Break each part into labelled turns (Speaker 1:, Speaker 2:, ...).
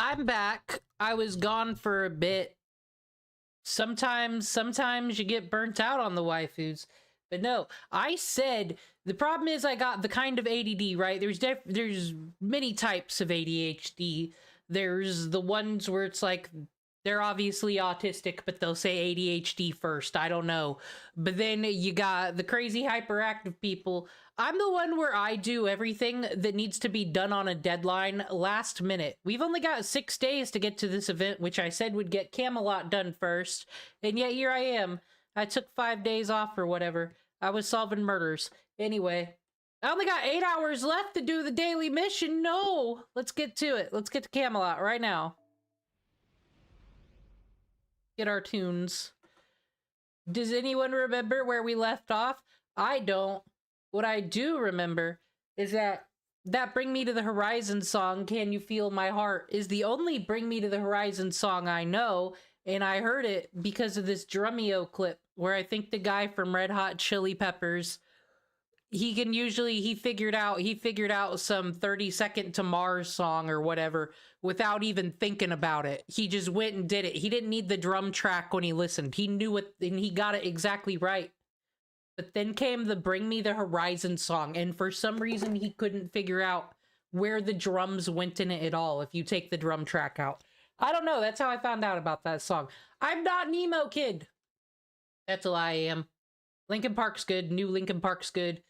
Speaker 1: I'm back. I was gone for a bit. Sometimes you get burnt out on the waifus. But no, I said the problem is I got the kind of ADD, right? There's many types of ADHD. There's the ones where it's like they're obviously autistic, but they'll say ADHD first. I don't know. But then you got the crazy hyperactive people. I'm the one where I do everything that needs to be done on a deadline last minute. We've only got 6 days to get to this event, which I said would get Camelot done first. And yet here I am. I took 5 days off or whatever. I was solving murders. Anyway, I only got 8 hours left to do the daily mission. No! Let's get to it. Let's get to Camelot right now. Get our tunes. Does anyone remember where we left off? I don't. What I do remember is that Bring Me to the Horizon song, Can You Feel My Heart, is the only Bring Me to the Horizon song I know, and I heard it because of this Drumeo clip, where I think the guy from Red Hot Chili Peppers, he figured out some 30 Second to Mars song or whatever without even thinking about it. He just went and did it. He didn't need the drum track when he listened. He knew it, and he got it exactly right. But then came the Bring Me the Horizon song, and for some reason he couldn't figure out where the drums went in it at all if you take the drum track out. I don't know, that's how I found out about that song. I'm not Nemo Kid! That's a lie, I am. Linkin Park's good, new Linkin Park's good.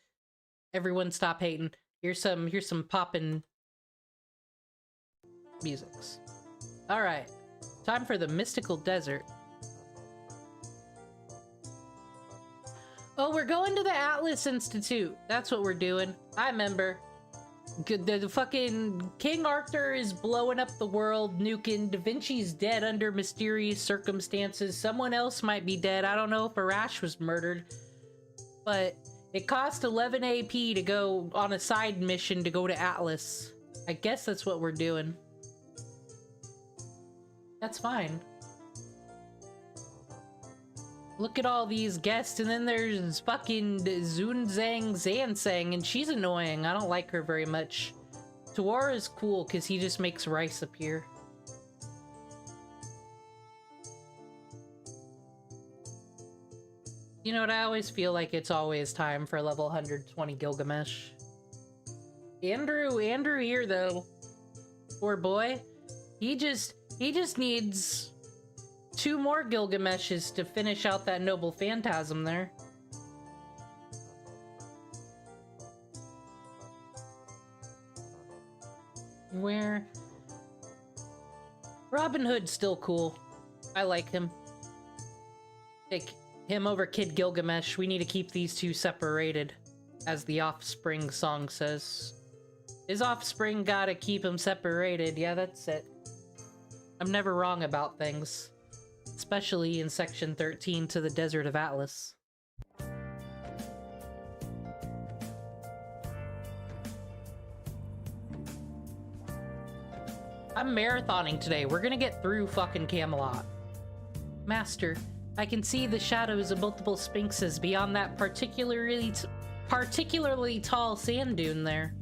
Speaker 1: Everyone stop hating. Here's some poppin' musics. Alright, time for the Mystical Desert. Oh, we're going to the Atlas Institute. That's what we're doing. I remember. The fucking King Arthur is blowing up the world, nuking. Da Vinci's dead under mysterious circumstances. Someone else might be dead. I don't know if Arash was murdered. But it cost 11 AP to go on a side mission to go to Atlas. I guess that's what we're doing. That's fine. Look at all these guests, and then there's fucking Zunzang Zansang, and she's annoying. I don't like her very much. Tuara is cool, because he just makes rice appear. You know what, I always feel like it's always time for level 120 Gilgamesh. Andrew here, though. Poor boy. He just needs 2 more Gilgameshes to finish out that noble phantasm there. Where? Robin Hood's still cool. I like him. Take him over Kid Gilgamesh. We need to keep these two separated, as the Offspring song says. His offspring gotta keep him separated. Yeah, that's it. I'm never wrong about things. Especially in Section 13 to the Desert of Atlas. I'm marathoning today. We're gonna get through fucking Camelot. Master, I can see the shadows of multiple sphinxes beyond that particularly tall sand dune there.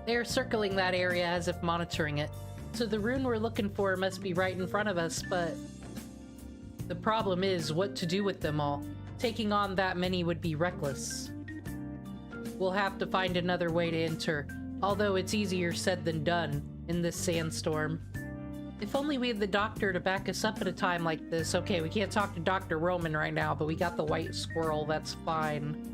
Speaker 1: They are circling that area as if monitoring it. So the rune we're looking for must be right in front of us, but the problem is what to do with them all. Taking on that many would be reckless. We'll have to find another way to enter, although it's easier said than done in this sandstorm. If only we had the doctor to back us up at a time like this. Okay, we can't talk to Dr. Roman right now, but we got the white squirrel, that's fine.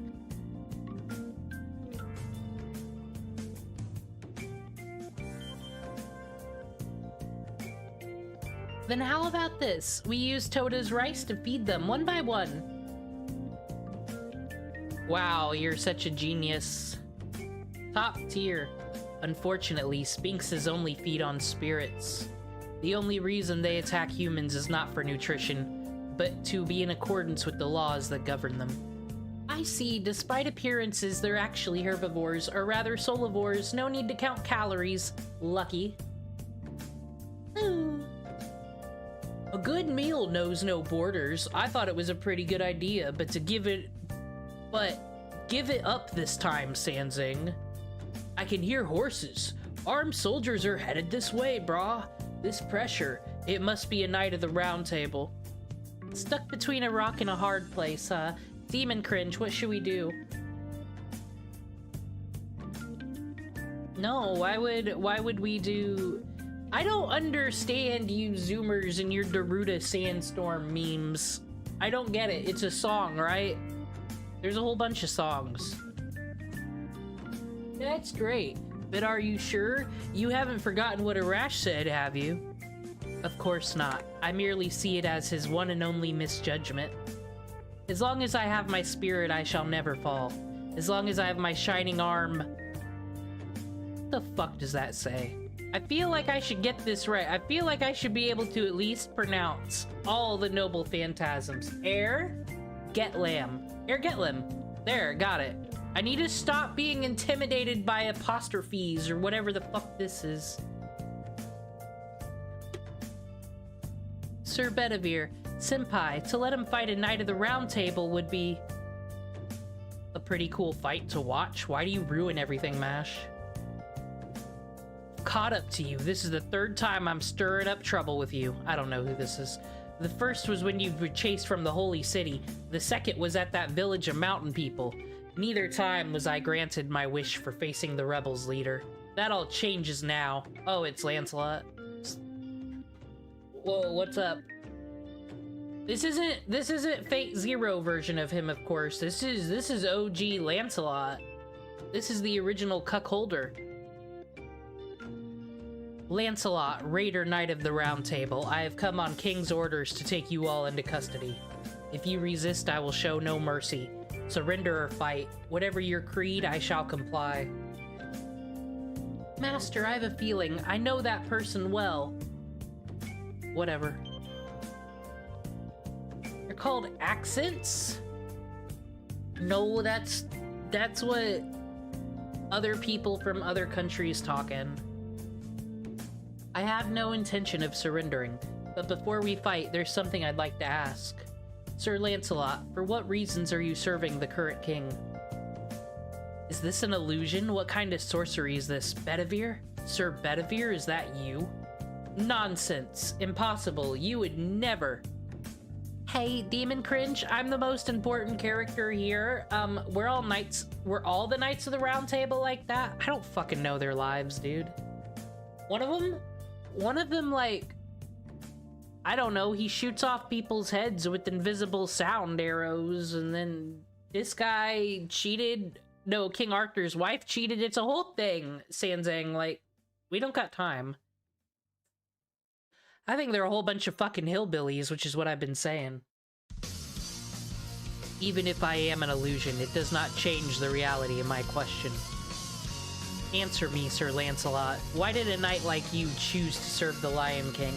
Speaker 1: Then how about this? We use Toda's rice to feed them, one by one. Wow, you're such a genius. Top tier. Unfortunately, sphinxes only feed on spirits. The only reason they attack humans is not for nutrition, but to be in accordance with the laws that govern them. I see, despite appearances, they're actually herbivores, or rather solivores. No need to count calories. Lucky. A good meal knows no borders. I thought it was a pretty good idea, but give it up this time, Sanzing. I can hear horses. Armed soldiers are headed this way, brah. This pressure. It must be a knight of the round table. Stuck between a rock and a hard place, huh? Demon cringe, what should we do? No, why would we do... I don't understand you Zoomers and your Daruda Sandstorm memes. I don't get it. It's a song, right? There's a whole bunch of songs. That's great. But are you sure? You haven't forgotten what Arash said, have you? Of course not. I merely see it as his one and only misjudgment. As long as I have my spirit, I shall never fall. As long as I have my shining arm... What the fuck does that say? I feel like I should get this right. I feel like I should be able to at least pronounce all the noble phantasms. Air Getlam. Air Getlam. There, got it. I need to stop being intimidated by apostrophes or whatever the fuck this is. Sir Bedivere, Senpai, to let him fight a Knight of the Round Table would be a pretty cool fight to watch. Why do you ruin everything, Mash? Caught up to you. This is the third time I'm stirring up trouble with you. I don't know who this is. The first was when you were chased from the Holy City. The second was at that village of mountain people. Neither time was I granted my wish for facing the rebels leader. That all changes now. Oh, it's Lancelot. Whoa, what's up? This isn't Fate Zero version of him, of course. This is OG Lancelot. This is the original cuckolder. Lancelot, Raider Knight of the Round Table, I have come on King's orders to take you all into custody. If you resist, I will show no mercy. Surrender or fight. Whatever your creed, I shall comply. Master, I have a feeling. I know that person well. Whatever. They're called accents? No, that's what other people from other countries talk in. I have no intention of surrendering, but before we fight, there's something I'd like to ask. Sir Lancelot, for what reasons are you serving the current king? Is this an illusion? What kind of sorcery is this? Bedivere? Sir Bedivere, is that you? Nonsense. Impossible. You would never. Hey, Demon Cringe, I'm the most important character here. We're all the Knights of the Round Table like that? I don't fucking know their lives, dude. One of them, like, I don't know, he shoots off people's heads with invisible sound arrows, and then this guy cheated. No, King Arthur's wife cheated. It's a whole thing, Sanzang. Like, we don't got time. I think they're a whole bunch of fucking hillbillies, which is what I've been saying. Even if I am an illusion, it does not change the reality of my question. Answer me, Sir Lancelot. Why did a knight like you choose to serve the Lion King?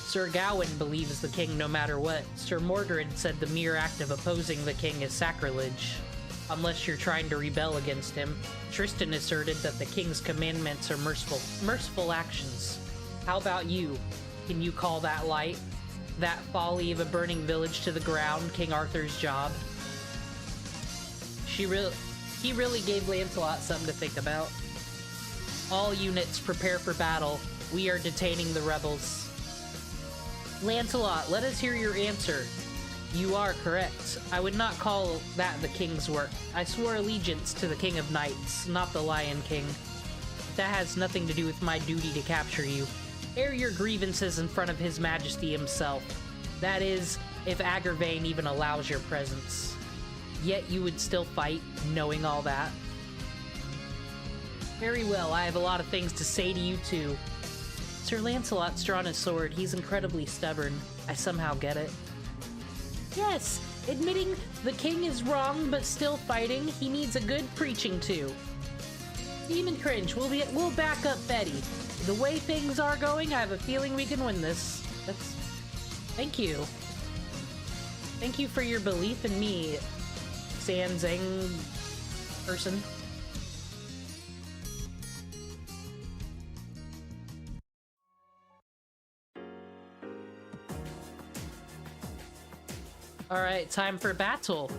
Speaker 1: Sir Gawain believes the king no matter what. Sir Mordred said the mere act of opposing the king is sacrilege. Unless you're trying to rebel against him. Tristan asserted that the king's commandments are merciful actions. How about you? Can you call that light? That folly of a burning village to the ground King Arthur's job? He really gave Lancelot something to think about. All units prepare for battle. We are detaining the rebels. Lancelot, let us hear your answer. You are correct. I would not call that the king's work. I swore allegiance to the King of Knights, not the Lion King. That has nothing to do with my duty to capture you. Air your grievances in front of His Majesty himself. That is, if Agravain even allows your presence. Yet you would still fight, knowing all that. Very well, I have a lot of things to say to you too. Sir Lancelot's drawn his sword. He's incredibly stubborn. I somehow get it. Yes, admitting the king is wrong but still fighting, he needs a good preaching to. Demon Cringe, we'll back up Betty. The way things are going, I have a feeling we can win this. Thank you. Thank you for your belief in me, Sanzang person. Alright, time for battle.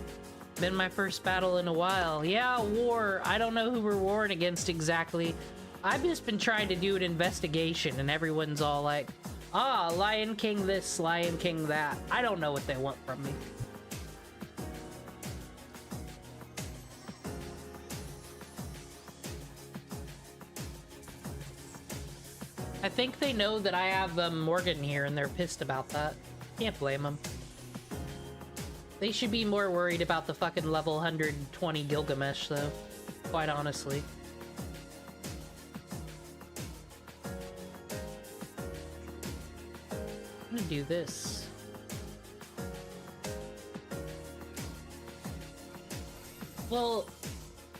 Speaker 1: Been my first battle in a while. Yeah, war. I don't know who we're warring against exactly. I've just been trying to do an investigation, and everyone's all like, ah, Lion King this, Lion King that. I don't know what they want from me. I think they know that I have Morgan here, and they're pissed about that. Can't blame them. They should be more worried about the fucking level 120 Gilgamesh, though. Quite honestly. I'm gonna do this. Well,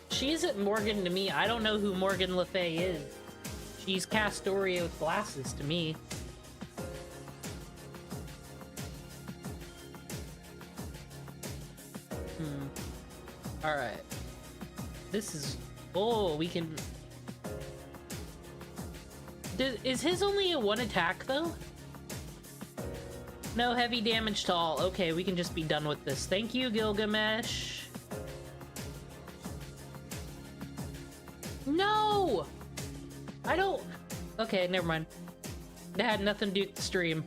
Speaker 1: she isn't Morgan to me. I don't know who Morgan Le Fay is. She's Castoria with glasses to me. Alright. This is... Oh, we can... Is his only a one attack, though? No heavy damage to all. Okay, we can just be done with this. Thank you, Gilgamesh. No! I don't... Okay, never mind. It had nothing to do with the stream.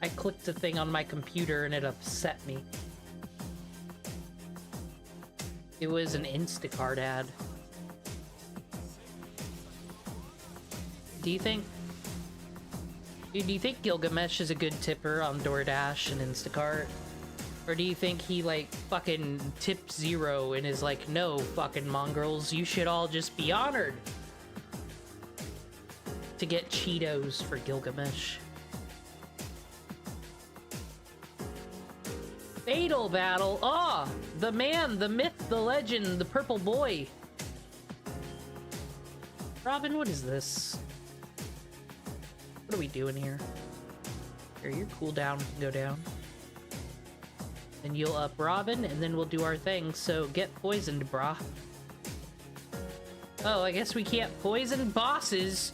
Speaker 1: I clicked a thing on my computer and it upset me. It was an Instacart ad. Do you think... Dude, do you think Gilgamesh is a good tipper on DoorDash and Instacart? Or do you think he, like, fucking tips 0 and is like, no, fucking mongrels, you should all just be honored to get Cheetos for Gilgamesh? Fatal battle! Ah! The man, the myth, the legend, the purple boy. Robin, what is this? What are we doing here? Here, your cooldown can go down. Then you'll up Robin, and then we'll do our thing, so get poisoned, brah. Oh, I guess we can't poison bosses.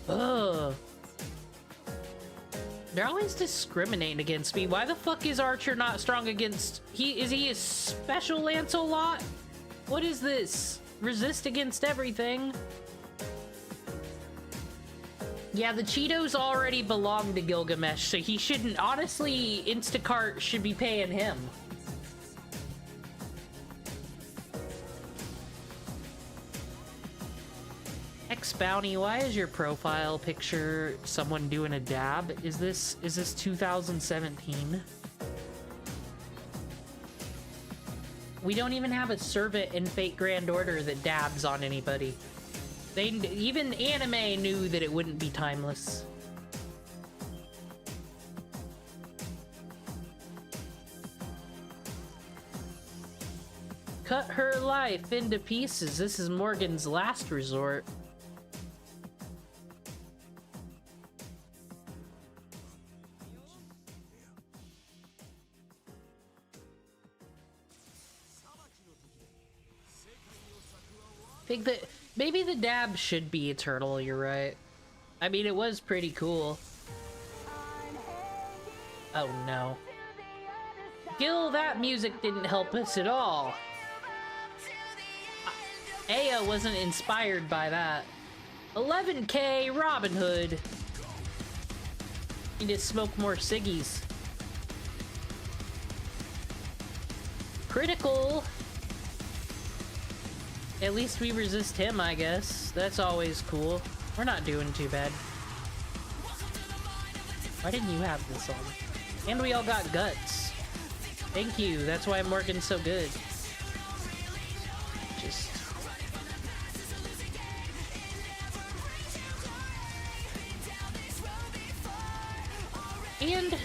Speaker 1: Ugh. They're always discriminating against me. Why the fuck is Archer not strong against... Is he a special Lancelot? What is this? Resist against everything? Yeah, the Cheetos already belong to Gilgamesh, so he shouldn't... Honestly, Instacart should be paying him. Bounty, why is your profile picture someone doing a dab? Is this 2017? We don't even have a servant in Fate Grand Order that dabs on anybody. Even anime knew that it wouldn't be timeless. Cut her life into pieces. This is Morgan's last resort. Think that maybe the dab should be eternal, you're right. I mean, it was pretty cool. Oh no. Gil, that music didn't help us at all. Aya wasn't inspired by that. 11K Robin Hood. Need to smoke more ciggies. Critical. At least we resist him, I guess. That's always cool. We're not doing too bad. Why didn't you have this on? And we all got guts. Thank you. That's why Morgan's so good. Just... And...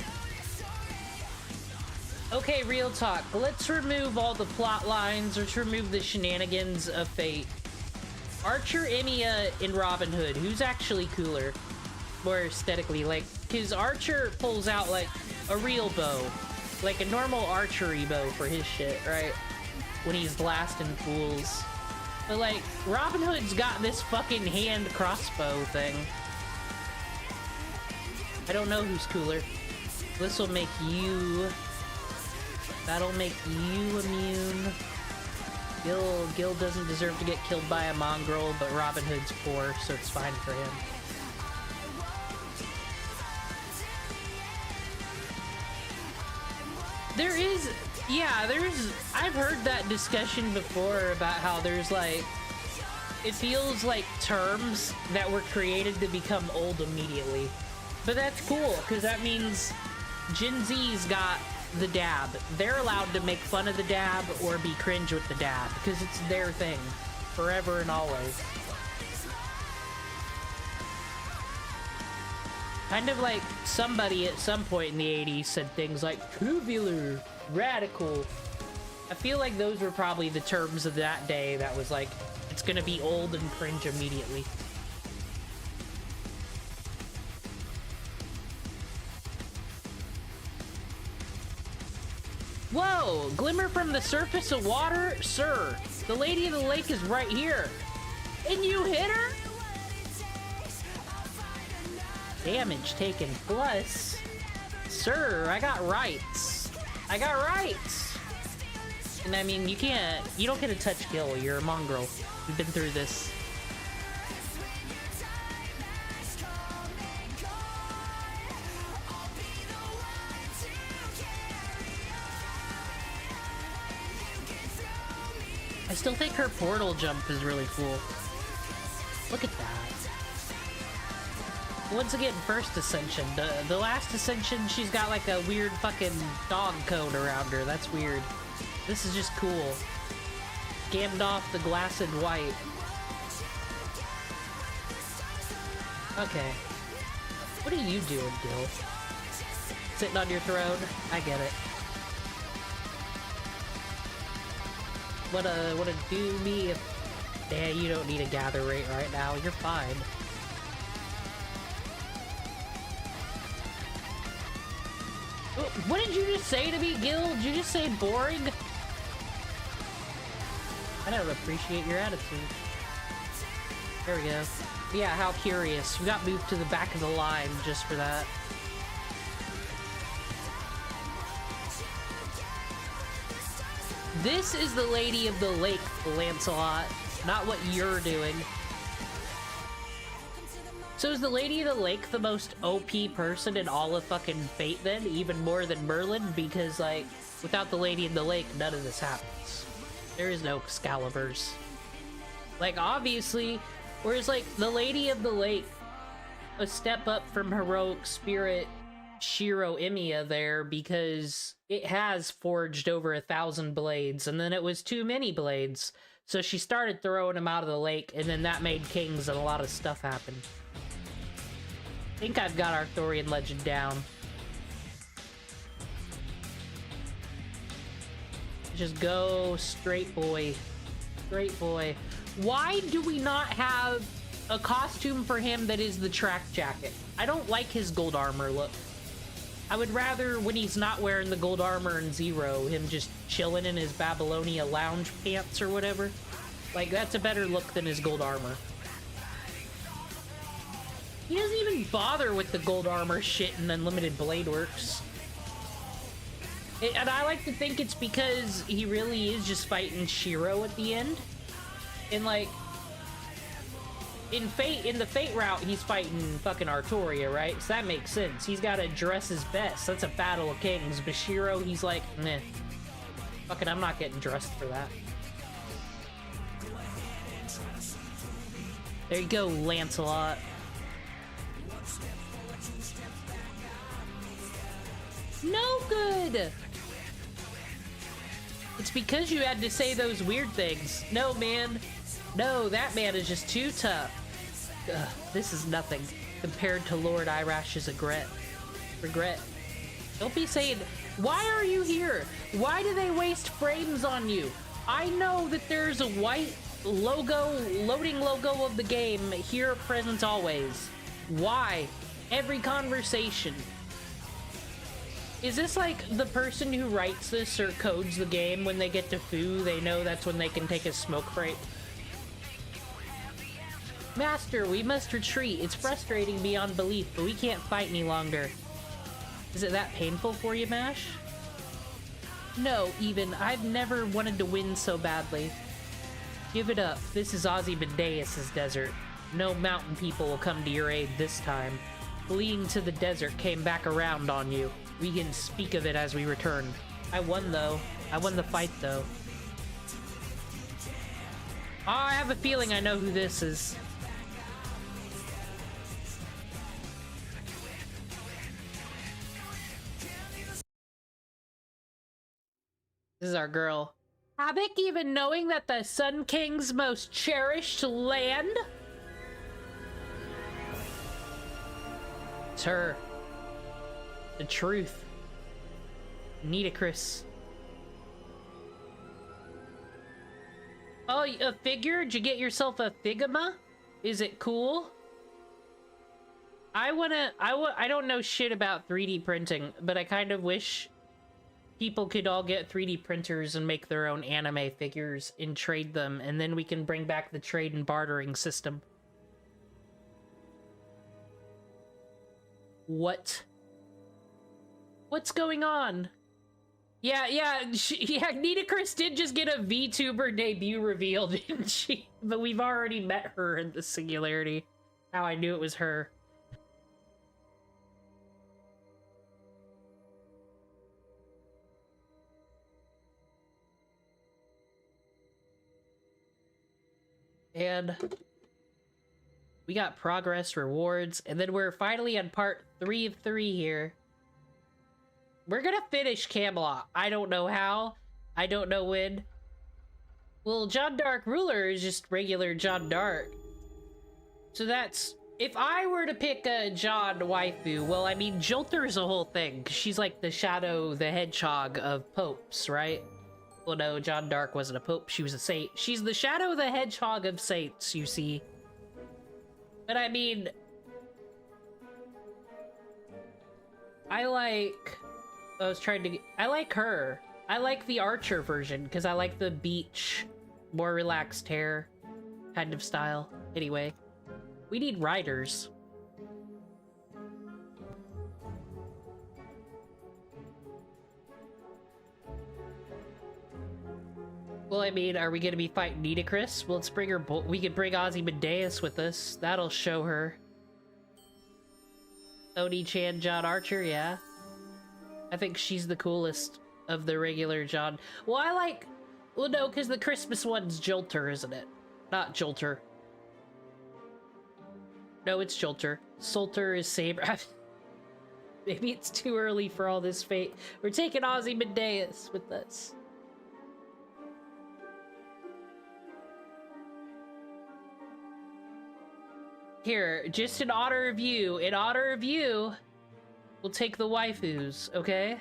Speaker 1: Okay, real talk. Let's remove all the plot lines. Let's remove the shenanigans of Fate. Archer, Emiya, and Robin Hood. Who's actually cooler? More aesthetically, like, because Archer pulls out, like, a real bow. Like a normal archery bow for his shit, right? When he's blasting fools. But, like, Robin Hood's got this fucking hand crossbow thing. I don't know who's cooler. This will make you... That'll make you immune. Gil doesn't deserve to get killed by a mongrel, but Robin Hood's poor, so it's fine for him. I've heard that discussion before about how there's like, it feels like terms that were created to become old immediately. But that's cool, because that means Gen Z's got the dab. They're allowed to make fun of the dab or be cringe with the dab, because it's their thing, forever and always. Kind of like somebody at some point in the 80s said things like tubular, radical. I feel like those were probably the terms of that day that was like, it's gonna be old and cringe immediately. Whoa! Glimmer from the surface of water? Sir, the Lady of the Lake is right here. And you hit her? Damage taken plus. Sir, I got rights. I got rights! And I mean, you don't get to touch Gil, you're a mongrel. We've been through this. I still think her portal jump is really cool. Look at that. Once again, first ascension. The last ascension, she's got like a weird fucking dog cone around her. That's weird. This is just cool. Gandalf the glassed white. Okay. What are you doing, Gil? Sitting on your throne? I get it. Wanna do me if... Yeah, you don't need a gather rate right now. You're fine. What did you just say to me, Gil? Did you just say boring? I don't appreciate your attitude. There we go. Yeah, how curious. We got moved to the back of the line just for that. This is the Lady of the Lake, Lancelot, not what you're doing. So is the Lady of the Lake the most OP person in all of fucking Fate then? Even more than Merlin? Because, like, without the Lady of the Lake, none of this happens. There is no Excaliburs. Like, obviously, whereas, like, the Lady of the Lake, a step up from heroic spirit Shiro Emiya there, because it has forged over 1,000 blades, and then it was too many blades. So she started throwing them out of the lake, and then that made kings and a lot of stuff happen. I think I've got Arthurian legend down. Just go straight boy. Straight boy. Why do we not have a costume for him that is the track jacket? I don't like his gold armor look. I would rather, when he's not wearing the gold armor in Zero, him just chilling in his Babylonia lounge pants or whatever. Like, that's a better look than his gold armor. He doesn't even bother with the gold armor shit in Unlimited Blade Works. And I like to think it's because he really is just fighting Shiro at the end. And, like, in the Fate route, he's fighting fucking Arturia, right? So that makes sense. He's got to dress his best. That's a battle of kings. But Shiro, he's like, meh. Fucking, I'm not getting dressed for that. There you go, Lancelot. No good! It's because you had to say those weird things. No, man. No, that man is just too tough. Ugh, this is nothing compared to Lord Irash's regret. Don't be saying, why are you here? Why do they waste frames on you? I know that there's a white logo, loading logo of the game here present always. Why? Every conversation. Is this like the person who writes this or codes the game when they get to Fu, they know that's when they can take a smoke break? Master, we must retreat. It's frustrating beyond belief, but we can't fight any longer. Is it that painful for you, Mash? No, even. I've never wanted to win so badly. Give it up. This is Ozymandias' desert. No mountain people will come to your aid this time. Fleeing to the desert came back around on you. We can speak of it as we return. I won, though. I won the fight, though. Oh, I have a feeling I know who this is. This is our girl. Havoc, even knowing that the Sun King's most cherished land? It's her. The truth. Nitocris. Oh, a figure? Did you get yourself a Figma? Is it cool? I don't know shit about 3D printing, but I kind of wish people could all get 3D printers and make their own anime figures and trade them, and then we can bring back the trade and bartering system. What? What's going on? Yeah, Nitocris did just get a VTuber debut reveal, didn't she? But we've already met her in the Singularity. How I knew it was her. And we got progress, rewards, and then we're finally on part 3 of 3 here. We're gonna finish Camelot. I don't know how. I don't know when. Well, John Dark Ruler is just regular John Dark. So that's... If I were to pick a John waifu, well, I mean, Jolter is a whole thing, 'cause she's like the Shadow the Hedgehog of popes, right? Well, no, John Dark wasn't a pope, she was a saint. She's the Shadow the Hedgehog of saints, you see. But I mean... I like her. I like the Archer version, because I like the beach, more relaxed hair kind of style. Anyway, we need riders. Well, I mean, are we gonna be fighting Nitocris? Well, let's bring her. We could bring Ozymandias with us. That'll show her. Oni-chan, John Archer, yeah. I think she's the coolest of the regular John. Well, I like... Well, no, because the Christmas one's Jolter, isn't it? Not Jolter. No, it's Jolter. Solter is Saber. Maybe it's too early for all this fate. We're taking Ozymandias with us. Here, just in honor of you, we'll take the waifus, okay?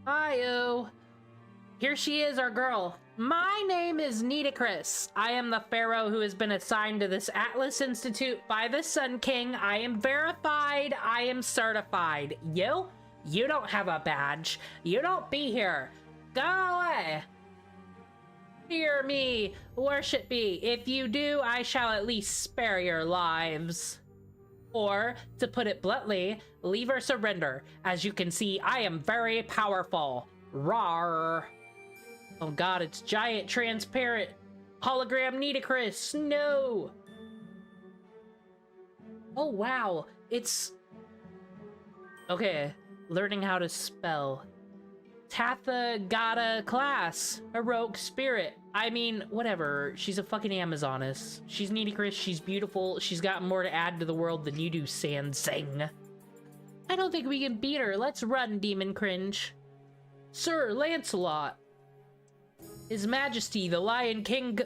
Speaker 1: Hi-oh. Here she is, our girl. My name is Nitocris. I am the pharaoh who has been assigned to this Atlas Institute by the Sun King. I am verified. I am certified. You don't have a badge. You don't be here. Go away. Fear me, worship me. If you do, I shall at least spare your lives. Or, to put it bluntly, leave or surrender. As you can see, I am very powerful. Rawr. Oh god, it's giant, transparent, hologram Nitocris. No! Oh wow, it's... Okay, learning how to spell. Tathagata class. Heroic spirit. I mean, whatever. She's a fucking Amazoness. She's Nitocris, she's beautiful, she's got more to add to the world than you do, Sansang. I don't think we can beat her. Let's run, Demon Cringe. Sir Lancelot. His Majesty, the Lion King...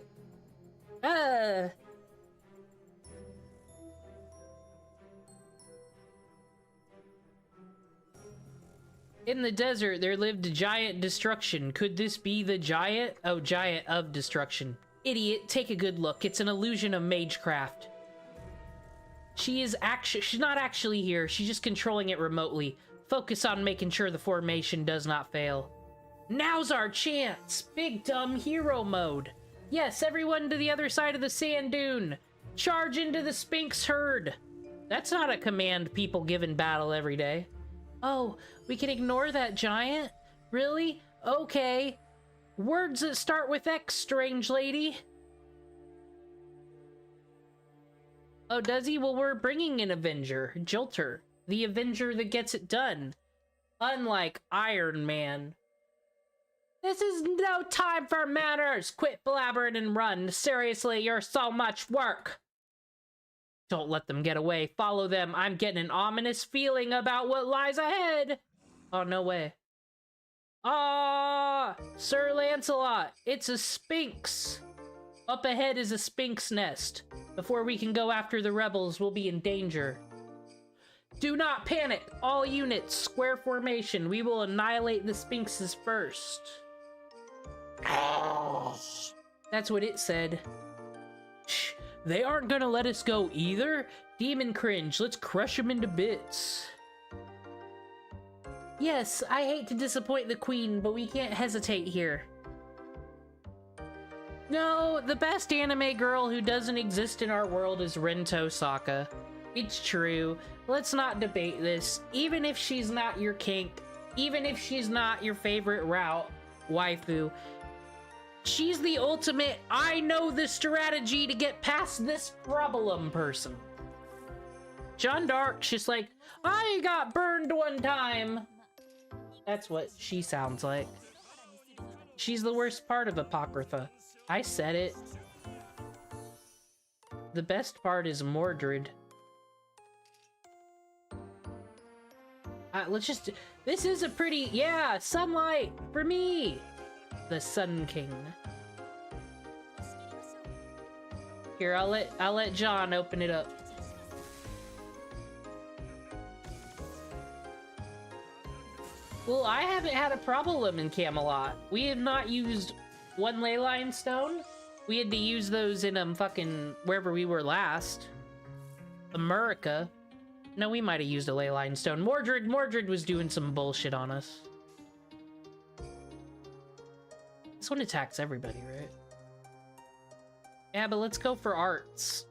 Speaker 1: In the desert, there lived a giant destruction. Could this be the giant? Oh, giant of destruction. Idiot, take a good look. It's an illusion of magecraft. She's not actually here. She's just controlling it remotely. Focus on making sure the formation does not fail. Now's our chance! Big dumb hero mode. Yes, everyone to the other side of the sand dune. Charge into the Sphinx herd. That's not a command people give in battle every day. Oh, we can ignore that giant? Really? Okay. Words that start with X, strange lady. Oh, does he? Well, we're bringing an Avenger. Jolter. The Avenger that gets it done. Unlike Iron Man. This is no time for manners! Quit blabbering and run. Seriously, you're so much work. Don't let them get away. Follow them. I'm getting an ominous feeling about what lies ahead. Oh, no way. Ah, Sir Lancelot, it's a Sphinx. Up ahead is a Sphinx nest. Before we can go after the rebels, we'll be in danger. Do not panic. All units, square formation. We will annihilate the Sphinxes first. That's what it said. Shh, they aren't gonna let us go either? Demon cringe, let's crush them into bits. Yes, I hate to disappoint the queen, but we can't hesitate here. No, the best anime girl who doesn't exist in our world is Rento Saka. It's true. Let's not debate this. Even if she's not your kink, even if she's not your favorite route, waifu, she's the ultimate, I know the strategy to get past this problem person. Jeanne d'Arc's just like, I got burned one time. That's what she sounds like. She's the worst part of Apocrypha. I said it. The best part is Mordred. Let's just... This is a pretty... Yeah, sunlight! For me! The Sun King. Here, I'll let John open it up. Well, I haven't had a problem in Camelot. We have not used one ley line stone. We had to use those in fucking wherever we were last. America. No, we might have used a ley line stone. Mordred was doing some bullshit on us. This one attacks everybody, right? Yeah, but let's go for arts.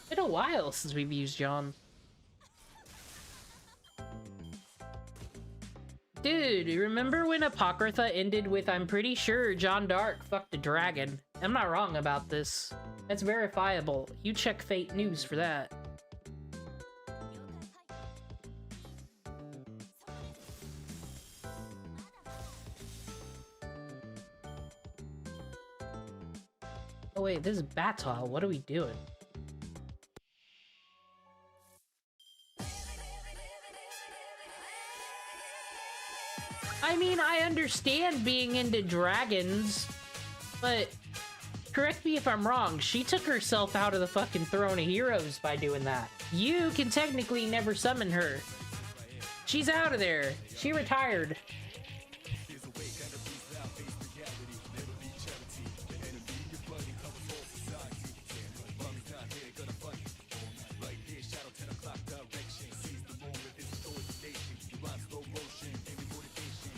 Speaker 1: It's been a while since we've used John. Dude, remember when Apocrypha ended with I'm pretty sure Jeanne d'Arc fucked a dragon? I'm not wrong about this. That's verifiable. You check Fate News for that. Oh wait, this is Batal. What are we doing? I mean, I understand being into dragons, but correct me if I'm wrong, she took herself out of the fucking Throne of Heroes by doing that. You can technically never summon her. She's out of there. She retired.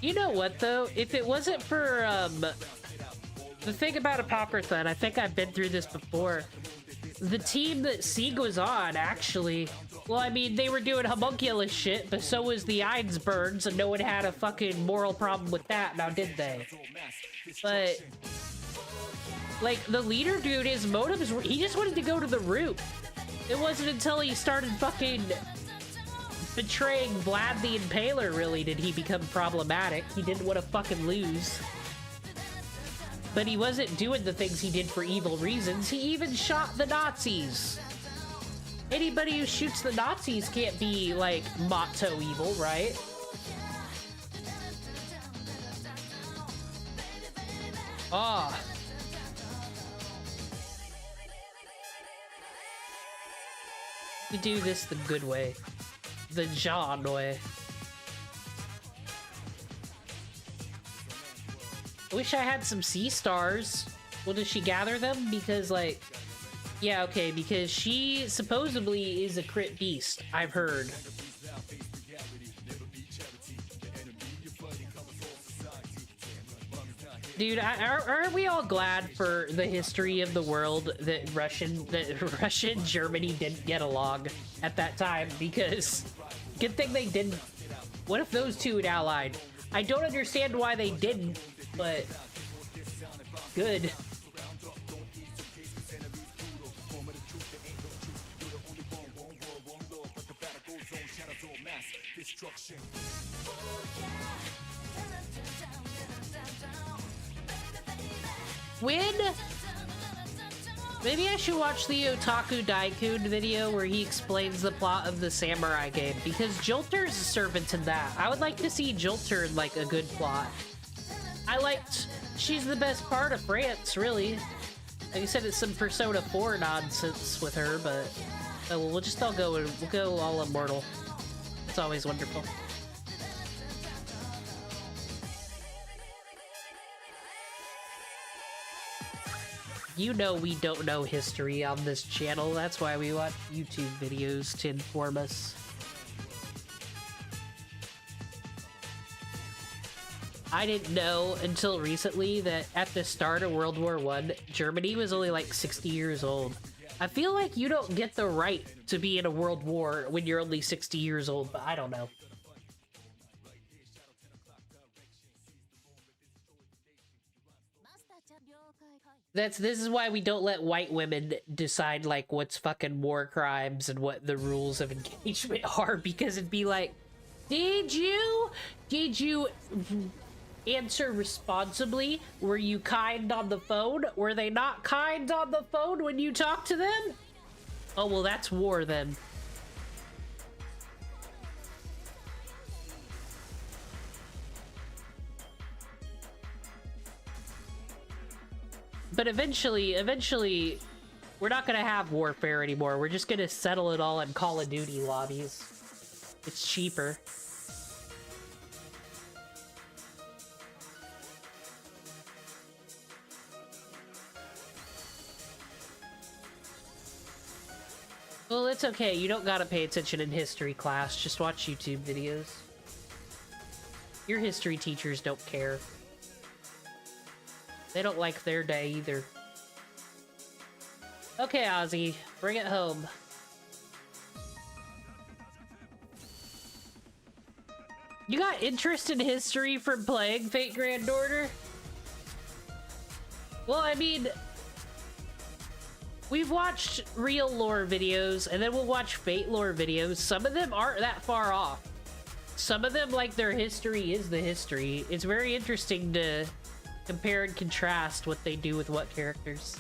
Speaker 1: You know what, though? If it wasn't for, the thing about Apocrypha, and I think I've been through this before, the team that Sieg was on, actually, well, I mean, they were doing homunculus shit, but so was the Eidsbergs, and no one had a fucking moral problem with that, now did they? But, like, the leader dude, his motives were, he just wanted to go to the root. It wasn't until he started fucking betraying Vlad the Impaler, really, did he become problematic. He didn't want to fucking lose. But he wasn't doing the things he did for evil reasons. He even shot the Nazis. Anybody who shoots the Nazis can't be, like, motto evil, right? Ah. We do this the good way. The John way. I wish I had some sea stars. Well, does she gather them? Because, like, yeah, okay, because she supposedly is a crit beast, I've heard. Dude, aren't we all glad for the history of the world that Russia and Germany didn't get along at that time? Because good thing they didn't. What if those two had allied? I don't understand why they didn't, but good. When? Maybe I should watch the Otaku Daikun video where he explains the plot of the samurai game, because Jolter's a servant in that. I would like to see Jolter in, like, a good plot. She's the best part of France, really. Like I said, it's some Persona 4 nonsense with her, but we'll just all we'll go all immortal. It's always wonderful. You know we don't know history on this channel, that's why we watch YouTube videos to inform us. I didn't know until recently that at the start of World War I, Germany was only like 60 years old. I feel like you don't get the right to be in a world war when you're only 60 years old, but I don't know. This is why we don't let white women decide, like, what's fucking war crimes and what the rules of engagement are, because it'd be like, did you answer responsibly? Were you kind on the phone? Were they not kind on the phone when you talked to them? Oh, well, that's war then. But eventually, we're not gonna have warfare anymore. We're just gonna settle it all in Call of Duty lobbies. It's cheaper. Well, it's okay. You don't gotta pay attention in history class. Just watch YouTube videos. Your history teachers don't care. They don't like their day either. Okay, Ozzy, bring it home. You got interest in history from playing Fate Grand Order? Well, I mean, we've watched real lore videos, and then we'll watch Fate lore videos. Some of them aren't that far off. Some of them, like, their history is the history. It's very interesting to compare and contrast what they do with what characters.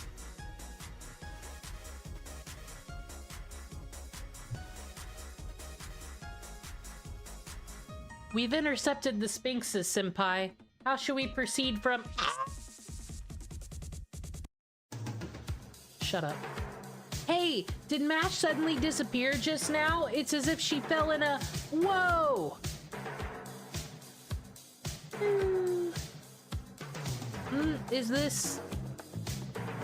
Speaker 1: We've intercepted the Sphinxes, Senpai. How should we proceed from... Shut up. Hey, did Mash suddenly disappear just now? It's as if she fell in a... Whoa! Is this...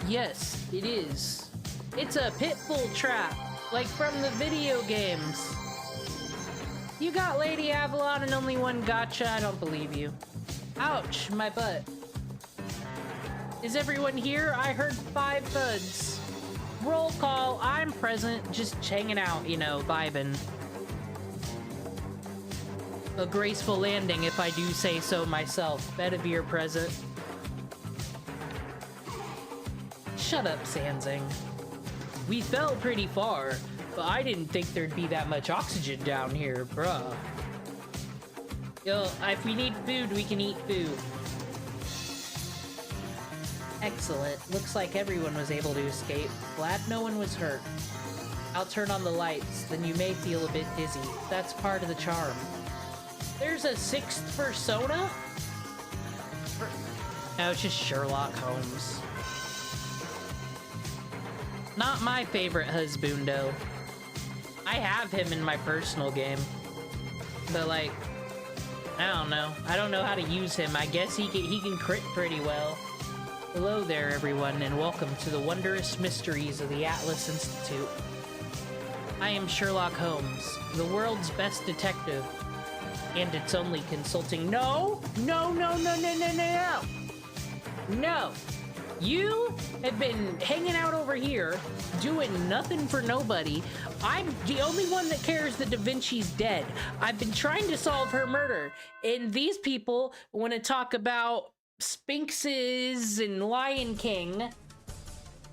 Speaker 1: Yes, it is. It's a pitbull trap, like from the video games. You got Lady Avalon and only one gacha? I don't believe you. Ouch, my butt. Is everyone here? I heard 5 thuds. Roll call, I'm present, just hanging out, you know, vibing. A graceful landing, if I do say so myself. Bedivere present. Shut up, Sanzing. We fell pretty far, but I didn't think there'd be that much oxygen down here, bruh. Yo, if we need food, we can eat food. Excellent. Looks like everyone was able to escape. Glad no one was hurt. I'll turn on the lights, then you may feel a bit dizzy. That's part of the charm. There's a 6th persona? No, it's just Sherlock Holmes. Not my favorite husbando. I have him in my personal game. But, like, I don't know. I don't know how to use him. I guess he can crit pretty well. Hello there, everyone, and welcome to the wondrous mysteries of the Atlas Institute. I am Sherlock Holmes, the world's best detective. And it's only consulting— No! No, no, no, no, no, no, no! No. You have been hanging out over here, doing nothing for nobody. I'm the only one that cares that Da Vinci's dead. I've been trying to solve her murder, and these people want to talk about Sphinxes and Lion King.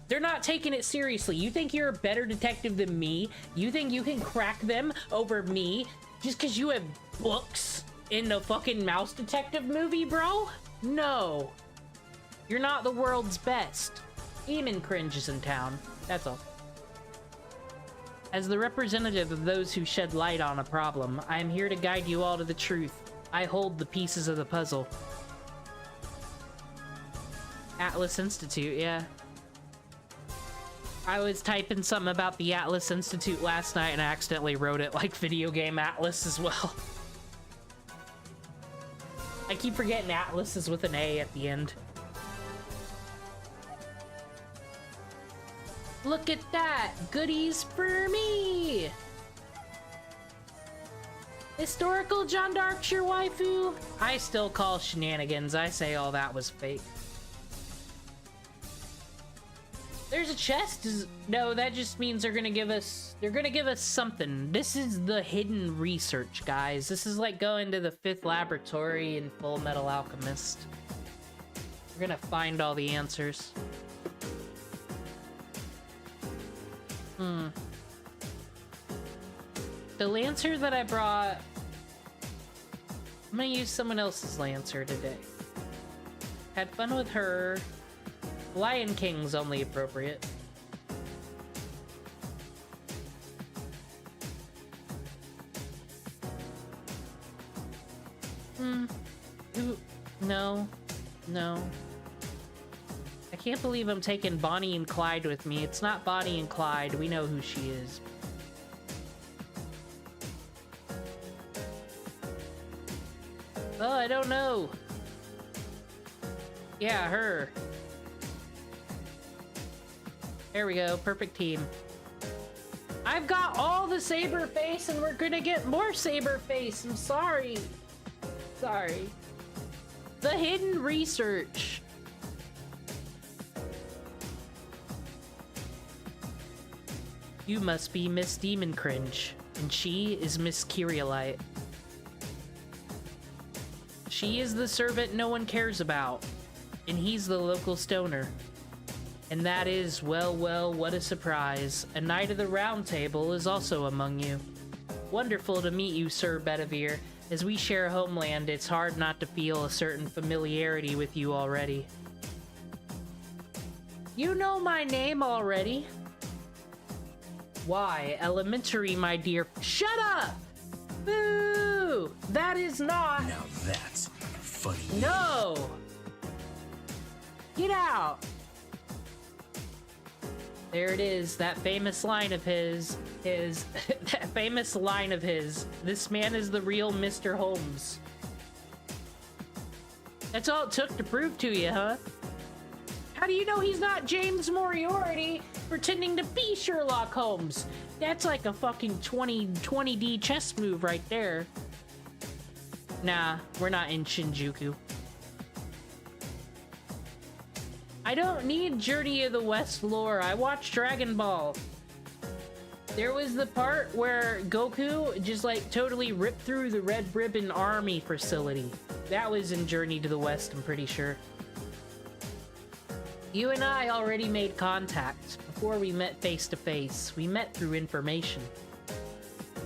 Speaker 1: They're not taking it seriously. You think you're a better detective than me? You think you can crack them over me just because you have books in the fucking Mouse Detective movie, bro? No. You're not the world's best. Demon Cringe is in town. That's all. As the representative of those who shed light on a problem, I am here to guide you all to the truth. I hold the pieces of the puzzle. Atlas Institute, yeah. I was typing something about the Atlas Institute last night and I accidentally wrote it like Video Game Atlas as well. I keep forgetting Atlas is with an A at the end. Look at that! Goodies for me! Historical John Darkshire waifu? I still call shenanigans. I say all that was fake. There's a chest? No, that just means they're gonna give us something. This is the hidden research, guys. This is like going to the 5th laboratory in Full Metal Alchemist. We're gonna find all the answers. The Lancer that I brought... I'm gonna use someone else's Lancer today. Had fun with her. Lion King's only appropriate. No. No. I can't believe I'm taking Bonnie and Clyde with me. It's not Bonnie and Clyde. We know who she is. Oh, I don't know. Yeah, her. There we go. Perfect team. I've got all the saber face and we're gonna get more saber face. I'm sorry. Sorry. The hidden research. You must be Miss Demon Cringe, and she is Miss Kyrielite. She is the servant no one cares about, and he's the local stoner. And that is, well, what a surprise. A Knight of the Round Table is also among you. Wonderful to meet you, Sir Bedivere. As we share homeland, it's hard not to feel a certain familiarity with you already. You know my name already. Why, elementary, my dear. Shut up! Boo! That is not.
Speaker 2: Now that's funny.
Speaker 1: No! Get out! There it is, that famous line of his. That famous line of his. This man is the real Mr. Holmes. That's all it took to prove to you, huh? How do you know he's not James Moriarty pretending to be Sherlock Holmes? That's like a fucking 20D chess move right there. Nah, we're not in Shinjuku. I don't need Journey of the West lore. I watched Dragon Ball. There was the part where Goku just like totally ripped through the Red Ribbon Army facility. That was in Journey to the West, I'm pretty sure. You and I already made contact before we met face to face. We met through information.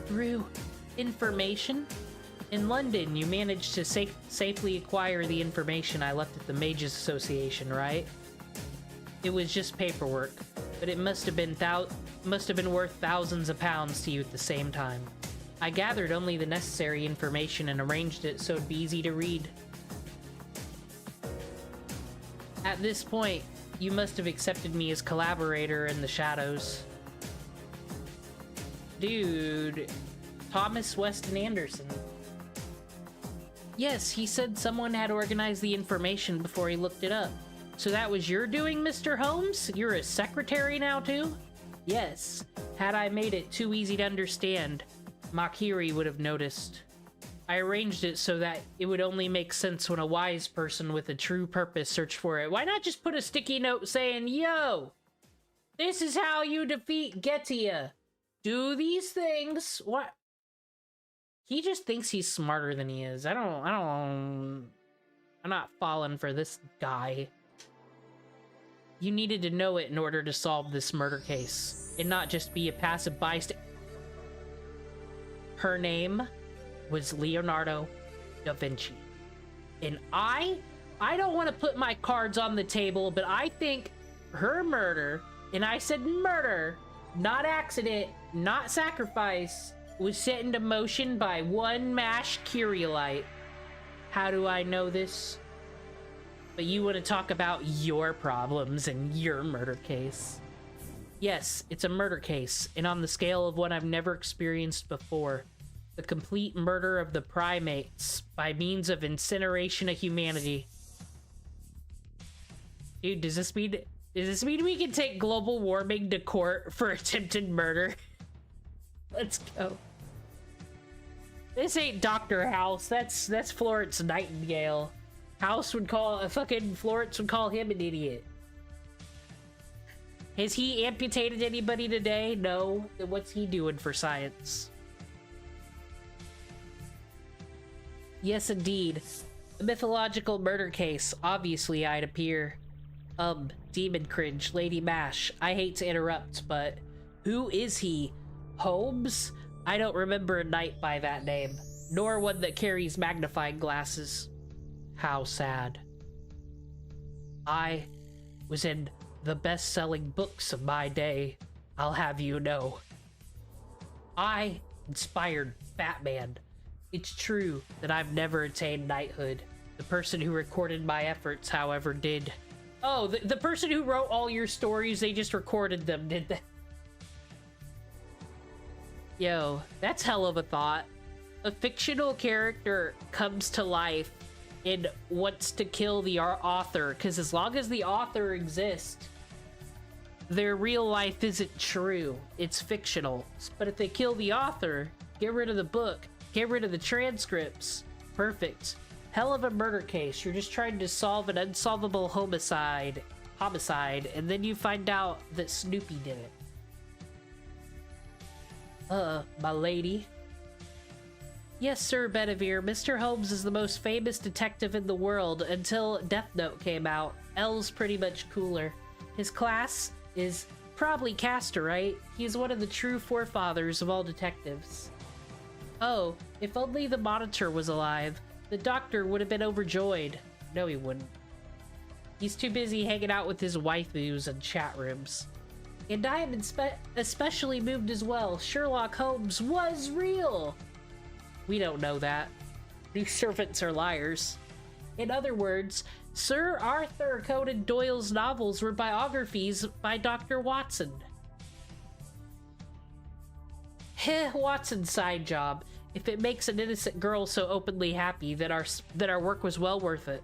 Speaker 1: Through information? In London, you managed to safely acquire the information I left at the Mages Association, right? It was just paperwork, but it must have been worth thousands of pounds to you at the same time. I gathered only the necessary information and arranged it so it'd be easy to read. At this point, you must have accepted me as collaborator in the shadows. Dude, Thomas Weston Anderson. Yes, he said someone had organized the information before he looked it up. So that was your doing, Mr. Holmes? You're a secretary now, too? Yes. Had I made it too easy to understand, Makiri would have noticed. I arranged it so that it would only make sense when a wise person with a true purpose searched for it. Why not just put a sticky note saying, yo, this is how you defeat Getia. Do these things. What? He just thinks he's smarter than he is. I'm not falling for this guy. You needed to know it in order to solve this murder case, and not just be a passive bystander. Her name was Leonardo da Vinci. And I don't want to put my cards on the table, but I think her murder, and I said murder, not accident, not sacrifice, was set into motion by one mashed Curiolite. How do I know this? But you want to talk about your problems and your murder case. Yes, it's a murder case, and on the scale of what I've never experienced before. The complete murder of the primates by means of incineration of humanity. Dude, does this mean we can take global warming to court for attempted murder? Let's go. This ain't Dr. House. That's Florence Nightingale. Florence would call him an idiot. Has he amputated anybody today? No. Then what's he doing for science? Yes, indeed. A mythological murder case. Obviously, I'd appear. Demon Cringe, Lady Mash. I hate to interrupt, but who is he? Holmes? I don't remember a knight by that name, nor one that carries magnifying glasses. How sad. I was in the best-selling books of my day, I'll have you know. I inspired Batman. It's true that I've never attained knighthood. The person who recorded my efforts, however, did. Oh, the person who wrote all your stories, they just recorded them, did they? Yo, that's hell of a thought. A fictional character comes to life and wants to kill the author, because as long as the author exists, their real life isn't true. It's fictional. But if they kill the author, get rid of the book, get rid of the transcripts. Perfect. Hell of a murder case. You're just trying to solve an unsolvable homicide, and then you find out that Snoopy did it. My lady. Yes, Sir Bedivere. Mr. Holmes is the most famous detective in the world until Death Note came out. L's pretty much cooler. His class is probably Castor, right? He's one of the true forefathers of all detectives. Oh, if only the Monitor was alive. The Doctor would have been overjoyed. No, he wouldn't. He's too busy hanging out with his waifus and chat rooms. And I am especially moved as well. Sherlock Holmes was real! We don't know that. These servants are liars. In other words, Sir Arthur Conan Doyle's novels were biographies by Dr. Watson. Heh, Watson's side job. If it makes an innocent girl so openly happy, that our work was well worth it.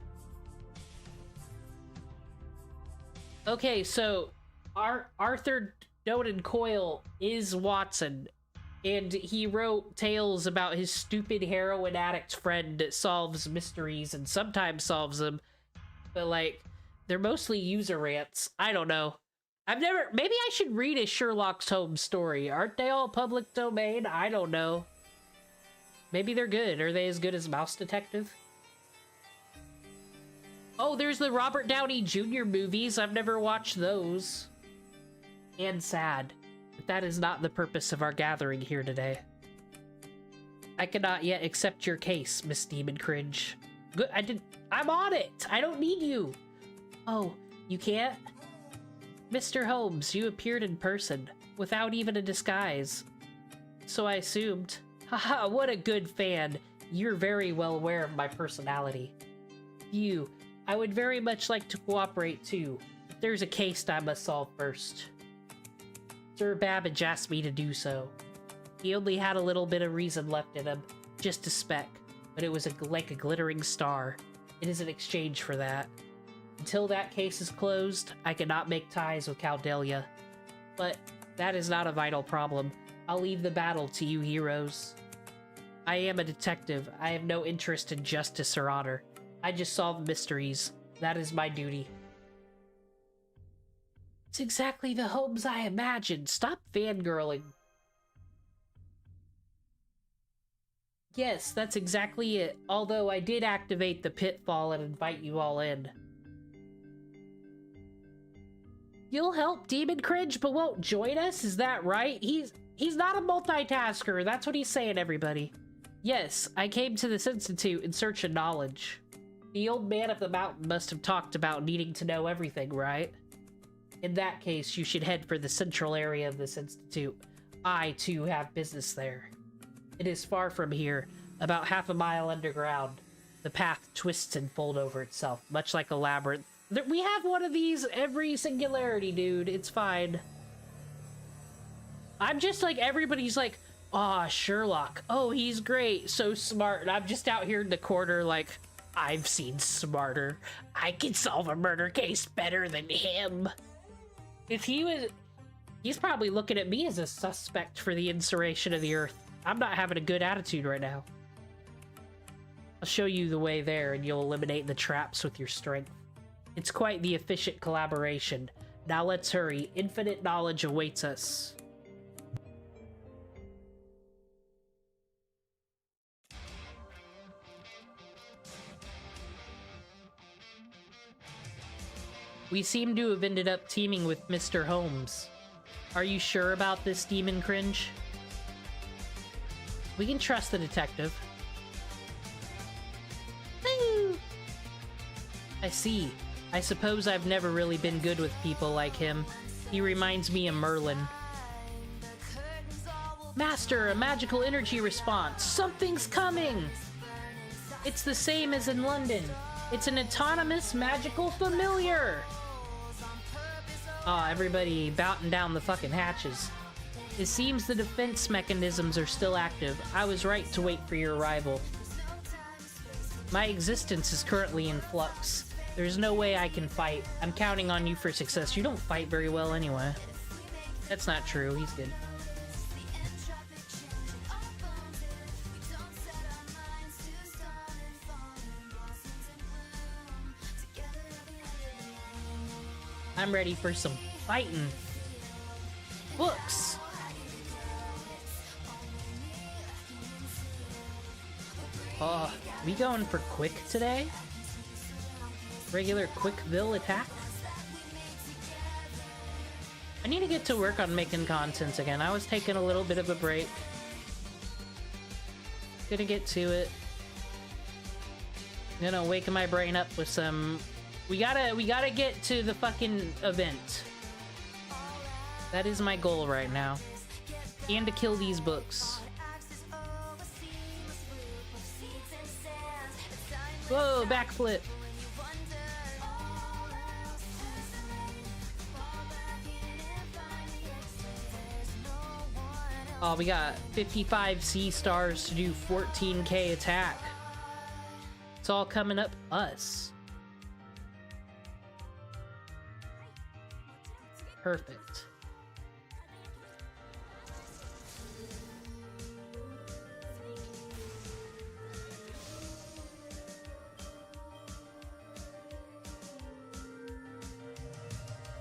Speaker 1: Okay, so Arthur Conan Doyle is Watson, and he wrote tales about his stupid heroin addict friend that solves mysteries and sometimes solves them, but like they're mostly user rants. I don't know. Maybe I should read a Sherlock Holmes story. Aren't they all public domain? I don't know. Maybe they're good. Are they as good as Mouse Detective? Oh, there's the Robert Downey Jr. movies. I've never watched those. And sad. But that is not the purpose of our gathering here today. I cannot yet accept your case, Miss Demon Cringe. Good, I'm on it! I don't need you! Oh, you can't? Mr. Holmes, you appeared in person, without even a disguise. So I assumed. Haha, what a good fan. You're very well aware of my personality. You, I would very much like to cooperate too, but there's a case I must solve first. Sir Babbage asked me to do so. He only had a little bit of reason left in him, just a speck, but it was like a glittering star. It is an exchange for that. Until that case is closed, I cannot make ties with Caldelia. But that is not a vital problem. I'll leave the battle to you heroes. I am a detective. I have no interest in justice or honor. I just solve mysteries. That is my duty. It's exactly the Holmes I imagined. Stop fangirling. Yes, that's exactly it. Although I did activate the pitfall and invite you all in. You'll help Demon Cringe, but won't join us? Is that right? He's not a multitasker. That's what he's saying, everybody. Yes, I came to this institute in search of knowledge. The old man of the mountain must have talked about needing to know everything, right? In that case, you should head for the central area of this institute. I, too, have business there. It is far from here, about half a mile underground. The path twists and folds over itself, much like a labyrinth. We have one of these every Singularity, dude. It's fine. I'm just like, everybody's like, aw, Sherlock. Oh, he's great. So smart. And I'm just out here in the corner like, I've seen smarter. I can solve a murder case better than him. If he was... He's probably looking at me as a suspect for the insurrection of the Earth. I'm not having a good attitude right now. I'll show you the way there and you'll eliminate the traps with your strength. It's quite the efficient collaboration. Now let's hurry. Infinite knowledge awaits us. We seem to have ended up teaming with Mr. Holmes. Are you sure about this, Demon Cringe? We can trust the detective. Woo! I see. I suppose I've never really been good with people like him. He reminds me of Merlin. Master, a magical energy response. Something's coming! It's the same as in London. It's an autonomous magical familiar! Aw, everybody bouncing down the fucking hatches. It seems the defense mechanisms are still active. I was right to wait for your arrival. My existence is currently in flux. There's no way I can fight. I'm counting on you for success. You don't fight very well anyway. That's not true. He's good. I'm ready for some fighting. Books! We going for quick today? Regular quickville attack? I need to get to work on making content again. I was taking a little bit of a break. Gonna get to it. Gonna wake my brain up with some... We gotta get to the fucking event. That is my goal right now. And to kill these books. Whoa, backflip. Oh, we got 55 C stars to do 14k attack. It's all coming up us. Perfect.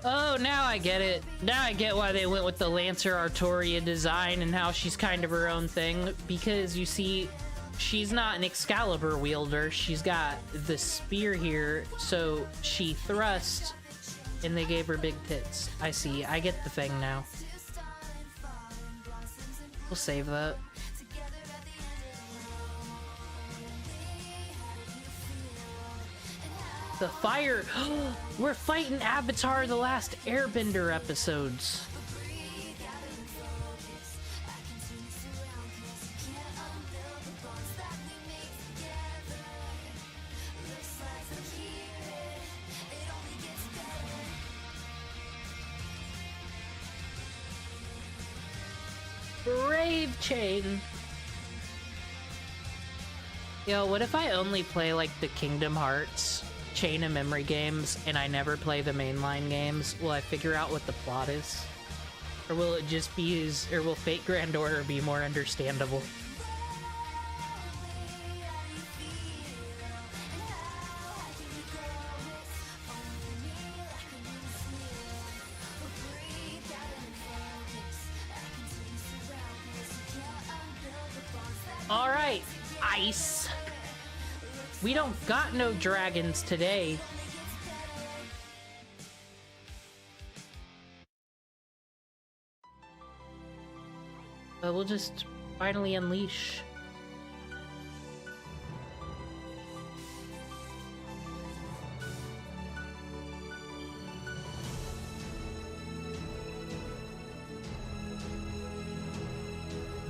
Speaker 1: Oh, now I get it. Now I get why they went with the Lancer Artoria design and how she's kind of her own thing. Because, you see, she's not an Excalibur wielder. She's got the spear here, so she thrusts, and they gave her big tits. I see. I get the thing now. We'll save that. The fire... We're fighting Avatar the Last Airbender episodes. Brave Chain. Yo, what if I only play like the Kingdom Hearts Chain of Memory games and I never play the mainline games? Will I figure out what the plot is? Or will it just be or will Fate Grand Order be more understandable? ice. We don't got no dragons today. But we'll just finally unleash.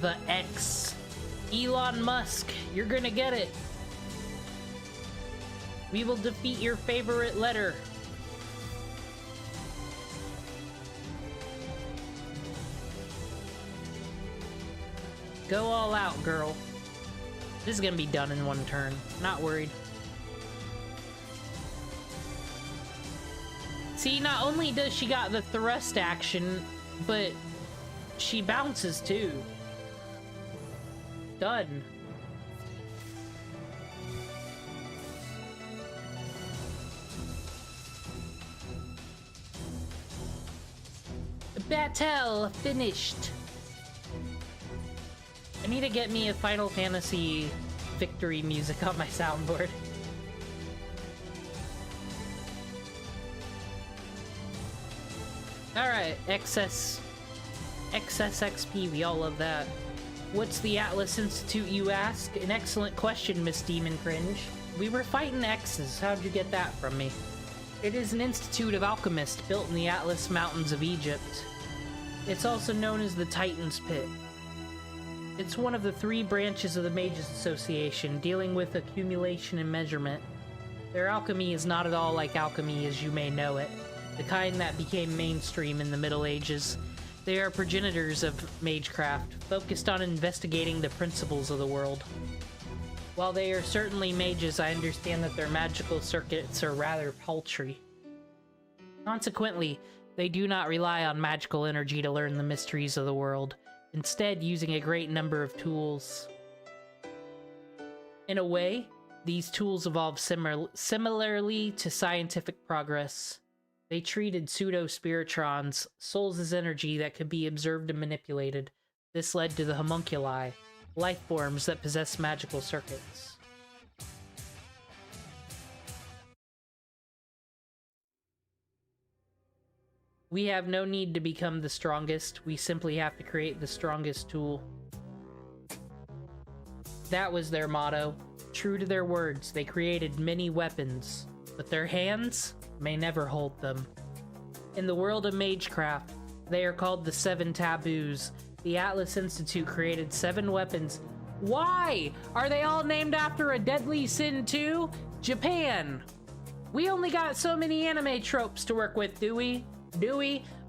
Speaker 1: The X. Elon Musk, you're gonna get it. We will defeat your favorite letter. Go all out, girl. This is gonna be done in one turn. Not worried. See, not only does she got the thrust action, but she bounces too. Done. Battle finished. I need to get me a Final Fantasy victory music on my soundboard. Alright, excess XP, we all love that. What's the Atlas Institute, you ask? An excellent question, Miss Demon Cringe. We were fighting X's. How'd you get that from me? It is an institute of alchemists built in the Atlas Mountains of Egypt. It's also known as the Titan's Pit. It's one of the 3 branches of the Mages Association, dealing with accumulation and measurement. Their alchemy is not at all like alchemy as you may know it, the kind that became mainstream in the Middle Ages. They are progenitors of magecraft, focused on investigating the principles of the world. While they are certainly mages, I understand that their magical circuits are rather paltry. Consequently, they do not rely on magical energy to learn the mysteries of the world, instead using a great number of tools. In a way, these tools evolved similarly to scientific progress. They treated pseudo-spiritrons, souls as energy that could be observed and manipulated. This led to the homunculi, life forms that possess magical circuits. We have no need to become the strongest, we simply have to create the strongest tool. That was their motto. True to their words, they created many weapons, but their hands may never hold them. In the world of magecraft, they are called the 7 taboos. The Atlas Institute created 7 weapons. Why? Are they all named after a deadly sin too? Japan! We only got so many anime tropes to work with, do we?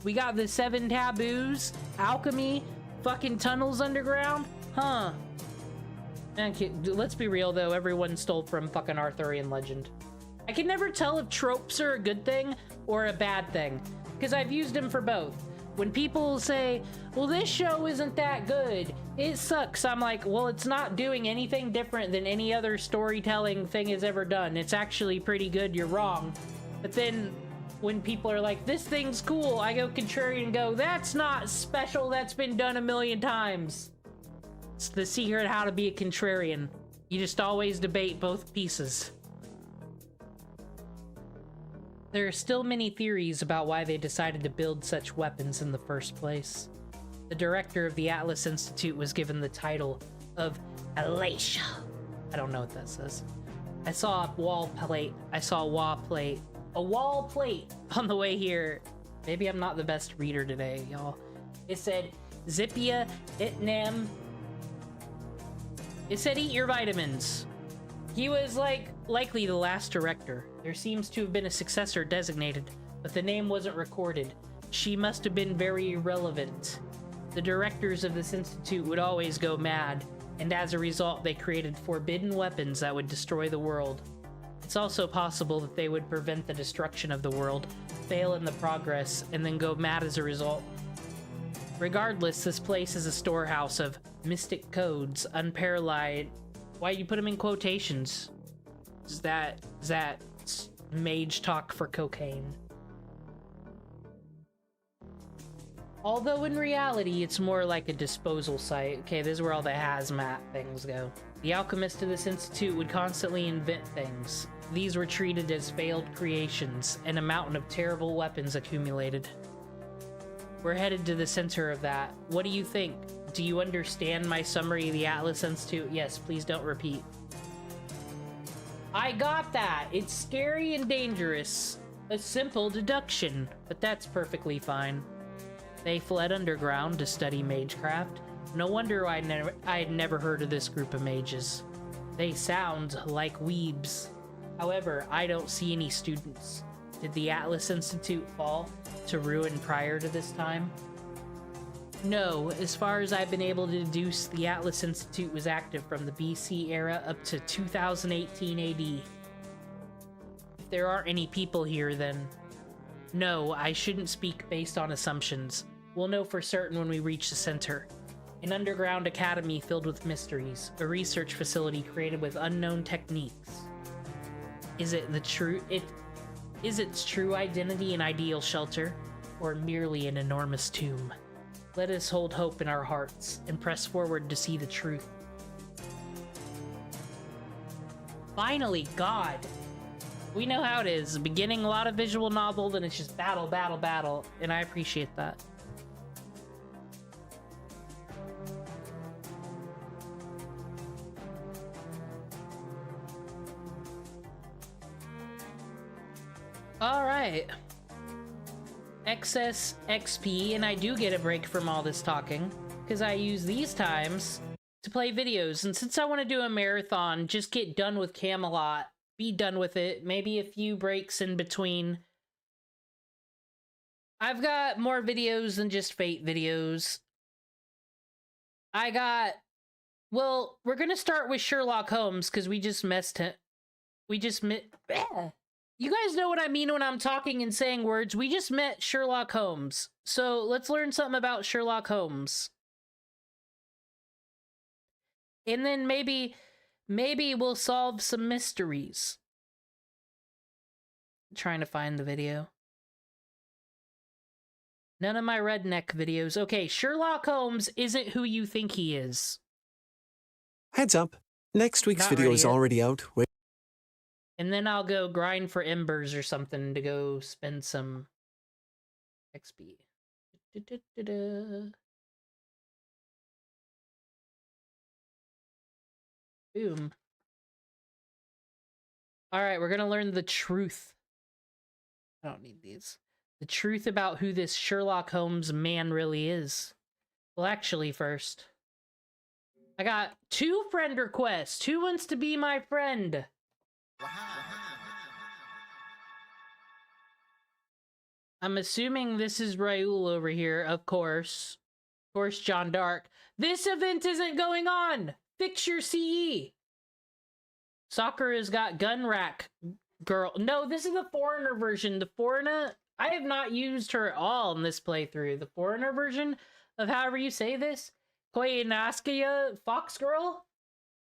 Speaker 1: We got the 7 taboos, alchemy, fucking tunnels underground? Huh. Okay, let's be real though, everyone stole from fucking Arthurian legend. I can never tell if tropes are a good thing or a bad thing, because I've used them for both. When people say, well, this show isn't that good, it sucks, I'm like, well, it's not doing anything different than any other storytelling thing has ever done. It's actually pretty good, you're wrong. But then when people are like, this thing's cool, I go contrarian and go, that's not special, that's been done a million times. It's the secret how to be a contrarian. You just always debate both pieces. There are still many theories about why they decided to build such weapons in the first place. The director of the Atlas Institute was given the title of Elisha. I don't know what that says. I saw a wall plate on the way here. Maybe I'm not the best reader today, y'all. It said, Zipia Itnam. It said, eat your vitamins. He was, likely the last director. There seems to have been a successor designated, but the name wasn't recorded. She must have been very irrelevant. The directors of this institute would always go mad, and as a result, they created forbidden weapons that would destroy the world. It's also possible that they would prevent the destruction of the world, fail in the progress, and then go mad as a result. Regardless, this place is a storehouse of mystic codes, unparalleled. Why you put them in quotations? Is that mage talk for cocaine? Although in reality, it's more like a disposal site. Okay, this is where all the hazmat things go. The alchemists of this institute would constantly invent things. These were treated as failed creations, and a mountain of terrible weapons accumulated. We're headed to the center of that. What do you think? Do you understand my summary of the Atlas Institute? Yes, please don't repeat. I got that! It's scary and dangerous. A simple deduction, but that's perfectly fine. They fled underground to study magecraft. No wonder I had never heard of this group of mages. They sound like weebs. However, I don't see any students. Did the Atlas Institute fall to ruin prior to this time? No, as far as I've been able to deduce, the Atlas Institute was active from the BC era up to 2018 AD. If there aren't any people here, then... No, I shouldn't speak based on assumptions. We'll know for certain when we reach the center. An underground academy filled with mysteries, a research facility created with unknown techniques. Is its true identity an ideal shelter, or merely an enormous tomb? Let us hold hope in our hearts and press forward to see the truth. Finally, God! We know how it is. Beginning a lot of visual novel, then it's just battle, battle, battle, and I appreciate that. Alright. Excess XP, and I do get a break from all this talking, because I use these times to play videos, and since I want to do a marathon, just get done with Camelot, be done with it, maybe a few breaks in between. I've got more videos than just Fate videos. Well, we're gonna start with Sherlock Holmes, because we just messed him. You guys know what I mean when I'm talking and saying words. We just met Sherlock Holmes. So let's learn something about Sherlock Holmes. And then maybe we'll solve some mysteries. I'm trying to find the video. None of my redneck videos. Okay, Sherlock Holmes isn't who you think he is.
Speaker 3: Heads up. Next week's
Speaker 1: Not
Speaker 3: video
Speaker 1: ready
Speaker 3: is
Speaker 1: yet.
Speaker 3: already out.
Speaker 1: And then I'll go grind for embers or something to go spend some XP. Boom. Alright, we're gonna learn the truth. I don't need these. The truth about who this Sherlock Holmes man really is. Well, actually, first. I got 2 friend requests. Who wants to be my friend? I'm assuming this is Raoul over here, of course. Of course, John Dark. This event isn't going on! Fix your CE! Sakura's got gun rack girl. No, this is the foreigner version. The foreigner... I have not used her at all in this playthrough. The foreigner version of however you say this. Koyanaskaya Fox Girl?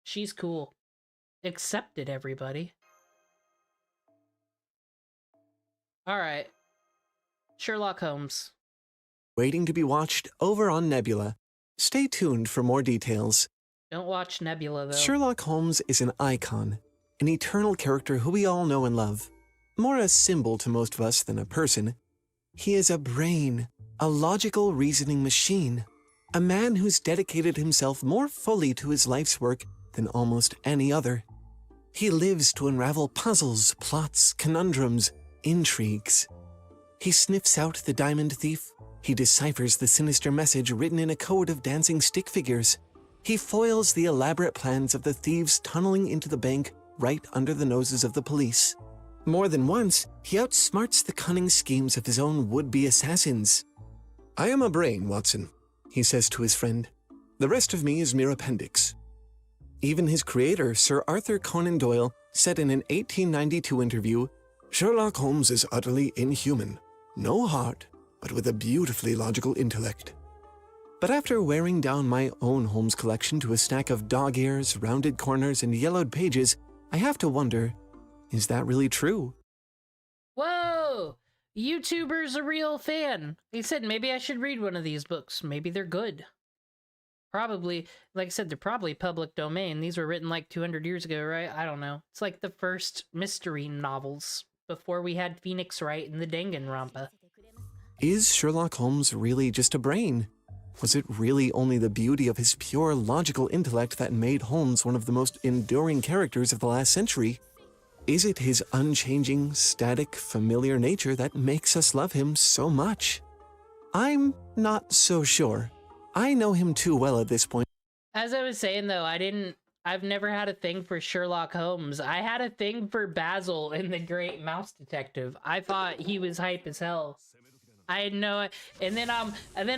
Speaker 1: She's cool. Accepted, everybody. Alright. Sherlock Holmes.
Speaker 3: Waiting to be watched over on Nebula. Stay tuned for more details.
Speaker 1: Don't watch Nebula, though.
Speaker 3: Sherlock Holmes is an icon, an eternal character who we all know and love. More a symbol to most of us than a person. He is a brain, a logical reasoning machine, a man who's dedicated himself more fully to his life's work than almost any other. He lives to unravel puzzles, plots, conundrums, intrigues. He sniffs out the diamond thief. He deciphers the sinister message written in a code of dancing stick figures. He foils the elaborate plans of the thieves tunneling into the bank right under the noses of the police. More than once, he outsmarts the cunning schemes of his own would-be assassins. "I am a brain, Watson," he says to his friend. "The rest of me is mere appendix." Even his creator, Sir Arthur Conan Doyle, said in an 1892 interview, "Sherlock Holmes is utterly inhuman. No heart, but with a beautifully logical intellect." But after wearing down my own Holmes collection to a stack of dog ears, rounded corners, and yellowed pages, I have to wonder, is that really true?
Speaker 1: Whoa! YouTuber's a real fan. He said maybe I should read one of these books. Maybe they're good. Probably, like I said, they're probably public domain. These were written like 200 years ago, right? I don't know. It's like the first mystery novels before we had Phoenix Wright and the Danganronpa.
Speaker 3: Is Sherlock Holmes really just a brain? Was it really only the beauty of his pure logical intellect that made Holmes one of the most enduring characters of the last century? Is it his unchanging, static, familiar nature that makes us love him so much? I'm not so sure. I know him too well at this point.
Speaker 1: As I was saying, though, I've never had a thing for Sherlock Holmes. I had a thing for Basil in The Great Mouse Detective. I thought he was hype as hell. I know it. And then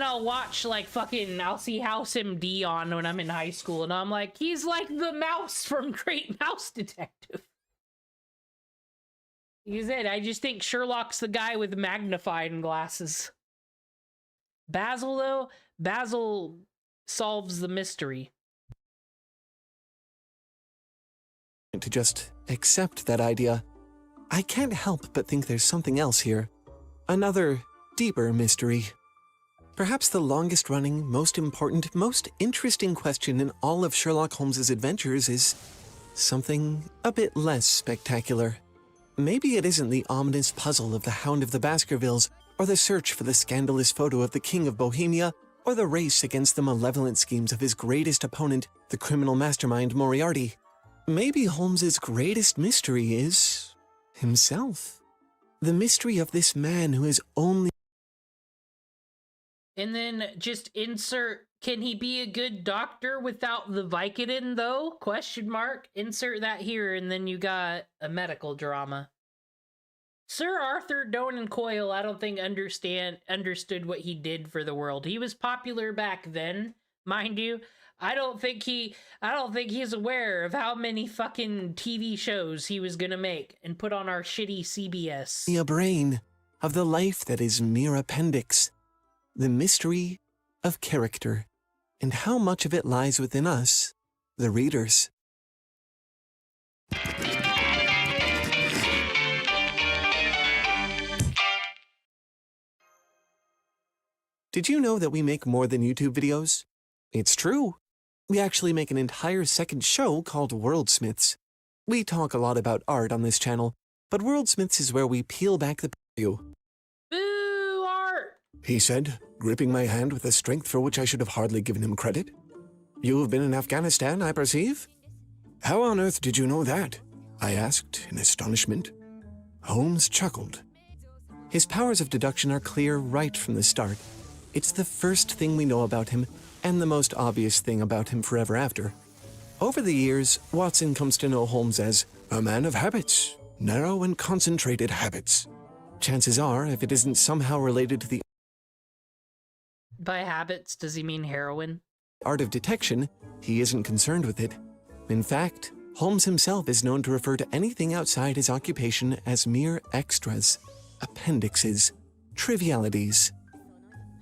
Speaker 1: I'll watch like fucking, I'll see House MD on when I'm in high school, and I'm like, he's like the mouse from Great Mouse Detective. He's it. I just think Sherlock's the guy with magnifying glasses. Basil, though, Basil solves the mystery.
Speaker 3: To just accept that idea, I can't help but think there's something else here. Another, deeper mystery. Perhaps the longest-running, most important, most interesting question in all of Sherlock Holmes's adventures is something a bit less spectacular. Maybe it isn't the ominous puzzle of the Hound of the Baskervilles, or the search for the scandalous photo of the King of Bohemia, or the race against the malevolent schemes of his greatest opponent, the criminal mastermind Moriarty. Maybe Holmes's greatest mystery is himself. The mystery of this man who is only...
Speaker 1: And then just insert, can he be a good doctor without the Vicodin, though? Question mark. Insert that here, and then you got a medical drama. Sir Arthur Conan Doyle, I don't think understood what he did for the world. He was popular back then, mind you. I don't think he's aware of how many fucking TV shows he was gonna make and put on our shitty CBS.
Speaker 3: A brain of the life that is mere appendix. The mystery of character, and how much of it lies within us, the readers. Did you know that we make more than YouTube videos? It's true. We actually make an entire second show called Worldsmiths. We talk a lot about art on this channel, but Worldsmiths is where we peel back the view.
Speaker 1: Boo, art!
Speaker 3: He said, gripping my hand with a strength for which I should have hardly given him credit. You have been in Afghanistan, I perceive? How on earth did you know that? I asked in astonishment. Holmes chuckled. His powers of deduction are clear right from the start. It's the first thing we know about him, and the most obvious thing about him forever after. Over the years, Watson comes to know Holmes as a man of habits, narrow and concentrated habits. Chances are, if it isn't somehow related to the
Speaker 1: By habits, does he mean heroin?
Speaker 3: art of detection, he isn't concerned with it. In fact, Holmes himself is known to refer to anything outside his occupation as mere extras, appendixes, trivialities.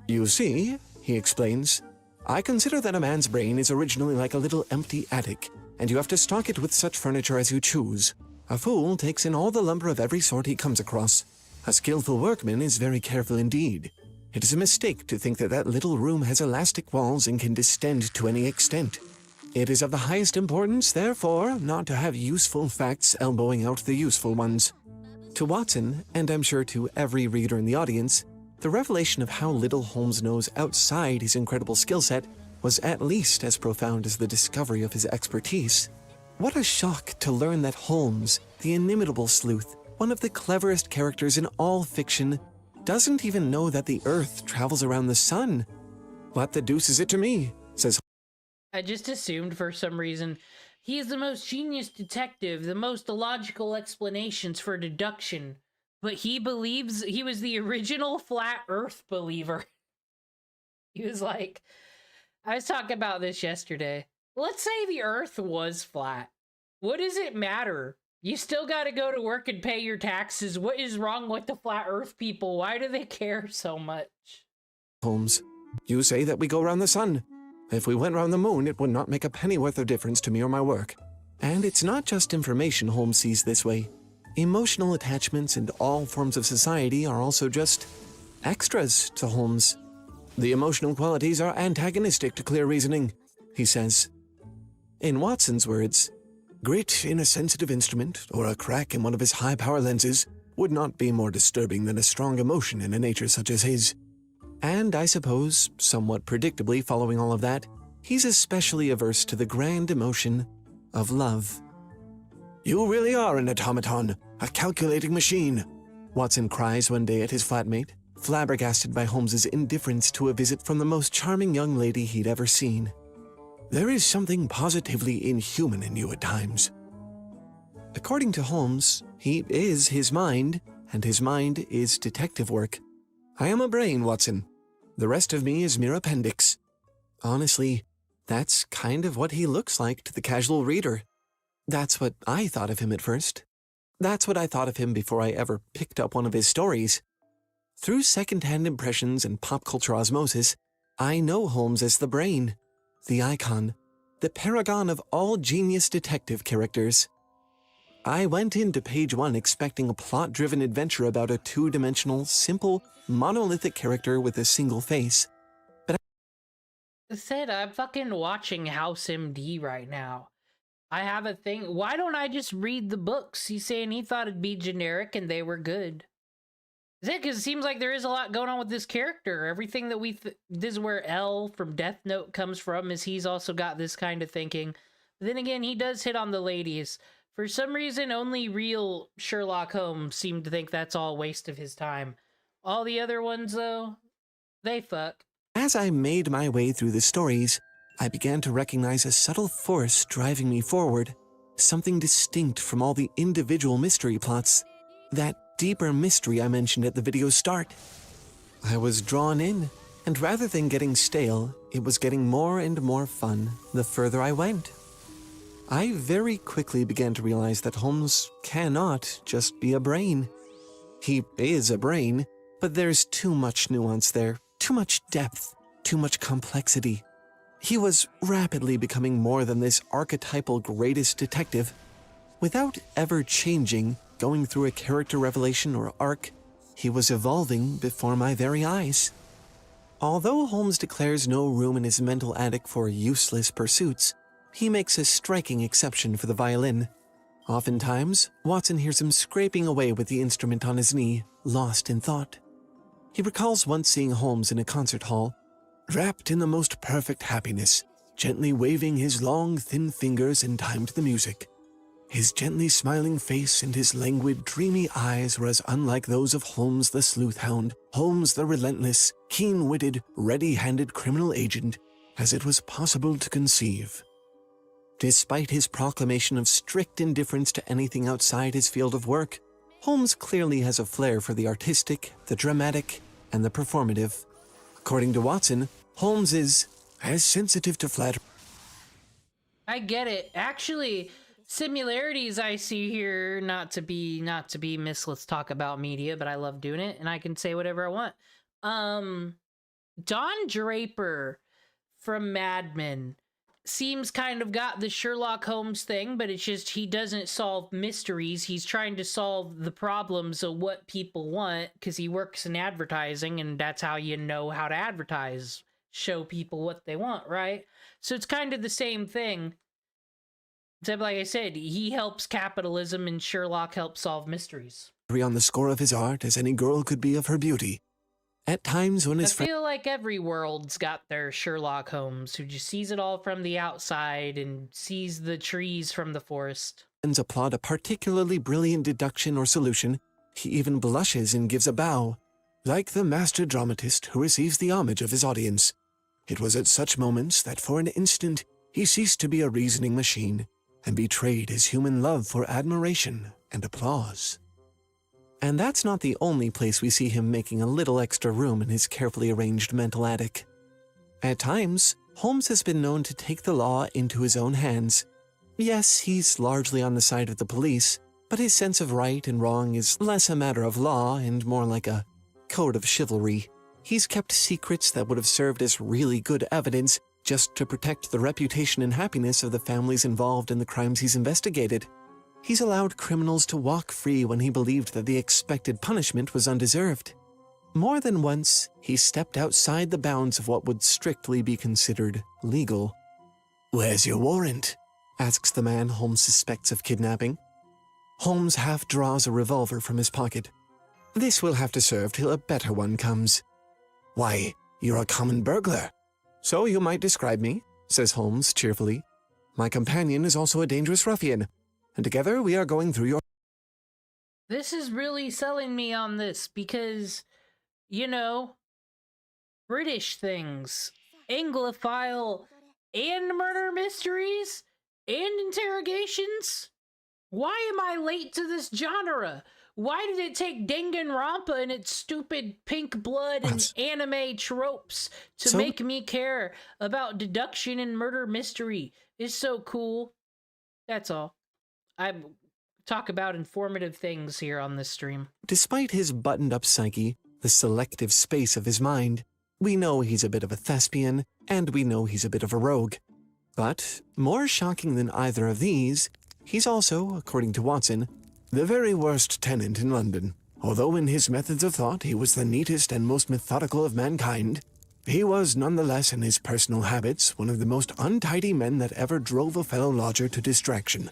Speaker 3: You see, he explains, I consider that a man's brain is originally like a little empty attic, and you have to stock it with such furniture as you choose. A fool takes in all the lumber of every sort he comes across. A skillful workman is very careful indeed. It is a mistake to think that that little room has elastic walls and can distend to any extent. It is of the highest importance, therefore, not to have useful facts elbowing out the useful ones. To Watson, and I'm sure to every reader in the audience, the revelation of how little Holmes knows outside his incredible skill set was at least as profound as the discovery of his expertise. What a shock to learn that Holmes, the inimitable sleuth, one of the cleverest characters in all fiction, doesn't even know that the Earth travels around the sun. What the deuce is it to me? Says
Speaker 1: I just assumed for some reason he is the most genius detective, the most illogical explanations for deduction. But he believes he was the original flat earth believer. He was like, I was talking about this yesterday. Let's say the earth was flat. What does it matter? You still got to go to work and pay your taxes. What is wrong with the flat earth people? Why do they care so much?
Speaker 3: Holmes, you say that we go round the sun. If we went round the moon, it would not make a pennyworth of difference to me or my work. And it's not just information Holmes sees this way. Emotional attachments and all forms of society are also just extras to Holmes. The emotional qualities are antagonistic to clear reasoning. he says. In Watson's words, grit in a sensitive instrument or a crack in one of his high-power lenses would not be more disturbing than a strong emotion in a nature such as his. And I suppose, somewhat predictably following all of that, he's especially averse to the grand emotion of love. "You really are an automaton, a calculating machine," Watson cries one day at his flatmate, flabbergasted by Holmes's indifference to a visit from the most charming young lady he'd ever seen. "There is something positively inhuman in you at times." According to Holmes, he is his mind, and his mind is detective work. "I am a brain, Watson. The rest of me is mere appendix." Honestly, that's kind of what he looks like to the casual reader. That's what I thought of him at first. That's what I thought of him before I ever picked up one of his stories. Through second-hand impressions and pop culture osmosis, I know Holmes as the brain, the icon, the paragon of all genius detective characters. I went into page 1 expecting a plot-driven adventure about a two-dimensional, simple, monolithic character with a single face.
Speaker 1: Said I'm fucking watching House MD right now. I have a thing. Why don't I just read the books? He's saying he thought it'd be generic and they were good. Is it? Because it seems like there is a lot going on with this character. Everything that this is where L from Death Note comes from, is he's also got this kind of thinking. But then again, he does hit on the ladies. For some reason, only real Sherlock Holmes seemed to think that's all a waste of his time. All the other ones, though, they fuck.
Speaker 3: As I made my way through the stories, I began to recognize a subtle force driving me forward, something distinct from all the individual mystery plots. That deeper mystery I mentioned at the video's start. I was drawn in, and rather than getting stale, it was getting more and more fun the further I went. I very quickly began to realize that Holmes cannot just be a brain. He is a brain, but there's too much nuance there, too much depth, too much complexity. He was rapidly becoming more than this archetypal greatest detective. Without ever changing, going through a character revelation or arc, he was evolving before my very eyes. Although Holmes declares no room in his mental attic for useless pursuits, he makes a striking exception for the violin. Oftentimes, Watson hears him scraping away with the instrument on his knee, lost in thought. He recalls once seeing Holmes in a concert hall, wrapped in the most perfect happiness, gently waving his long, thin fingers in time to the music. His gently smiling face and his languid, dreamy eyes were as unlike those of Holmes the sleuth hound, Holmes the relentless, keen-witted, ready-handed criminal agent, as it was possible to conceive. Despite his proclamation of strict indifference to anything outside his field of work, Holmes clearly has a flair for the artistic, the dramatic, and the performative. According to Watson, Holmes is as sensitive to flattery.
Speaker 1: I get it. Actually, similarities I see here, not to be Miss Let's Talk About Media, but I love doing it, and I can say whatever I want. Don Draper from Mad Men seems kind of got the Sherlock Holmes thing, but it's just he doesn't solve mysteries. He's trying to solve the problems of what people want, because he works in advertising, and that's how you know how to advertise. Show people what they want, right? So it's kind of the same thing. Except, like I said, he helps capitalism and Sherlock helps solve mysteries.
Speaker 3: On the score of his art as any girl could be of her beauty. At times when his
Speaker 1: I feel like every world's got their Sherlock Holmes who just sees it all from the outside and sees the trees from the forest.
Speaker 3: friends applaud a particularly brilliant deduction or solution, he even blushes and gives a bow, like the master dramatist who receives the homage of his audience. It was at such moments that for an instant he ceased to be a reasoning machine and betrayed his human love for admiration and applause. And that's not the only place we see him making a little extra room in his carefully arranged mental attic. At times, Holmes has been known to take the law into his own hands. Yes, he's largely on the side of the police, but his sense of right and wrong is less a matter of law and more like a code of chivalry. He's kept secrets that would have served as really good evidence just to protect the reputation and happiness of the families involved in the crimes he's investigated. He's allowed criminals to walk free when he believed that the expected punishment was undeserved. More than once, he stepped outside the bounds of what would strictly be considered legal. "Where's your warrant?" asks the man Holmes suspects of kidnapping. Holmes half draws a revolver from his pocket. "This will have to serve till a better one comes." "Why, you're a common burglar." "So you might describe me," says Holmes cheerfully. "My companion is also a dangerous ruffian, and together we are going through your..."
Speaker 1: This is really selling me on this because, you know, British things, Anglophile, and murder mysteries, and interrogations. Why am I late to this genre? Why did it take Danganronpa and its stupid pink blood and anime tropes to make me care about deduction and murder mystery? It's so cool. That's all. I talk about informative things here on this stream.
Speaker 3: Despite his buttoned-up psyche, the selective space of his mind, we know he's a bit of a thespian, and we know he's a bit of a rogue. But, more shocking than either of these, he's also, according to Watson, the very worst tenant in London. Although in his methods of thought he was the neatest and most methodical of mankind, he was nonetheless in his personal habits one of the most untidy men that ever drove a fellow lodger to distraction.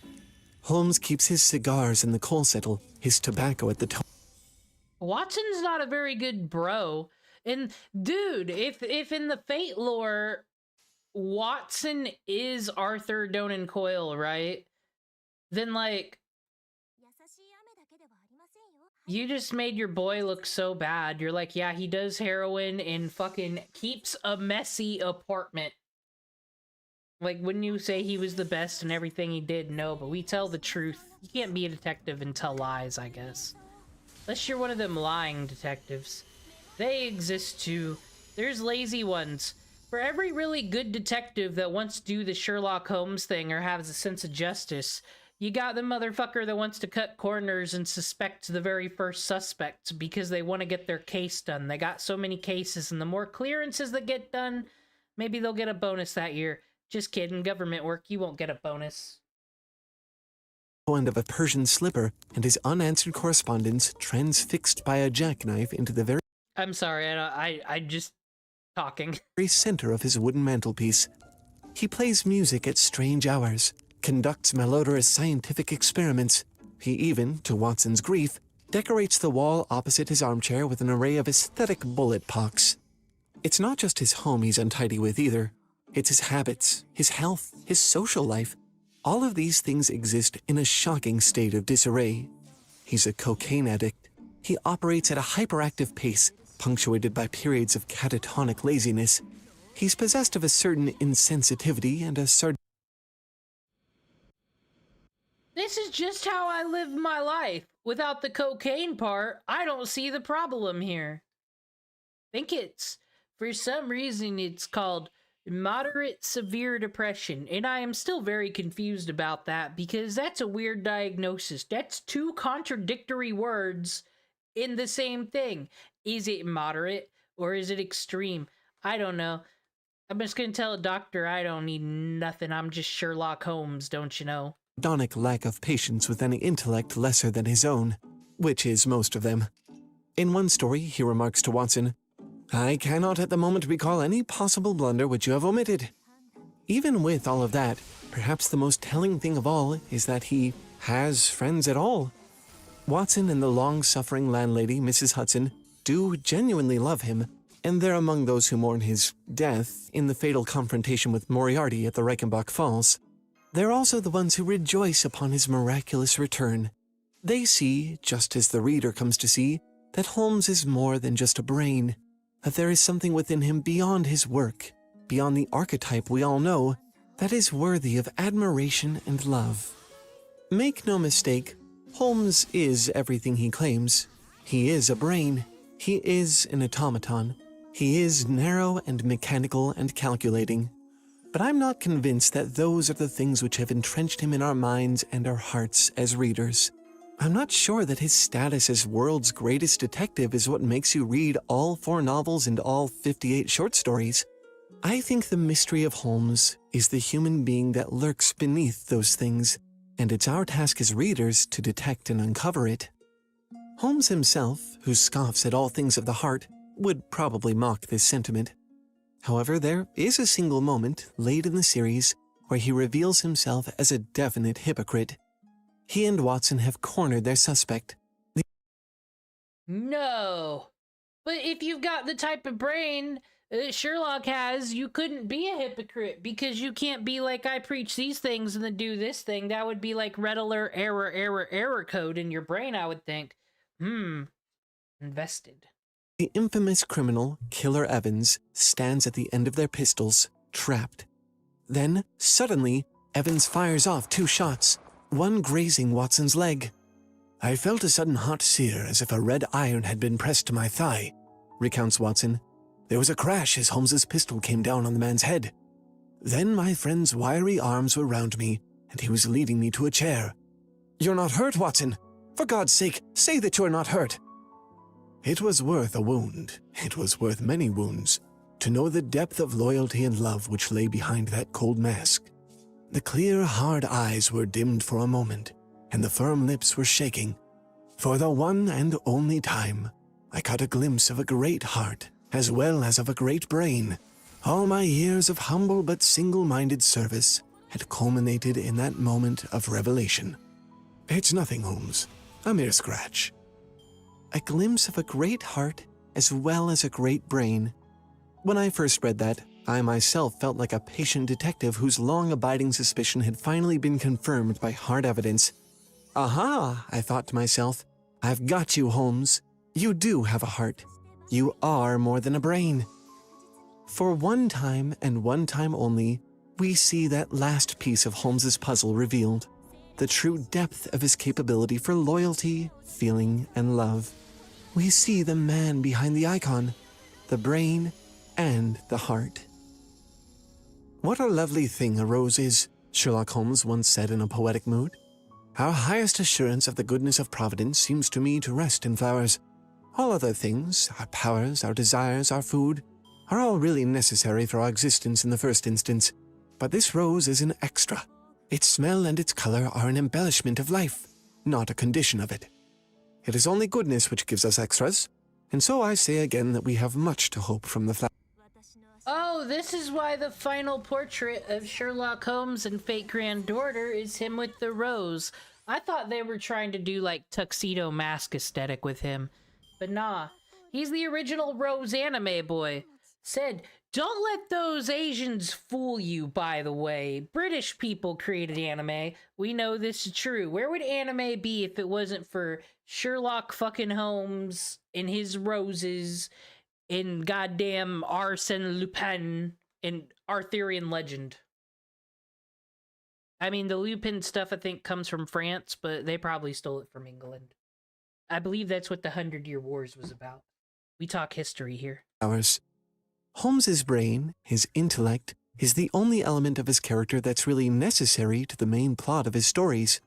Speaker 3: Holmes keeps his cigars in the coal settle, his tobacco at the top.
Speaker 1: Watson's not a very good bro. And dude, if in the Fate lore, Watson is Arthur Donan Coyle, right? Then like, you just made your boy look so bad. You're like, yeah, he does heroin and fucking keeps a messy apartment. Like, wouldn't you say he was the best in everything he did? No, but we tell the truth. You can't be a detective and tell lies, I guess. Unless you're one of them lying detectives. They exist too. There's lazy ones. For every really good detective that wants to do the Sherlock Holmes thing or has a sense of justice, you got the motherfucker that wants to cut corners and suspect the very first suspect because they want to get their case done. They got so many cases, and the more clearances that get done, maybe they'll get a bonus that year. Just kidding, government work, you won't get a bonus.
Speaker 3: End of a Persian slipper and his unanswered correspondence transfixed by a jackknife into the very...
Speaker 1: I'm sorry, I just talking.
Speaker 3: ...very center of his wooden mantelpiece. He plays music at strange hours, conducts malodorous scientific experiments. He even, to Watson's grief, decorates the wall opposite his armchair with an array of aesthetic bullet pocks. It's not just his home he's untidy with either. It's his habits, his health, his social life. All of these things exist in a shocking state of disarray. He's a cocaine addict. He operates at a hyperactive pace, punctuated by periods of catatonic laziness. He's possessed of a certain insensitivity and a
Speaker 1: This is just how I live my life. Without the cocaine part, I don't see the problem here. For some reason, it's called moderate severe depression, and I am still very confused about that because that's a weird diagnosis. That's two contradictory words in the same thing. Is it moderate or is it extreme? I don't know. I'm just gonna tell a doctor I don't need nothing. I'm just Sherlock Holmes, don't you know?
Speaker 3: sardonic lack of patience with any intellect lesser than his own, which is most of them. In one story, he remarks to Watson, "I cannot at the moment recall any possible blunder which you have omitted." Even with all of that, perhaps the most telling thing of all is that he has friends at all. Watson and the long-suffering landlady, Mrs. Hudson, do genuinely love him, and they're among those who mourn his death in the fatal confrontation with Moriarty at the Reichenbach Falls. They're also the ones who rejoice upon his miraculous return. They see, just as the reader comes to see, that Holmes is more than just a brain, that there is something within him beyond his work, beyond the archetype we all know, that is worthy of admiration and love. Make no mistake, Holmes is everything he claims. He is a brain. He is an automaton. He is narrow and mechanical and calculating. But I'm not convinced that those are the things which have entrenched him in our minds and our hearts as readers. I'm not sure that his status as world's greatest detective is what makes you read all 4 novels and all 58 short stories. I think the mystery of Holmes is the human being that lurks beneath those things, and it's our task as readers to detect and uncover it. Holmes himself, who scoffs at all things of the heart, would probably mock this sentiment. However, there is a single moment late in the series where he reveals himself as a definite hypocrite. He and Watson have cornered their suspect.
Speaker 1: No. But if you've got the type of brain that Sherlock has, you couldn't be a hypocrite, because you can't be like, I preach these things and then do this thing. That would be like red alert, error code in your brain, I would think. Invested.
Speaker 3: The infamous criminal, Killer Evans, stands at the end of their pistols, trapped. Then, suddenly, Evans fires off 2 shots, one grazing Watson's leg. I felt a sudden hot sear as if a red iron had been pressed to my thigh, recounts Watson. There was a crash as Holmes's pistol came down on the man's head. Then my friend's wiry arms were round me, and he was leading me to a chair. You're not hurt, Watson? For God's sake, say that you're not hurt. It was worth a wound. It was worth many wounds, to know the depth of loyalty and love which lay behind that cold mask. The clear, hard eyes were dimmed for a moment, and the firm lips were shaking. For the one and only time, I caught a glimpse of a great heart, as well as of a great brain. All my years of humble but single-minded service had culminated in that moment of revelation. It's nothing, Holmes. A mere scratch. A glimpse of a great heart, as well as a great brain. When I first read that, I myself felt like a patient detective whose long-abiding suspicion had finally been confirmed by hard evidence. Aha, I thought to myself, I've got you, Holmes. You do have a heart. You are more than a brain. For one time and one time only, we see that last piece of Holmes's puzzle revealed, the true depth of his capability for loyalty, feeling, and love. We see the man behind the icon, the brain, and the heart. What a lovely thing a rose is, Sherlock Holmes once said in a poetic mood. Our highest assurance of the goodness of Providence seems to me to rest in flowers. All other things, our powers, our desires, our food, are all really necessary for our existence in the first instance. But this rose is an extra. Its smell and its color are an embellishment of life, not a condition of it. It is only goodness which gives us extras, and so I say again that we have much to hope from the flower.
Speaker 1: Oh, this is why the final portrait of Sherlock Holmes and Fate Granddaughter is him with the rose. I thought they were trying to do like tuxedo mask aesthetic with him. But nah, he's the original Rose anime boy. Said, don't let those Asians fool you, by the way. British people created anime. We know this is true. Where would anime be if it wasn't for Sherlock fucking Holmes and his roses in goddamn Arsène Lupin and Arthurian legend? I mean, the Lupin stuff I think comes from France, but they probably stole it from England. I believe that's what the 100-Year Wars was about. We talk history here.
Speaker 3: Holmes's brain, his intellect, is the only element of his character that's really necessary to the main plot of his stories.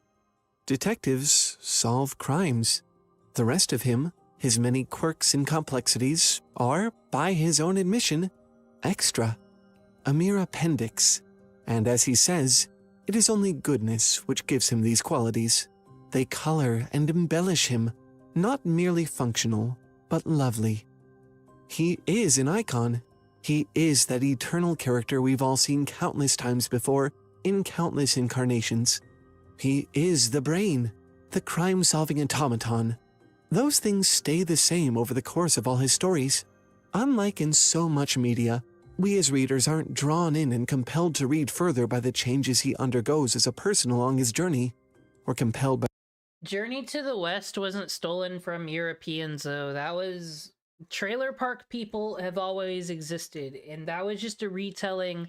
Speaker 3: Detectives solve crimes. The rest of him, his many quirks and complexities, are, by his own admission, extra, a mere appendix. And as he says, it is only goodness which gives him these qualities. They color and embellish him, not merely functional, but lovely. He is an icon. He is that eternal character we've all seen countless times before, in countless incarnations. He is the brain, the crime-solving automaton. Those things stay the same over the course of all his stories. Unlike in so much media, we as readers aren't drawn in and compelled to read further by the changes he undergoes as a person along his journey, or compelled by...
Speaker 1: Journey to the West wasn't stolen from Europeans, though. That was... Trailer park people have always existed, and that was just a retelling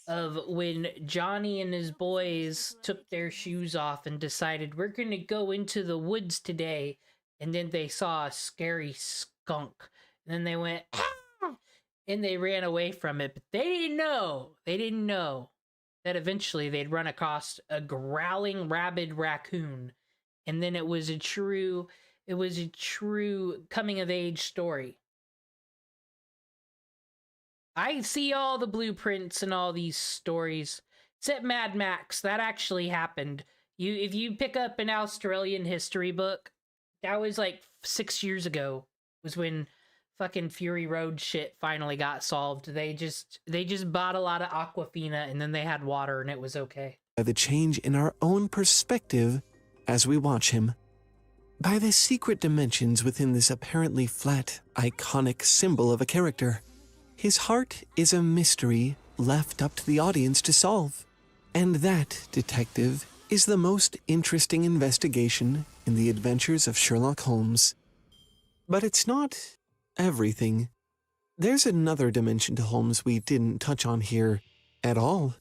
Speaker 1: of when Johnny and his boys took their shoes off and decided, we're gonna go into the woods today, and then they saw a scary skunk, and then they went, ah! And they ran away from it, but they didn't know that eventually they'd run across a growling rabid raccoon, and then it was a true coming of age story. I see all the blueprints and all these stories. Except Mad Max, that actually happened. If you pick up an Australian history book, that was like 6 years ago, was when fucking Fury Road shit finally got solved. They just bought a lot of Aquafina and then they had water and it was okay.
Speaker 3: By the change in our own perspective as we watch him. By the secret dimensions within this apparently flat, iconic symbol of a character. His heart is a mystery left up to the audience to solve. And that, detective, is the most interesting investigation in the adventures of Sherlock Holmes. But it's not everything. There's another dimension to Holmes we didn't touch on here at all.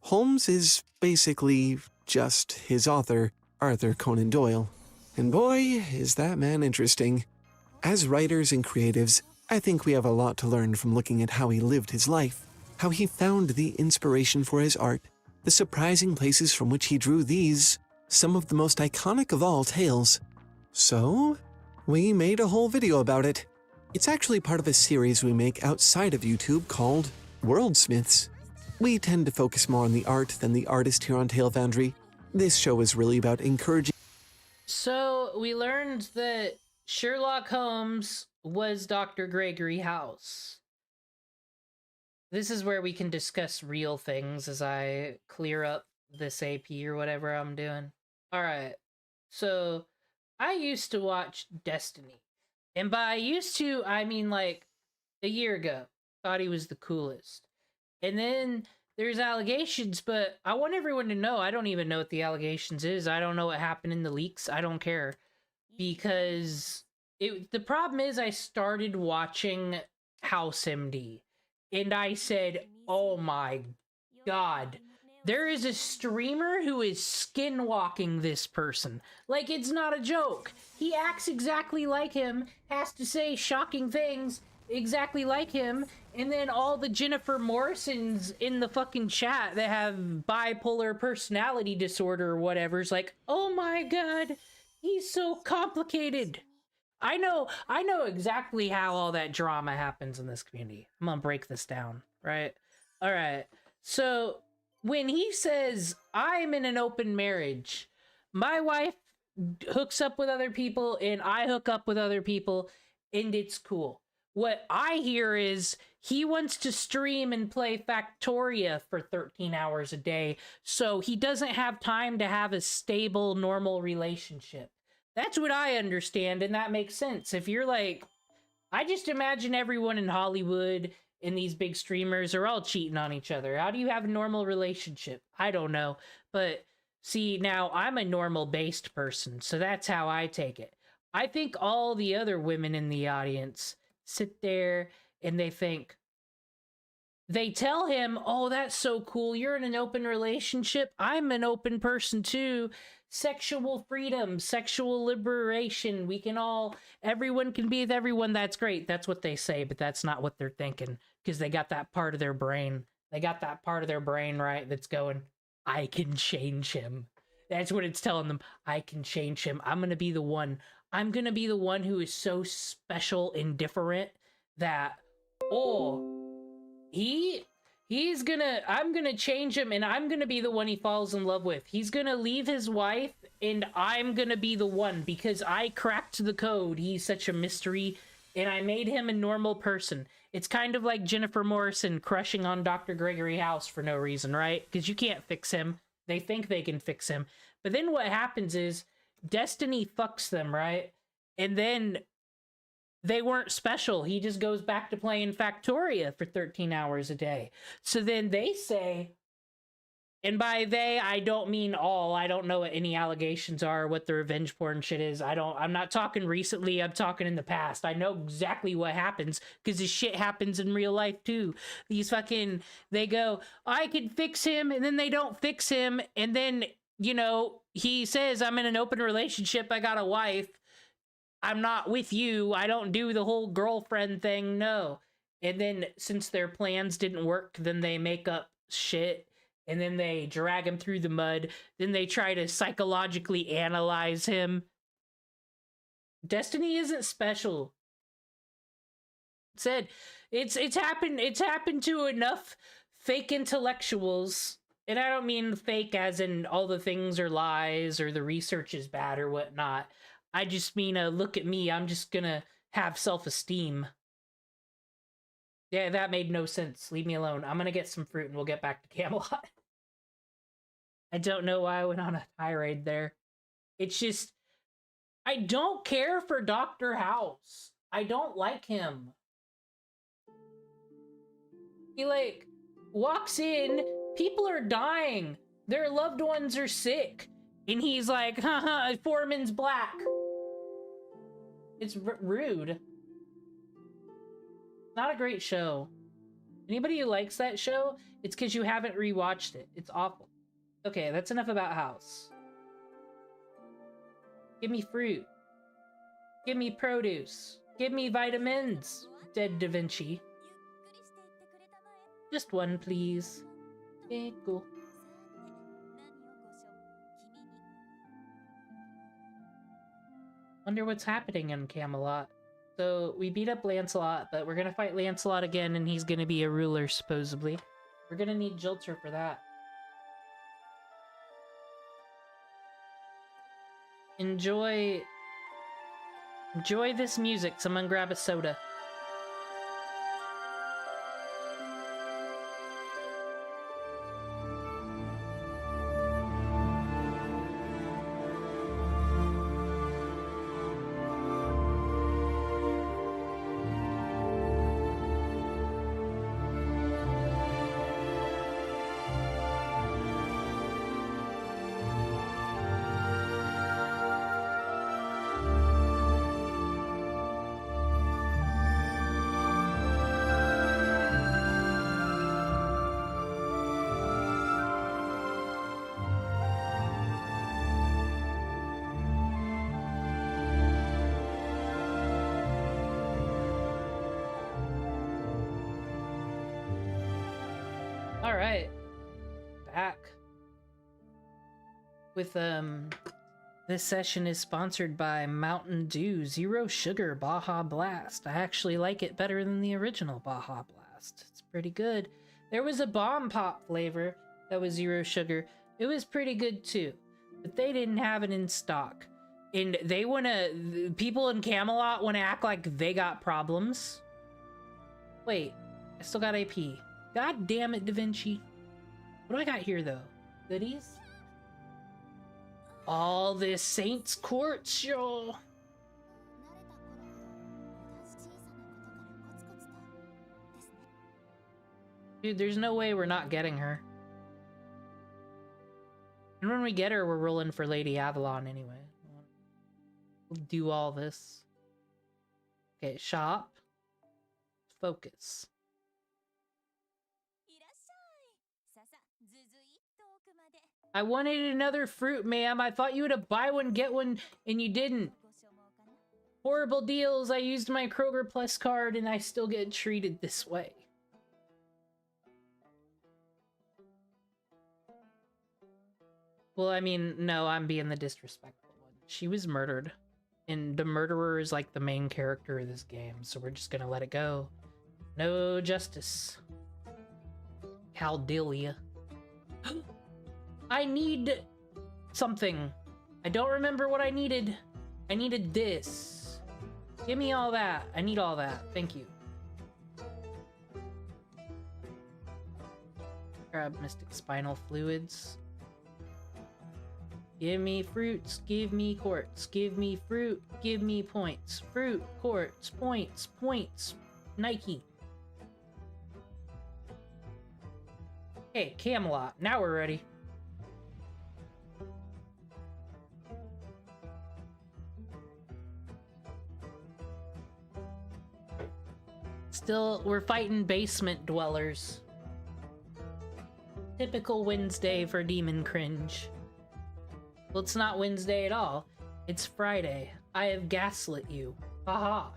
Speaker 3: Holmes is basically just his author, Arthur Conan Doyle. And boy, is that man interesting. As writers and creatives, I think we have a lot to learn from looking at how he lived his life, how he found the inspiration for his art, the surprising places from which he drew these, some of the most iconic of all tales. So, we made a whole video about it. It's actually part of a series we make outside of YouTube called Worldsmiths. We tend to focus more on the art than the artist here on Tale Foundry. This show is really about encouraging.
Speaker 1: So we learned that Sherlock Holmes was Dr. Gregory House. This is where we can discuss real things as I clear up this AP or whatever I'm doing. Alright, so I used to watch Destiny. And by used to, I mean like a year ago. Thought he was the coolest. And then there's allegations, but I want everyone to know I don't even know what the allegations is. I don't know what happened in the leaks. I don't care. Because the problem is I started watching House MD. And I said, oh my god. There is a streamer who is skinwalking this person. Like, it's not a joke. He acts exactly like him, has to say shocking things exactly like him, and then all the Jennifer Morrisons in the fucking chat that have bipolar personality disorder or whatever is like, oh my god, he's so complicated. I know exactly how all that drama happens in this community. I'm gonna break this down, right? All right. So when he says, I'm in an open marriage, my wife hooks up with other people and I hook up with other people and it's cool. What I hear is he wants to stream and play Factoria for 13 hours a day, so he doesn't have time to have a stable, normal relationship. That's what I understand, and that makes sense. If you're like, I just imagine everyone in Hollywood and these big streamers are all cheating on each other. How do you have a normal relationship? I don't know. But see, now I'm a normal-based person, so that's how I take it. I think all the other women in the audience sit there and they think, they tell him, oh, that's so cool, you're in an open relationship, I'm an open person too, sexual freedom, sexual liberation, we can all, everyone can be with everyone, that's great. That's what they say, but that's not what they're thinking, because they got that part of their brain, right, that's going, I can change him. That's what it's telling them. I can change him. I'm gonna be the one who is so special and different that, oh, I'm gonna change him and I'm gonna be the one he falls in love with. He's gonna leave his wife and I'm gonna be the one because I cracked the code. He's such a mystery and I made him a normal person. It's kind of like Jennifer Morrison crushing on Dr. Gregory House for no reason, right? Because you can't fix him. They think they can fix him. But then what happens is Destiny fucks them, right? And then they weren't special. He just goes back to playing Factoria for 13 hours a day. So then they say, and by they, I don't mean all. I don't know what any allegations are, what the revenge porn shit is. I'm not talking recently. I'm talking in the past. I know exactly what happens because this shit happens in real life too. These fucking, they go, I can fix him, and then they don't fix him. And then, you know, he says, I'm in an open relationship. I got a wife. I'm not with you. I don't do the whole girlfriend thing. No. And then since their plans didn't work, then they make up shit and then they drag him through the mud. Then they try to psychologically analyze him. Destiny isn't special. Said it's happened to enough fake intellectuals. And I don't mean fake as in all the things are lies or the research is bad or whatnot. I just mean, look at me, I'm just gonna have self-esteem. Yeah, that made no sense. Leave me alone. I'm gonna get some fruit and we'll get back to Camelot. I don't know why I went on a tirade there. It's just, I don't care for Dr. House. I don't like him. He, like, walks in, people are dying, their loved ones are sick, and he's like, haha, Foreman's black. It's rude. Not a great show. Anybody who likes that show, it's because you haven't rewatched it. It's awful. Okay, that's enough about House. Give me fruit. Give me produce. Give me vitamins, Dead Da Vinci. Just one, please. Okay, cool. Wonder what's happening in Camelot. So, we beat up Lancelot, but we're gonna fight Lancelot again, and he's gonna be a ruler, supposedly. We're gonna need Jilter for that. Enjoy this music. Someone grab a soda. Alright. Back. With, this session is sponsored by Mountain Dew Zero Sugar Baja Blast. I actually like it better than the original Baja Blast. It's pretty good. There was a Bomb Pop flavor that was zero sugar. It was pretty good too. But they didn't have it in stock. And they wanna... People in Camelot wanna act like they got problems. Wait. I still got AP. God damn it, Da Vinci. What do I got here, though? Goodies? All this Saint's Quartz, yo! Dude, there's no way we're not getting her. And when we get her, we're rolling for Lady Avalon anyway. We'll do all this. Okay, shop. Focus. I wanted another fruit, ma'am. I thought you would have buy one, get one, and you didn't. Horrible deals. I used my Kroger Plus card, and I still get treated this way. Well, I mean, no, I'm being the disrespectful one. She was murdered. And the murderer is like the main character of this game, so we're just gonna let it go. No justice. Caldelia. I need something. I don't remember what I needed. I needed this. Give me all that. I need all that. Thank you. Grab Mystic Spinal Fluids. Give me fruits. Give me quartz. Give me fruit. Give me points. Fruit, quartz, points, points. Nike. Okay, Camelot. Now we're ready. Still, we're fighting basement dwellers. Typical Wednesday for Demon Cringe. Well, it's not Wednesday at all. It's Friday. I have gaslit you. Haha.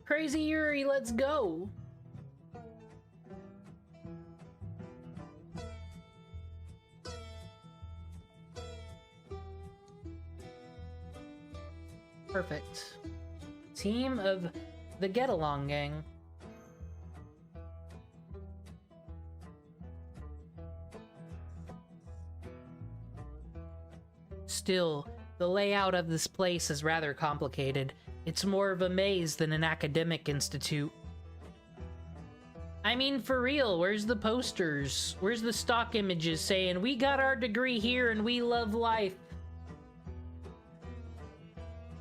Speaker 1: Crazy Yuri, let's go! Perfect. Team of the Get Along Gang. Still, the layout of this place is rather complicated. It's more of a maze than an academic institute. I mean, for real, where's the posters? Where's the stock images saying, we got our degree here and we love life?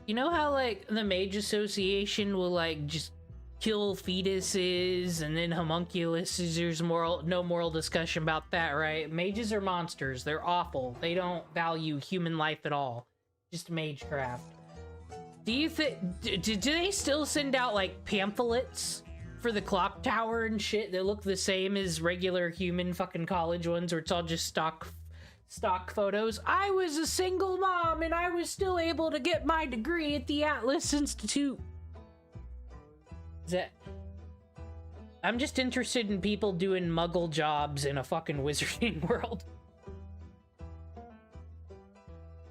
Speaker 1: You know how, like, the Mage Association will, like, just kill fetuses and then homunculuses? There's no moral discussion about that, right? Mages are monsters. They're awful. They don't value human life at all. Just magecraft. Do you think... Do they still send out, like, pamphlets for the clock tower and shit that look the same as regular human fucking college ones, where it's all just stock photos? I was a single mom and I was still able to get my degree at the Atlas Institute. Is that... I'm just interested in people doing muggle jobs in a fucking wizarding world.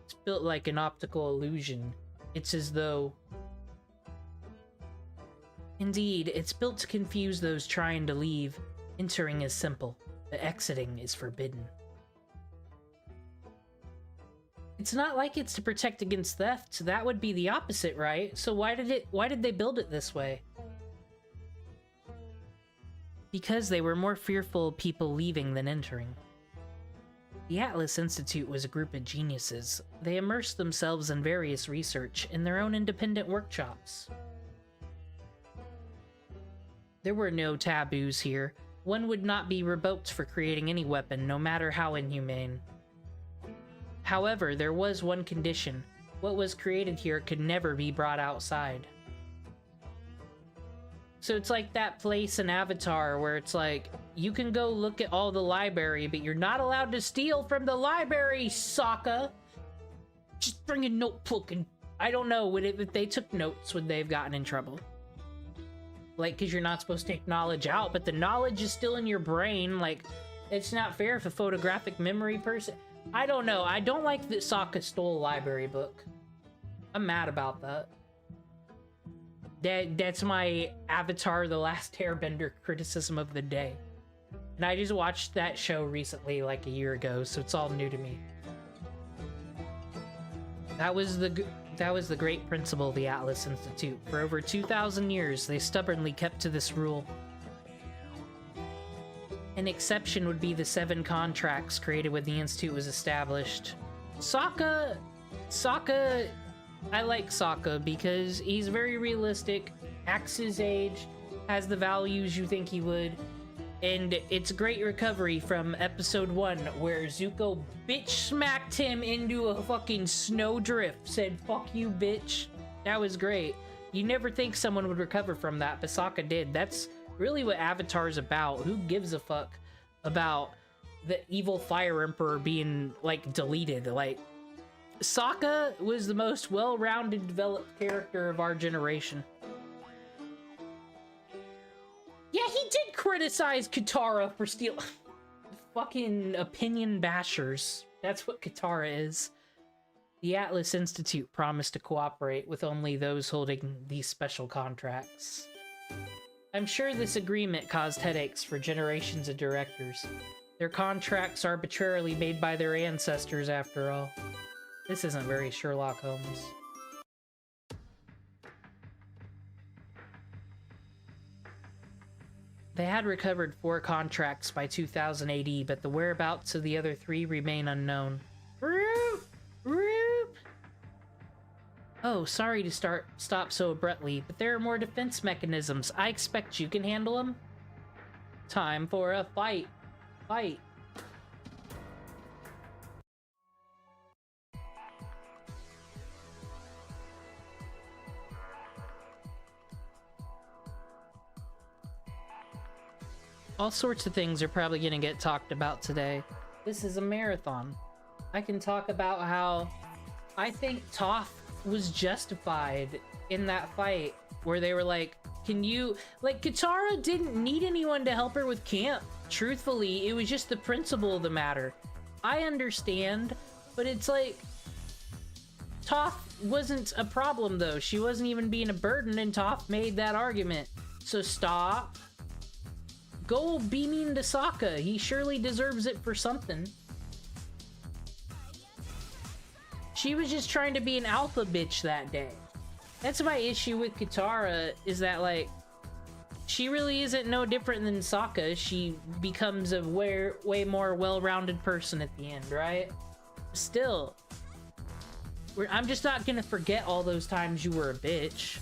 Speaker 1: It's built like an optical illusion. It's as though... Indeed, it's built to confuse those trying to leave. Entering is simple, but exiting is forbidden. It's not like it's to protect against theft. That would be the opposite, right? So why did they build it this way? Because they were more fearful of people leaving than entering. The Atlas Institute was a group of geniuses. They immersed themselves in various research in their own independent workshops. There were no taboos here. One would not be revoked for creating any weapon, no matter how inhumane. However, there was one condition. What was created here could never be brought outside. So it's like that place in Avatar where it's like, you can go look at all the library, but you're not allowed to steal from the library, Sokka! Just bring a notebook and... I don't know, if they took notes, would they have gotten in trouble? Like, because you're not supposed to take knowledge out, but the knowledge is still in your brain. Like, it's not fair if a photographic memory person... I don't know. I don't like that Sokka stole a library book. I'm mad about that. That's my Avatar The Last Airbender criticism of the day. And I just watched that show recently, like a year ago, so it's all new to me. That was the great principle of the Atlas Institute. For over 2,000 years, they stubbornly kept to this rule. An exception would be the 7 contracts created when the Institute was established. Sokka, I like Sokka because he's very realistic, acts his age, has the values you think he would, and it's great recovery from episode 1 where Zuko bitch smacked him into a fucking snowdrift, said fuck you bitch. That was great. You never think someone would recover from that, but Sokka did. That's really what Avatar's about. Who gives a fuck about the evil Fire Emperor being, like, deleted? Like, Sokka was the most well-rounded, developed character of our generation. Yeah, he did criticize Katara for stealing... Fucking opinion bashers. That's what Katara is. The Atlas Institute promised to cooperate with only those holding these special contracts. I'm sure this agreement caused headaches for generations of directors. Their contracts arbitrarily made by their ancestors, after all. This isn't very Sherlock Holmes. They had recovered 4 contracts by 2000 AD, but the whereabouts of the other 3 remain unknown. Roop! Roop! Oh, sorry to stop so abruptly, but there are more defense mechanisms. I expect you can handle them. Time for a fight. Fight. All sorts of things are probably gonna get talked about today. This is a marathon. I can talk about how I think Toph was justified in that fight where they were like, can you... Like, Katara didn't need anyone to help her with camp. Truthfully, it was just the principle of the matter. I understand, but it's like... Toph wasn't a problem, though. She wasn't even being a burden, and Toph made that argument. So stop. Go be mean to Sokka. He surely deserves it for something. She was just trying to be an alpha bitch that day. That's my issue with Katara, is that, like, she really isn't no different than Sokka. She becomes a way more well-rounded person at the end, right? Still, I'm just not gonna forget all those times you were a bitch.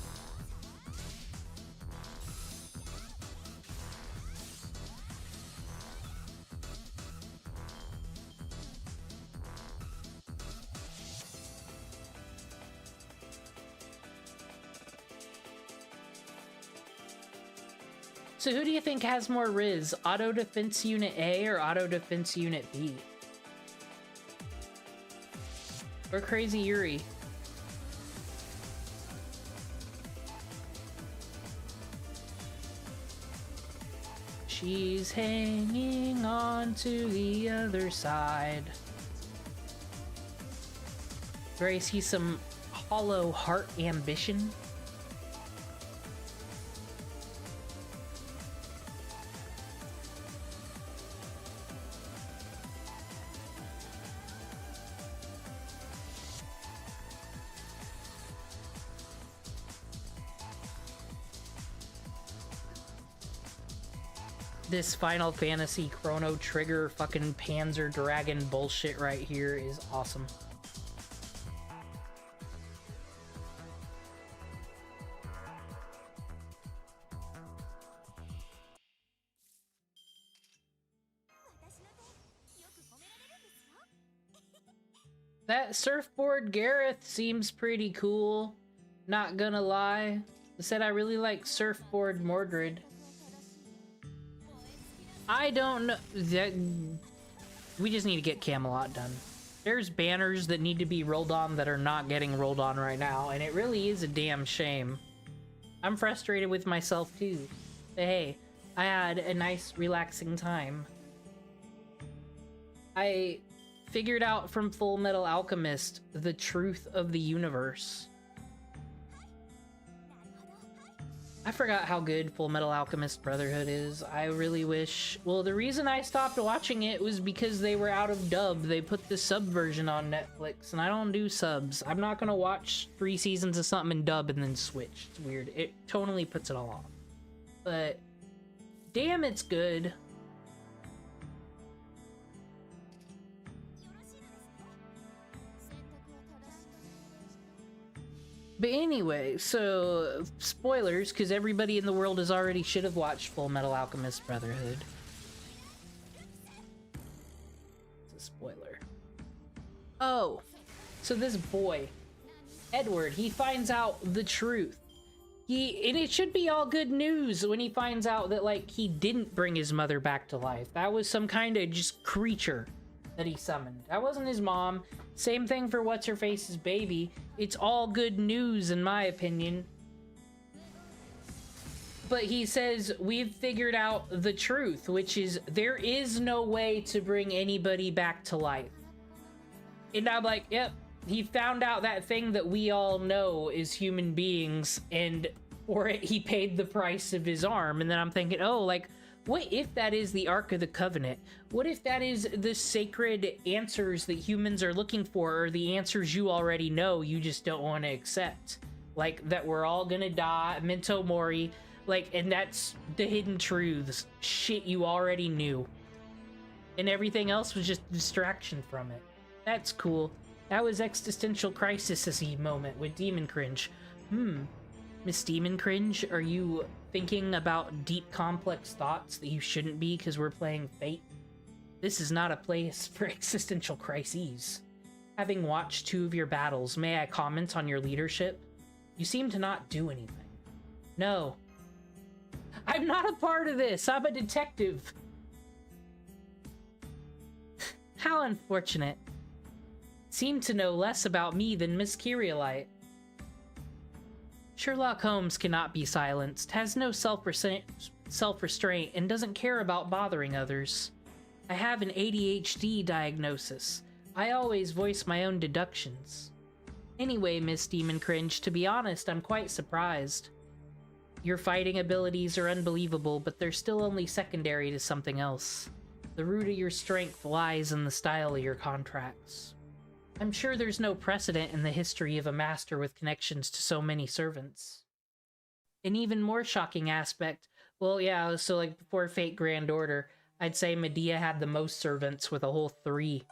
Speaker 1: So who do you think has more Riz? Auto Defense Unit A or Auto Defense Unit B? Or Crazy Yuri? She's hanging on to the other side. Grace, he's some hollow heart ambition. This Final Fantasy Chrono Trigger fucking Panzer Dragon bullshit right here is awesome. That surfboard Gareth seems pretty cool. Not gonna lie. I said I really like surfboard Mordred. I don't know. That we just need to get Camelot done. There's banners that need to be rolled on that are not getting rolled on right now, and it really is a damn shame. I'm frustrated with myself too. But hey, I had a nice relaxing time. I figured out from Full Metal Alchemist the truth of the universe. I forgot how good Full Metal Alchemist Brotherhood is. I really wish... Well, the reason I stopped watching it was because they were out of dub. They put the sub version on Netflix, and I don't do subs. I'm not gonna watch 3 seasons of something in dub and then switch. It's weird. It totally puts it all off. But, damn, it's good. But anyway, so spoilers, because everybody in the world has already should have watched Full Metal Alchemist Brotherhood. It's a spoiler. Oh, so this boy, Edward, he finds out the truth. And it should be all good news when he finds out that, like, he didn't bring his mother back to life. That was some kind of just creature that he summoned. That wasn't his mom. Same thing for What's-Her-Face's baby. It's all good news, in my opinion. But he says, we've figured out the truth, which is there is no way to bring anybody back to life. And I'm like, yep, he found out that thing that we all know as human beings, and for it, he paid the price of his arm. And then I'm thinking, oh, like, what if that is the Ark of the Covenant? What if that is the sacred answers that humans are looking for, or the answers you already know, you just don't want to accept? Like, that we're all gonna die, Memento Mori, like, and that's the hidden truths, shit you already knew. And everything else was just a distraction from it. That's cool. That was existential crisis-y moment with Demon Cringe. Miss Demon Cringe, are you thinking about deep, complex thoughts that you shouldn't be because we're playing Fate? This is not a place for existential crises. Having watched 2 of your battles, may I comment on your leadership? You seem to not do anything. No. I'm not a part of this! I'm a detective! How unfortunate. Seem to know less about me than Miss Kyrielite. Sherlock Holmes cannot be silenced, has no self-restraint, and doesn't care about bothering others. I have an ADHD diagnosis. I always voice my own deductions. Anyway, Miss Demon Cringe, to be honest, I'm quite surprised. Your fighting abilities are unbelievable, but they're still only secondary to something else. The root of your strength lies in the style of your contracts. I'm sure there's no precedent in the history of a master with connections to so many servants. An even more shocking aspect, well, yeah, so like before Fate Grand Order, I'd say Medea had the most servants with a whole 3.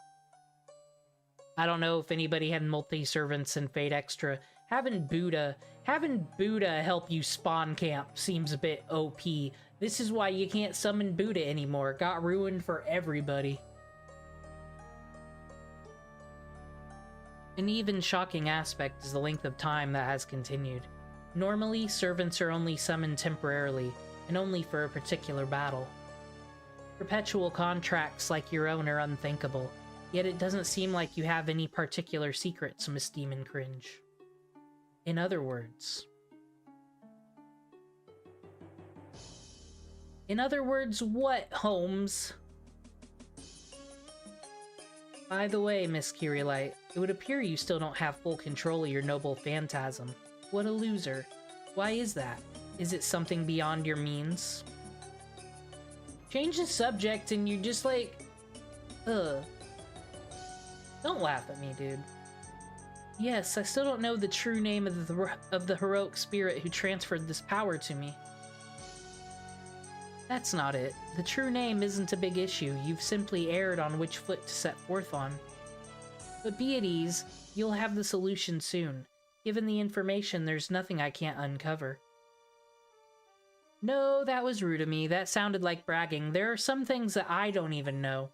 Speaker 1: I don't know if anybody had multi-servants in Fate Extra. Having Buddha help you spawn camp seems a bit OP. This is why you can't summon Buddha anymore. Got ruined for everybody. An even shocking aspect is the length of time that has continued. Normally, servants are only summoned temporarily, and only for a particular battle. Perpetual contracts like your own are unthinkable, yet it doesn't seem like you have any particular secrets, Miss Demon Cringe. In other words... In other words, what, Holmes? By the way, Miss Kirillite, it would appear you still don't have full control of your noble phantasm. What a loser. Why is that? Is it something beyond your means? Change the subject and you're just like... Ugh. Don't laugh at me, dude. Yes, I still don't know the true name of the heroic spirit who transferred this power to me. That's not it. The true name isn't a big issue. You've simply erred on which foot to set forth on. But be at ease. You'll have the solution soon. Given the information, there's nothing I can't uncover. No, that was rude of me. That sounded like bragging. There are some things that I don't even know.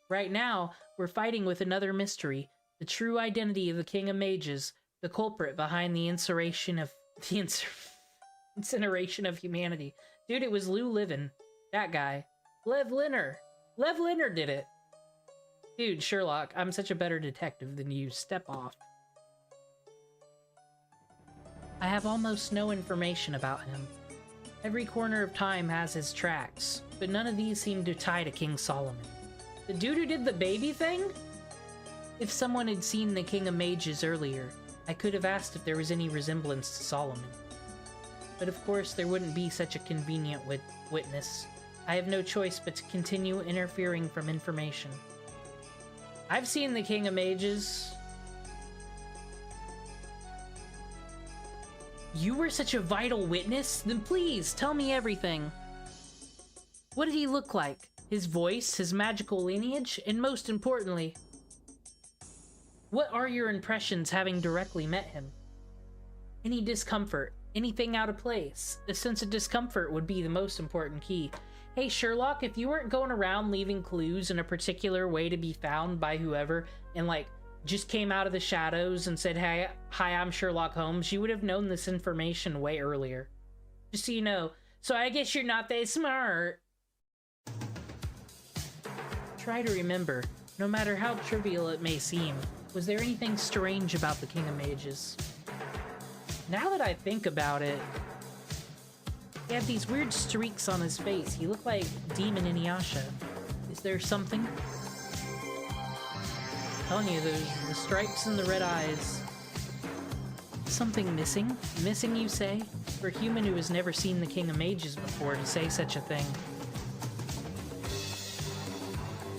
Speaker 1: Right now, we're fighting with another mystery. The true identity of the King of Mages. The culprit behind the incineration of humanity. Dude, it was Lou Livin. That guy. Lev Linner. Lev Linner did it. Dude, Sherlock, I'm such a better detective than you. Step off. I have almost no information about him. Every corner of time has his tracks, but none of these seem to tie to King Solomon. The dude who did the baby thing? If someone had seen the King of Mages earlier, I could have asked if there was any resemblance to Solomon. But of course, there wouldn't be such a convenient witness. I have no choice but to continue interfering from information. I've seen the King of Mages. You were such a vital witness? Then please, tell me everything. What did he look like? His voice, his magical lineage, and most importantly, what are your impressions having directly met him? Any discomfort? Anything out of place? A sense of discomfort would be the most important key. Hey Sherlock, if you weren't going around leaving clues in a particular way to be found by whoever, and like, just came out of the shadows and said, hey, hi, I'm Sherlock Holmes, you would have known this information way earlier. Just so you know. So I guess you're not that smart. Try to remember, no matter how trivial it may seem, was there anything strange about the King of Mages? Now that I think about it, he had these weird streaks on his face. He looked like Demon Inuyasha. Is there something? I'm telling you, there's the stripes and the red eyes. Something missing? Missing, you say? For a human who has never seen the King of Mages before to say such a thing.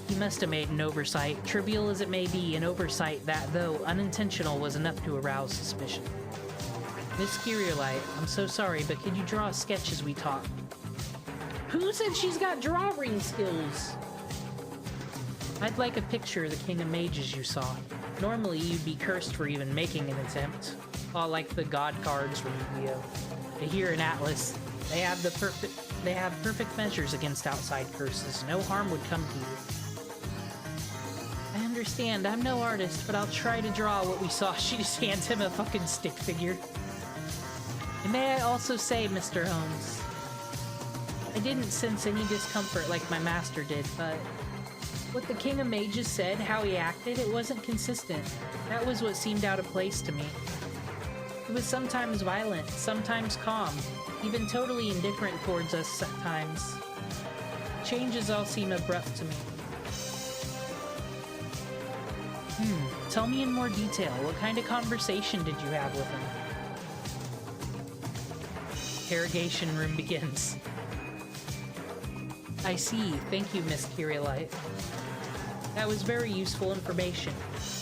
Speaker 1: He must have made an oversight. Trivial as it may be, an oversight that, though unintentional, was enough to arouse suspicion. Miss Kirillite, I'm so sorry, but could you draw a sketch as we talk? Who said she's got drawing skills? I'd like a picture of the King of Mages you saw. Normally, you'd be cursed for even making an attempt. Oh, like the god cards from Yu-Gi-Oh! Here in Atlas, they have perfect measures against outside curses. No harm would come to you. I understand, I'm no artist, but I'll try to draw what we saw. She just hands him a fucking stick figure. And may I also say, Mr. Holmes, I didn't sense any discomfort like my master did, but what the King of Mages said, how he acted, it wasn't consistent. That was what seemed out of place to me. He was sometimes violent, sometimes calm, even totally indifferent towards us at times. Changes all seem abrupt to me. Tell me in more detail, what kind of conversation did you have with him? Interrogation room begins. I see. Thank you, Miss Kirillite. That was very useful information,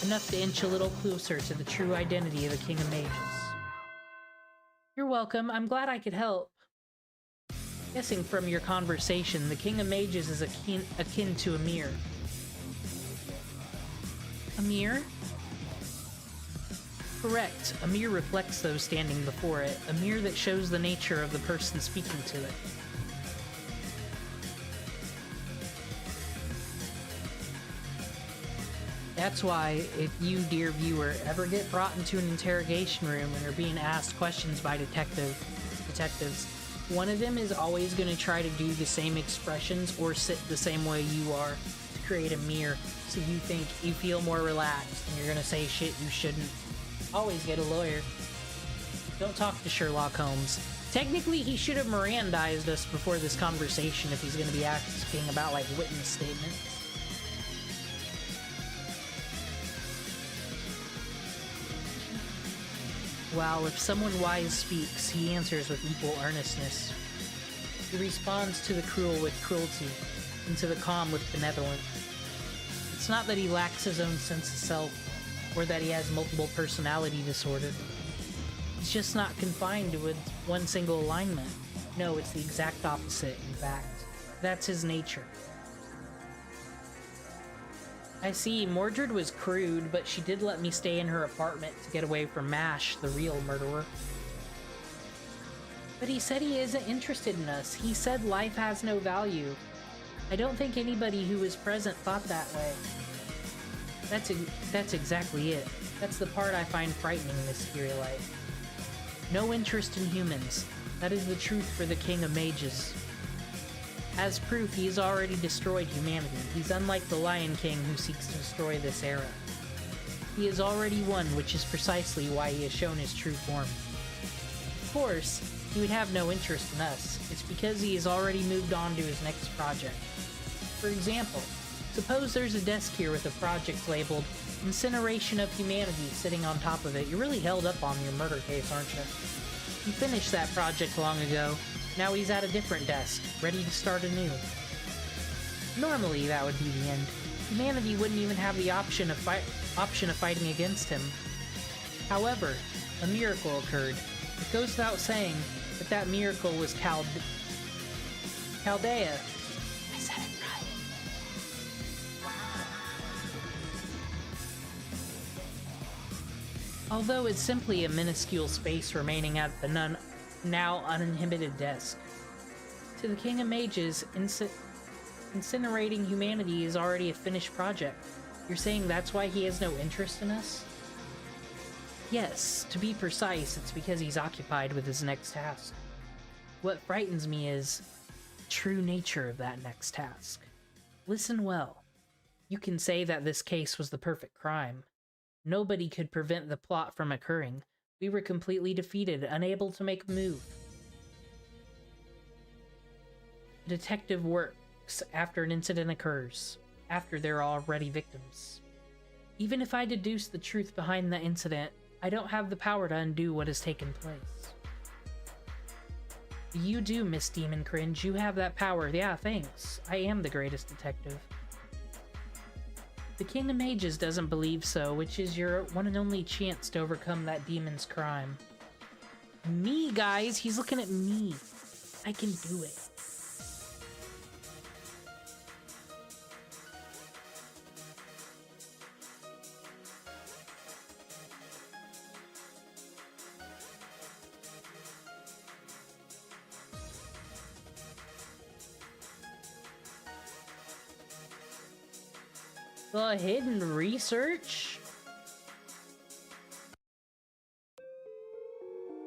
Speaker 1: enough to inch a little closer to the true identity of the King of Mages. You're welcome, I'm glad I could help. Guessing from your conversation, the King of Mages is akin to a mirror. A mirror? Correct. A mirror reflects those standing before it. A mirror that shows the nature of the person speaking to it. That's why, if you, dear viewer, ever get brought into an interrogation room and are being asked questions by detectives, one of them is always going to try to do the same expressions or sit the same way you are to create a mirror so you think you feel more relaxed and you're going to say shit you shouldn't. Always get a lawyer. Don't talk to Sherlock Holmes. Technically, he should have Mirandized us before this conversation if he's going to be asking about, like, witness statements. While if someone wise speaks, he answers with equal earnestness. He responds to the cruel with cruelty, and to the calm with benevolence. It's not that he lacks his own sense of self, or that he has multiple personality disorder. It's just not confined to one single alignment. No, it's the exact opposite, in fact. That's his nature. I see, Mordred was crude, but she did let me stay in her apartment to get away from Mash, the real murderer. But he said he isn't interested in us. He said life has no value. I don't think anybody who was present thought that way. That's exactly it. That's the part I find frightening in this Singularity. No interest in humans. That is the truth for the King of Mages. As proof, he has already destroyed humanity. He's unlike the Lion King who seeks to destroy this era. He has already won, which is precisely why he has shown his true form. Of course, he would have no interest in us. It's because he has already moved on to his next project. For example, suppose there's a desk here with a project labeled Incineration of Humanity sitting on top of it. You're really held up on your murder case, aren't you? He finished that project long ago. Now he's at a different desk, ready to start anew. Normally, that would be the end. Humanity wouldn't even have the option of fighting against him. However, a miracle occurred. It goes without saying that miracle was Chaldea. I said it right. Although it's simply a minuscule space remaining at the now uninhibited desk. To the King of Mages, incinerating humanity is already a finished project. You're saying that's why he has no interest in us? Yes, to be precise, it's because he's occupied with his next task. What frightens me is the true nature of that next task. Listen well. You can say that this case was the perfect crime. Nobody could prevent the plot from occurring. We were completely defeated, unable to make a move. A detective works after an incident occurs, after there are already victims. Even if I deduce the truth behind the incident, I don't have the power to undo what has taken place. You do, Miss Demon Cringe. You have that power. Yeah, thanks. I am the greatest detective. The King of Mages doesn't believe so, which is your one and only chance to overcome that demon's crime. Me, guys! He's looking at me. I can do it. The hidden research?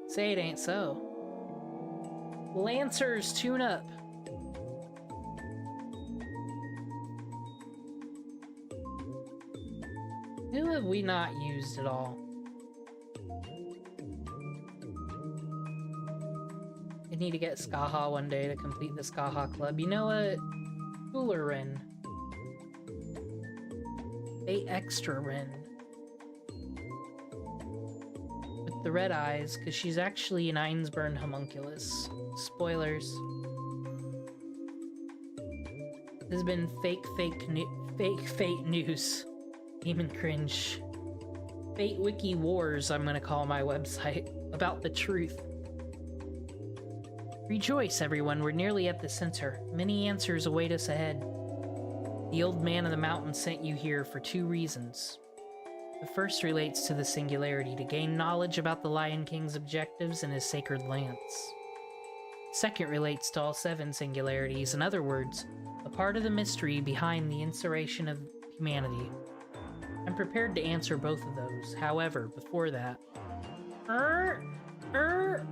Speaker 1: Say it ain't so. Lancers, tune up. Who have we not used at all? I need to get Skaha one day to complete the Skaha club. You know what? Cooler Rin. A extra Rin. With the red eyes, because she's actually an Einsburn homunculus. Spoilers. This has been fake Fake Fate News. Demon Cringe. Fate Wiki Wars, I'm gonna call my website, about the truth. Rejoice, everyone, we're nearly at the center. Many answers await us ahead. The old man of the mountain sent you here for 2 reasons. The first relates to the Singularity, to gain knowledge about the Lion King's objectives and his sacred lance. Second relates to all 7 singularities, in other words, a part of the mystery behind the insurrection of humanity. I'm prepared to answer both of those. However, before that,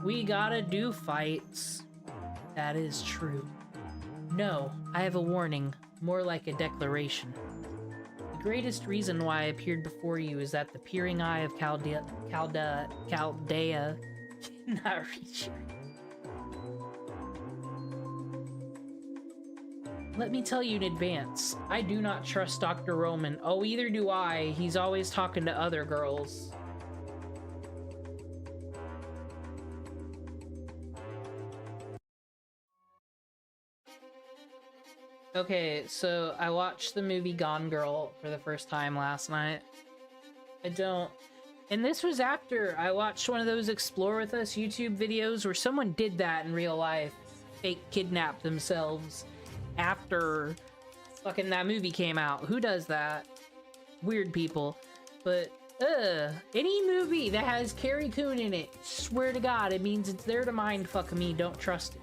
Speaker 1: we gotta do fights. That is true. No, I have a warning, more like a declaration. The greatest reason why I appeared before you is that the peering eye of Chaldea cannot reach you. Let me tell you in advance, I do not trust Dr. Roman. Oh, either do I. He's always talking to other girls. Okay, so I watched the movie Gone Girl for the first time last night. And this was after I watched one of those Explore With Us YouTube videos where someone did that in real life. Fake kidnapped themselves after fucking that movie came out. Who does that? Weird people. But, any movie that has Carrie Coon in it, swear to God, it means it's there to mind fuck me. Don't trust it.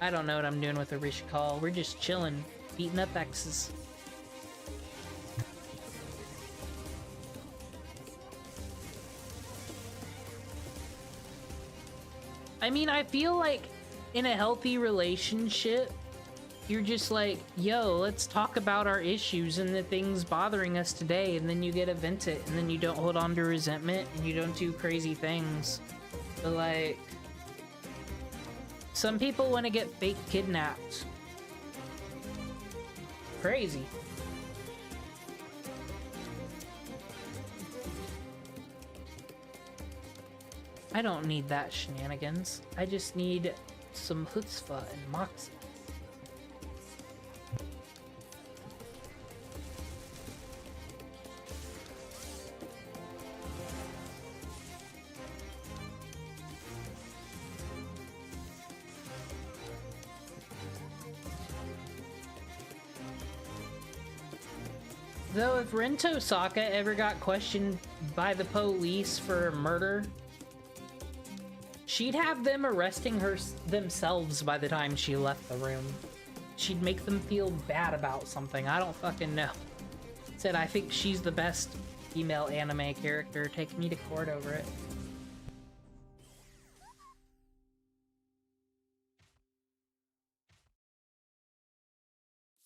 Speaker 1: I don't know what I'm doing with a Rishikal. We're just chilling, beating up exes. I mean, I feel like in a healthy relationship, you're just like, yo, let's talk about our issues and the things bothering us today, and then you get to vent it, and then you don't hold on to resentment, and you don't do crazy things. But like, some people want to get fake kidnapped. Crazy. I don't need that shenanigans. I just need some chutzpah and moxie. Though if Rento Saka ever got questioned by the police for murder, she'd have them arresting themselves by the time she left the room. She'd make them feel bad about something. I don't fucking know. Said, I think she's the best female anime character. Take me to court over it.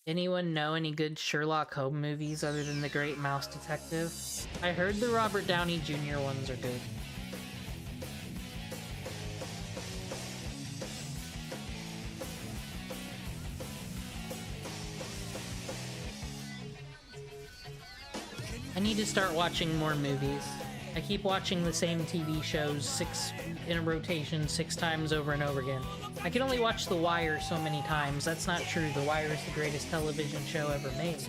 Speaker 1: Anyone know any good Sherlock Holmes movies other than The Great Mouse Detective? I heard the Robert Downey Jr. ones are good. I need to start watching more movies. I keep watching the same TV shows in a rotation 6 times over and over again. I can only watch The Wire so many times. That's not true. The Wire is the greatest television show ever made.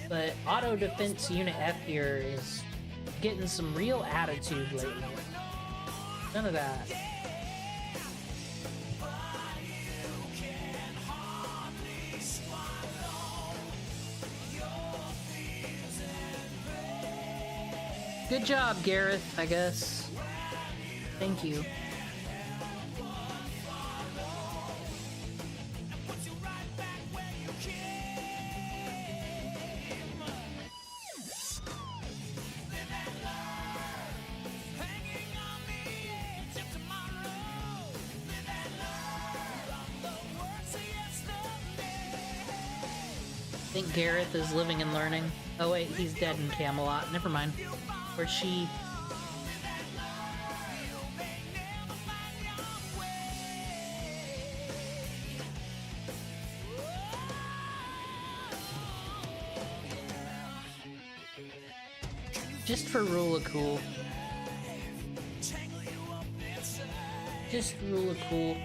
Speaker 1: But Auto Defense Unit F here is getting some real attitude lately. None of that. Good job, Gareth, I guess. Thank you. I think Gareth is living and learning. Oh wait, he's dead in Camelot. Never mind. Or she. Just for rule of cool. Just rule of cool.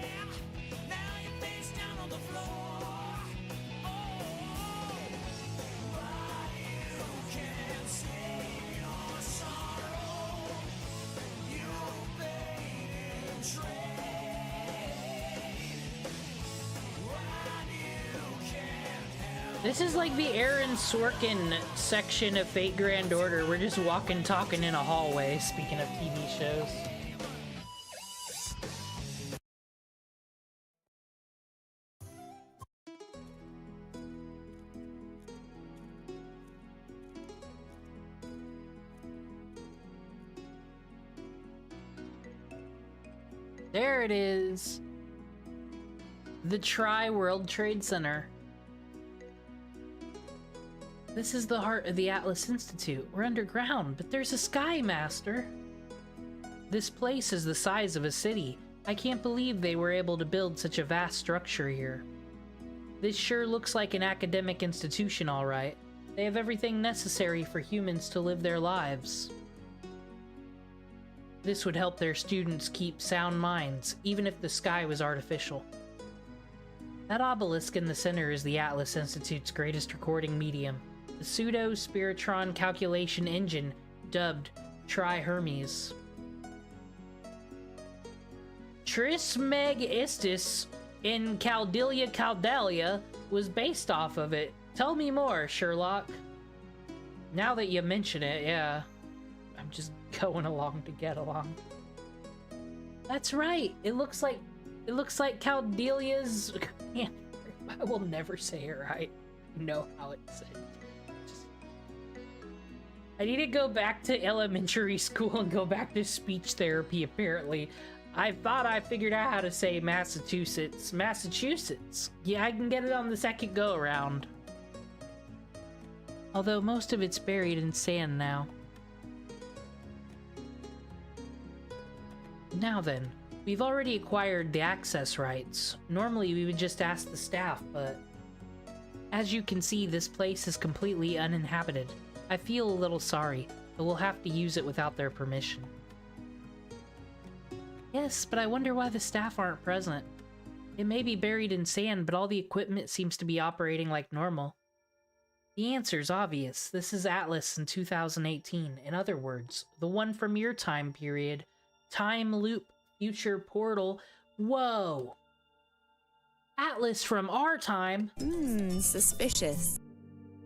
Speaker 1: This is like the Aaron Sorkin section of Fate Grand Order. We're just walking, talking in a hallway, speaking of TV shows. There it is. The Tri-World Trade Center. This is the heart of the Atlas Institute. We're underground, but there's a Sky Master. This place is the size of a city. I can't believe they were able to build such a vast structure here. This sure looks like an academic institution, all right. They have everything necessary for humans to live their lives. This would help their students keep sound minds, even if the sky was artificial. That obelisk in the center is the Atlas Institute's greatest recording medium. The pseudo-spiritron calculation engine, dubbed Tri-Hermes. Trismegistus in Caldelia was based off of it. Tell me more, Sherlock. Now that you mention it, yeah. I'm just going along to get along. That's right. It looks like Caldelia's... Man, I will never say it right. You know how it's said. I need to go back to elementary school and go back to speech therapy, apparently. I thought I figured out how to say Massachusetts. Massachusetts. Yeah, I can get it on the second go-around. Although most of it's buried in sand now. Now then, we've already acquired the access rights. Normally we would just ask the staff, but... As you can see, this place is completely uninhabited. I feel a little sorry, but we'll have to use it without their permission. Yes, but I wonder why the staff aren't present. It may be buried in sand, but all the equipment seems to be operating like normal. The answer's obvious. This is Atlas in 2018. In other words, the one from your time period. Time loop, future portal. Whoa! Atlas from our time?
Speaker 4: Suspicious.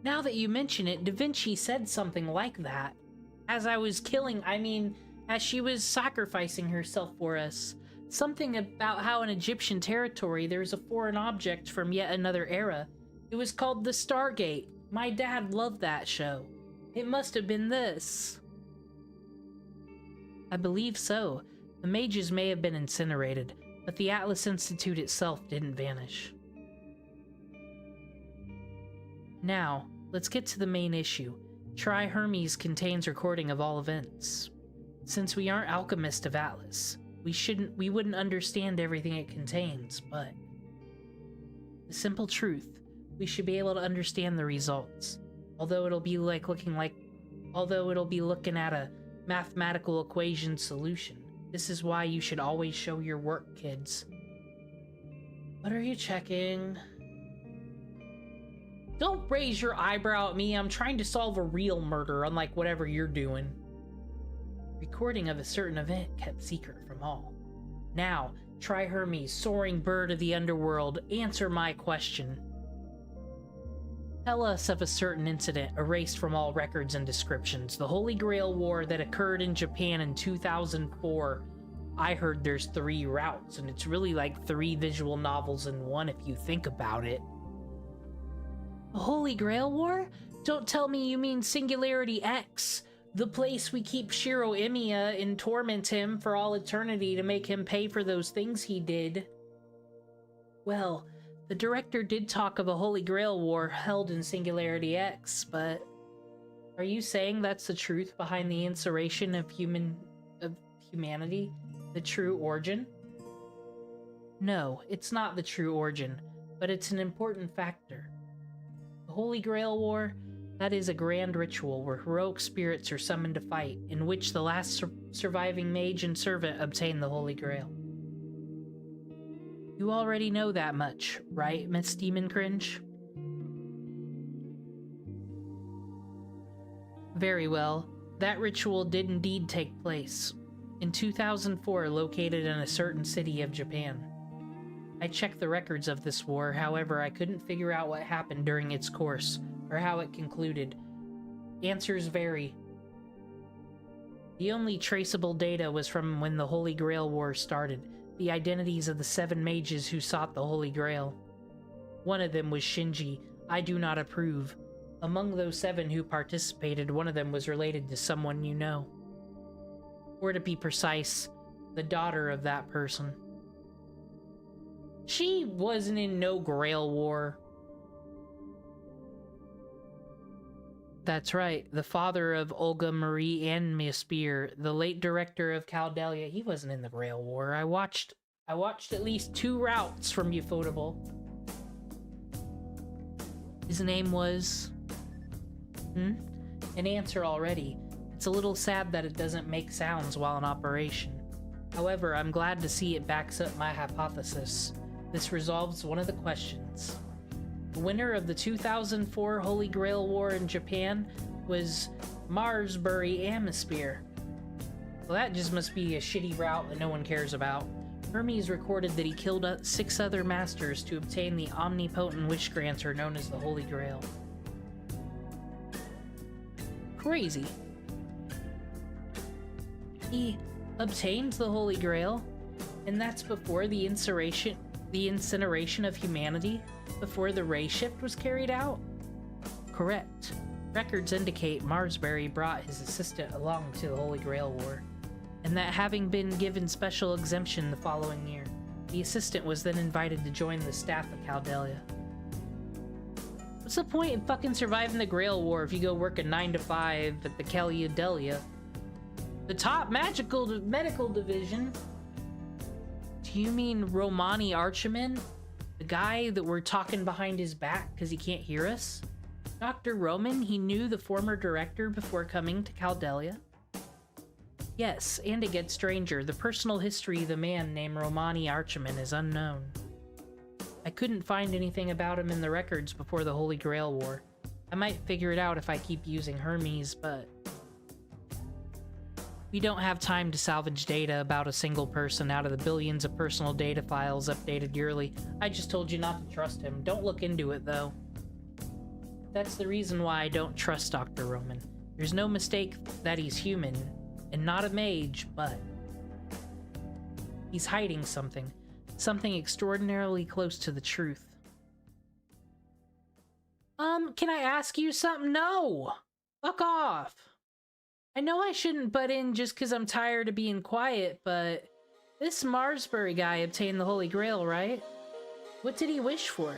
Speaker 1: Now that you mention it, Da Vinci said something like that. As she was sacrificing herself for us. Something about how in Egyptian territory there was a foreign object from yet another era. It was called the Stargate. My dad loved that show. It must have been this. I believe so. The mages may have been incinerated, but the Atlas Institute itself didn't vanish. Now, let's get to the main issue. Tri-Hermes contains recording of all events. Since we aren't alchemists of Atlas, we wouldn't understand everything it contains, but... The simple truth, we should be able to understand the results. Although it'll be looking at a mathematical equation solution. This is why you should always show your work, kids. What are you checking? Don't raise your eyebrow at me. I'm trying to solve a real murder, unlike whatever you're doing. Recording of a certain event kept secret from all. Now, Tri-Hermes, soaring bird of the underworld, answer my question. Tell us of a certain incident erased from all records and descriptions. The Holy Grail War that occurred in Japan in 2004. I heard there's 3 routes, and it's really like 3 visual novels in one if you think about it. The Holy Grail War? Don't tell me you mean Singularity X, the place we keep Shiro Emiya and torment him for all eternity to make him pay for those things he did. Well, the director did talk of a Holy Grail War held in Singularity X, but... Are you saying that's the truth behind the insurrection of humanity? The true origin? No, it's not the true origin, but it's an important factor. The Holy Grail War, that is a grand ritual where heroic spirits are summoned to fight, in which the last surviving mage and servant obtain the Holy Grail. You already know that much, right, Miss Demon Cringe? Very well. That ritual did indeed take place. In 2004, located in a certain city of Japan. I checked the records of this war, however, I couldn't figure out what happened during its course, or how it concluded. Answers vary. The only traceable data was from when the Holy Grail War started, the identities of the 7 mages who sought the Holy Grail. One of them was Shinji. I do not approve. Among those 7 who participated, one of them was related to someone you know. Or to be precise, the daughter of that person. She wasn't in no Grail War. That's right, the father of Olga Marie Spear, the late director of Caldelia, he wasn't in the Grail War. I watched at least 2 routes from Ufotable. His name was... An answer already. It's a little sad that it doesn't make sounds while in operation. However, I'm glad to see it backs up my hypothesis. This resolves one of the questions. The winner of the 2004 Holy Grail War in Japan was Marsbury Amisphere. Well, that just must be a shitty route that no one cares about. Hermes recorded that he killed 6 other masters to obtain the omnipotent wish granter known as the Holy Grail. Crazy. He obtained the Holy Grail, and that's before the incineration of humanity, before the ray shift was carried out? Correct. Records indicate Marsbury brought his assistant along to the Holy Grail War, and that having been given special exemption the following year, the assistant was then invited to join the staff of Caldelia. What's the point in fucking surviving the Grail War if you go work a 9 to 5 at the Caldelia? The top medical division? Do you mean Romani Archiman? The guy that we're talking behind his back because he can't hear us? Dr. Roman, he knew the former director before coming to Caldelia? Yes, and it gets stranger. The personal history of the man named Romani Archiman is unknown. I couldn't find anything about him in the records before the Holy Grail War. I might figure it out if I keep using Hermes, but... we don't have time to salvage data about a single person out of the billions of personal data files updated yearly. I just told you not to trust him. Don't look into it, though. That's the reason why I don't trust Dr. Roman. There's no mistake that he's human, and not a mage, but... he's hiding something. Something extraordinarily close to the truth. Can I ask you something? No! Fuck off! I know I shouldn't butt in just because I'm tired of being quiet, but this Marsbury guy obtained the Holy Grail, right? What did he wish for?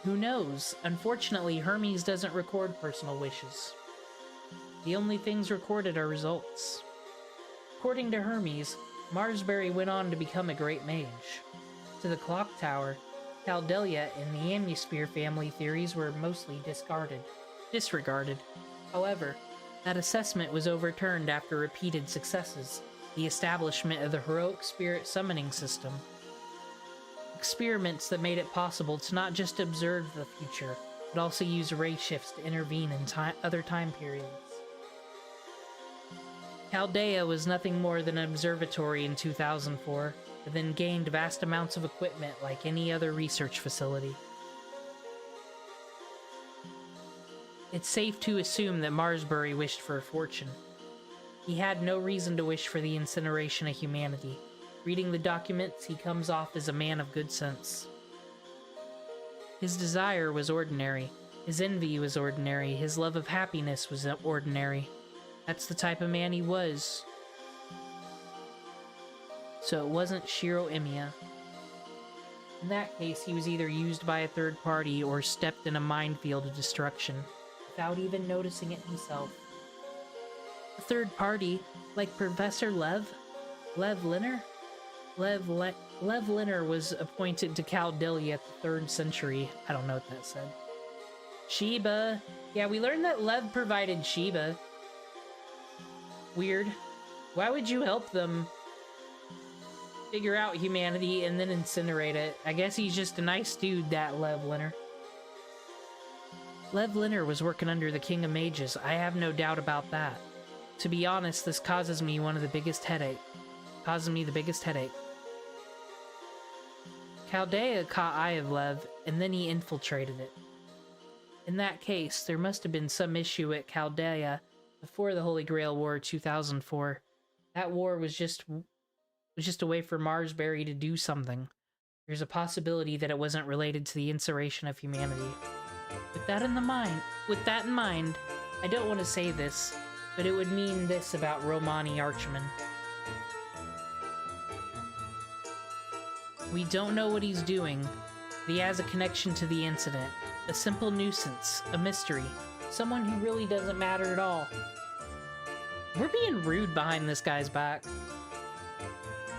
Speaker 1: Who knows? Unfortunately, Hermes doesn't record personal wishes. The only things recorded are results. According to Hermes, Marsbury went on to become a great mage. To the clock tower, Caldelia and the Amisphere family theories were mostly disregarded. However, that assessment was overturned after repeated successes, the establishment of the heroic spirit summoning system. Experiments that made it possible to not just observe the future, but also use ray shifts to intervene in other time periods. Chaldea was nothing more than an observatory in 2004, but then gained vast amounts of equipment like any other research facility. It's safe to assume that Marsbury wished for a fortune. He had no reason to wish for the incineration of humanity. Reading the documents, he comes off as a man of good sense. His desire was ordinary. His envy was ordinary. His love of happiness was ordinary. That's the type of man he was. So it wasn't Shiro Emiya. In that case, he was either used by a third party or stepped in a minefield of destruction, without even noticing it himself. A third party, like Professor Lev Linner? Lev Linner was appointed to Caldelia at the 3rd century. I don't know what that said. Sheba. Yeah, we learned that Lev provided Sheba. Weird. Why would you help them figure out humanity and then incinerate it? I guess he's just a nice dude, that Lev Linner. Lev Linner was working under the King of Mages. I have no doubt about that. To be honest, this causes me the biggest headache. Chaldea caught Eye of Lev, and then he infiltrated it. In that case, there must have been some issue at Chaldea before the Holy Grail War 2004. That war was just a way for Marsberry to do something. There's a possibility that it wasn't related to the incineration of humanity. With that in mind, I don't want to say this, but it would mean this about Romani Archman. We don't know what he's doing, but he has a connection to the incident. A simple nuisance, a mystery, someone who really doesn't matter at all. We're being rude behind this guy's back.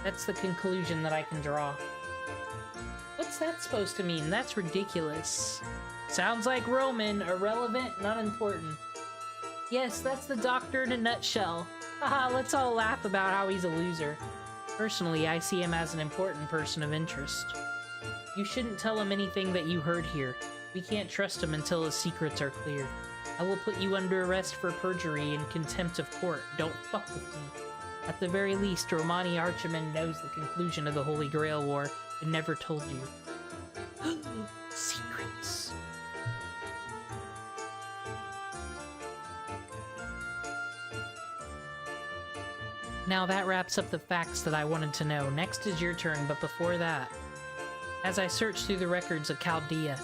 Speaker 1: That's the conclusion that I can draw. What's that supposed to mean? That's ridiculous. Sounds like Roman, irrelevant and unimportant. Yes, that's the doctor in a nutshell. Haha, let's all laugh about how he's a loser. Personally, I see him as an important person of interest. You shouldn't tell him anything that you heard here. We can't trust him until his secrets are clear. I will put you under arrest for perjury and contempt of court. Don't fuck with me. At the very least, Romani Archman knows the conclusion of the Holy Grail War and never told you. Secrets. Now that wraps up the facts that I wanted to know. Next is your turn, but before that, as I searched through the records of Chaldea,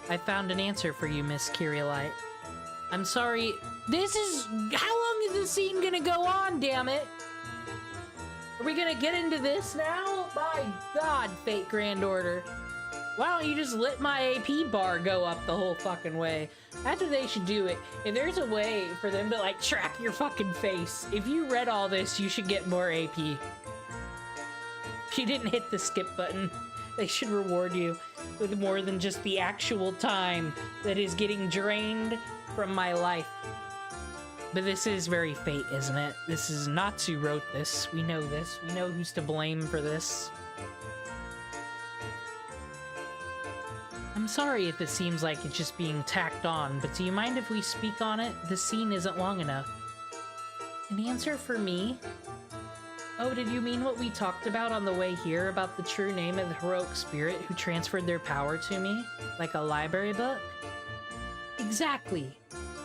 Speaker 1: I found an answer for you, Miss Kyrielite. I'm sorry, how long is this scene gonna go on, damn it? Are we gonna get into this now? My god, Fate Grand Order. Why don't you just let my AP bar go up the whole fucking way? That's what they should do it. If there's a way for them to, like, track your fucking face, if you read all this, you should get more AP. If you didn't hit the skip button, they should reward you with more than just the actual time that is getting drained from my life. But this is very Fate, isn't it? This is Natsu wrote this. We know this. We know who's to blame for this. I'm sorry if it seems like it's just being tacked on, but do you mind if we speak on it? This scene isn't long enough. An answer for me? Oh, did you mean what we talked about on the way here about the true name of the heroic spirit who transferred their power to me? Like a library book? Exactly.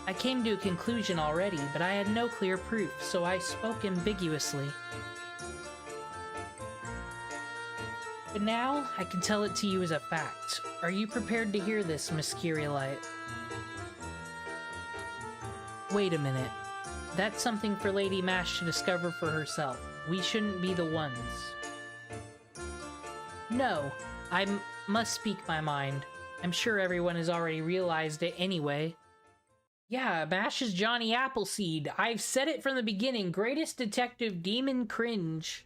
Speaker 1: I came to a conclusion already, but I had no clear proof, so I spoke ambiguously. But now, I can tell it to you as a fact. Are you prepared to hear this, Miss Kyrielite? Wait a minute. That's something for Lady Mash to discover for herself. We shouldn't be the ones. No, I must speak my mind. I'm sure everyone has already realized it anyway. Yeah, Mash is Johnny Appleseed. I've said it from the beginning. Greatest detective demon cringe.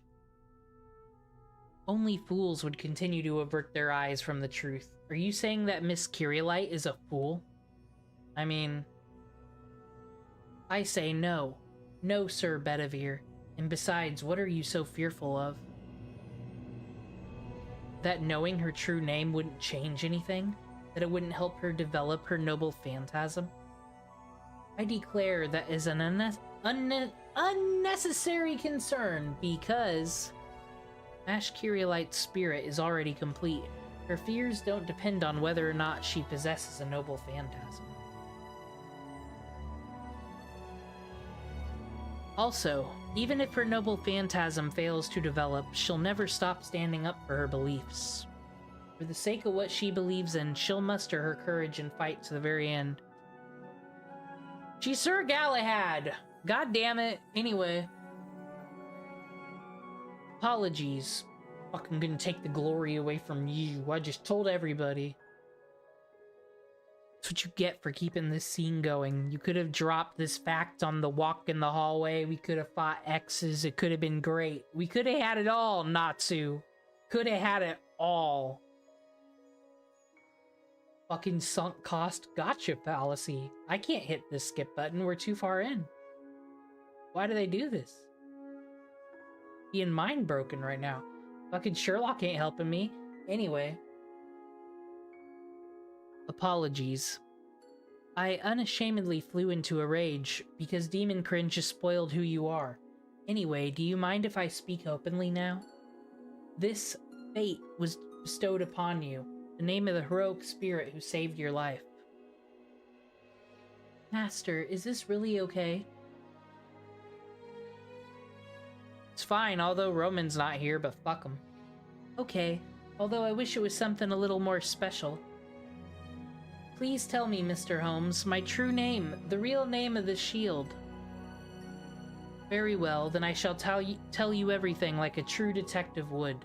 Speaker 1: Only fools would continue to avert their eyes from the truth. Are you saying that Miss Kyrielite is a fool? I mean, I say no. No, Sir Bedivere. And besides, what are you so fearful of? That knowing her true name wouldn't change anything? That it wouldn't help her develop her noble phantasm? I declare that is an unnecessary concern, because Mash Kyrielite's spirit is already complete. Her fears don't depend on whether or not she possesses a noble phantasm. Also, even if her noble phantasm fails to develop, she'll never stop standing up for her beliefs. For the sake of what she believes in, she'll muster her courage and fight to the very end. She's Sir Galahad! God damn it. Anyway. Apologies. Fucking gonna take the glory away from you. I just told everybody. That's what you get for keeping this scene going. You could have dropped this fact on the walk in the hallway. We could have fought X's. It could have been great. We could have had it all, Natsu. Could have had it all. Fucking sunk cost gotcha fallacy. I can't hit this skip button. We're too far in. Why do they do this? Being mind broken right now. Fucking Sherlock ain't helping me. Anyway. Apologies. I unashamedly flew into a rage because Demon Cringe just spoiled who you are. Anyway, do you mind if I speak openly now? This fate was bestowed upon you, the name of the heroic spirit who saved your life. Master, is this really okay? It's fine, although Roman's not here, but fuck him. Okay, although I wish it was something a little more special. Please tell me, Mr. Holmes, my true name, the real name of the shield. Very well, then I shall tell you everything like a true detective would.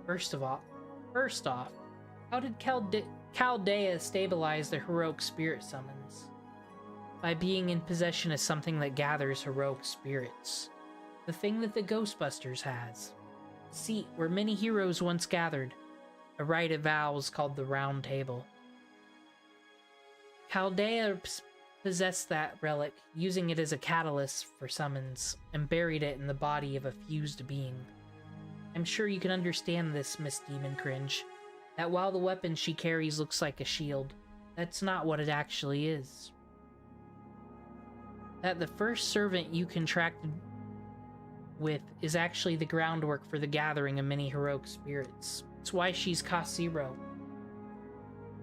Speaker 1: First off, how did Chaldea stabilize the heroic spirit summons? By being in possession of something that gathers heroic spirits. The thing that the Ghostbusters has. Seat where many heroes once gathered. A rite of vows called the Round Table. Chaldea possessed that relic, using it as a catalyst for summons, and buried it in the body of a fused being. I'm sure you can understand this, Miss Demon Cringe, that while the weapon she carries looks like a shield, that's not what it actually is. That the first servant you contracted with is actually the groundwork for the gathering of many heroic spirits. It's why she's Kasiro.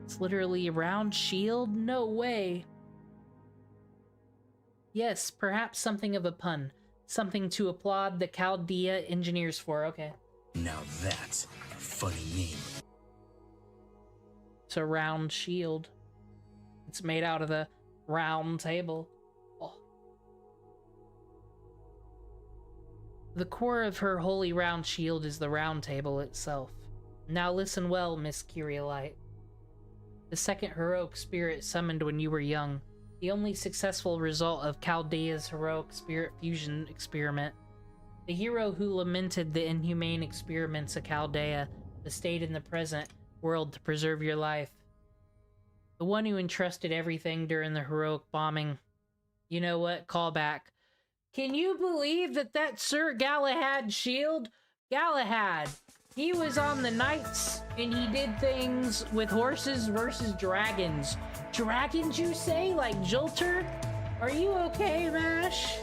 Speaker 1: It's literally a round shield? No way! Yes, perhaps something of a pun. Something to applaud the Chaldea engineers for, okay.
Speaker 2: Now that's a funny name.
Speaker 1: It's a round shield. It's made out of the round table. Oh. The core of her holy round shield is the round table itself. Now listen well, Miss Curiolite. The second heroic spirit summoned when you were young, the only successful result of Chaldea's heroic spirit fusion experiment. The hero who lamented the inhumane experiments of Chaldea, but stayed in the present world to preserve your life. The one who entrusted everything during the heroic bombing. You know what? Call back. Can you believe that Sir Galahad's shield? Galahad! He was on the knights, and he did things with horses versus dragons. Dragons, you say? Like Jolter? Are you okay, Mash?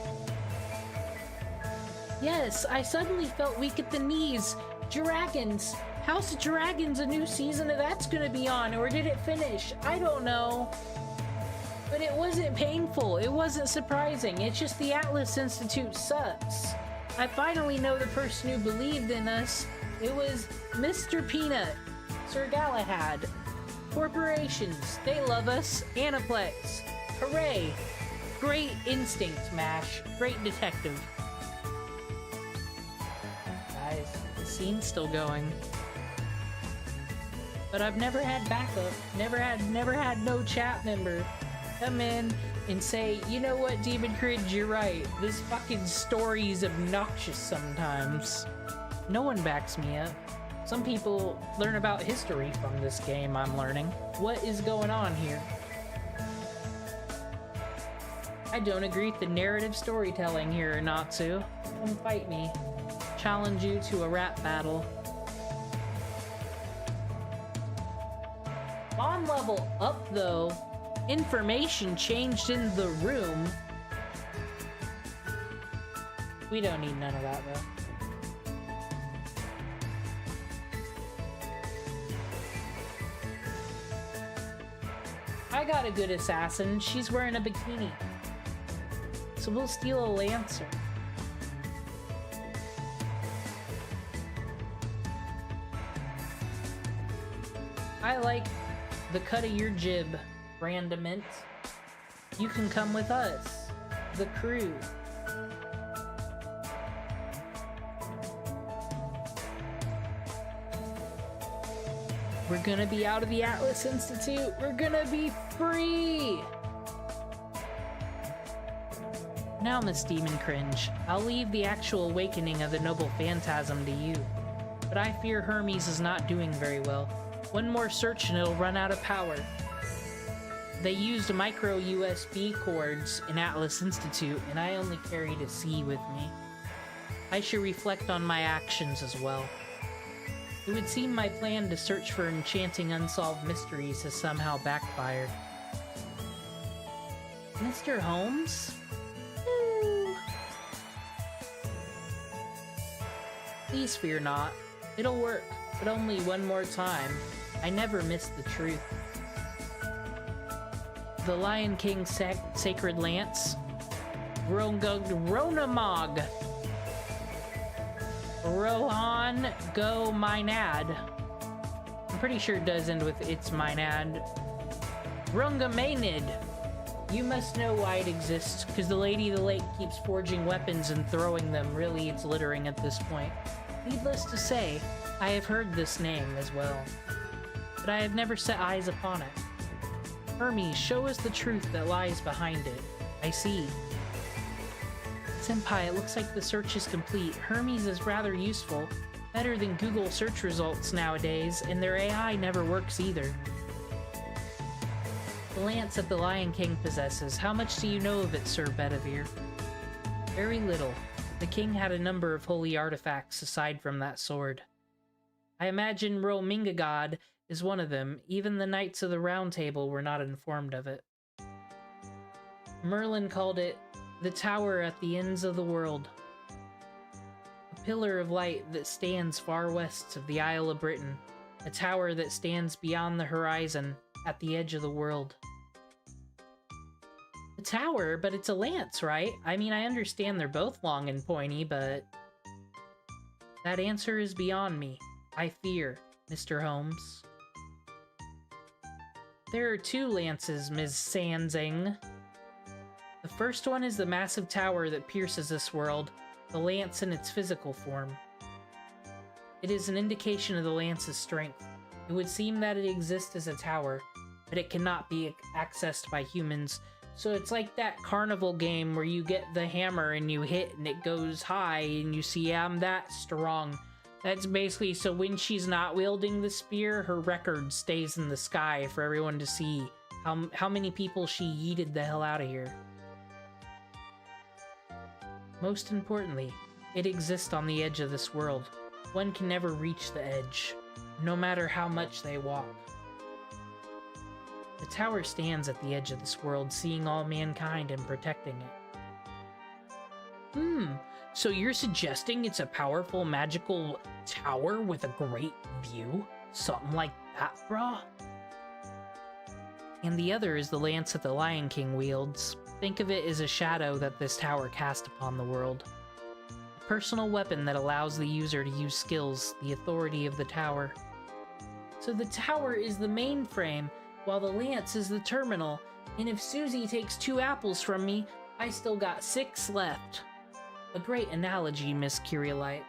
Speaker 1: Yes, I suddenly felt weak at the knees. Dragons! House of Dragons, a new season of that's gonna be on, or did it finish? I don't know. But it wasn't painful, it wasn't surprising, it's just the Atlas Institute sucks. I finally know the person who believed in us. It was Mr. Peanut, Sir Galahad. Corporations, they love us. Aniplex, hooray. Great instinct, Mash. Great detective. Guys, the scene's still going. But I've never had backup. Never had no chat member come in and say, you know what, Demon Cringe, you're right. This fucking story's obnoxious sometimes. No one backs me up. Some people learn about history from this game, I'm learning. What is going on here? I don't agree with the narrative storytelling here, Natsu. Come fight me. Challenge you to a rap battle. On level up, though, information changed in the room. We don't need none of that, though. I got a good assassin. She's wearing a bikini. So we'll steal a Lancer. I like the cut of your jib, Randament. You can come with us, the crew. We're gonna be out of the Atlas Institute. We're gonna be free! Now, Miss Demon Cringe, I'll leave the actual awakening of the noble phantasm to you. But I fear Hermes is not doing very well. One more search and it'll run out of power. They used micro USB cords in Atlas Institute, and I only carried a C with me. I should reflect on my actions as well. It would seem my plan to search for enchanting unsolved mysteries has somehow backfired. Mr. Holmes? Ooh. Please fear not. It'll work. but only one more time. I never missed the truth. The Lion King Sacred Lance. Ronamog. Rohan Go Mynad. I'm pretty sure it does end with it's Mynad. Rungamainid. You must know why it exists, because the Lady of the Lake keeps forging weapons and throwing them. Really, it's littering at this point. Needless to say, I have heard this name as well, but I have never set eyes upon it. Hermes, show us the truth that lies behind it. I see. Senpai, it looks like the search is complete. Hermes is rather useful, better than Google search results nowadays, and their AI never works either. The lance that the Lion King possesses, how much do you know of it, Sir Bedivere? Very little. The king had a number of holy artifacts aside from that sword. I imagine Romingagod is one of them. Even the Knights of the Round Table were not informed of it. Merlin called it the Tower at the Ends of the World. A pillar of light that stands far west of the Isle of Britain. A tower that stands beyond the horizon at the edge of the world. A tower, but it's a lance, right? I mean, I understand they're both long and pointy, but... that answer is beyond me. I fear, Mr. Holmes. There are two lances, Ms. Sanzing. The first one is the massive tower that pierces this world, the lance in its physical form. It is an indication of the lance's strength. It would seem that it exists as a tower, but it cannot be accessed by humans. So it's like that carnival game where you get the hammer and you hit and it goes high and you see, I'm that strong. That's basically, so when she's not wielding the spear, her record stays in the sky for everyone to see how many people she yeeted the hell out of here. Most importantly, it exists on the edge of this world. One can never reach the edge, no matter how much they walk. The tower stands at the edge of this world, seeing all mankind and protecting it. So you're suggesting it's a powerful magical tower with a great view? Something like that, brah? And the other is the lance that the Lion King wields. Think of it as a shadow that this tower casts upon the world. A personal weapon that allows the user to use skills, the authority of the tower. So the tower is the mainframe, while the lance is the terminal, and if Susie takes 2 apples from me, I still got 6 left. A great analogy, Miss Curiolite.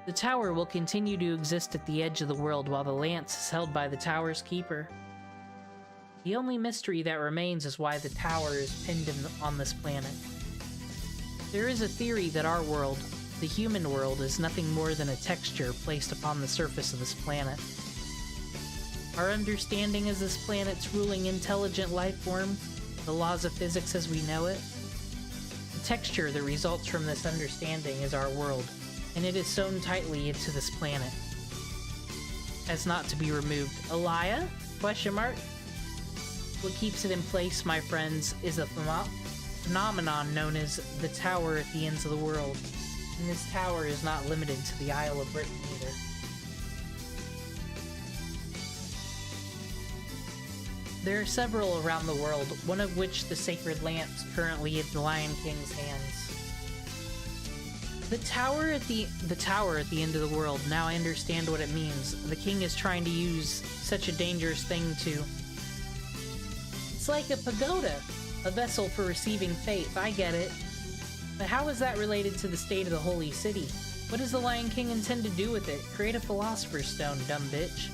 Speaker 1: The tower will continue to exist at the edge of the world while the lance is held by the tower's keeper. The only mystery that remains is why the tower is pinned on this planet. There is a theory that our world, the human world, is nothing more than a texture placed upon the surface of this planet. Our understanding is this planet's ruling intelligent life form, the laws of physics as we know it. The texture that results from this understanding is our world, and it is sewn tightly into this planet, as not to be removed. Elia? Question mark? What keeps it in place, my friends, is a phenomenon known as the Tower at the Ends of the World. And this tower is not limited to the Isle of Britain either. There are several around the world, one of which the Sacred Lance currently in the Lion King's hands. The tower at the end of the world, now I understand what it means. The king is trying to use such a dangerous thing to... It's like a pagoda, a vessel for receiving faith, I get it. But how is that related to the state of the Holy City? What does the Lion King intend to do with it? Create a Philosopher's Stone, dumb bitch.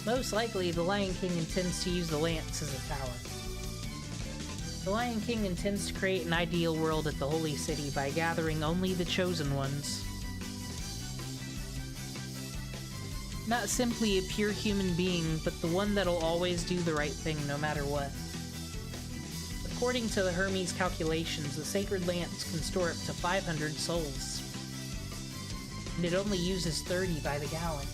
Speaker 1: Most likely, the Lion King intends to use the lance as a tower. The Lion King intends to create an ideal world at the Holy City by gathering only the chosen ones. Not simply a pure human being, but the one that'll always do the right thing no matter what. According to the Hermes calculations, the Sacred Lance can store up to 500 souls. And it only uses 30 by the gallon.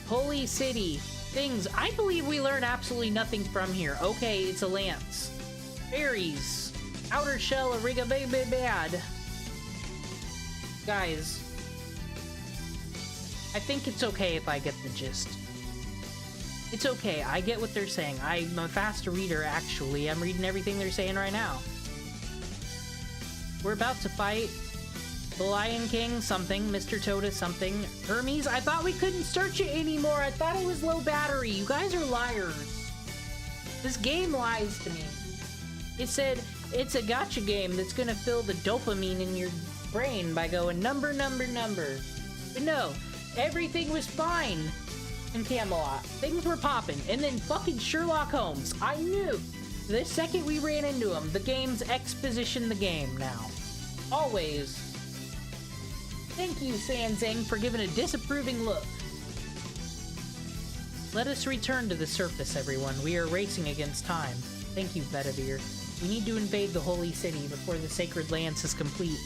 Speaker 1: Holy City. Things. I believe we learn absolutely nothing from here. Okay, it's a lance. Fairies. Outer shell of Riga Baby Bad. Guys, I think it's okay if I get the gist. It's okay, I get what they're saying. I'm a fast reader, actually. I'm reading everything they're saying right now. We're about to fight the Lion King something, Mr. Toda something, Hermes. I thought we couldn't search it anymore. I thought it was low battery. You guys are liars. This game lies to me. It said it's a gacha game that's gonna fill the dopamine in your brain by going number, number, number. But no, everything was fine in Camelot. Things were popping. And then fucking Sherlock Holmes. I knew the second we ran into him, the game's exposition the game now. Always. Thank you, Sanzang, for giving a disapproving look. Let us return to the surface, everyone. We are racing against time. Thank you, Bedivere. We need to invade the Holy City before the Sacred Lance is complete.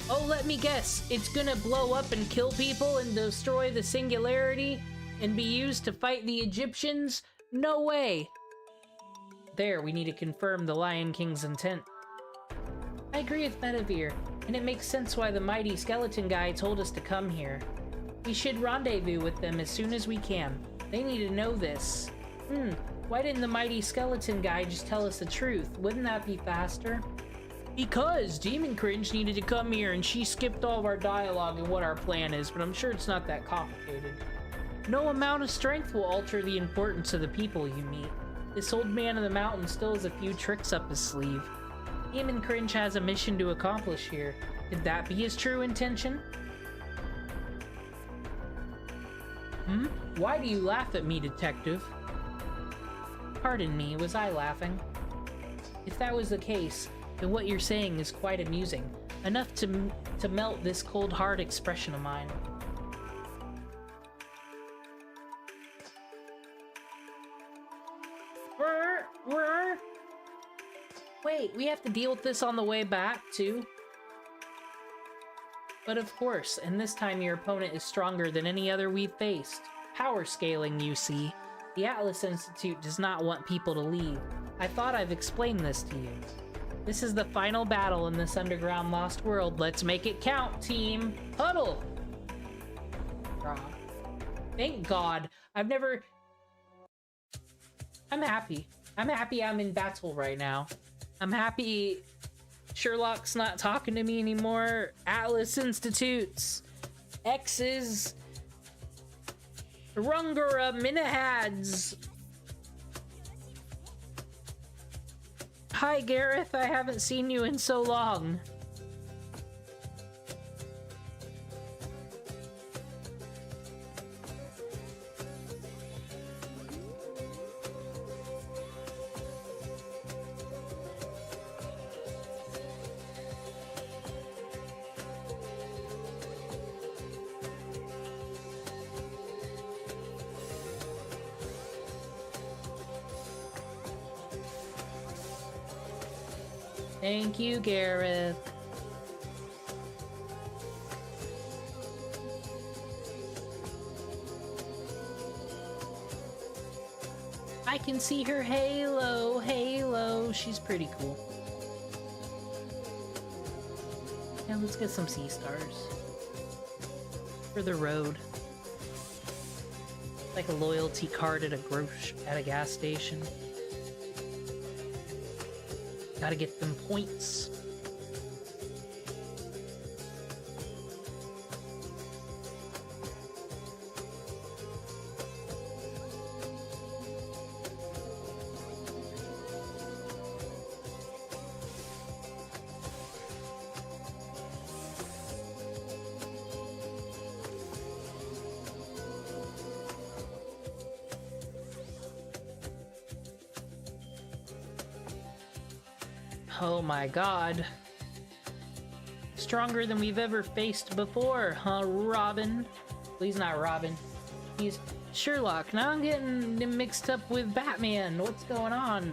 Speaker 1: Oh, let me guess. It's gonna blow up and kill people and destroy the Singularity and be used to fight the Egyptians? No way. There, we need to confirm the Lion King's intent. I agree with Bedivere, and it makes sense why the mighty skeleton guy told us to come here. We should rendezvous with them as soon as we can. They need to know this. Why didn't the mighty skeleton guy just tell us the truth? Wouldn't that be faster? Because Demon Cringe needed to come here and she skipped all of our dialogue and what our plan is, but I'm sure it's not that complicated. No amount of strength will alter the importance of the people you meet. This old man of the mountain still has a few tricks up his sleeve. Demon Cringe has a mission to accomplish here. Could that be his true intention? Why do you laugh at me, detective? Pardon me, was I laughing? If that was the case, then what you're saying is quite amusing. Enough to melt this cold-hard expression of mine. Wait, we have to deal with this on the way back, too? But of course, and this time your opponent is stronger than any other we've faced. Power scaling, you see. The Atlas Institute does not want people to leave. I thought I've explained this to you. This is the final battle in this underground lost world. Let's make it count, team! Huddle! Thank God. I'm happy. I'm happy I'm in battle right now. I'm happy Sherlock's not talking to me anymore. Atlas Institutes. X's. Rungura Minahads. Hi, Gareth. I haven't seen you in so long. Thank you, Gareth. I can see her halo. She's pretty cool. Yeah, let's get some sea stars. For the road. Like a loyalty card at a gas station. Gotta get them points. Oh my god. Stronger than we've ever faced before, huh, Robin? Well, he's not Robin. He's Sherlock. Now I'm getting him mixed up with Batman. What's going on?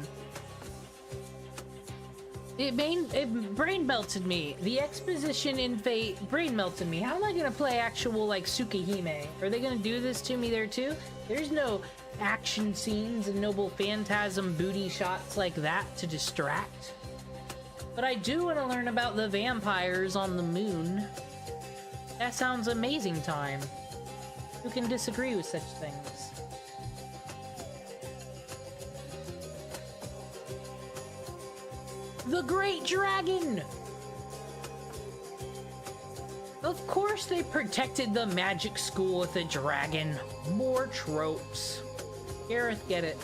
Speaker 1: It brain melted me. The exposition in Fate brain melted me. How am I gonna play actual, like, Tsukihime? Are they gonna do this to me there, too? There's no action scenes and noble phantasm booty shots like that to distract. But I do want to learn about the vampires on the moon. That sounds amazing time. Who can disagree with such things? The Great Dragon! Of course they protected the magic school with a dragon. More tropes. Gareth, get it.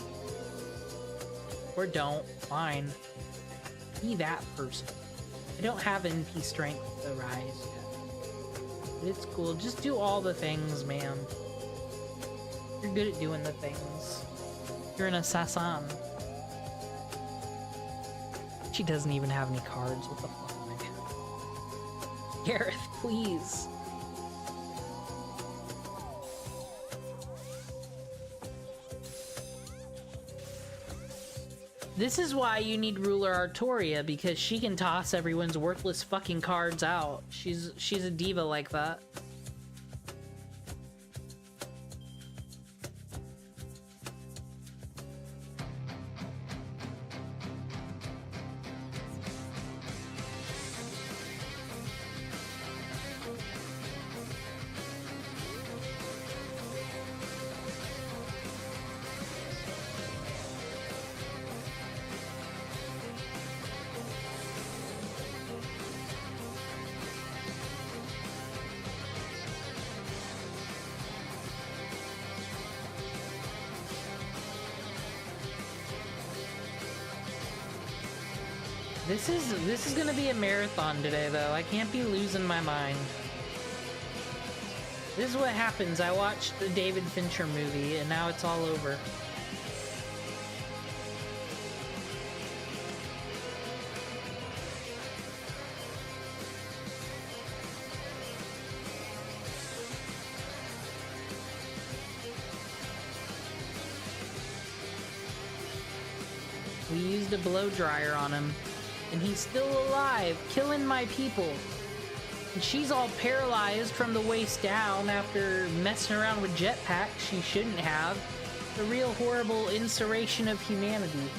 Speaker 1: Or don't. Fine. Be that person. I don't have NP strength to rise yet. But it's cool. Just do all the things, man. You're good at doing the things. You're an assassin. She doesn't even have any cards. What the fuck? Gareth, please. This is why you need Ruler Artoria, because she can toss everyone's worthless fucking cards out. She's a diva like that. This is gonna be a marathon today, though. I can't be losing my mind. This is what happens. I watched the David Fincher movie, and now it's all over. We used a blow dryer on him. And he's still alive, killing my people. And she's all paralyzed from the waist down after messing around with jetpacks she shouldn't have. The real horrible insurrection of humanity.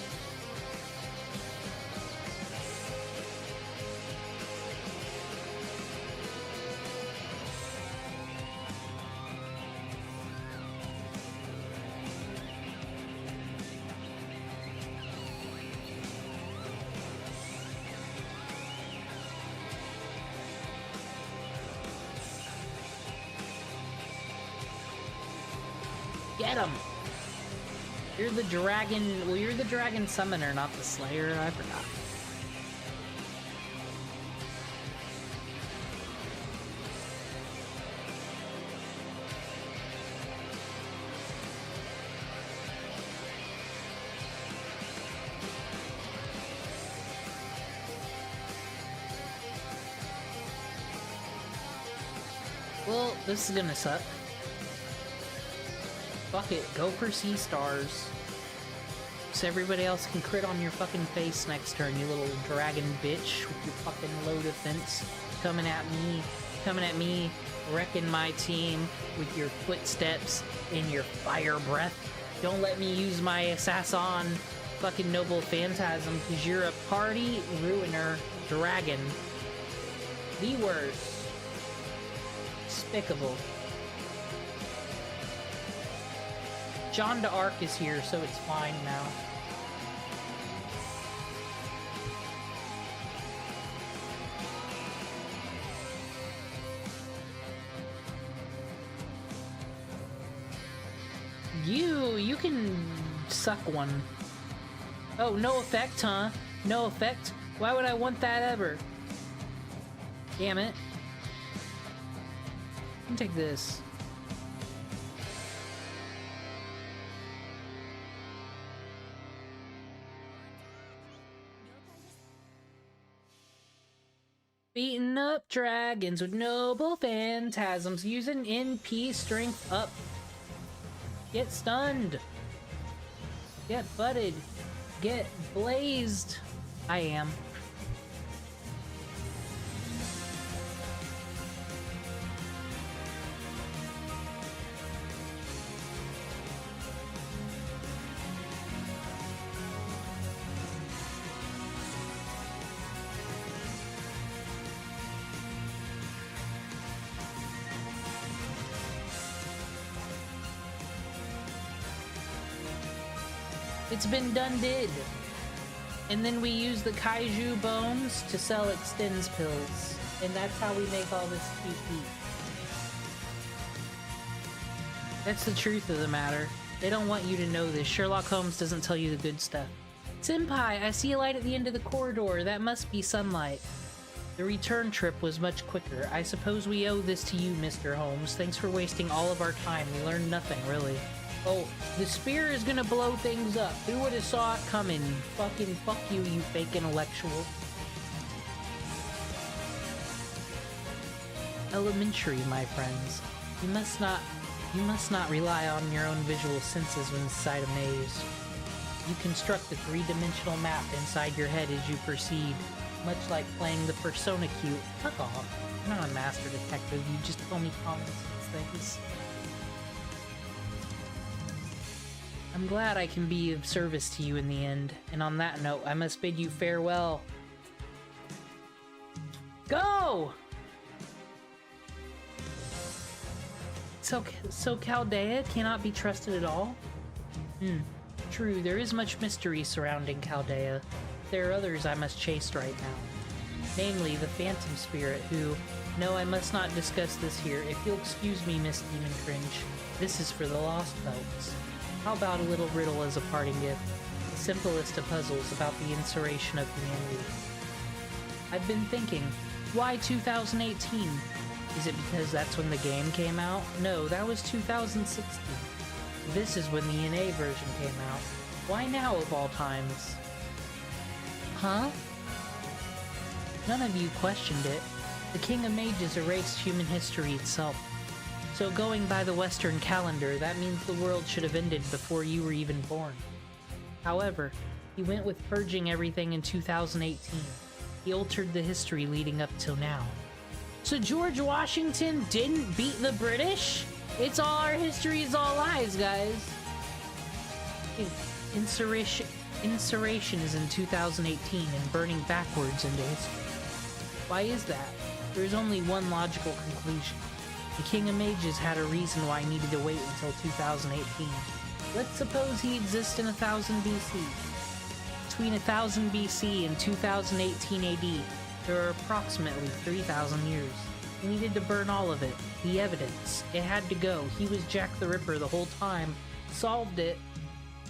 Speaker 1: Get him! You're the dragon... Well, you're the dragon summoner, not the slayer. I forgot. Well, this is gonna suck. Fuck it, go for sea stars. So everybody else can crit on your fucking face next turn, you little dragon bitch with your fucking low defense. Coming at me, wrecking my team with your footsteps and your fire breath. Don't let me use my assassin fucking noble phantasm, because you're a party ruiner dragon. The worst. Despicable. John d'Arc is here, so it's fine now. You can suck one. Oh, no effect, huh? No effect? Why would I want that ever? Damn it. I can take this. Beating up dragons with noble phantasms, using NP strength up. Get stunned. Get butted. Get blazed. I am. It's been done did. And then we use the kaiju bones to sell extends pills. And that's how we make all this TP. That's the truth of the matter. They don't want you to know this. Sherlock Holmes doesn't tell you the good stuff. Senpai, I see a light at the end of the corridor. That must be sunlight. The return trip was much quicker. I suppose we owe this to you, Mr. Holmes. Thanks for wasting all of our time. We learned nothing, really. Oh, the spear is gonna blow things up. Who would have saw it coming? Fucking fuck you, you fake intellectual. Elementary, my friends. You must not rely on your own visual senses when inside a maze. You construct a three-dimensional map inside your head as you proceed, much like playing the Persona cute. Fuck off. I'm not a master detective, you just tell me common sense things. I'm glad I can be of service to you in the end, and on that note, I must bid you farewell. Go! So Chaldea cannot be trusted at all? True, there is much mystery surrounding Chaldea. There are others I must chase right now. Namely, the Phantom Spirit who... No, I must not discuss this here. If you'll excuse me, Miss Demon Cringe, this is for the lost folks. How about a little riddle as a parting gift? The simplest of puzzles about the insurrection of humanity. I've been thinking, why 2018? Is it because that's when the game came out? No, that was 2016. This is when the NA version came out. Why now of all times? Huh? None of you questioned it. The King of Mages erased human history itself. So going by the Western calendar, that means the world should have ended before you were even born. However, he went with purging everything in 2018. He altered the history leading up till now. So George Washington didn't beat the British? It's all our history is all lies, guys. Insurrection is in 2018 and burning backwards into history. Why is that? There is only one logical conclusion. The King of Mages had a reason why he needed to wait until 2018. Let's suppose he exists in 1000 BC. Between 1000 BC and 2018 AD, there are approximately 3,000 years. He needed to burn all of it. The evidence. It had to go. He was Jack the Ripper the whole time. Solved it.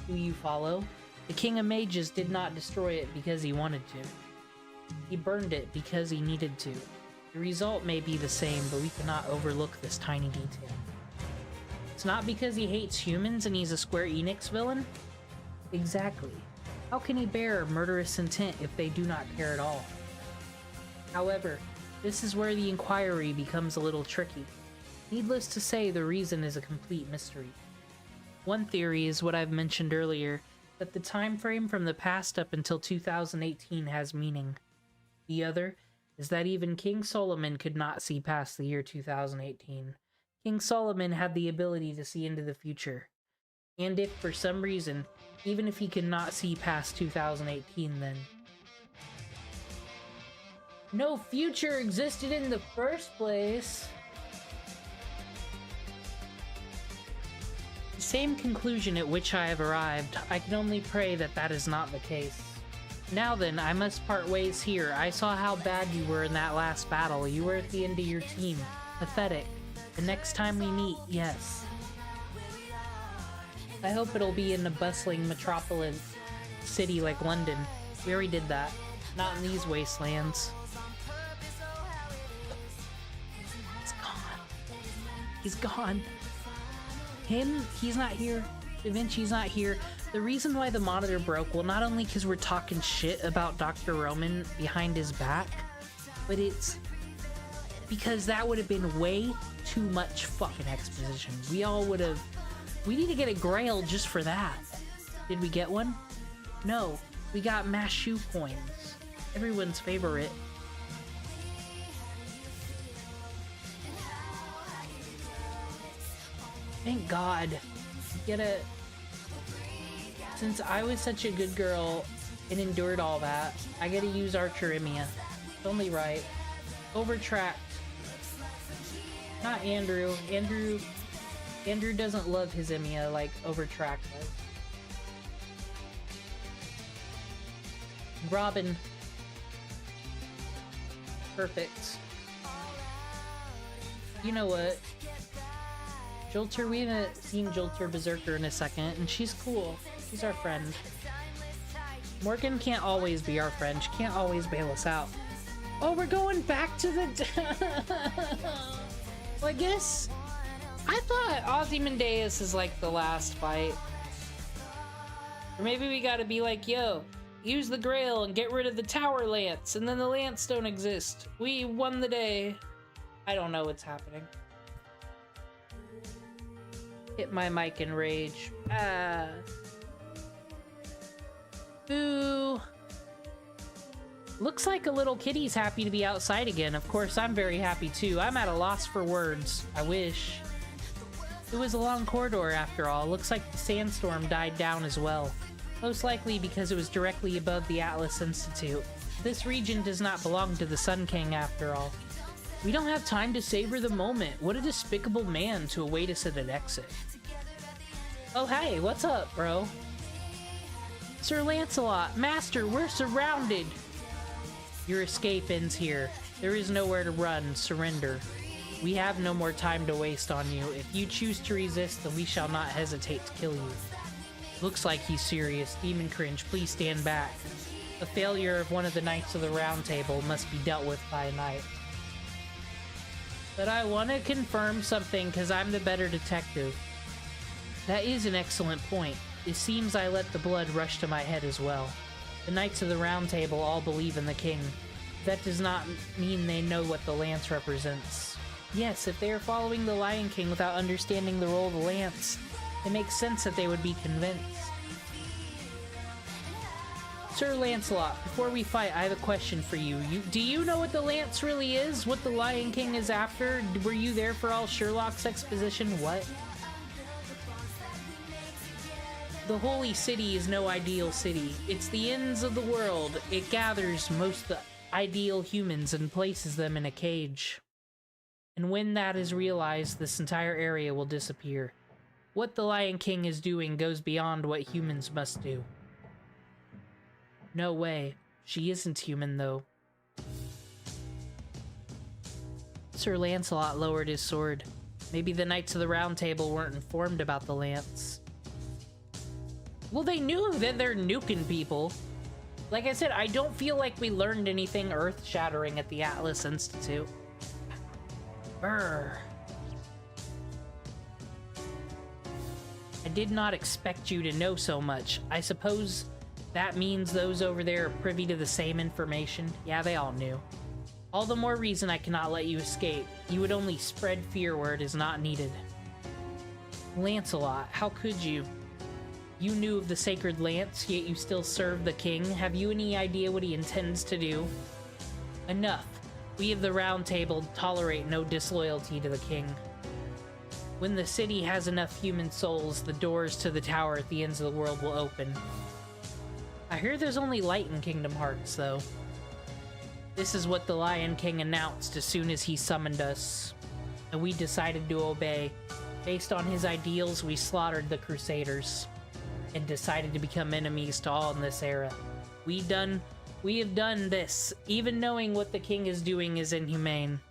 Speaker 1: Do you follow? The King of Mages did not destroy it because he wanted to. He burned it because he needed to. The result may be the same, but we cannot overlook this tiny detail. It's not because he hates humans and he's a Square Enix villain? Exactly. How can he bear murderous intent if they do not care at all? However, this is where the inquiry becomes a little tricky. Needless to say, the reason is a complete mystery. One theory is what I've mentioned earlier, that the time frame from the past up until 2018 has meaning. The other is that even King Solomon could not see past the year 2018. King Solomon had the ability to see into the future. And if for some reason, even if he could not see past 2018 then, no future existed in the first place. The same conclusion at which I have arrived, I can only pray that that is not the case. Now then, I must part ways here. I saw how bad you were in that last battle. You were at the end of your team. Pathetic. The next time we meet, yes. I hope it'll be in a bustling metropolis city like London. We already did that. Not in these wastelands. He's gone. He's gone. He's not here. Da Vinci's not here. The reason why the monitor broke, well, not only because we're talking shit about Dr. Roman behind his back, but it's because that would have been way too much fucking exposition. We need to get a grail just for that. Did we get one? No, we got mass shoe coins. Everyone's favorite. Thank God. Get it. Since I was such a good girl and endured all that, I gotta use Archerimia. It's only right. Overtracked. Not Andrew. Andrew doesn't love his Emia like Overtracked does. Robin. Perfect. You know what? Jolter, we haven't seen Jolter Berserker in a second, and she's cool. She's our friend. Morgan can't always be our friend. She can't always bail us out. Oh, we're going back to the... Well, I guess... I thought Ozymandias is like the last fight. Or maybe we gotta be like, yo, use the Grail and get rid of the Tower Lance, and then the Lance don't exist. We won the day. I don't know what's happening. Hit my mic in rage. Ah. Boo. Looks like a little kitty's happy to be outside again. Of course, I'm very happy too. I'm at a loss for words. I wish. It was a long corridor after all. Looks like the sandstorm died down as well. Most likely because it was directly above the Atlas Institute. This region does not belong to the Sun King after all. We don't have time to savor the moment. What a despicable man to await us at an exit. Oh hey, what's up, bro? Sir Lancelot, Master, we're surrounded! Your escape ends here. There is nowhere to run. Surrender. We have no more time to waste on you. If you choose to resist, then we shall not hesitate to kill you. Looks like he's serious. Demon Cringe, please stand back. The failure of one of the Knights of the Round Table must be dealt with by a knight. But I want to confirm something because I'm the better detective. That is an excellent point. It seems I let the blood rush to my head as well. The Knights of the Round Table all believe in the king. That does not mean they know what the lance represents. Yes, if they are following the Lion King without understanding the role of the lance, it makes sense that they would be convinced. Sir Lancelot, before we fight, I have a question for you. Do you know what the lance really is? What the Lion King is after? Were you there for all Sherlock's exposition? What? The Holy City is no ideal city. It's the ends of the world. It gathers most of the ideal humans and places them in a cage. And when that is realized, this entire area will disappear. What the Lion King is doing goes beyond what humans must do. No way. She isn't human, though. Sir Lancelot lowered his sword. Maybe the Knights of the Round Table weren't informed about the lance. Well, they knew that they're nuking people. Like I said, I don't feel like we learned anything earth-shattering at the Atlas Institute. Brr. I did not expect you to know so much. I suppose that means those over there are privy to the same information. Yeah, they all knew. All the more reason I cannot let you escape. You would only spread fear where it is not needed. Lancelot, how could you? You knew of the sacred lance, yet you still serve the king. Have you any idea what he intends to do? Enough. We of the Round Table tolerate no disloyalty to the king. When the city has enough human souls, the doors to the tower at the ends of the world will open. I hear there's only light in Kingdom Hearts, though. This is what the Lion King announced as soon as he summoned us, and we decided to obey. Based on his ideals, we slaughtered the Crusaders, and decided to become enemies to all in this era. We have done this. Even knowing what the king is doing is inhumane.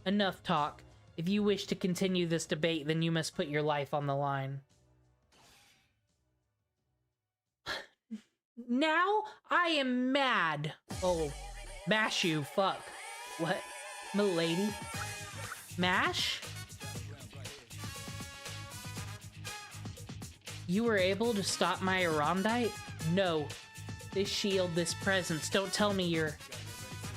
Speaker 1: Enough talk. If you wish to continue this debate, then you must put your life on the line. Now I am mad. Oh, mash you, fuck. What? Milady? Mash? You were able to stop my Arondite? No. This shield, this presence, don't tell me you're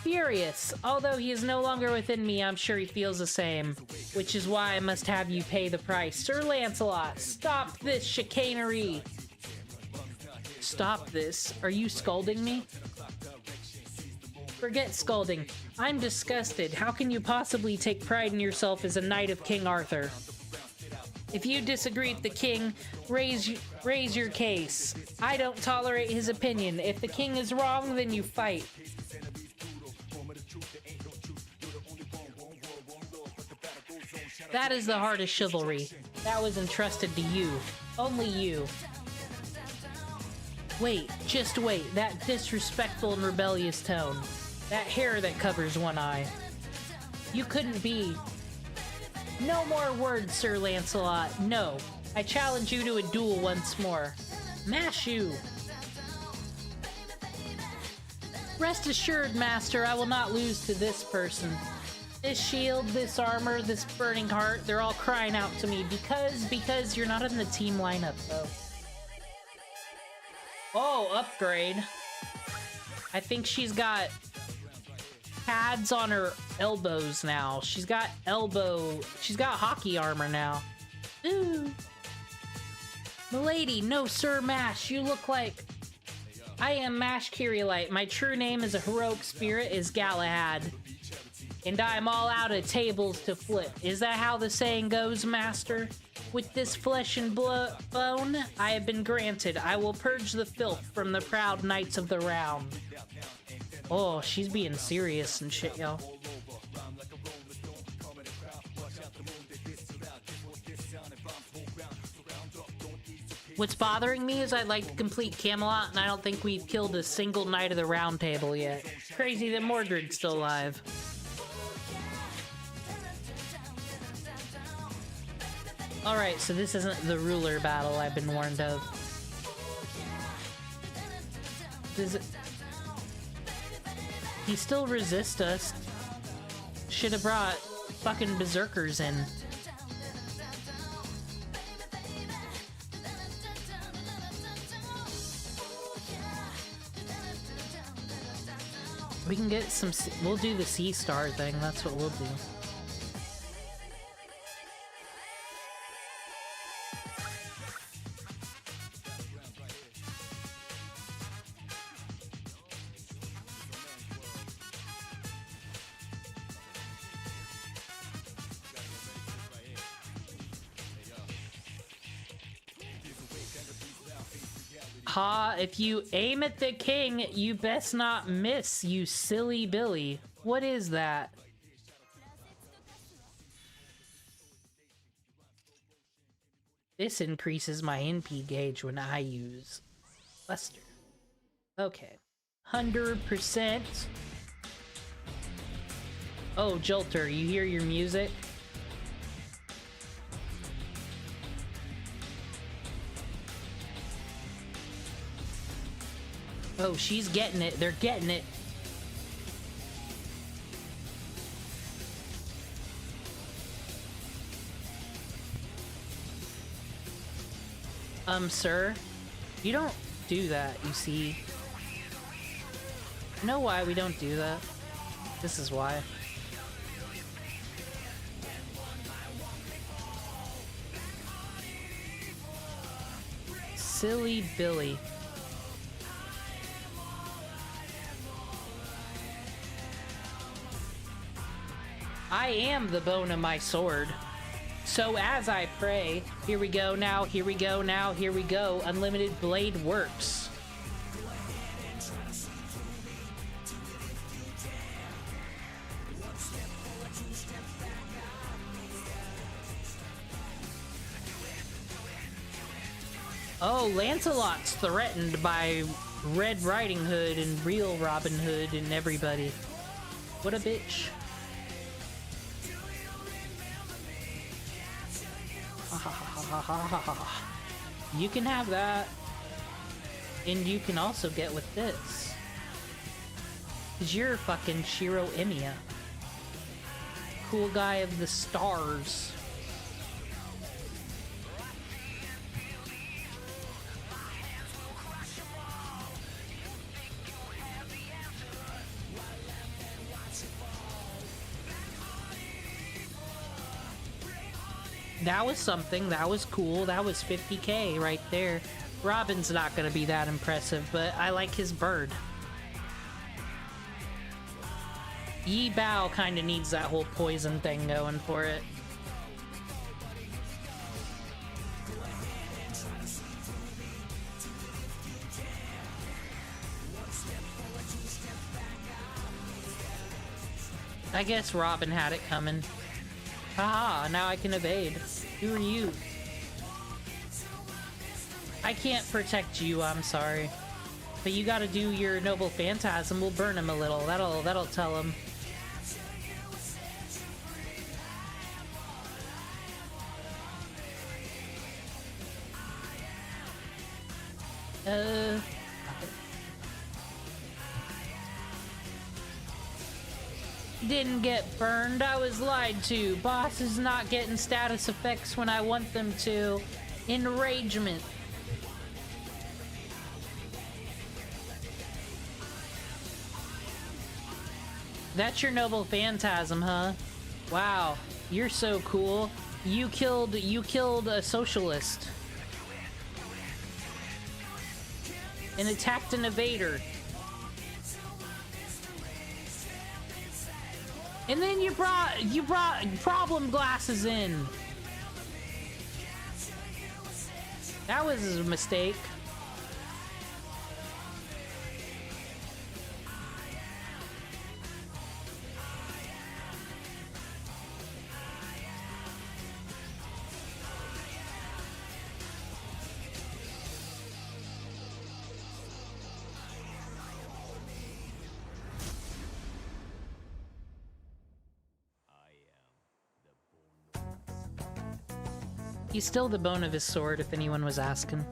Speaker 1: furious. Although he is no longer within me, I'm sure he feels the same. Which is why I must have you pay the price. Sir Lancelot, stop this chicanery! Stop this. Are you scolding me? Forget scolding. I'm disgusted. How can you possibly take pride in yourself as a knight of King Arthur? If you disagree with the king, raise your case. I don't tolerate his opinion. If the king is wrong, then you fight. That is the heart of chivalry. That was entrusted to you. Only you. Wait, just wait. That disrespectful and rebellious tone. That hair that covers one eye. You couldn't be... No more words, Sir Lancelot. No. I challenge you to a duel once more. Mash you. Rest assured, Master, I will not lose to this person. This shield, this armor, this burning heart, they're all crying out to me because you're not in the team lineup, though. Oh, upgrade. I think she's got pads on her elbows now. She's got hockey armor now. Ooh. Milady, no Sir Mash, you look like... I am Mash Kyrielite. My true name as a heroic spirit is Galahad. And I'm all out of tables to flip. Is that how the saying goes, Master? With this flesh and bone, I have been granted. I will purge the filth from the proud knights of the round. Oh, she's being serious and shit, y'all. What's bothering me is I'd like to complete Camelot, and I don't think we've killed a single Knight of the Round Table yet. Crazy that Mordred's still alive. Alright, so this isn't the ruler battle I've been warned of. Does it... He still resists us. Should have brought fucking berserkers in. We can get some... We'll do the sea star thing. That's what we'll do. Ha, if you aim at the king, you best not miss, you silly Billy. What is that? This increases my NP gauge when I use Lester. Okay. 100%. Oh, Jolter, you hear your music? Oh, she's getting it. They're getting it. Sir, you don't do that, you see. You know why we don't do that? This is why. Silly Billy. I am the bone of my sword. So as I pray, here we go now, here we go now, here we go, unlimited blade works. Oh, Lancelot's threatened by Red Riding Hood and real Robin Hood and everybody. What a bitch. You can have that. And you can also get with this. 'Cause you're fucking Shiro Emiya. Cool guy of the stars. That was something. That was cool. That was 50k right there. Robin's not gonna be that impressive, but I like his bird. Yi Bao kinda needs that whole poison thing going for it. I guess Robin had it coming. Haha, now I can evade. Who are you? I can't protect you, I'm sorry. but you gotta do your noble phantasm. We'll burn him a little. That'll tell him. Didn't get burned. I was lied to. Boss is not getting status effects when I want them to. Enragement. That's your noble phantasm, huh? Wow, you're so cool. You killed a socialist. And attacked an evader. And then you brought problem glasses in. That was a mistake. He's still the bone of his sword, if anyone was asking.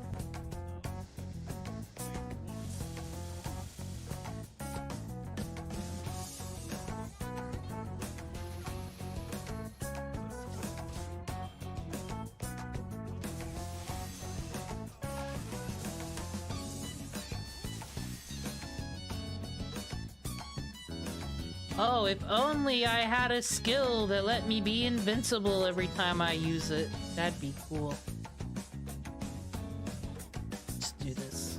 Speaker 1: Oh, if only I had a skill that let me be invincible every time I use it. That'd be cool. Let's do this.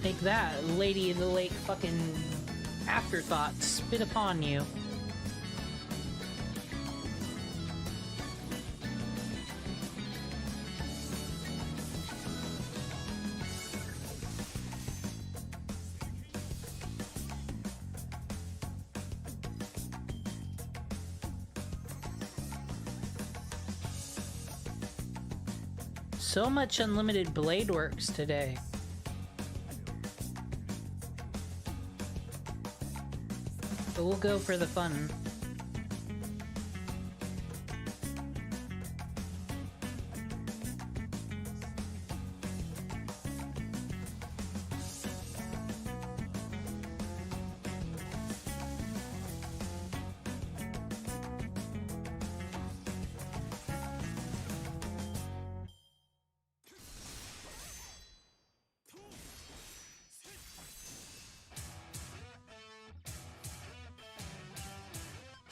Speaker 1: Take that, Lady of the Lake fucking afterthought. Spit upon you. So much unlimited blade works today. But we'll go for the fun.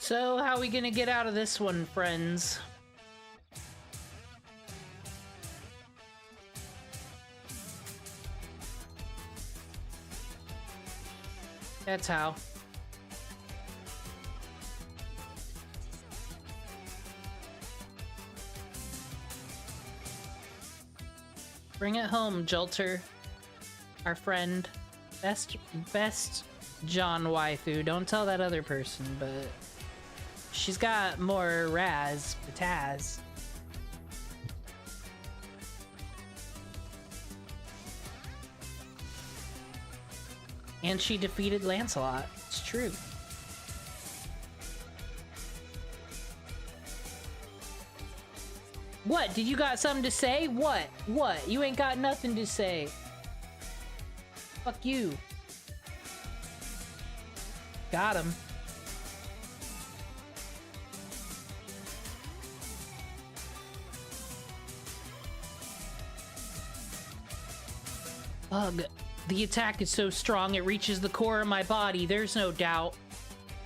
Speaker 1: So, how are we gonna get out of this one, friends? That's how. Bring it home, Jolter. Our friend. Best John waifu. Don't tell that other person, but she's got more Raz, Pataz. And she defeated Lancelot. It's true. What? Did you got something to say? What? What? You ain't got nothing to say. Fuck you. Got him. Ugh. The attack is so strong it reaches the core of my body, there's no doubt.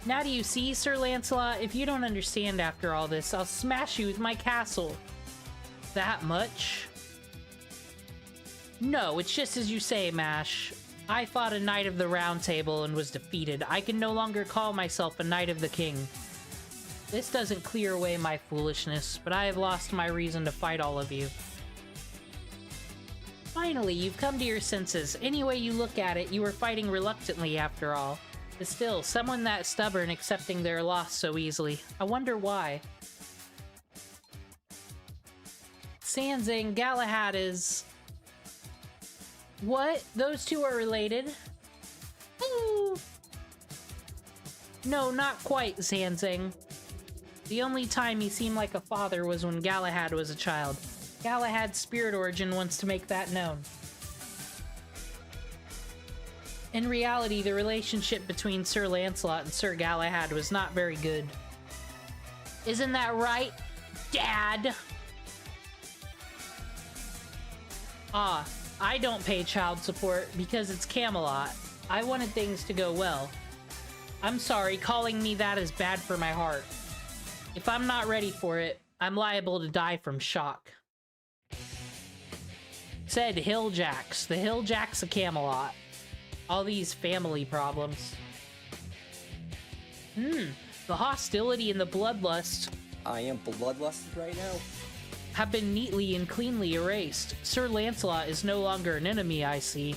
Speaker 1: Now do you see, Sir Lancelot? If you don't understand after all this, I'll smash you with my castle. That much? No, it's just as you say, Mash. I fought a Knight of the Round Table and was defeated. I can no longer call myself a Knight of the King. This doesn't clear away my foolishness, but I have lost my reason to fight all of you. Finally, you've come to your senses. Any way you look at it, you were fighting reluctantly after all. But still, someone that stubborn accepting their loss so easily. I wonder why. Sanzing, Galahad is... What? Those two are related? Ooh. No, not quite, Sanzing. The only time he seemed like a father was when Galahad was a child. Galahad's spirit origin wants to make that known. In reality, the relationship between Sir Lancelot and Sir Galahad was not very good. Isn't that right, Dad? Ah, I don't pay child support because it's Camelot. I wanted things to go well. I'm sorry, calling me that is bad for my heart. If I'm not ready for it, I'm liable to die from shock. Said Hilljacks, the Hilljacks of Camelot. All these family problems. The hostility and the bloodlust.
Speaker 5: I am bloodlusted right now.
Speaker 1: Have been neatly and cleanly erased. Sir Lancelot is no longer an enemy, I see.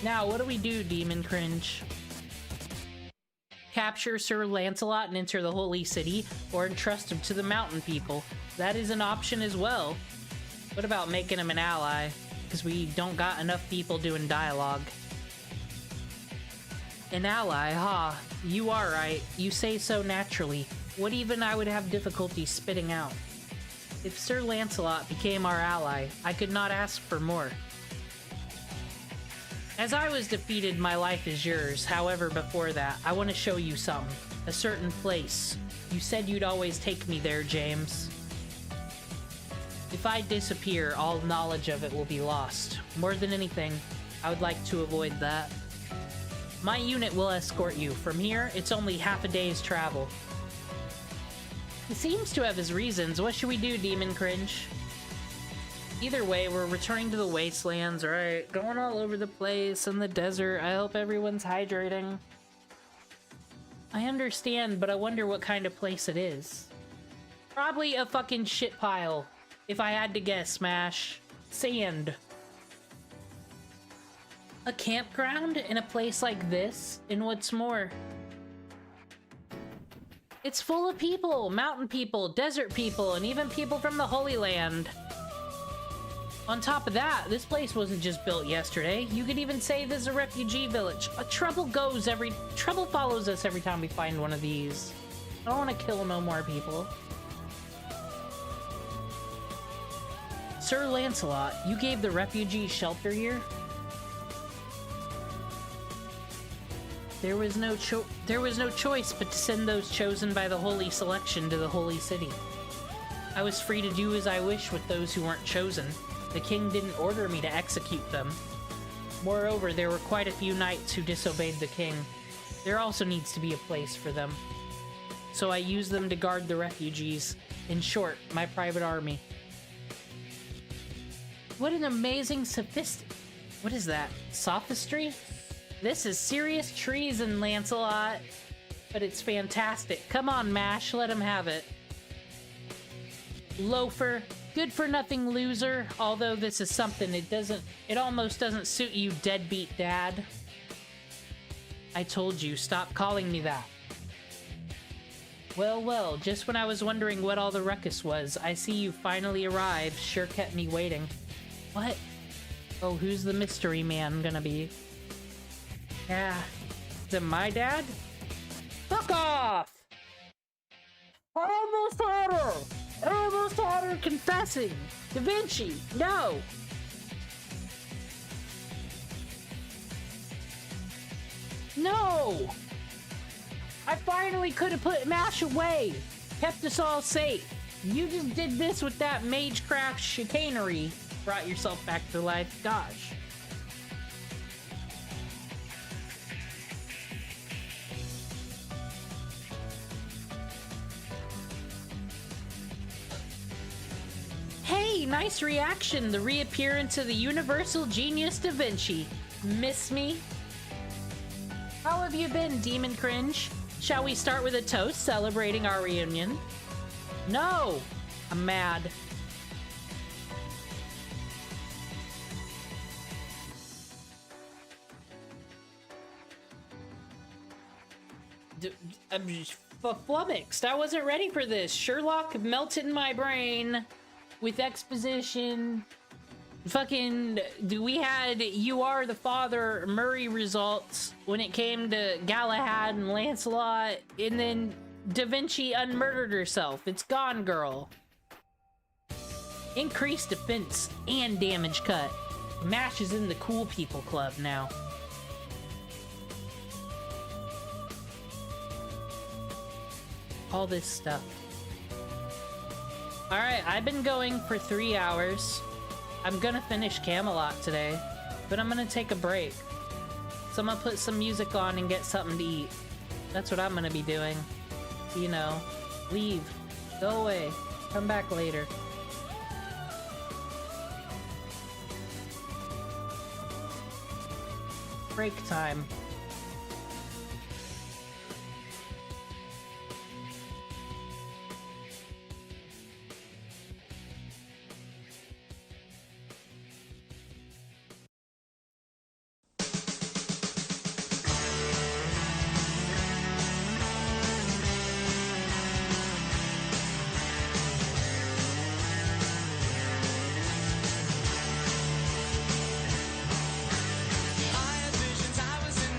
Speaker 1: Now, what do we do, Demon Cringe? Capture Sir Lancelot and enter the Holy City, or entrust him to the mountain people. That is an option as well. What about making him an ally? Because we don't got enough people doing dialogue. An ally, huh? You are right. You say so naturally. What even I would have difficulty spitting out. If Sir Lancelot became our ally, I could not ask for more. As I was defeated, my life is yours. However, before that, I want to show you something. A certain place. You said you'd always take me there, James. If I disappear, all knowledge of it will be lost. More than anything, I would like to avoid that. My unit will escort you. From here, it's only half a day's travel. He seems to have his reasons. What should we do, Demon Cringe? Either way, we're returning to the wastelands, right? Going all over the place in the desert. I hope everyone's hydrating. I understand, but I wonder what kind of place it is. Probably a fucking shit pile. If I had to guess, Smash. Sand. A campground in a place like this? And what's more? It's full of people. Mountain people, desert people, and even people from the Holy Land. On top of that, this place wasn't just built yesterday. You could even say this is a refugee village. Trouble follows us every time we find one of these. I don't want to kill no more people. Sir Lancelot, you gave the refugees shelter here? There was no choice but to send those chosen by the Holy Selection to the Holy City. I was free to do as I wish with those who weren't chosen. The king didn't order me to execute them. Moreover, there were quite a few knights who disobeyed the king. There also needs to be a place for them. So I used them to guard the refugees. In short, my private army. What an amazing What is that? Sophistry? This is serious treason, Lancelot. But it's fantastic. Come on, Mash, let him have it. Loafer. Good for nothing loser, although this is something it almost doesn't suit you, deadbeat dad. I told you, stop calling me that. Well, just when I was wondering what all the ruckus was, I see you finally arrived. Sure kept me waiting. What? Oh, who's the mystery man gonna be? Yeah, is it my dad? Fuck off! I almost had her confessing! Da Vinci, no! No! I finally could have put MASH away! Kept us all safe! You just did this with that magecraft chicanery. Brought yourself back to life. Gosh. Hey, nice reaction. The reappearance of the universal genius Da Vinci. Miss me? How have you been, Demon Cringe? Shall we start with a toast celebrating our reunion? No! I'm mad. I'm just flummoxed. I wasn't ready for this. Sherlock melted in my brain with exposition. Fucking, we had You Are the Father Murray results when it came to Galahad and Lancelot, and then Da Vinci unmurdered herself. It's gone, girl. Increased defense and damage cut. MASH is in the cool people club now. All this stuff. Alright, I've been going for 3 hours. I'm gonna finish Camelot today, but I'm gonna take a break. So I'm gonna put some music on and get something to eat. That's what I'm gonna be doing. You know, leave, go away, come back later. Break time.
Speaker 6: I had visions, I was in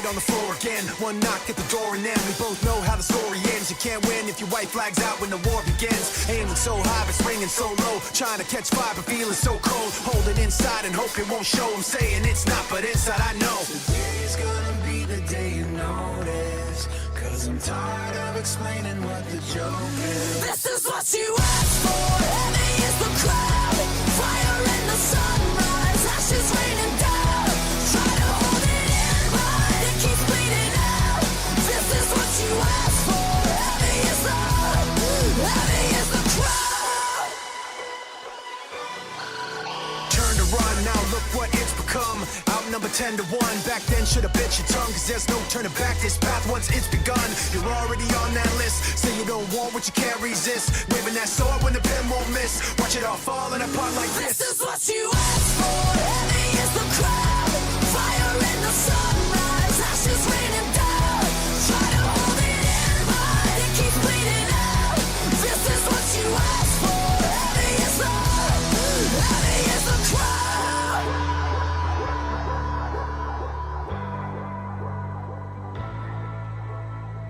Speaker 6: on the floor again. One knock at the door and then we both know how the story ends. You can't win if your white flag's out when the war begins. Aiming so high but swinging so low, trying to catch fire but feeling so cold. Hold it inside and hope it won't show. I'm saying it's not, but inside I know. Today's gonna be the day you notice, 'cause I'm tired of explaining what the joke is.
Speaker 7: This is what you asked for. Heavy is the crowd. Fire in the sunrise. Ashes raining down. Try to hold it in, but it keeps bleeding out. This is what you asked for. Heavy is the crowd.
Speaker 6: Turn to run, now look what it's become. Outnumbered 10 to 1. Back then should've bit your tongue, 'cause there's no turning back. This path once it's begun, you're already on that list. Say you don't want what you can't resist. Waving that sword when the pen won't miss. Watch it all falling apart like this.
Speaker 7: This is what you asked for. Heavy is the crowd. Fire in the sunrise. Ashes raining down. Try to hold it in, but it keeps bleeding out. This is what you asked for. Heavy is the crowd.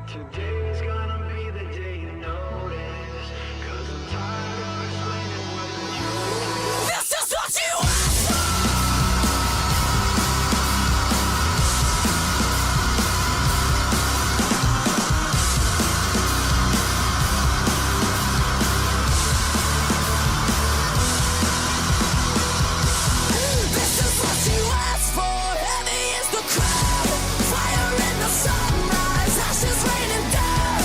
Speaker 6: Today's gonna be the day you notice, 'cause I'm tired of explaining what the joke is.
Speaker 7: This is what you asked for. This is what you asked for. Heavy is the crowd. Fire in the sunrise. Ashes raining down.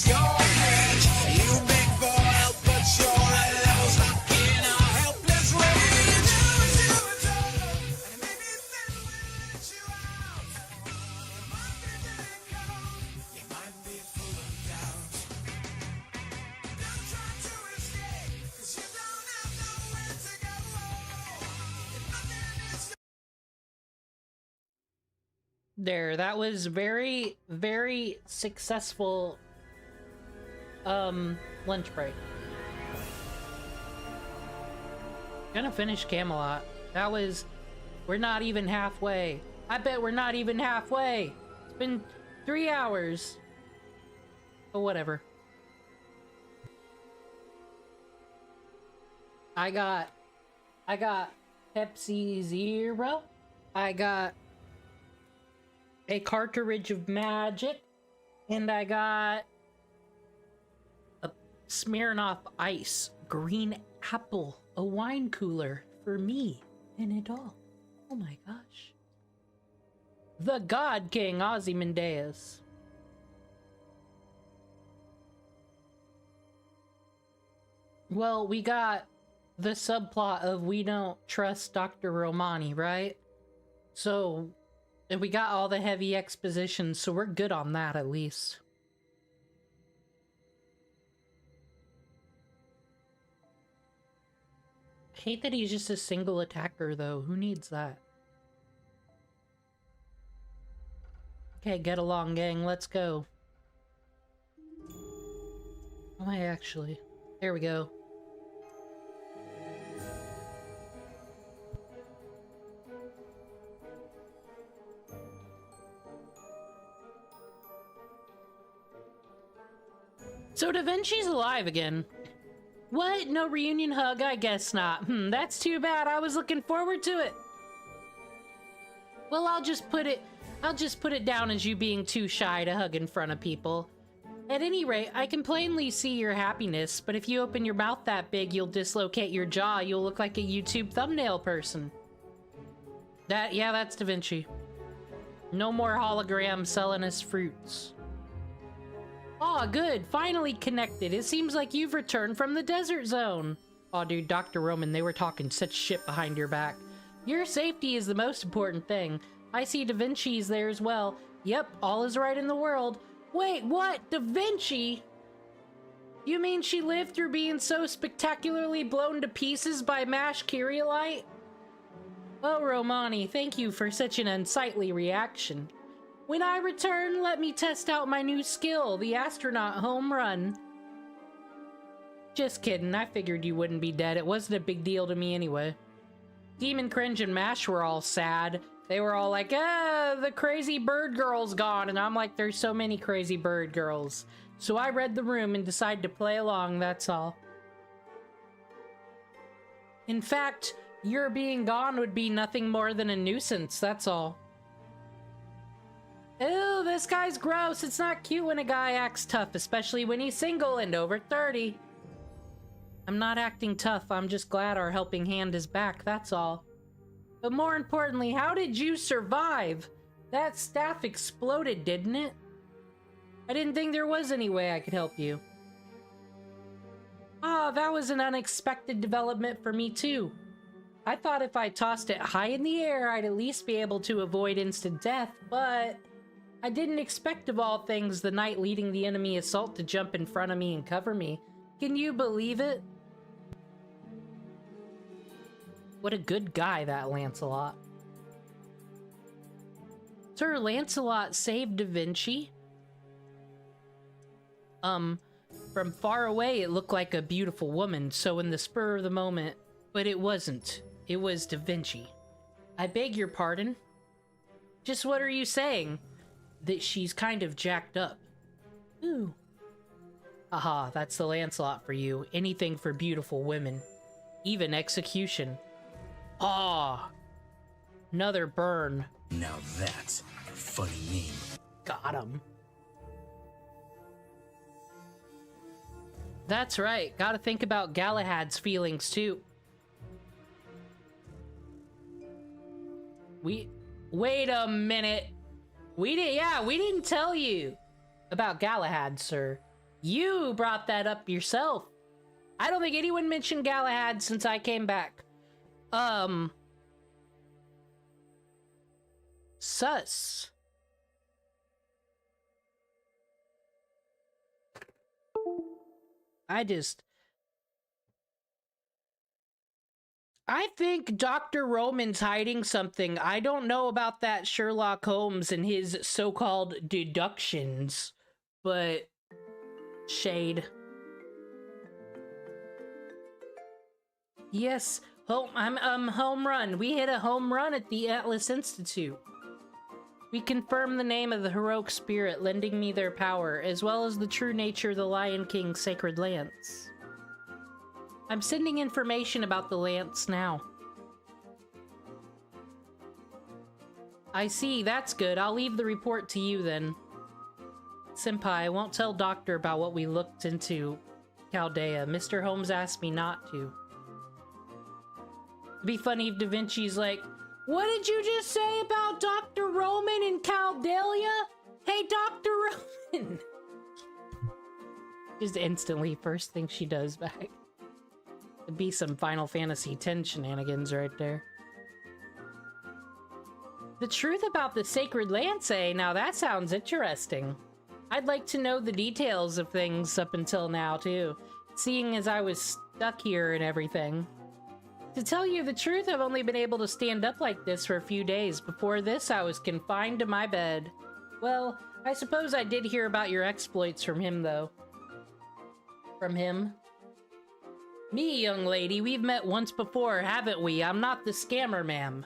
Speaker 6: your head. You beg for help, but you're alone, stuck in a helpless rage. And maybe then we'll let you out. You might be full of doubt. Don't try to escape, 'cause you don't have nowhere to go. If nothing is
Speaker 1: There, that was very, very successful lunch break. Gonna finish Camelot. That was, we're not even halfway. I bet we're not even halfway. It's been 3 hours. But whatever. I got Pepsi Zero. I got a cartridge of magic, and I got a Smirnoff Ice green apple, a wine cooler for me and it all. Oh my gosh. The God King Ozymandias. Well, we got the subplot of we don't trust Dr. Romani, right? So, and we got all the heavy exposition, so we're good on that at least. I hate that he's just a single attacker, though. Who needs that? Okay, get along, gang. Let's go. Oh, I actually... There we go. So Da Vinci's alive again. What? No reunion hug? I guess not. That's too bad. I was looking forward to it. Well, I'll just put it down as you being too shy to hug in front of people. At any rate, I can plainly see your happiness, but if you open your mouth that big, you'll dislocate your jaw. You'll look like a YouTube thumbnail person. Yeah, that's Da Vinci. No more holograms selling us fruits. Aw, good. Finally connected. It seems like you've returned from the desert zone. Aw, dude, Dr. Roman, they were talking such shit behind your back. Your safety is the most important thing. I see Da Vinci's there as well. Yep, all is right in the world. Wait, what? Da Vinci? You mean she lived through being so spectacularly blown to pieces by Mash Kyrielite? Oh, Romani, thank you for such an unsightly reaction. When I return, let me test out my new skill, the astronaut home run. Just kidding, I figured you wouldn't be dead. It wasn't a big deal to me anyway. Demon Cringe and Mash were all sad. They were all like, the crazy bird girl's gone. And I'm like, there's so many crazy bird girls. So I read the room and decided to play along, that's all. In fact, your being gone would be nothing more than a nuisance, that's all. Ew, this guy's gross. It's not cute when a guy acts tough, especially when he's single and over 30. I'm not acting tough. I'm just glad our helping hand is back, that's all. But more importantly, how did you survive? That staff exploded, didn't it? I didn't think there was any way I could help you. Ah, that was an unexpected development for me too. I thought if I tossed it high in the air, I'd at least be able to avoid instant death, but I didn't expect of all things the knight leading the enemy assault to jump in front of me and cover me. Can you believe it? What a good guy, that Lancelot. Sir Lancelot saved Da Vinci? From far away it looked like a beautiful woman, so in the spur of the moment, but it wasn't. It was Da Vinci. I beg your pardon? Just what are you saying? That she's kind of jacked up. Ooh. Aha, that's the Lancelot for you. Anything for beautiful women. Even execution. Ah, another burn.
Speaker 2: Now that's a funny name.
Speaker 1: Got him. That's right. Gotta think about Galahad's feelings too. Wait a minute. We didn't tell you about Galahad, sir. You brought that up yourself. I don't think anyone mentioned Galahad since I came back. Sus. I think Dr. Roman's hiding something. I don't know about that Sherlock Holmes and his so-called deductions, but shade. Yes, home run. We hit a home run at the Atlas Institute. We confirm the name of the heroic spirit lending me their power, as well as the true nature of the Lion King's sacred lance. I'm sending information about the lance now. I see, that's good. I'll leave the report to you then. Senpai, I won't tell Doctor about what we looked into Chaldea. Mr. Holmes asked me not to. It'd be funny if Da Vinci's like, what did you just say about Dr. Roman and Chaldea? Hey, Dr. Roman! Just instantly, first thing she does back. It'd be some Final Fantasy X shenanigans right there. The truth about the Sacred Lance, eh? Now that sounds interesting. I'd like to know the details of things up until now, too. Seeing as I was stuck here and everything. To tell you the truth, I've only been able to stand up like this for a few days. Before this, I was confined to my bed. Well, I suppose I did hear about your exploits from him, though. From him? Me, young lady, we've met once before, haven't we? I'm not the scammer, ma'am.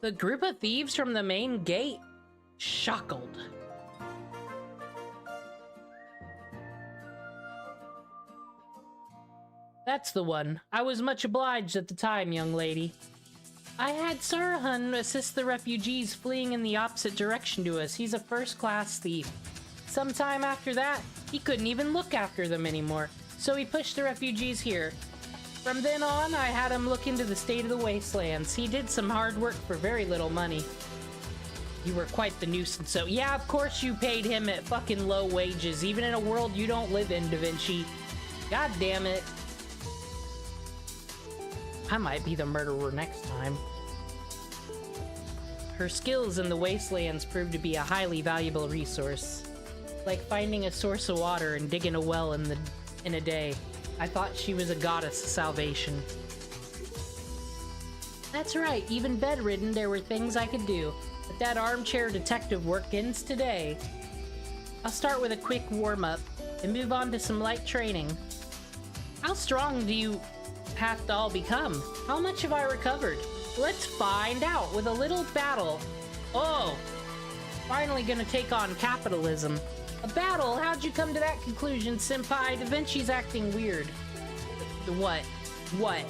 Speaker 1: The group of thieves from the main gate? Shackled. That's the one. I was much obliged at the time, young lady. I had Sarahan assist the refugees fleeing in the opposite direction to us. He's a first-class thief. Sometime after that, he couldn't even look after them anymore. So he pushed the refugees here. From then on, I had him look into the state of the wastelands. He did some hard work for very little money. You were quite the nuisance, so yeah, of course you paid him at fucking low wages, even in a world you don't live in, Da Vinci. God damn it. I might be the murderer next time. Her skills in the wastelands proved to be a highly valuable resource. Like finding a source of water and digging a well in a day. I thought she was a goddess of salvation. That's right, even bedridden, there were things I could do. But that armchair detective work ends today. I'll start with a quick warm-up and move on to some light training. How strong do you have to all become? How much have I recovered? Let's find out with a little battle. Oh, finally gonna take on capitalism. A battle? How'd you come to that conclusion, senpai? Da Vinci's acting weird. What? What?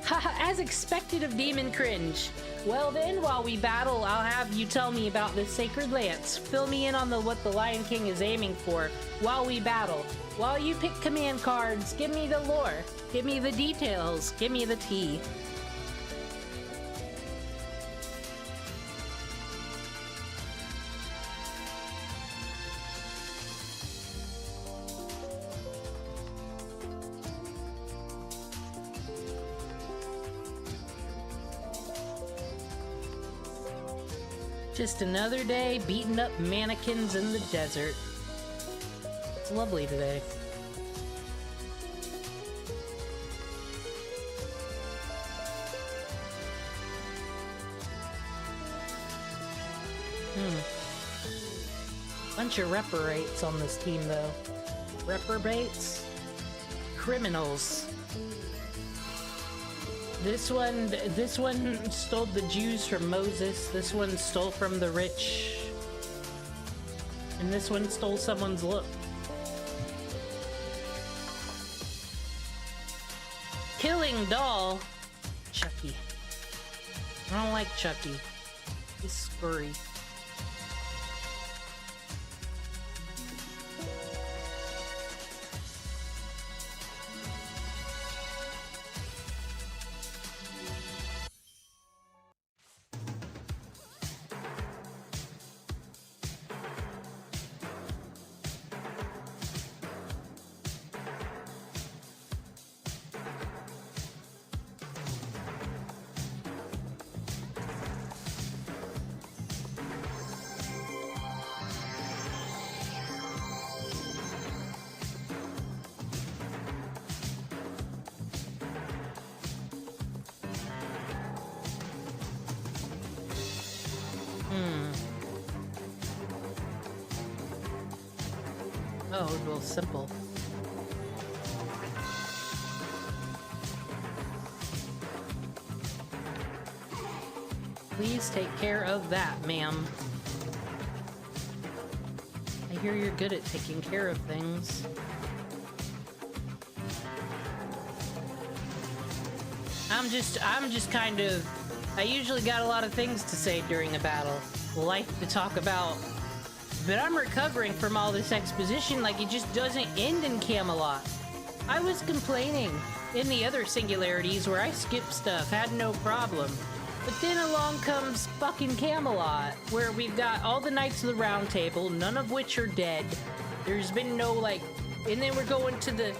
Speaker 1: Haha, as expected of Demon Cringe. Well then, while we battle, I'll have you tell me about this sacred lance. Fill me in on what the Lion King is aiming for while we battle. While you pick command cards, give me the lore. Give me the details. Give me the tea. Just another day beating up mannequins in the desert. It's lovely today. Bunch of reprobates on this team, though. Reprobates? Criminals. This one stole the Jews from Moses. This one stole from the rich. And this one stole someone's look. Killing doll. Chucky. I don't like Chucky. He's scurry. Oh, well, simple. Please take care of that, ma'am. I hear you're good at taking care of things. I'm just kind of... I usually got a lot of things to say during a battle. Life to talk about. But I'm recovering from all this exposition like it just doesn't end in Camelot. I was complaining in the other Singularities where I skipped stuff, had no problem. But then along comes fucking Camelot, where we've got all the Knights of the Round Table, none of which are dead. There's been no, like... And then we're going to the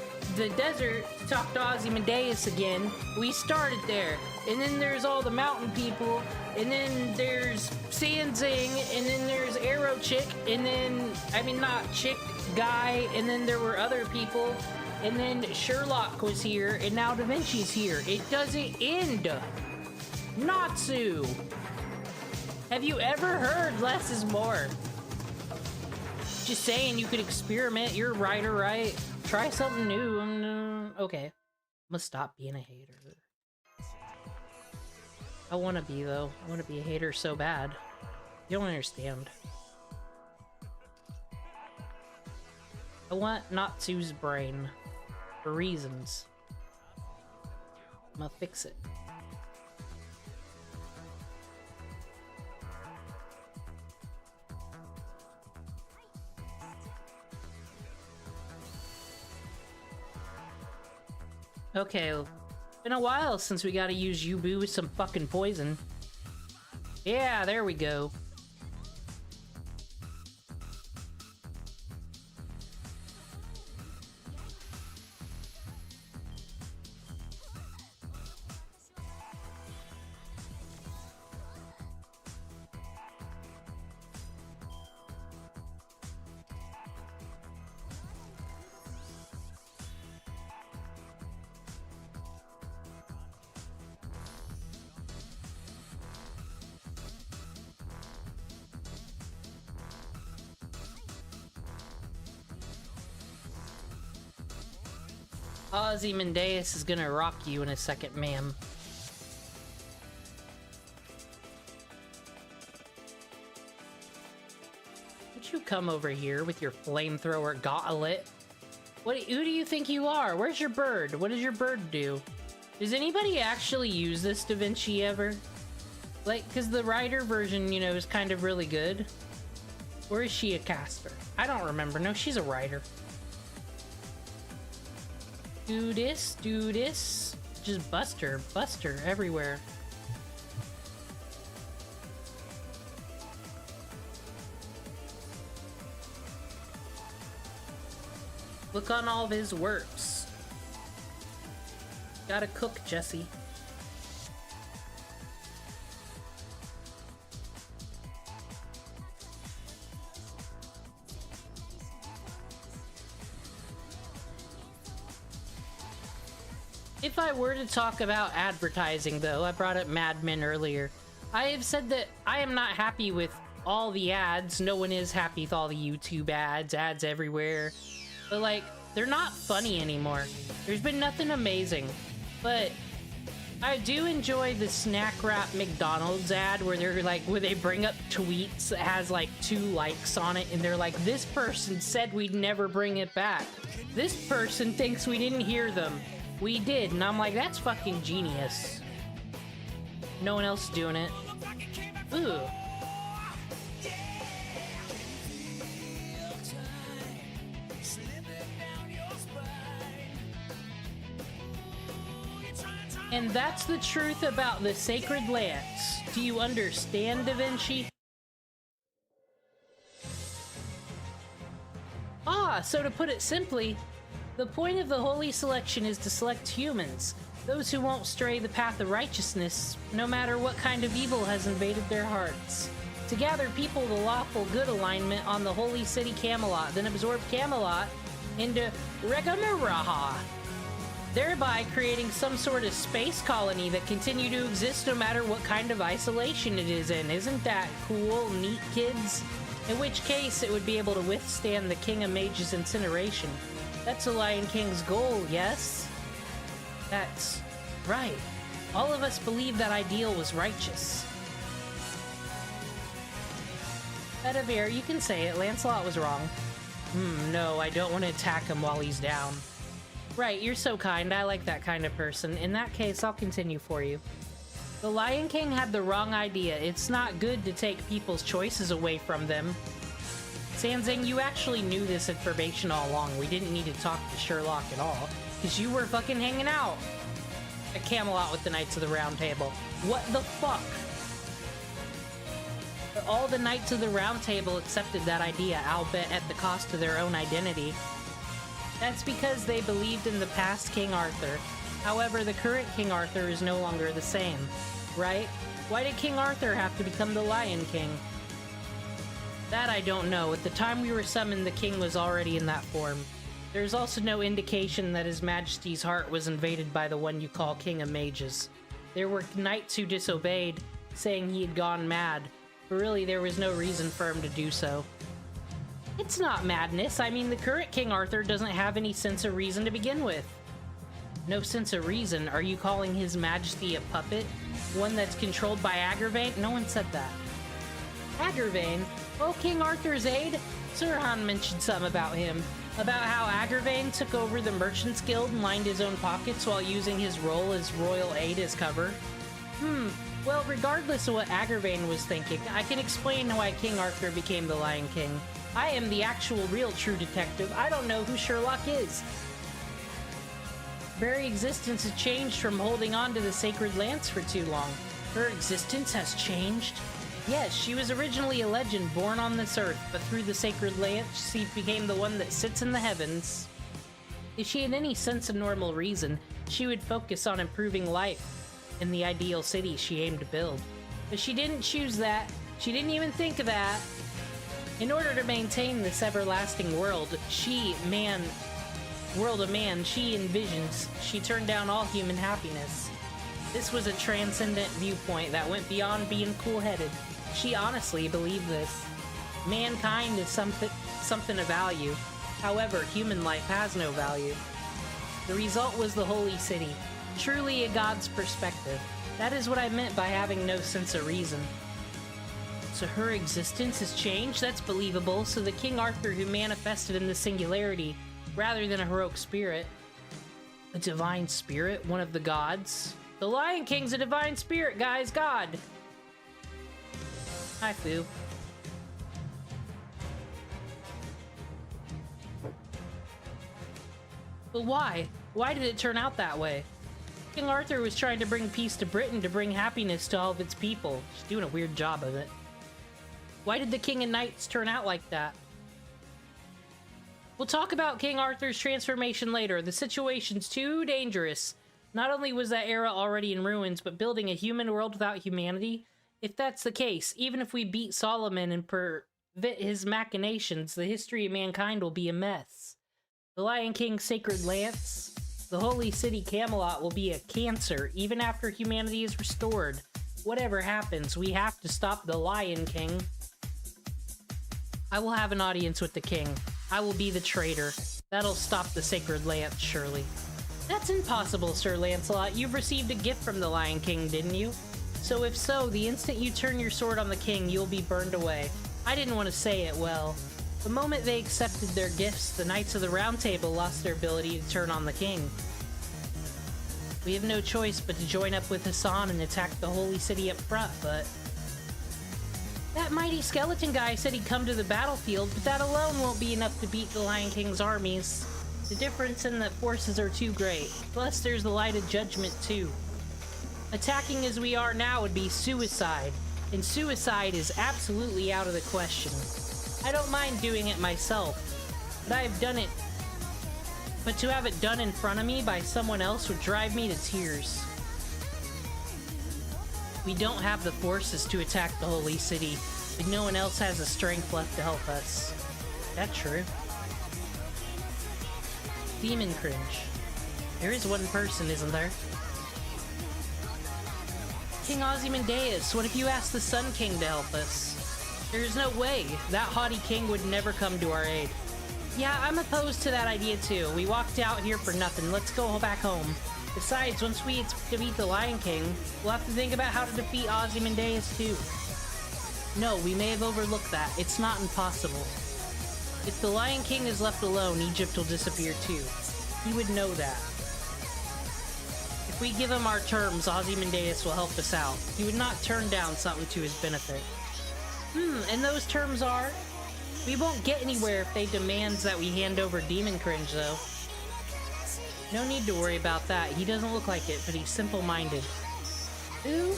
Speaker 1: desert, talk to Ozymandias again. We started there. And then there's all the mountain people. And then there's Sanzing. And then there's Arrow Chick. And then... I mean, not Chick, Guy. And then there were other people. And then Sherlock was here. And now Da Vinci's here. It doesn't end. Natsu! Have you ever heard less is more? Just saying you could experiment. You're a writer, right? Try something new. Okay. Must stop being a hater. I want to be, though. I want to be a hater so bad. You don't understand. I want Natsu's brain. For reasons. I'm gonna fix it. Okay, been a while since we gotta use Yubu with some fucking poison. Yeah, there we go. Ozymandias is gonna rock you in a second, ma'am. Would you come over here with your flamethrower gauntlet? Who do you think you are? Where's your bird? What does your bird do? Does anybody actually use this Da Vinci ever? Like, because the writer version, you know, is kind of really good. Or is she a caster? I don't remember. No, she's a writer. Do this, do this. Just bust her everywhere. Look on all of his works. Gotta cook, Jesse. If I were to talk about advertising, though, I brought up Mad Men earlier. I have said that I am not happy with all the ads. No one is happy with all the YouTube ads everywhere. But, like, they're not funny anymore. There's been nothing amazing. But I do enjoy the Snack Wrap McDonald's ad where they're like, where they bring up tweets that has like 2 likes on it, and they're like, this person said we'd never bring it back. This person thinks we didn't hear them. We did, and I'm like, that's fucking genius. No one else is doing it. Ooh. And that's the truth about the Sacred Lance. Do you understand, Da Vinci? So to put it simply, the point of the Holy Selection is to select humans, those who won't stray the path of righteousness, no matter what kind of evil has invaded their hearts. To gather people to lawful good alignment on the holy city Camelot, then absorb Camelot into Regamaraha, thereby creating some sort of space colony that continue to exist no matter what kind of isolation it is in. Isn't that cool? Neat, kids? In which case, it would be able to withstand the King of Mages' incineration. That's the Lion King's goal, yes? That's right. All of us believe that ideal was righteous. Bedivere, you can say it. Lancelot was wrong. No, I don't want to attack him while he's down. Right, you're so kind. I like that kind of person. In that case, I'll continue for you. The Lion King had the wrong idea. It's not good to take people's choices away from them. Sanzing, you actually knew this information all along. We didn't need to talk to Sherlock at all, because you were fucking hanging out at Camelot with the Knights of the Round Table. What the fuck? But all the Knights of the Round Table accepted that idea, albeit at the cost of their own identity. That's because they believed in the past King Arthur. However, the current King Arthur is no longer the same, right? Why did King Arthur have to become the Lion King? That I don't know. At the time we were summoned, the king was already in that form. There's also no indication that His Majesty's heart was invaded by the one you call King of Mages. There were knights who disobeyed, saying he had gone mad, but really there was no reason for him to do so. It's not madness. I mean, the current King Arthur doesn't have any sense of reason to begin with. No sense of reason? Are you calling His Majesty a puppet? One that's controlled by Agravain? No one said that. Agravain? Oh, King Arthur's aide? Sirhan mentioned something about him. About how Agravain took over the Merchants Guild and lined his own pockets while using his role as royal aide as cover. Well, regardless of what Agravain was thinking, I can explain why King Arthur became the Lion King. I am the actual real true detective. I don't know who Sherlock is. Very existence has changed from holding on to the sacred lance for too long. Her existence has changed? Yes, she was originally a legend born on this earth, but through the sacred lance, she became the one that sits in the heavens. If she had any sense of normal reason, she would focus on improving life in the ideal city she aimed to build. But she didn't choose that. She didn't even think of that. In order to maintain this everlasting world of man, she envisions, she turned down all human happiness. This was a transcendent viewpoint that went beyond being cool-headed. She honestly believed this. Mankind is something of value. However, human life has no value. The result was the Holy City. Truly a god's perspective. That is what I meant by having no sense of reason. So her existence has changed? That's believable. So the King Arthur who manifested in the Singularity, rather than a heroic spirit, a divine spirit, one of the gods. The Lion King's a divine spirit, guys. God. Hi, Fu. But why? Why did it turn out that way? King Arthur was trying to bring peace to Britain, to bring happiness to all of its people. She's doing a weird job of it. Why did the King of Knights turn out like that? We'll talk about King Arthur's transformation later. The situation's too dangerous. Not only was that era already in ruins, but building a human world without humanity? If that's the case, even if we beat Solomon and prevent his machinations, the history of mankind will be a mess. The Lion King's sacred lance, the holy city Camelot will be a cancer, even after humanity is restored. Whatever happens, we have to stop the Lion King. I will have an audience with the king. I will be the traitor. That'll stop the sacred lance, surely. That's impossible, Sir Lancelot. You've received a gift from the Lion King, didn't you? So if so, the instant you turn your sword on the king, you'll be burned away. I didn't want to say it well. The moment they accepted their gifts, the Knights of the Round Table lost their ability to turn on the king. We have no choice but to join up with Hassan and attack the holy city up front, but... That mighty skeleton guy said he'd come to the battlefield, but that alone won't be enough to beat the Lion King's armies. The difference in that forces are too great. Plus, there's the light of judgment, too. Attacking as we are now would be suicide, and suicide is absolutely out of the question. I don't mind doing it myself, but I have done it. But to have it done in front of me by someone else would drive me to tears. We don't have the forces to attack the holy city, but no one else has the strength left to help us. That's true. Demon cringe. There is one person, isn't there? King Ozymandias, what if you asked the Sun King to help us? There's no way. That haughty king would never come to our aid. Yeah, I'm opposed to that idea too. We walked out here for nothing. Let's go back home. Besides, once we defeat the Lion King, we'll have to think about how to defeat Ozymandias too. No, we may have overlooked that. It's not impossible. If the Lion King is left alone, Egypt will disappear too. He would know that. If we give him our terms, Ozymandias will help us out. He would not turn down something to his benefit. And those terms are? We won't get anywhere if they demands that we hand over Demon Cringe, though. No need to worry about that. He doesn't look like it, but he's simple-minded. Ooh.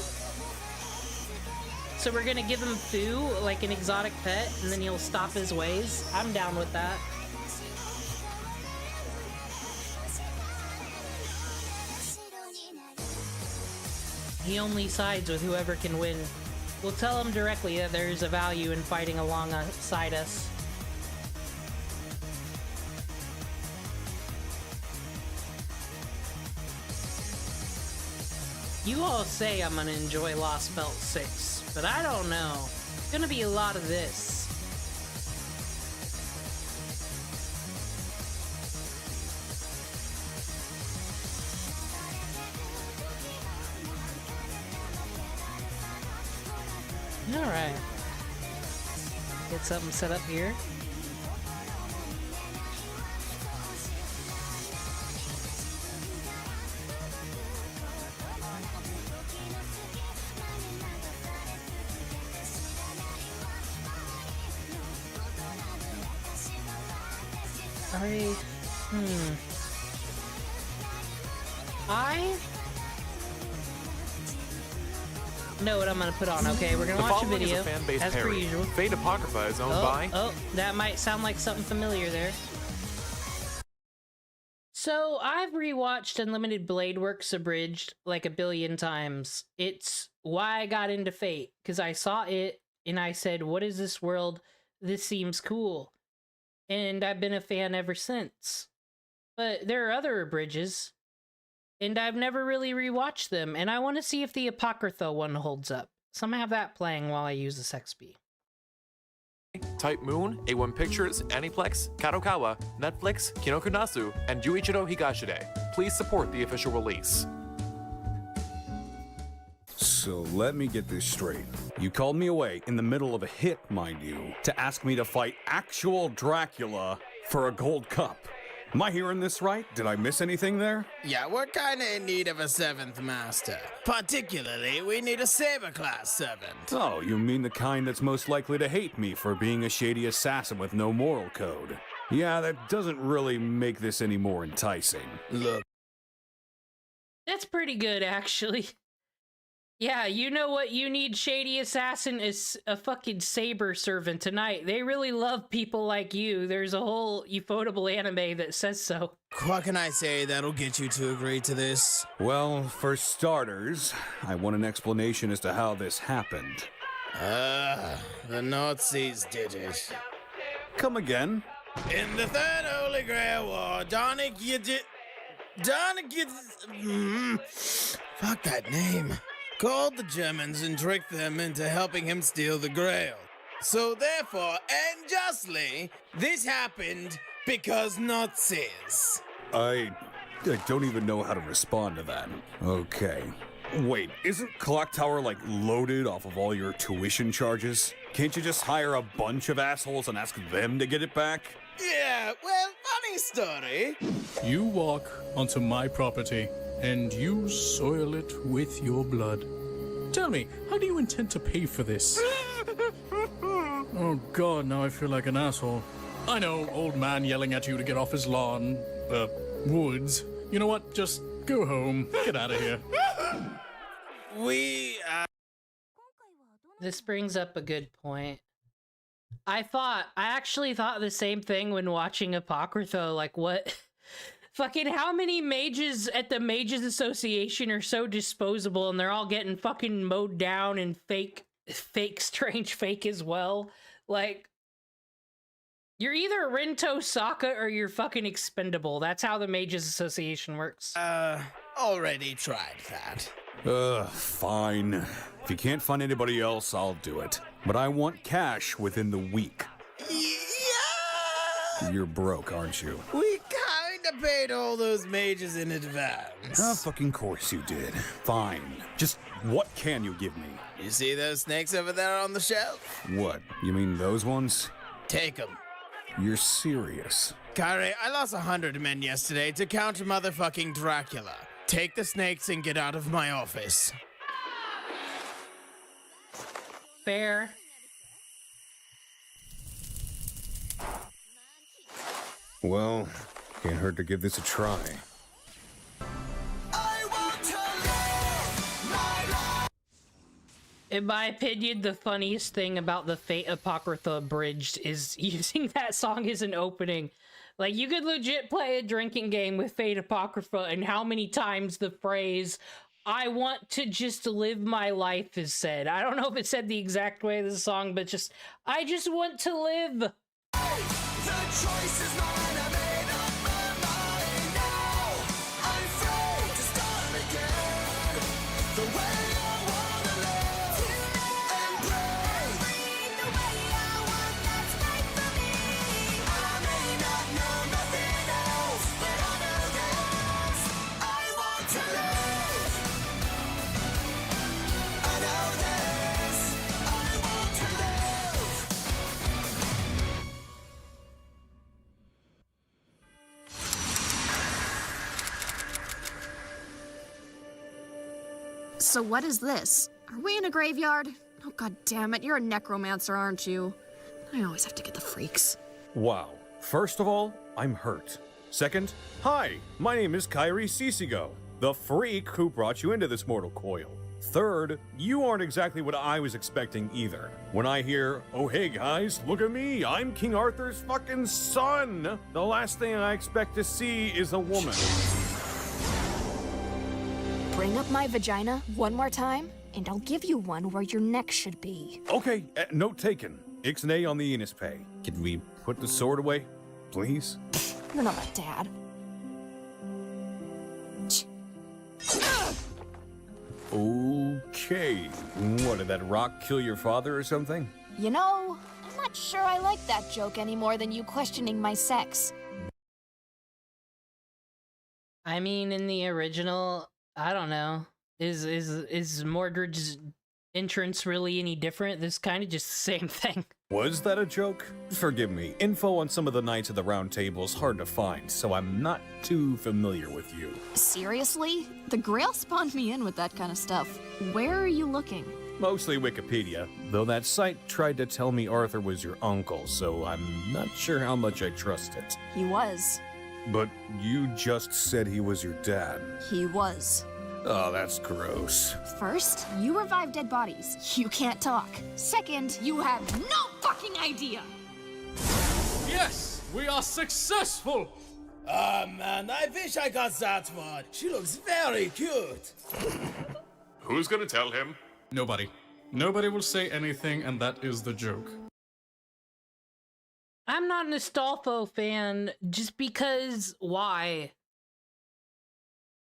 Speaker 1: So we're gonna give him Fu, like an exotic pet, and then he'll stop his ways? I'm down with that. He only sides with whoever can win. We'll tell him directly that there is a value in fighting alongside us. You all say I'm gonna enjoy Lost Belt 6, but I don't know. It's gonna be a lot of this. Alright. Get something set up here. I know what I'm gonna put on. Okay, we're gonna watch a video, as per usual.
Speaker 8: Fate Apocrypha is owned by...
Speaker 1: Oh, that might sound like something familiar there. So, I've rewatched Unlimited Blade Works Abridged like a billion times. It's why I got into Fate, because I saw it, and I said, what is this world? This seems cool. And I've been a fan ever since. But there are other abridges, and I've never really rewatched them, and I want to see if the Apocrypha one holds up. So I'm gonna have that playing while I use this XP.
Speaker 8: Type Moon, A1 Pictures, Aniplex, Kadokawa, Netflix, Kinokunasu, and Yuichiro Higashide. Please support the official release.
Speaker 9: So let me get this straight. You called me away in the middle of a hit, mind you, to ask me to fight actual Dracula for a gold cup. Am I hearing this right? Did I miss anything there?
Speaker 10: Yeah, we're kinda in need of a 7th master. Particularly, we need a saber-class servant.
Speaker 9: Oh, you mean the kind that's most likely to hate me for being a shady assassin with no moral code. Yeah, that doesn't really make this any more enticing.
Speaker 10: Look.
Speaker 1: That's pretty good, actually. Yeah, you know what you need, Shady Assassin, is a fucking saber servant tonight. They really love people like you. There's a whole ufotable anime that says so.
Speaker 10: What can I say that'll get you to agree to this?
Speaker 9: Well, for starters, I want an explanation as to how this happened.
Speaker 10: The Nazis did it.
Speaker 9: Come again?
Speaker 10: In the Third Holy Grail War, fuck that name. Called the Germans and tricked them into helping him steal the Grail. So therefore, and justly, this happened because Nazis.
Speaker 9: I don't even know how to respond to that. Okay. Wait, isn't Clock Tower, like, loaded off of all your tuition charges? Can't you just hire a bunch of assholes and ask them to get it back?
Speaker 10: Yeah, well, funny story.
Speaker 11: You walk onto my property, and you soil it with your blood. Tell me, how do you intend to pay for this? Oh god, now I feel like an asshole. I know, old man yelling at you to get off his lawn, woods. You know what, just go home, get out of here.
Speaker 1: This brings up a good point. I actually thought the same thing when watching Apocrypha, like what... Fucking how many mages at the Mages Association are so disposable and they're all getting fucking mowed down and fake strange fake as well? Like, you're either Rento Saka or you're fucking expendable. That's how the Mages Association works.
Speaker 10: Already tried that.
Speaker 9: Fine. If you can't find anybody else, I'll do it. but I want cash within the week.
Speaker 10: Yeah!
Speaker 9: You're broke, aren't you?
Speaker 10: We kinda paid all those mages in advance.
Speaker 9: Ah, fucking course you did. Fine. Just what can you give me?
Speaker 10: You see those snakes over there on the shelf?
Speaker 9: What? You mean those ones?
Speaker 10: Take them.
Speaker 9: You're serious?
Speaker 10: Kyrie, I lost 100 men yesterday to counter motherfucking Dracula. Take the snakes and get out of my office.
Speaker 1: Fair.
Speaker 9: Well, can't hurt to give this a try.
Speaker 1: In my opinion, the funniest thing about the Fate Apocrypha Abridged is using that song as an opening. Like, you could legit play a drinking game with Fate Apocrypha, and how many times the phrase, "I want to just live my life" is said. I don't know if it's said the exact way of the song, but just, I just want to live.
Speaker 7: The choice is mine, I made up my mind now. I'm free to start again. The way I wanna live and breathe the way I want, that's right for me. I may not know nothing else, but I know this. I want to live. I know this. I want to live.
Speaker 12: So what is this? Are we in a graveyard? Oh, god damn it, you're a necromancer, aren't you? I always have to get the freaks.
Speaker 9: Wow. First of all, I'm hurt. Second, hi, my name is Kyrie Cicigo, the freak who brought you into this mortal coil. Third, you aren't exactly what I was expecting either. When I hear, "Oh hey guys, look at me, I'm King Arthur's fucking son," the last thing I expect to see is a woman.
Speaker 12: Bring up my vagina one more time, and I'll give you one where your neck should be.
Speaker 9: Okay, note taken. Ixnay on the Enos pay. Can we put the sword away, please?
Speaker 12: You're not my dad.
Speaker 9: Okay. What, did that rock kill your father or something?
Speaker 12: You know, I'm not sure I like that joke any more than you questioning my sex.
Speaker 1: I mean, in the original, I don't know. Is Mordred's entrance really any different? This kind of just the same thing.
Speaker 9: Was that a joke? Forgive me. Info on some of the Knights of the Round Table is hard to find, so I'm not too familiar with you.
Speaker 12: Seriously? The Grail spawned me in with that kind of stuff. Where are you looking?
Speaker 9: Mostly Wikipedia, though that site tried to tell me Arthur was your uncle, so I'm not sure how much I trust it.
Speaker 12: He was.
Speaker 9: But you just said he was your dad.
Speaker 12: He was.
Speaker 9: Oh, that's gross.
Speaker 12: First, you revive dead bodies. You can't talk. Second, you have no fucking idea!
Speaker 11: Yes, we are successful!
Speaker 10: Ah, man, I wish I got that one. She looks very cute.
Speaker 8: Who's gonna tell him?
Speaker 11: Nobody. Nobody will say anything, and that is the joke.
Speaker 1: I'm not an Astolfo fan just because why?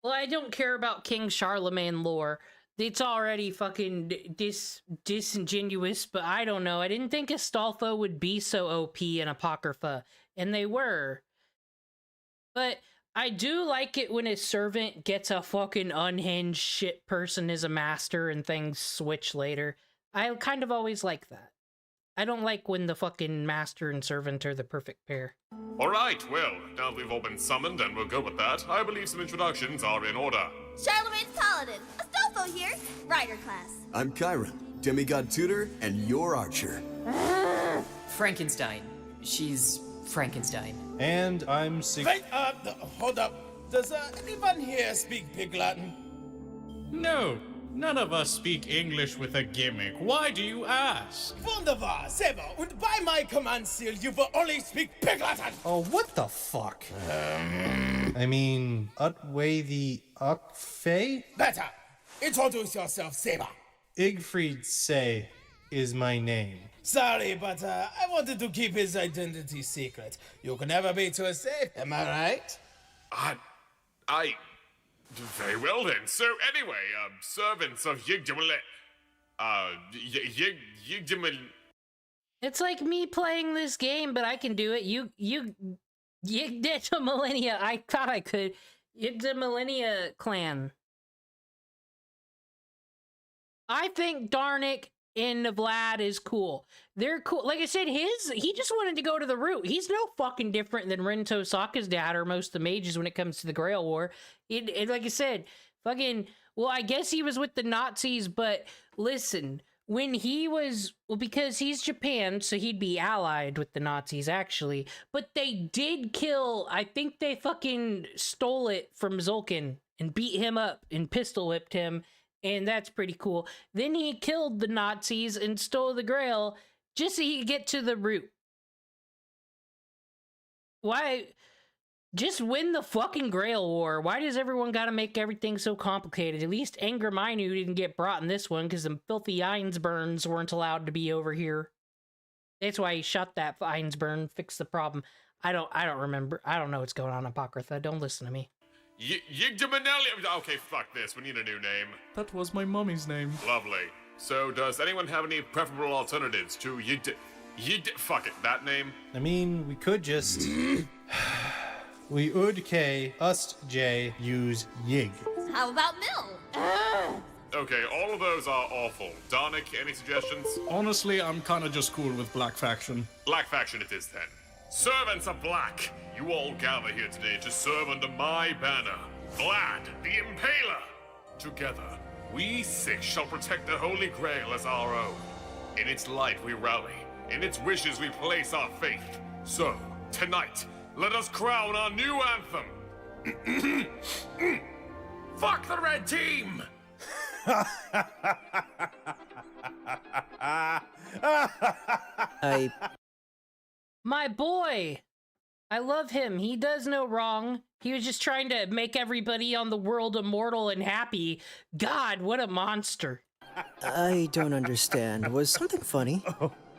Speaker 1: Well, I don't care about King Charlemagne lore. It's already fucking disingenuous, but I don't know. I didn't think Astolfo would be so OP in Apocrypha, and they were. But I do like it when a servant gets a fucking unhinged shit person as a master and things switch later. I kind of always like that. I don't like when the fucking master and servant are the perfect pair.
Speaker 8: Alright, well, now that we've all been summoned and we'll go with that, I believe some introductions are in order.
Speaker 13: Charlemagne's Paladin, Astolfo here, Rider class.
Speaker 2: I'm Chiron, demigod tutor and your archer.
Speaker 14: Frankenstein. She's Frankenstein.
Speaker 10: And I'm Wait, hold up. Does anyone here speak Pig Latin?
Speaker 11: No, none of us speak English with a gimmick. Why do you ask?
Speaker 10: Wunderbar, Seba, und by my command seal, you will only speak Pig Latin!
Speaker 15: Oh, what the fuck? I mean, Utway the Ukfey?
Speaker 10: Better! Introduce yourself, Seba.
Speaker 15: Igfried Say is my name.
Speaker 10: Sorry, but I wanted to keep his identity secret. You can never be too safe, am I right?
Speaker 8: Very well then. So anyway, servants of Yigdawale.
Speaker 1: It's like me playing this game, but I can do it. You did to Millennia. I thought I could. It's a Millennia clan. I think Darnik and Vlad is cool. They're cool. Like I said, he just wanted to go to the root. He's no fucking different than Rento Sokka's dad or most of the mages when it comes to the Grail War. Like I said, fucking, well, I guess he was with the Nazis, but listen, when he was, well, because he's Japan, so he'd be allied with the Nazis, actually. But they did kill, I think they fucking stole it from Zulkin and beat him up and pistol whipped him. And that's pretty cool. Then he killed the Nazis and stole the Grail just so he could get to the root. Why? Just win the fucking Grail War. Why does everyone gotta make everything so complicated? At least Anger Minu didn't get brought in this one because the filthy Einsburns weren't allowed to be over here. That's why he shot that Einsburn, fixed the problem. I don't remember. I don't know what's going on, Apocrypha. Don't listen to me.
Speaker 8: Okay, fuck this. We need a new name.
Speaker 11: That was my mommy's name.
Speaker 8: Lovely. So, does anyone have any preferable alternatives to fuck it, that name?
Speaker 15: I mean, we could just... we would K, ust J, use Yig.
Speaker 13: How about Mill?
Speaker 8: Okay, all of those are awful. Darnik, any suggestions?
Speaker 11: Honestly, I'm kinda just cool with Black Faction.
Speaker 8: Black Faction it is then. Servants of Black, you all gather here today to serve under my banner, Vlad the Impaler. Together, we six shall protect the Holy Grail as our own. In its light we rally, in its wishes we place our faith. So, tonight, let us crown our new anthem. Fuck the red team!
Speaker 1: My boy! I love him. He does no wrong. He was just trying to make everybody on the world immortal and happy. God, what a monster.
Speaker 16: I don't understand. Was something funny?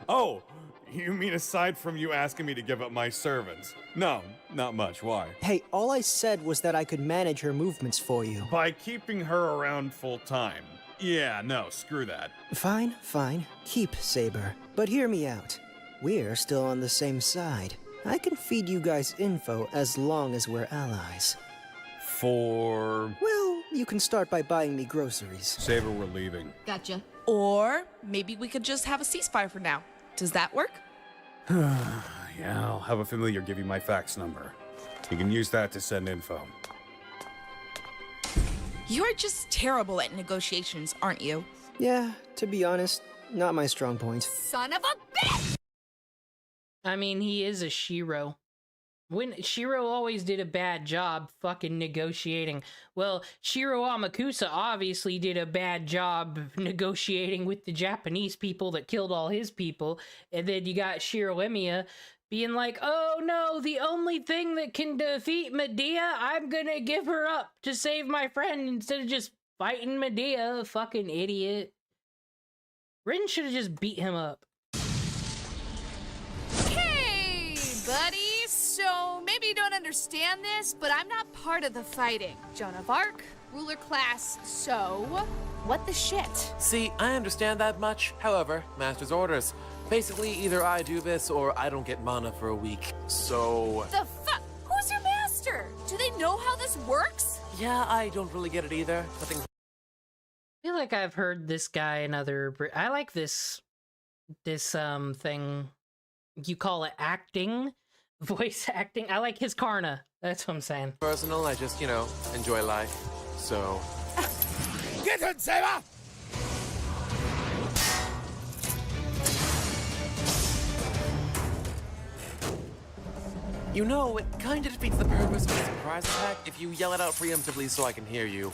Speaker 9: Oh, you mean aside from you asking me to give up my servants? No, not much. Why?
Speaker 16: Hey, all I said was that I could manage her movements for you.
Speaker 9: By keeping her around full time. Yeah, no, screw that.
Speaker 16: Fine, fine. Keep Saber. But hear me out. We're still on the same side. I can feed you guys info as long as we're allies.
Speaker 9: For...
Speaker 16: Well, you can start by buying me groceries.
Speaker 9: Saber, we're leaving.
Speaker 4: Gotcha. Or maybe we could just have a ceasefire for now. Does that work?
Speaker 9: Yeah, I'll have a familiar give you my fax number. You can use that to send info.
Speaker 4: You're just terrible at negotiations, aren't you?
Speaker 16: Yeah, to be honest, not my strong point.
Speaker 13: Son of a bitch!
Speaker 1: I mean, he is a Shiro. When Shiro always did a bad job fucking negotiating. Well, Shiro Amakusa obviously did a bad job negotiating with the Japanese people that killed all his people. And then you got Shiro Emiya being like, oh no, the only thing that can defeat Medea, I'm gonna give her up to save my friend instead of just fighting Medea, fucking idiot. Rin should have just beat him up.
Speaker 12: Hey, buddy. So, maybe you don't understand this, but I'm not part of the fighting. Joan of Arc, ruler class, so... what the shit?
Speaker 8: See, I understand that much. However, master's orders. Basically, either I do this or I don't get mana for a week. So...
Speaker 12: The fuck? Who's your master? Do they know how this works?
Speaker 8: Yeah, I don't really get it either. Nothing...
Speaker 1: I feel like I've heard this guy in other... I like this thing. You call it acting? Voice acting. I like his Karna. That's what I'm saying.
Speaker 8: Personal, I just, enjoy life. So...
Speaker 10: Get it, Saber!
Speaker 8: It kind of defeats the purpose of a surprise attack if you yell it out preemptively so I can hear you.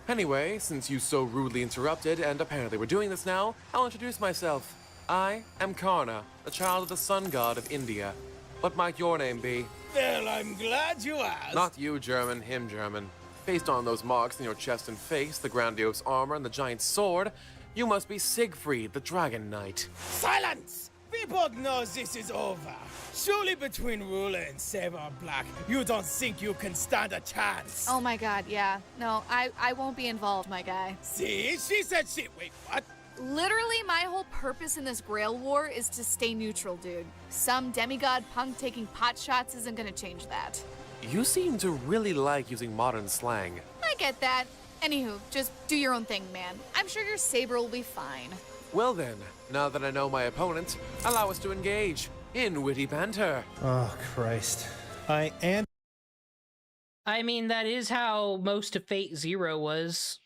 Speaker 8: Anyway, since you so rudely interrupted, and apparently we're doing this now, I'll introduce myself. I am Karna, the child of the sun god of India. What might your name be?
Speaker 10: Well, I'm glad you asked.
Speaker 8: Not you, German, him, German. Based on those marks in your chest and face, the grandiose armor and the giant sword, you must be Siegfried, the Dragon Knight.
Speaker 10: Silence! we both know this is over. Surely between Ruler and Saber Black, you don't think you can stand a chance.
Speaker 12: Oh my god, yeah. No, I won't be involved, my guy.
Speaker 10: See? She said she... Wait, what?
Speaker 12: Literally, my whole purpose in this Grail War is to stay neutral, dude. Some demigod punk taking pot shots isn't gonna change that.
Speaker 17: You seem to really like using modern slang.
Speaker 12: I get that. Anywho, just do your own thing, man. I'm sure your saber will be fine.
Speaker 17: Well then, now that I know my opponent, allow us to engage in witty banter.
Speaker 15: Oh, Christ. I
Speaker 1: mean, that is how most of Fate Zero was.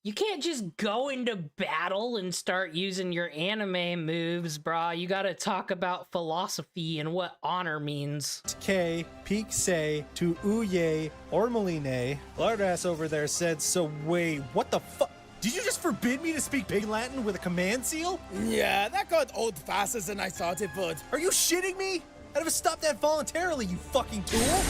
Speaker 1: You can't just go into battle and start using your anime moves, brah. You gotta talk about philosophy and what honor means.
Speaker 15: K, Peak Say, to Uye, or Maline. Lardass over there said, so wait, what the fuck? Did you just forbid me to speak Big Latin with a command seal?
Speaker 10: Yeah, that got old faster than I thought it would.
Speaker 15: Are you shitting me? I'd have stopped that voluntarily, you fucking tool!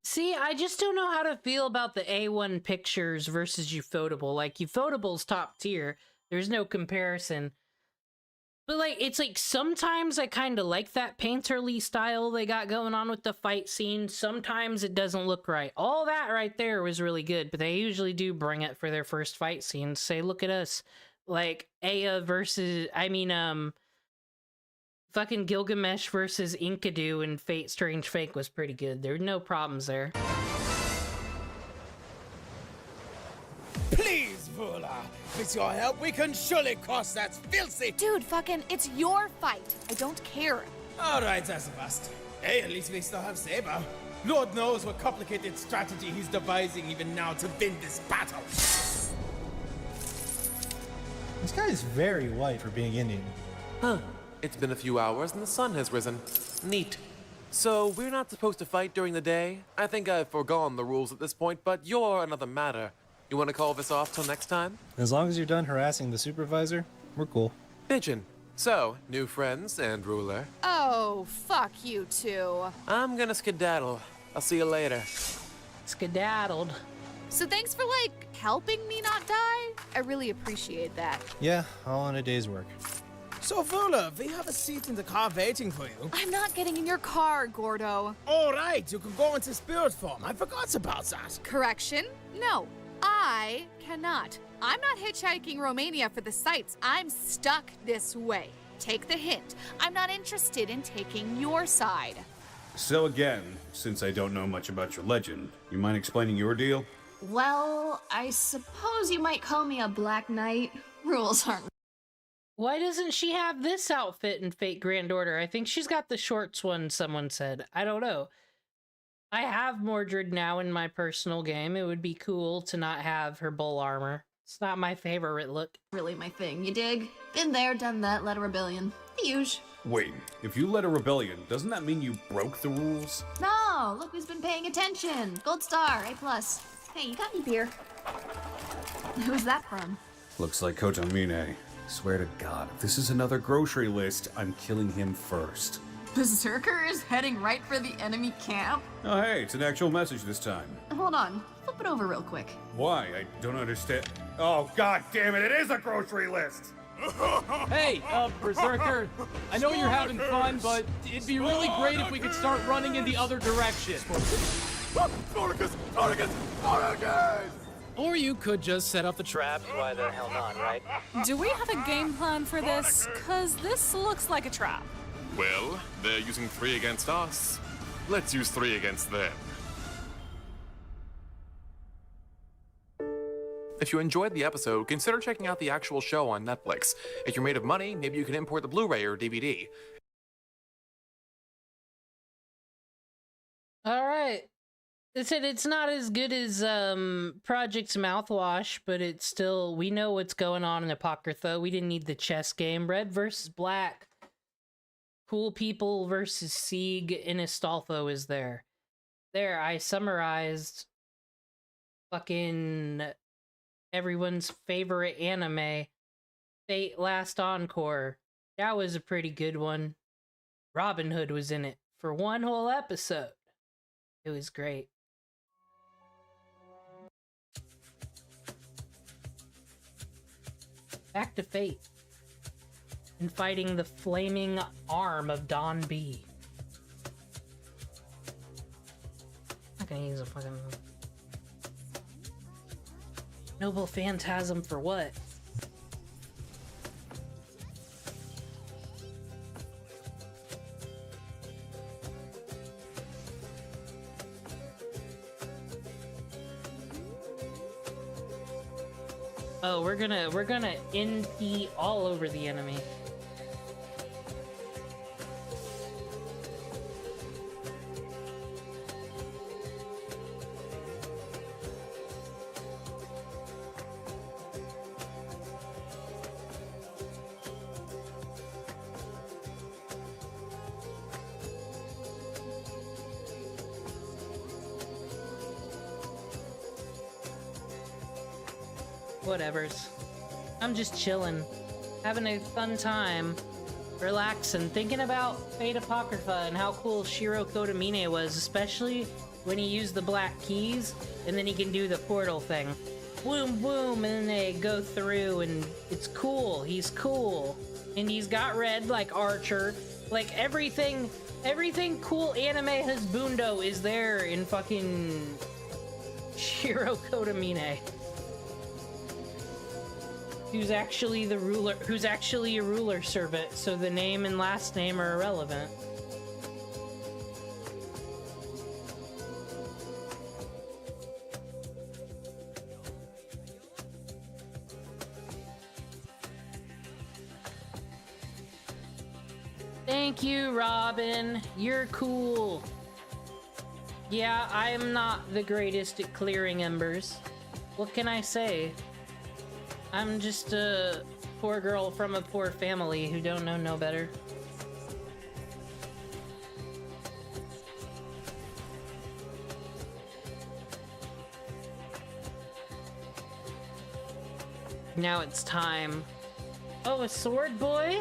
Speaker 1: See, I just don't know how to feel about the A1 pictures versus Ufotable. Like, Ufotable's top tier. There's no comparison. But, like, it's like sometimes I kind of like that painterly style they got going on with the fight scene. Sometimes it doesn't look right. All that right there was really good, but they usually do bring it for their first fight scenes. Say, look at us. Like, Aya versus... fucking Gilgamesh versus Enkidu in Fate Strange Fake was pretty good. There were no problems there.
Speaker 10: Please, Ruler. With your help, we can surely cross that filthy...
Speaker 12: Dude, fucking, it's your fight. I don't care.
Speaker 10: All right, that's best. Hey, at least we still have Saber. Lord knows what complicated strategy he's devising even now to win this battle.
Speaker 15: This guy is very white for being Indian.
Speaker 17: Huh. It's been a few hours and the sun has risen. Neat. So, we're not supposed to fight during the day? I think I've forgone the rules at this point, but you're another matter. You want to call this off till next time?
Speaker 15: As long as you're done harassing the supervisor, we're cool.
Speaker 17: Pigeon. So, new friends and ruler.
Speaker 12: Oh, fuck you two.
Speaker 17: I'm gonna skedaddle. I'll see you later.
Speaker 1: Skedaddled.
Speaker 12: So thanks for, like, helping me not die. I really appreciate that.
Speaker 15: Yeah, all in a day's work.
Speaker 10: So, Ruler, we have a seat in the car waiting for you.
Speaker 12: I'm not getting in your car, Gordo.
Speaker 10: All right, you can go into spirit form. I forgot about that.
Speaker 12: Correction? No, I cannot. I'm not hitchhiking Romania for the sights. I'm stuck this way. Take the hint. I'm not interested in taking your side.
Speaker 9: So again, since I don't know much about your legend, you mind explaining your deal?
Speaker 18: Well, I suppose you might call me a Black Knight. Rules aren't...
Speaker 1: Why doesn't she have this outfit in Fate Grand Order? I think she's got the shorts one, someone said. I don't know. I have Mordred now in my personal game. It would be cool to not have her bull armor. It's not my favorite look.
Speaker 18: Really my thing, you dig? Been there, done that, led a rebellion. The usual.
Speaker 9: Wait, if you led a rebellion, doesn't that mean you broke the rules?
Speaker 18: No, look who's been paying attention. Gold star, A+. Hey, you got any beer? Who's that from?
Speaker 9: Looks like Kotomine. Swear to God, if this is another grocery list, I'm killing him first.
Speaker 18: Berserker is heading right for the enemy camp?
Speaker 9: Oh hey, it's an actual message this time.
Speaker 18: Hold on, flip it over real quick.
Speaker 9: Why? I don't understand. Oh, God damn it is a grocery list!
Speaker 19: Hey, Berserker, I know you're having fun, but it'd be really great if we could start running in the other direction.
Speaker 8: Spartacus! Spartacus! Spartacus!
Speaker 19: Or you could just set up the traps.
Speaker 20: Why the hell not, right?
Speaker 21: Do we have a game plan for this? Cause this looks like a trap.
Speaker 8: Well, they're using 3 against us. Let's use 3 against them.
Speaker 17: If you enjoyed the episode, consider checking out the actual show on Netflix. If you're made of money, maybe you can import the Blu-ray or DVD.
Speaker 1: Alright. They said it's not as good as Project's Mouthwash, but it's still, we know what's going on in Apocrypha. We didn't need the chess game. Red versus Black. Cool People versus Sieg in Astolfo is there. There, I summarized fucking everyone's favorite anime, Fate Last Encore. That was a pretty good one. Robin Hood was in it for one whole episode. It was great. Back to Fate. And fighting the flaming arm of Don B. I'm not gonna use a fucking... Noble Phantasm for what? Oh, we're gonna NP all over the enemy. Whatevers. I'm just chilling, having a fun time, relaxing, thinking about Fate Apocrypha and how cool Shiro Kotomine was, especially when he used the black keys, and then he can do the portal thing. Boom, boom, and then they go through, and it's cool. He's cool. And he's got red, like Archer. Like, everything cool anime husbundo is there in fucking Shiro Kotomine. Who's actually the ruler, who's actually a ruler servant, so the name and last name are irrelevant. Thank you, Robin. You're cool. Yeah, I'm not the greatest at clearing embers. What can I say? I'm just a poor girl from a poor family who don't know no better. Now it's time. Oh, a sword boy?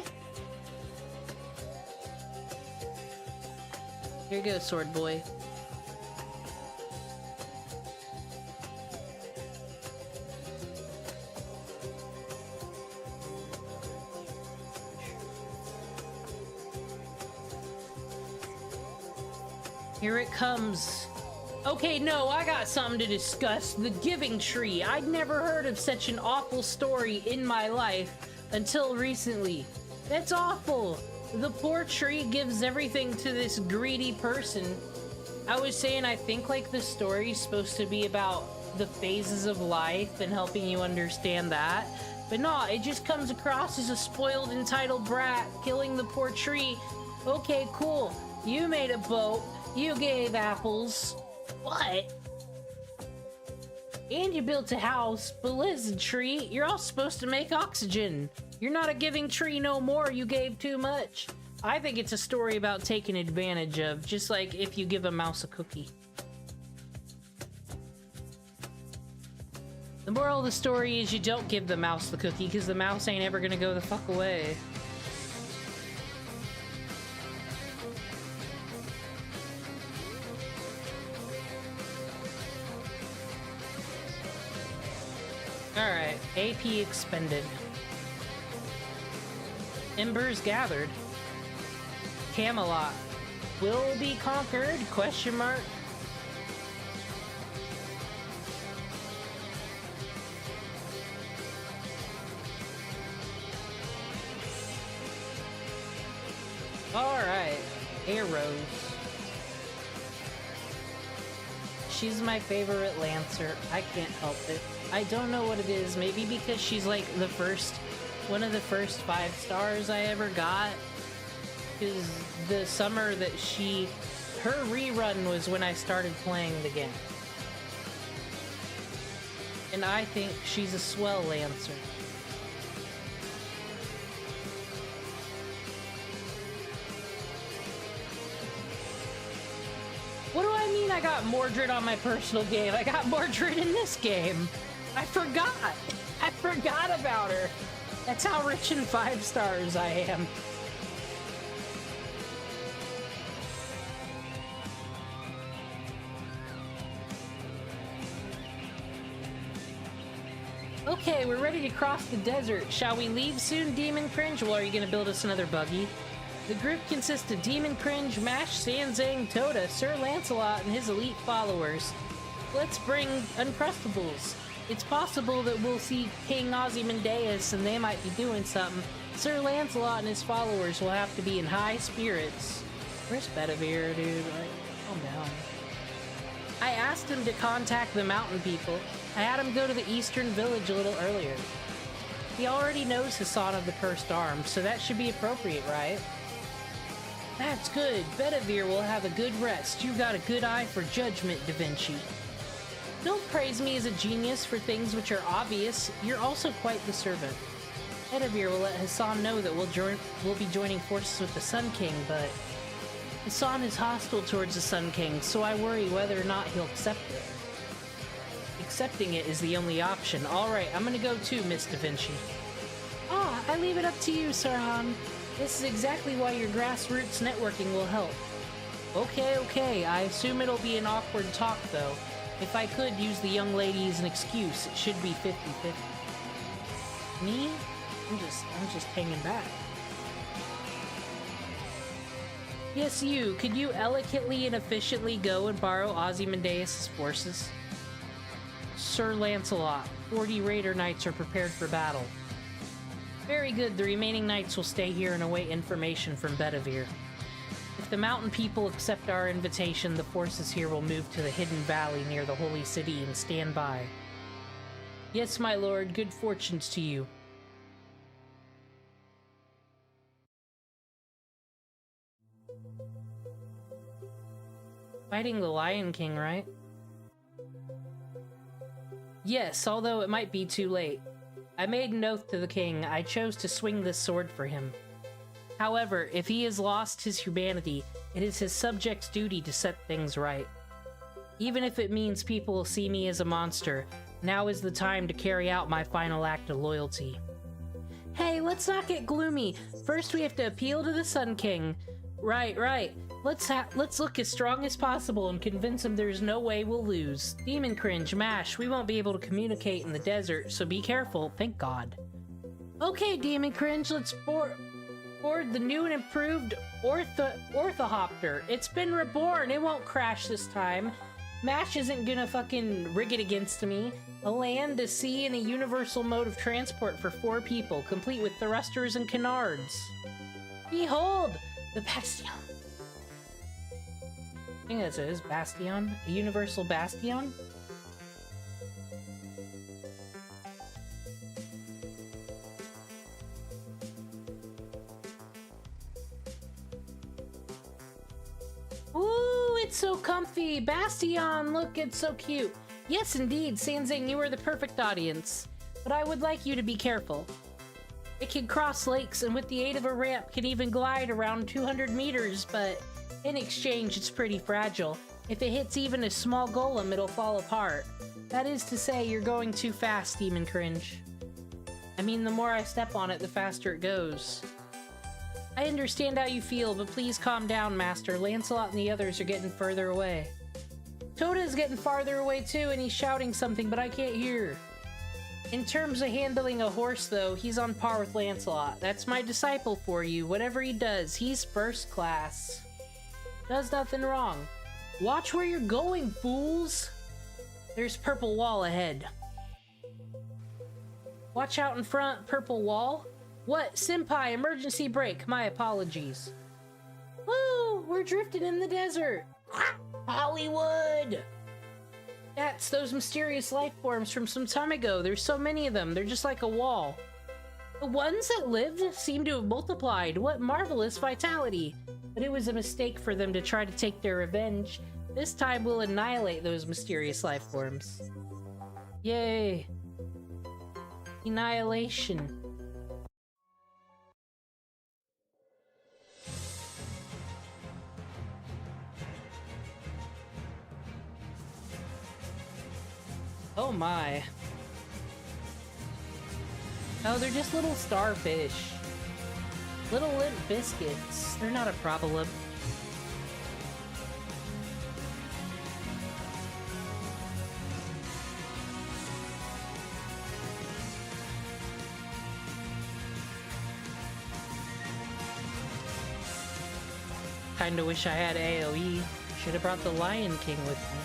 Speaker 1: Here you go, sword boy. Here it comes. Okay, no, I got something to discuss. The Giving Tree. I'd never heard of such an awful story in my life until recently. That's awful. The poor tree gives everything to this greedy person. I was saying I think like the story's supposed to be about the phases of life and helping you understand that. But no, it just comes across as a spoiled, entitled brat killing the poor tree. Okay, cool. You made a boat. You gave apples. What? And you built a house, but listen, tree, you're all supposed to make oxygen. You're not a giving tree no more, you gave too much. I think it's a story about taking advantage of, just like if you give a mouse a cookie. The moral of the story is you don't give the mouse the cookie, because the mouse ain't ever gonna go the fuck away. Alright, AP expended. Embers gathered. Camelot will be conquered? Question mark. Alright, arrows. She's my favorite Lancer. I can't help it. I don't know what it is. Maybe because she's like the first, one of the first 5 stars I ever got. Because the summer that her rerun was when I started playing the game. And I think she's a swell Lancer. What do I mean I got Mordred on my personal game. I got Mordred in this game. I forgot. I forgot about her. That's how rich in 5 stars I am. Okay, we're ready to cross the desert. Shall we leave soon, Demon Cringe? Well, are you gonna build us another buggy? The group consists of Demon Cringe, Mash, Sanzang, Toda, Sir Lancelot, and his elite followers. Let's bring Uncrustables. It's possible that we'll see King Ozymandias and they might be doing something. Sir Lancelot and his followers will have to be in high spirits. Where's Bedivere, dude? Like, calm down. I asked him to contact the mountain people. I had him go to the eastern village a little earlier. He already knows Hassan of the Cursed Arm, so that should be appropriate, right? That's good. Bedivere will have a good rest. You've got a good eye for judgment, Da Vinci. Don't praise me as a genius for things which are obvious. You're also quite the servant. Bedivere will let Hassan know that we'll be joining forces with the Sun King, but Hassan is hostile towards the Sun King, so I worry whether or not he'll accept it. Accepting it is the only option. Alright, I'm gonna go too, Miss Da Vinci. Ah, I leave it up to you, Sirhan. This is exactly why your grassroots networking will help. Okay, I assume it'll be an awkward talk, though. If I could use the young lady as an excuse, it should be 50-50. Me? I'm just hanging back. Yes, you. Could you elegantly and efficiently go and borrow Ozymandias' forces? Sir Lancelot, 40 Raider Knights are prepared for battle. Very good. The remaining knights will stay here and await information from Bedivere. If the mountain people accept our invitation, the forces here will move to the hidden valley near the holy city and stand by. Yes, my lord. Good fortunes to you. Fighting the Lion King, right? Yes, although it might be too late. I made an oath to the king. I chose to swing this sword for him. However, if he has lost his humanity, it is his subjects' duty to set things right. Even if it means people will see me as a monster, now is the time to carry out my final act of loyalty. Hey, let's not get gloomy. First we have to appeal to the Sun King. Right. Let's look as strong as possible and convince him there's no way we'll lose. Demon Cringe, Mash, we won't be able to communicate in the desert, so be careful, thank God. Okay, Demon Cringe, let's board the new and improved Orthopter. It's been reborn, it won't crash this time. Mash isn't gonna fucking rig it against me. A land, a sea, and a universal mode of transport for 4 people, complete with thrusters and canards. Behold! The Bastion. I think that's it. Bastion? A universal bastion? Ooh, it's so comfy! Bastion! Look, it's so cute! Yes, indeed, Sanzang, you are the perfect audience. But I would like you to be careful. It can cross lakes, and with the aid of a ramp, can even glide around 200 meters, but in exchange, it's pretty fragile. If it hits even a small golem, it'll fall apart. That is to say, you're going too fast, Demon Cringe. I mean, the more I step on it, the faster it goes. I understand how you feel, but please calm down, Master. Lancelot and the others are getting further away. Toda is getting farther away too, and he's shouting something, but I can't hear. In terms of handling a horse, though, he's on par with Lancelot. That's my disciple for you. Whatever he does, he's first class. Does nothing wrong. Watch where you're going, fools! There's purple wall ahead. Watch out in front, purple wall. What? Senpai, emergency brake. My apologies. Woo! We're drifting in the desert. Hollywood! That's those mysterious life forms from some time ago. There's so many of them. They're just like a wall. The ones that lived seem to have multiplied. What marvelous vitality. But it was a mistake for them to try to take their revenge. This time we'll annihilate those mysterious life forms. Yay. Annihilation. Oh my. Oh, they're just little starfish. Little limp biscuits. They're not a problem. Kinda wish I had AoE. Should have brought the Lion King with me.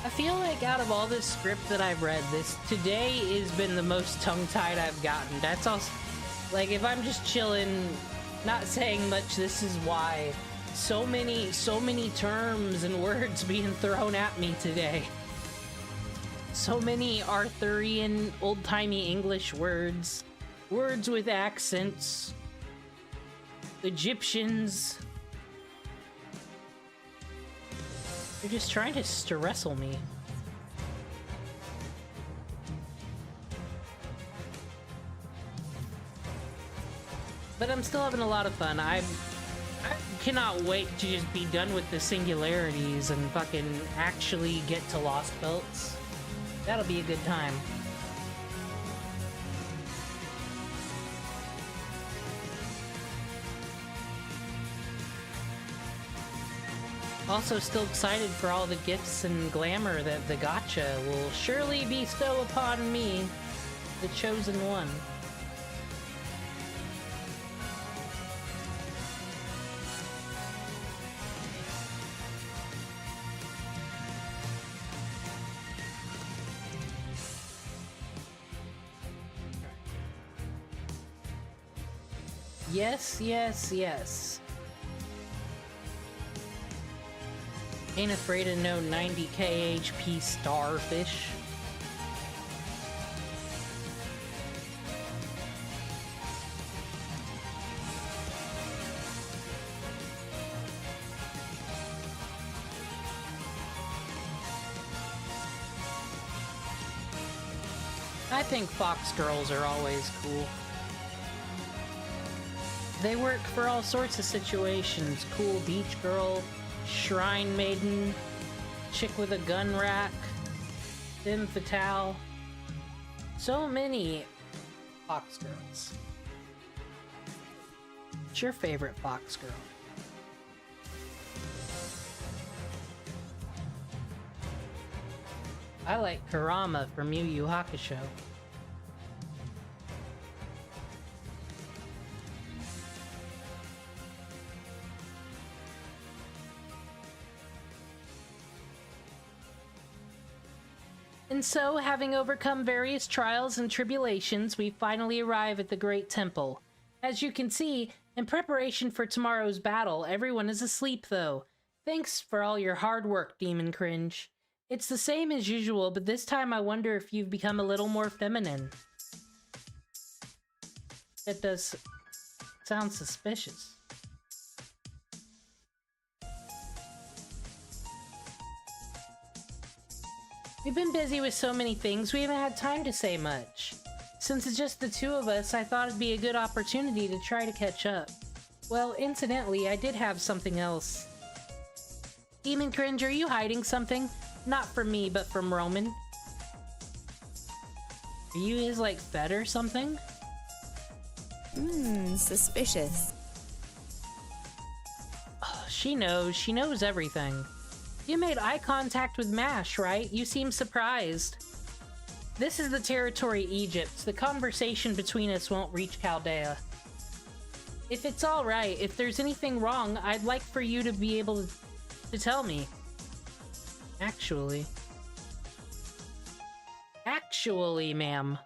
Speaker 1: I feel like out of all this script that I've read, this today has been the most tongue-tied I've gotten. That's also, like, if I'm just chilling, not saying much, this is why. So many terms and words being thrown at me today. So many Arthurian, old-timey English words. Words with accents. Egyptians. They're just trying to wrestle me. But I'm still having a lot of fun. I cannot wait to just be done with the singularities and fucking actually get to Lost Belts. That'll be a good time. Also still excited for all the gifts and glamour that the gacha will surely bestow upon me, the chosen one. Yes, yes, yes. Ain't afraid of no 90k HP starfish. I think fox girls are always cool. They work for all sorts of situations. Cool beach girl, shrine maiden, chick with a gun rack, femme fatale. So many fox girls. What's your favorite fox girl? I like Kurama from Yu Yu Hakusho. And so, having overcome various trials and tribulations, we finally arrive at the Great Temple. As you can see, in preparation for tomorrow's battle, everyone is asleep though. Thanks for all your hard work, Demon Cringe. It's the same as usual, but this time I wonder if you've become a little more feminine. It does sound suspicious. We've been busy with so many things, we haven't had time to say much. Since it's just the two of us, I thought it'd be a good opportunity to try to catch up. Well, incidentally, I did have something else. Demon Cringe, are you hiding something? Not from me, but from Roman. Are you his, like, fed or something?
Speaker 20: Suspicious.
Speaker 1: Oh, she knows everything. You made eye contact with Mash, right? You seem surprised. This is the territory Egypt. The conversation between us won't reach Chaldea. If it's alright, if there's anything wrong, I'd like for you to be able to tell me. Actually, ma'am.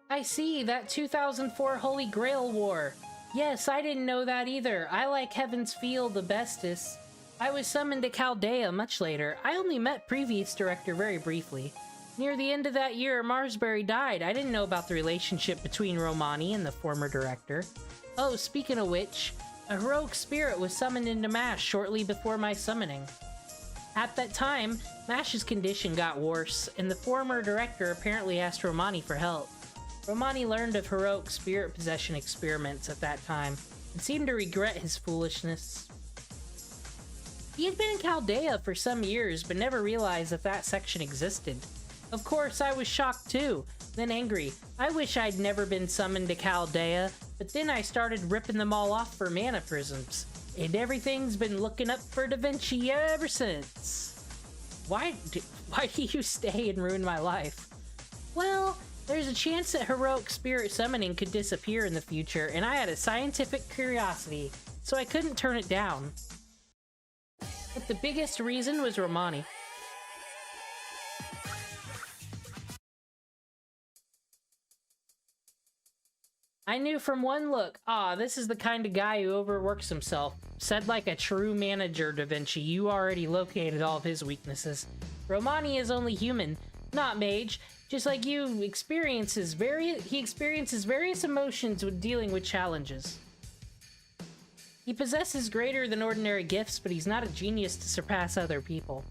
Speaker 1: I I see, that 2004 Holy Grail War. Yes, I didn't know that either. I like Heaven's Feel the bestest. I was summoned to Chaldea much later. I only met previous director very briefly. Near the end of that year, Marsbury died. I didn't know about the relationship between Romani and the former director. Oh, speaking of which, a heroic spirit was summoned into Mash shortly before my summoning. At that time, Mash's condition got worse, and the former director apparently asked Romani for help. Romani learned of heroic spirit possession experiments at that time, and seemed to regret his foolishness. He had been in Chaldea for some years, but never realized that that section existed. Of course, I was shocked too, then angry. I wish I'd never been summoned to Chaldea, but then I started ripping them all off for mana prisms, and everything's been looking up for Da Vinci ever since. Why do you stay and ruin my life? Well, there's a chance that heroic spirit summoning could disappear in the future, and I had a scientific curiosity, so I couldn't turn it down. But the biggest reason was Romani. I knew from one look, this is the kind of guy who overworks himself. Said like a true manager, Da Vinci, you already located all of his weaknesses. Romani is only human, not mage. Just like you, he experiences various emotions when dealing with challenges. He possesses greater than ordinary gifts, but he's not a genius to surpass other people.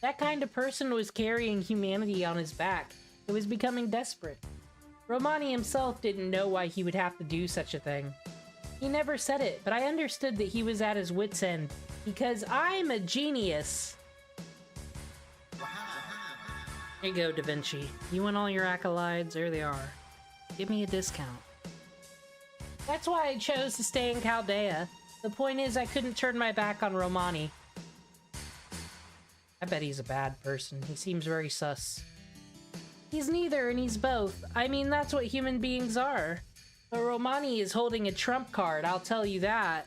Speaker 1: That kind of person was carrying humanity on his back. It was becoming desperate. Romani himself didn't know why he would have to do such a thing. He never said it, but I understood that he was at his wit's end, because I'm a genius. Here you go, Da Vinci. You want all your accolades? There they are. Give me a discount. That's why I chose to stay in Chaldea. The point is, I couldn't turn my back on Romani. I bet he's a bad person. He seems very sus. He's neither, and he's both. I mean, that's what human beings are. But Romani is holding a trump card, I'll tell you that.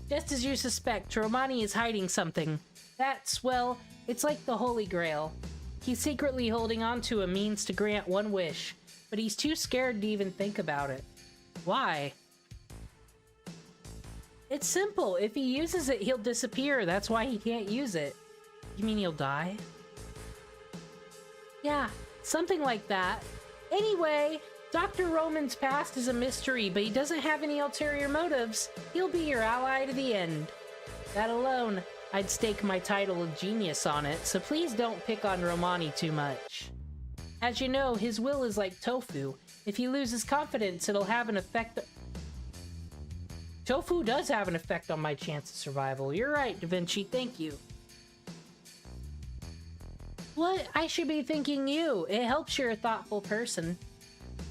Speaker 1: Just as you suspect, Romani is hiding something. That's, well, it's like the Holy Grail. He's secretly holding on to a means to grant one wish, but he's too scared to even think about it. Why? It's simple. If he uses it, he'll disappear. That's why he can't use it. You mean he'll die? Yeah, something like that. Anyway, Dr. Roman's past is a mystery, but he doesn't have any ulterior motives. He'll be your ally to the end. That alone, I'd stake my title of genius on it, so please don't pick on Romani too much. As you know, his will is like tofu. If he loses confidence, it'll have an effect. Tofu does have an effect on my chance of survival. You're right, Da Vinci, thank you. What? I should be thanking you. It helps you're a thoughtful person.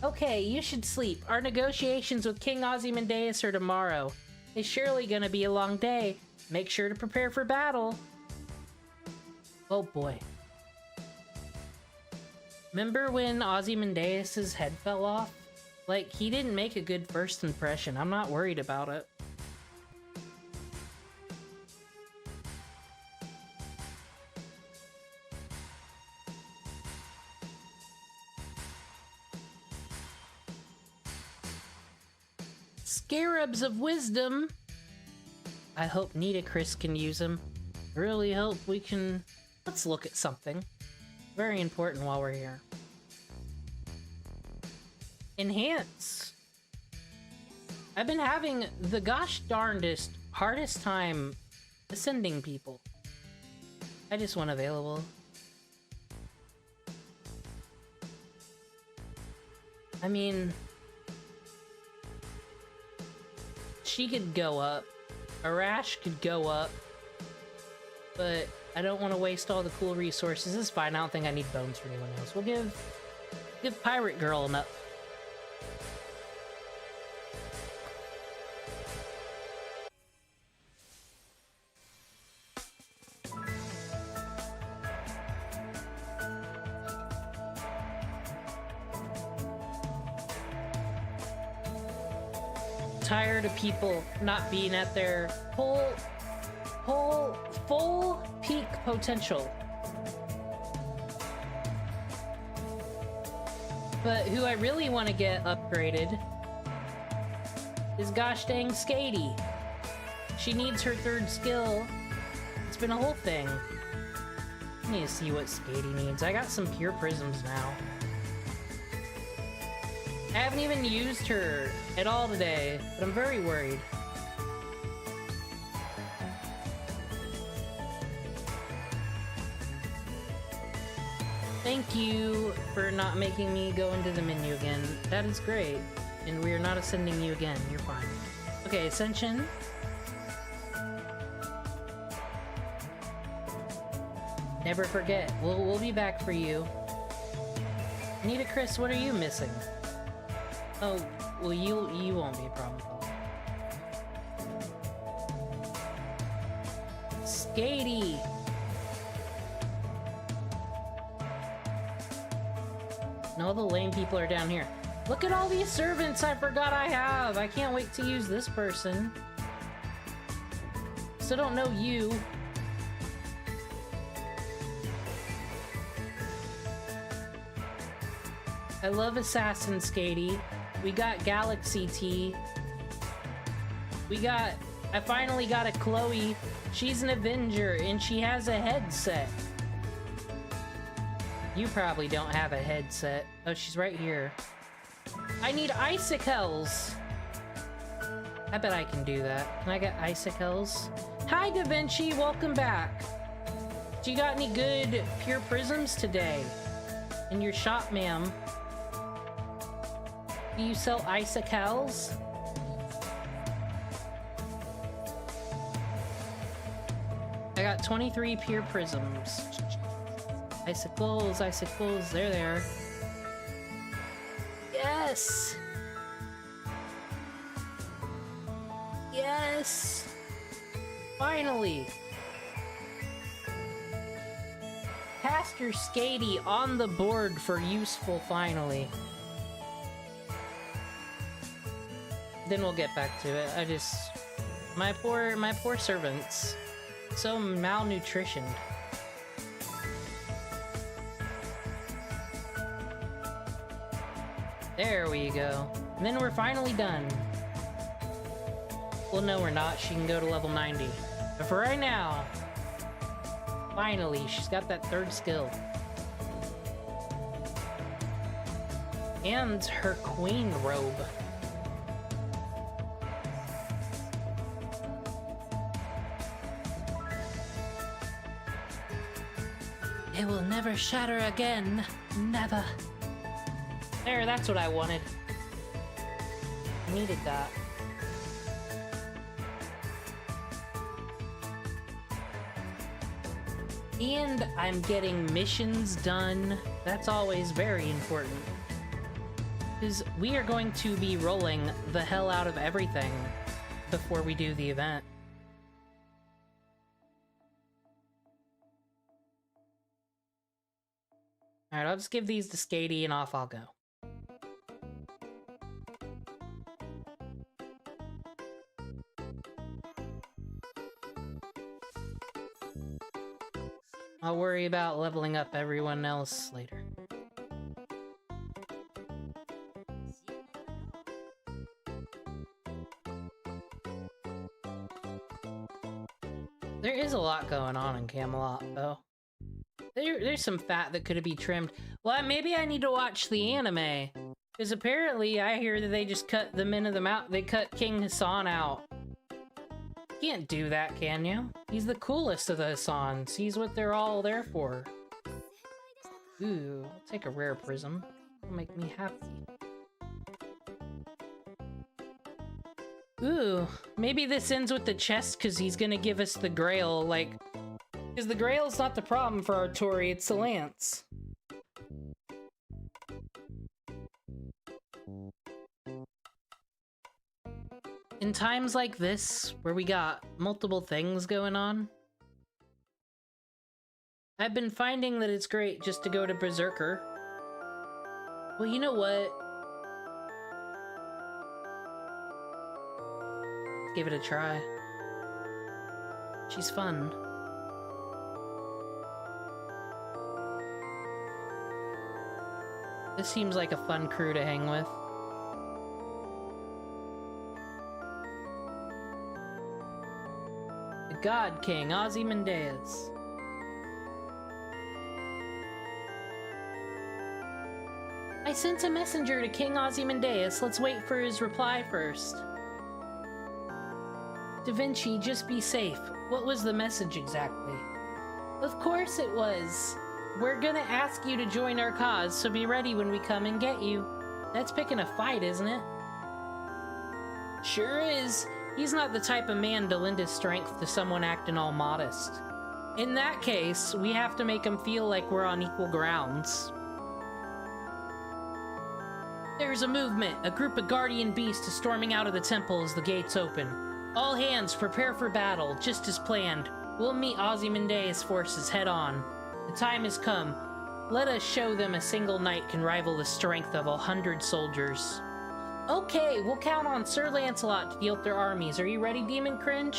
Speaker 1: Okay, you should sleep. Our negotiations with King Ozymandias are tomorrow. It's surely gonna be a long day. Make sure to prepare for battle. Oh boy. Remember when Ozymandias' head fell off? Like, he didn't make a good first impression. I'm not worried about it. Scarabs of Wisdom. I hope Nitocris can use them. I really hope we can... Let's look at something. Very important while we're here. Enhance. I've been having the gosh darndest, hardest time ascending people. I just want available. I mean... She could go up. Arash could go up. But I don't want to waste all the cool resources. It's fine. I don't think I need bones for anyone else. We'll give Pirate Girl an up. Tired of people not being at their full peak potential. But who I really want to get upgraded is gosh dang Skatey. She needs her 3rd skill. It's been a whole thing. I need to see what Skatey needs. I got some pure prisms now. I haven't even used her at all today, but I'm very worried. Thank you for not making me go into the menu again. That is great. And we are not ascending you again. You're fine. Okay, Ascension. Never forget. We'll be back for you. Anita, Chris, what are you missing? Oh, well, you won't be a problem. Skatey. And all the lame people are down here. Look at all these servants I forgot I have. I can't wait to use this person. Still don't know you. I love Assassin Skatey. We got Galaxy T. I finally got a Chloe. She's an Avenger and she has a headset. You probably don't have a headset. Oh, she's right here. I need icicles. I bet I can do that. Can I get icicles? Hi, Da Vinci. Welcome back. Do you got any good pure prisms today in your shop, ma'am? Do you sell icicles? I got 23 pure prisms. Icicles, icicles, there they are. Yes! Yes! Finally! Pastor Skatey on the board for useful finally. Then we'll get back to it. My poor servants. So malnutritioned. There we go. And then we're finally done. Well, no, we're not. She can go to level 90. But for right now, finally, she's got that 3rd skill. And her queen robe. It will never shatter again. Never. There, that's what I wanted. I needed that. And I'm getting missions done. That's always very important. Because we are going to be rolling the hell out of everything before we do the event. Alright, I'll just give these to Skatey and off I'll go. I'll worry about leveling up everyone else later. There is a lot going on in Camelot, though. There's some fat that could be trimmed. Well, maybe I need to watch the anime. Because apparently I hear that they just cut the men of them out. They cut King Hassan out. Can't do that, can you? He's the coolest of the Hassans. He's what they're all there for. Ooh, I'll take a rare prism. It'll make me happy. Ooh, maybe this ends with the chest because he's gonna give us the Grail, like... Because the Grail's not the problem for Artori, it's the Lance. In times like this, where we got multiple things going on, I've been finding that it's great just to go to Berserker. Well, you know what? Give it a try. She's fun. This seems like a fun crew to hang with. The God King, Ozymandias. I sent a messenger to King Ozymandias. Let's wait for his reply first. Da Vinci, just be safe. What was the message exactly? Of course it was. We're gonna ask you to join our cause, so be ready when we come and get you. That's picking a fight, isn't it? Sure is. He's not the type of man to lend his strength to someone acting all modest. In that case, we have to make him feel like we're on equal grounds. There's a movement. A group of guardian beasts is storming out of the temple as the gates open. All hands, prepare for battle, just as planned. We'll meet Ozymandias' forces head on. The time has come. Let us show them a single knight can rival the strength of 100 soldiers. Okay, we'll count on Sir Lancelot to deal with their armies. Are you ready, Demon Cringe?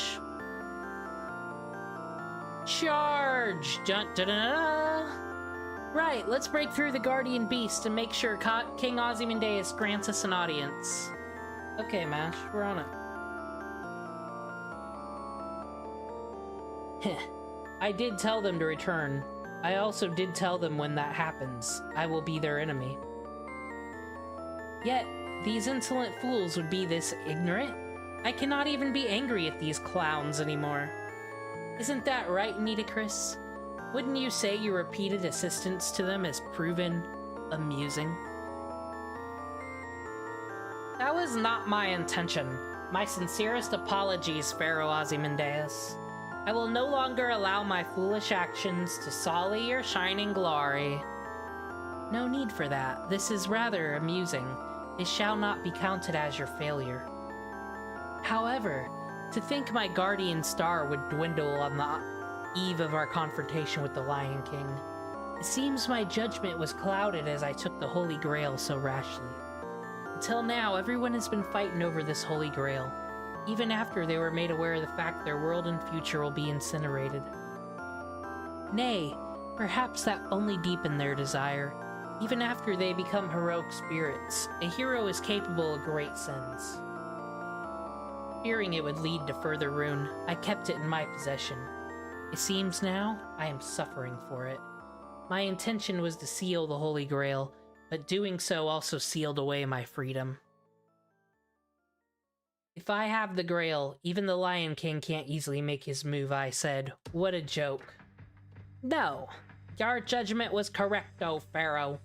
Speaker 1: Charge! Dun, dun, dun, dun. Right, let's break through the Guardian Beast and make sure King Ozymandias grants us an audience. Okay, Mash, we're on it. I did tell them to return. I also did tell them when that happens, I will be their enemy. Yet, these insolent fools would be this ignorant? I cannot even be angry at these clowns anymore. Isn't that right, Nitocris? Wouldn't you say your repeated assistance to them has proven amusing? That was not my intention. My sincerest apologies, Pharaoh Ozymandias. I will no longer allow my foolish actions to sully your shining glory. No need for that. This is rather amusing. It shall not be counted as your failure. However, to think my guardian star would dwindle on the eve of our confrontation with the Lion King. It seems my judgment was clouded as I took the Holy Grail so rashly. Until now, everyone has been fighting over this Holy Grail, even after they were made aware of the fact their world and future will be incinerated. Nay, perhaps that only deepened their desire. Even after they become heroic spirits, a hero is capable of great sins. Fearing it would lead to further ruin, I kept it in my possession. It seems now I am suffering for it. My intention was to seal the Holy Grail, but doing so also sealed away my freedom. If I have the Grail, even the Lion King can't easily make his move, I said. What a joke. No, your judgment was correct, oh Pharaoh.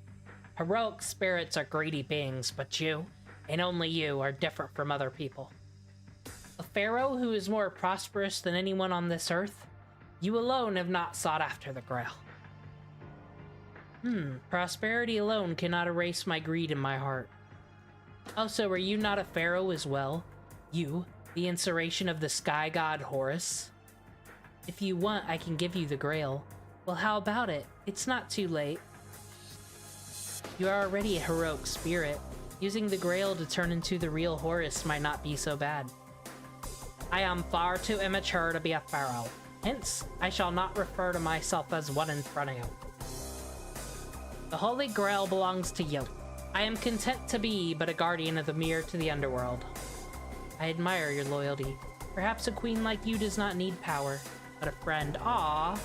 Speaker 1: Heroic spirits are greedy beings, but you, and only you, are different from other people. A pharaoh who is more prosperous than anyone on this earth? You alone have not sought after the Grail. Prosperity alone cannot erase my greed in my heart. Also, are you not a pharaoh as well? You, the inspiration of the sky god Horus? If you want, I can give you the Grail. Well, how about it? It's not too late. You are already a heroic spirit. Using the Grail to turn into the real Horus might not be so bad. I am far too immature to be a pharaoh. Hence, I shall not refer to myself as one in front of you. The Holy Grail belongs to you. I am content to be but a guardian of the mirror to the underworld. I admire your loyalty. Perhaps a queen like you does not need power, but a friend. Ah.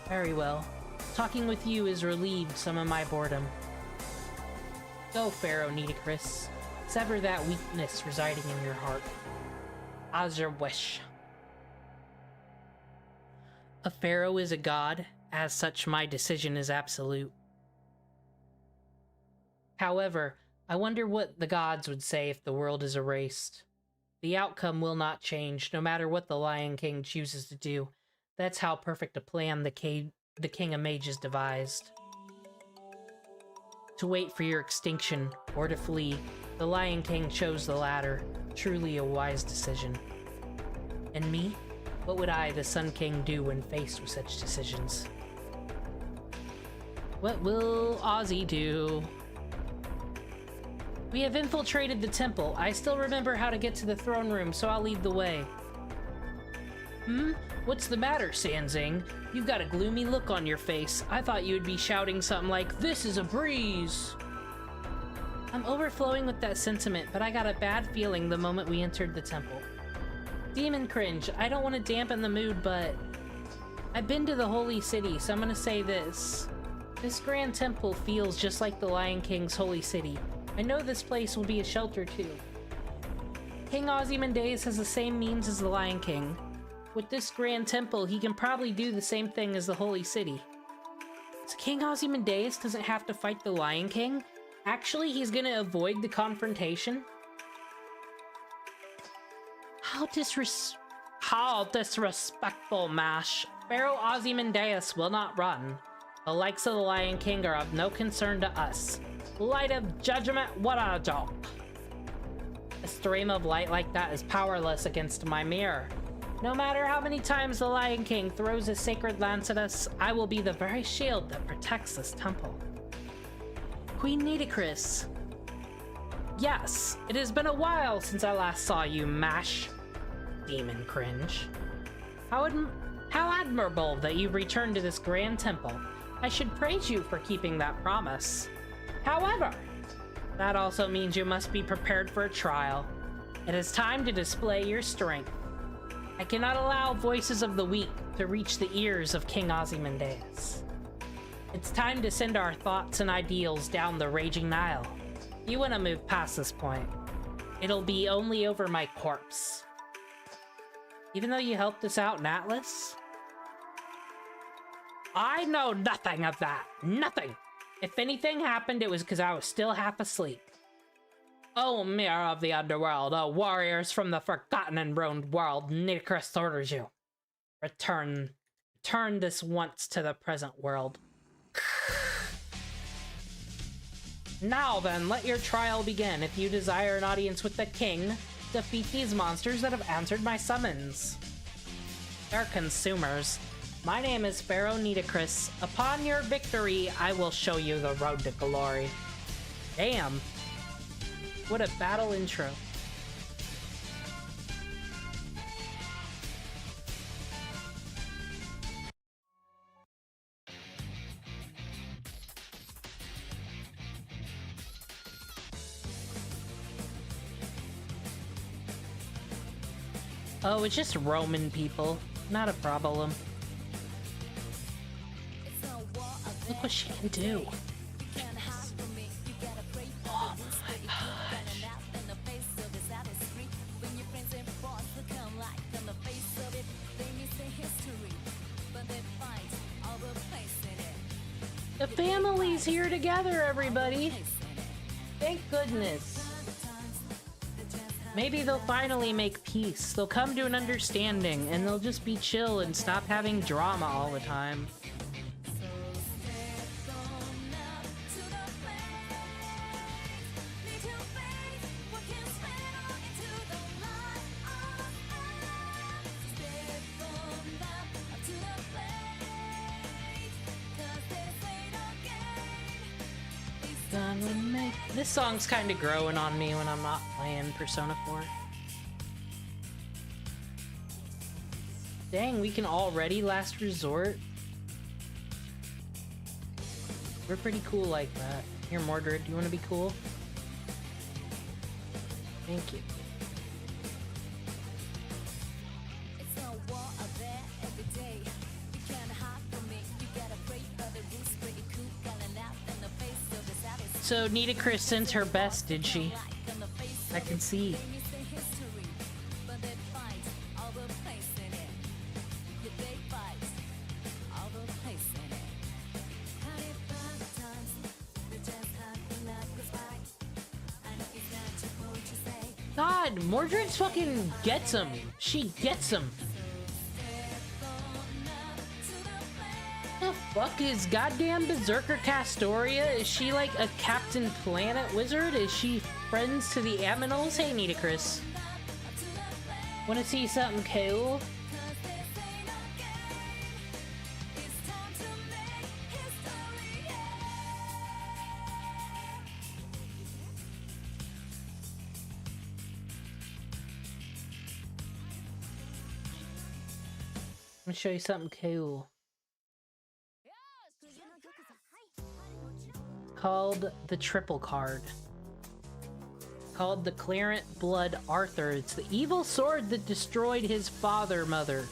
Speaker 1: Very well. Talking with you has relieved some of my boredom. Go, Pharaoh Nitocris. Sever that weakness residing in your heart. As your wish. A pharaoh is a god. As such, my decision is absolute. However, I wonder what the gods would say if the world is erased. The outcome will not change, no matter what the Lion King chooses to do. That's how perfect a plan the King of Mages devised. To wait for your extinction, or to flee, the Lion King chose the latter. Truly a wise decision. And me? What would I, the Sun King, do when faced with such decisions? What will Ozzy do? We have infiltrated the temple. I still remember how to get to the throne room, so I'll lead the way. Hmm? What's the matter, Sanzing? You've got a gloomy look on your face. I thought you would be shouting something like, "This is a breeze!" I'm overflowing with that sentiment, but I got a bad feeling the moment we entered the temple. Demon Cringe, I don't want to dampen the mood, but I've been to the Holy City, so I'm gonna say this. This grand temple feels just like the Lion King's holy city. I know this place will be a shelter too. King Ozymandias has the same means as the Lion King. With this grand temple, he can probably do the same thing as the holy city. So King Ozymandias doesn't have to fight the Lion King? Actually, he's gonna avoid the confrontation? How disrespectful, Mash. Pharaoh Ozymandias will not run. The likes of the Lion King are of no concern to us. Light of judgment, what a joke. A stream of light like that is powerless against my mirror. No matter how many times the Lion King throws his sacred lance at us, I will be the very shield that protects this temple. Queen Nitocris. Yes, it has been a while since I last saw you, Mash. Demon Cringe. How admirable that you've returned to this grand temple. I should praise you for keeping that promise. However, that also means you must be prepared for a trial. It is time to display your strength. I cannot allow voices of the weak to reach the ears of King Ozymandias. It's time to send our thoughts and ideals down the raging Nile. You want to move past this point. It'll be only over my corpse. Even though you helped us out in Atlas? I know nothing of that. Nothing. If anything happened, it was because I was still half asleep. Oh, mirror of the underworld, oh warriors from the forgotten and ruined world, Nitocris orders you. Return this once to the present world. Now then, let your trial begin. If you desire an audience with the king, defeat these monsters that have answered my summons. They're consumers. My name is Pharaoh Nitocris. Upon your victory, I will show you the road to glory. Damn. What a battle intro. Oh, it's just Roman people. Not a problem. Look what she can do. Oh my gosh. The family's here together, everybody. Thank goodness. Maybe they'll finally make peace. They'll come to an understanding, and they'll just be chill and stop having drama all the time. This song's kind of growing on me when I'm not playing Persona 4. Dang, we can already last resort? We're pretty cool like that. Here, Mordred, do you want to be cool? Thank you. So Nitocris sent her best, did she? I can see. God, Mordred fucking gets him. She gets him. The fuck is goddamn Berserker Castoria? Is she like a Captain Planet wizard? Is she friends to the Aminals? Hey, Nitocris. Wanna see something cool? me show you something cool. Called the Triple Card. Called the Clarent Blood Arthur. It's the evil sword that destroyed his father, mother.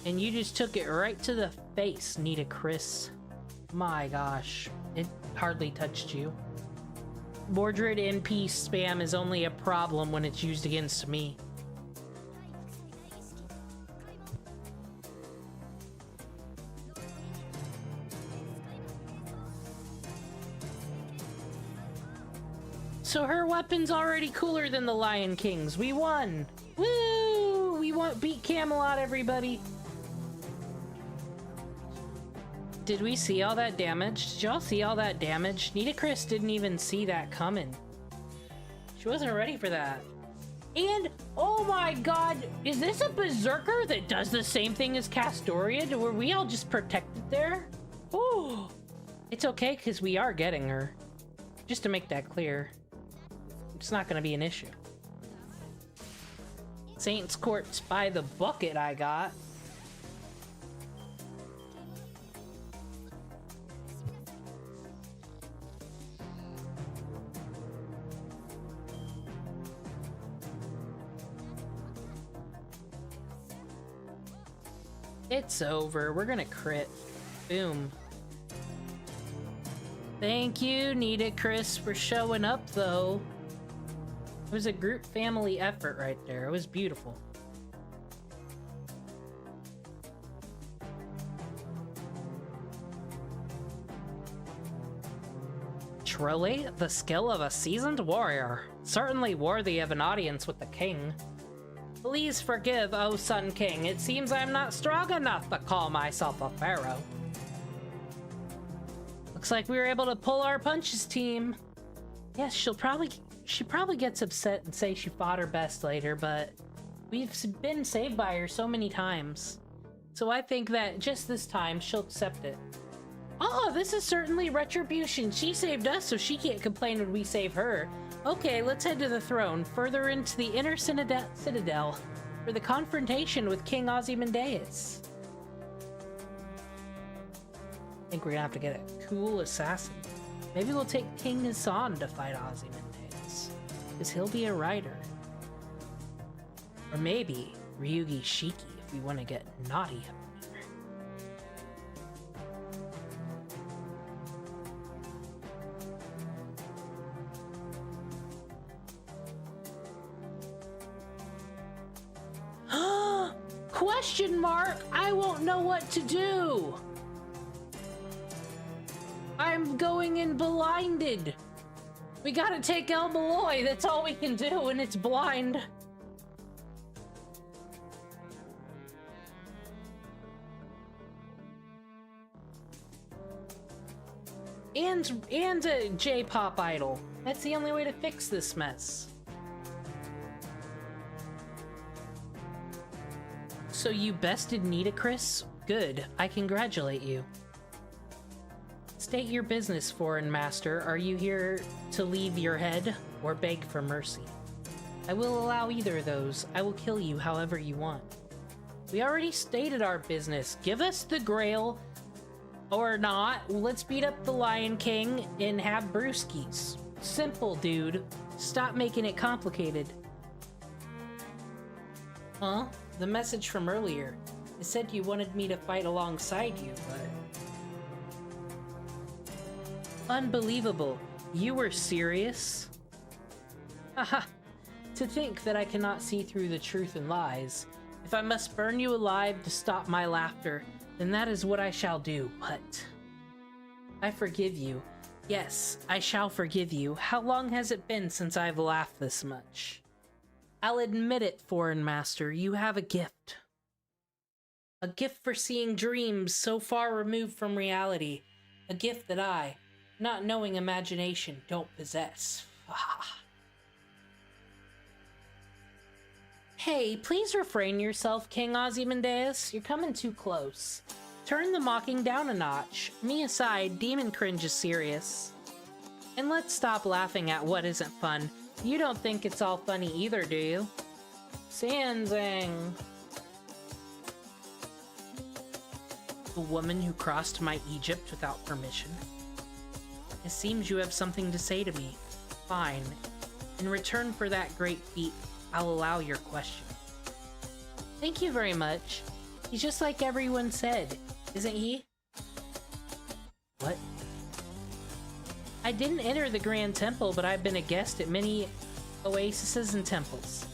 Speaker 1: And you just took it right to the face, Nita Chris. My gosh, it hardly touched you. Mordred NP spam is only a problem when it's used against me. So her weapon's already cooler than the Lion King's. We won! Woo! We beat Camelot, everybody! Did we see all that damage? Did y'all see all that damage? Nita Chris didn't even see that coming. She wasn't ready for that. And, oh my god, is this a berserker that does the same thing as Castoria? Were we all just protected there? Ooh! It's okay, because we are getting her. Just to make that clear. It's not gonna be an issue. Saints Courts by the bucket I got. It's over. We're gonna crit. Boom. Thank you, Nita Chris, for showing up, though. It was a group family effort right there. It was beautiful. Truly, the skill of a seasoned warrior. Certainly worthy of an audience with the king. Please forgive, O Sun King. It seems I'm not strong enough to call myself a pharaoh. Looks like we were able to pull our punches, team. Yes, she probably gets upset and say she fought her best later, but we've been saved by her so many times. So I think that just this time, she'll accept it. Oh, this is certainly retribution. She saved us, so she can't complain when we save her. Okay, let's head to the throne, further into the inner citadel, for the confrontation with King Ozymandias. I think we're gonna have to get a cool assassin. Maybe we'll take King Hassan to fight Ozymandias, because he'll be a rider. Or maybe Ryugi Shiki if we want to get naughty up in here. Question mark? I won't know what to do. I'm going in blinded. We gotta take El Malloy. That's all we can do, and it's blind. And a J-pop idol. That's the only way to fix this mess. So you bested Nita, Chris? Good. I congratulate you. State your business, foreign master. Are you here to leave your head or beg for mercy? I will allow either of those. I will kill you however you want. We already stated our business. Give us the Grail or not. Let's beat up the Lion King and have brewskis. Simple, dude. Stop making it complicated. Huh? The message from earlier. It said you wanted me to fight alongside you, but... Unbelievable. You were serious? Haha. To think that I cannot see through the truth and lies. If I must burn you alive to stop my laughter, then that is what I shall do, but... I forgive you. Yes, I shall forgive you. How long has it been since I've laughed this much? I'll admit it, foreign master, you have a gift. A gift for seeing dreams so far removed from reality. A gift that I, not knowing imagination, don't possess. Hey, please refrain yourself, King Ozymandias. You're coming too close. Turn the mocking down a notch. Me aside, demon cringe is serious. And let's stop laughing at what isn't fun. You don't think it's all funny either, do you? Sanzang. The woman who crossed my Egypt without permission? It seems you have something to say to me. Fine. In return for that great feat, I'll allow your question. Thank you very much. He's just like everyone said, isn't he? What? I didn't enter the Grand Temple, but I've been a guest at many oases and temples.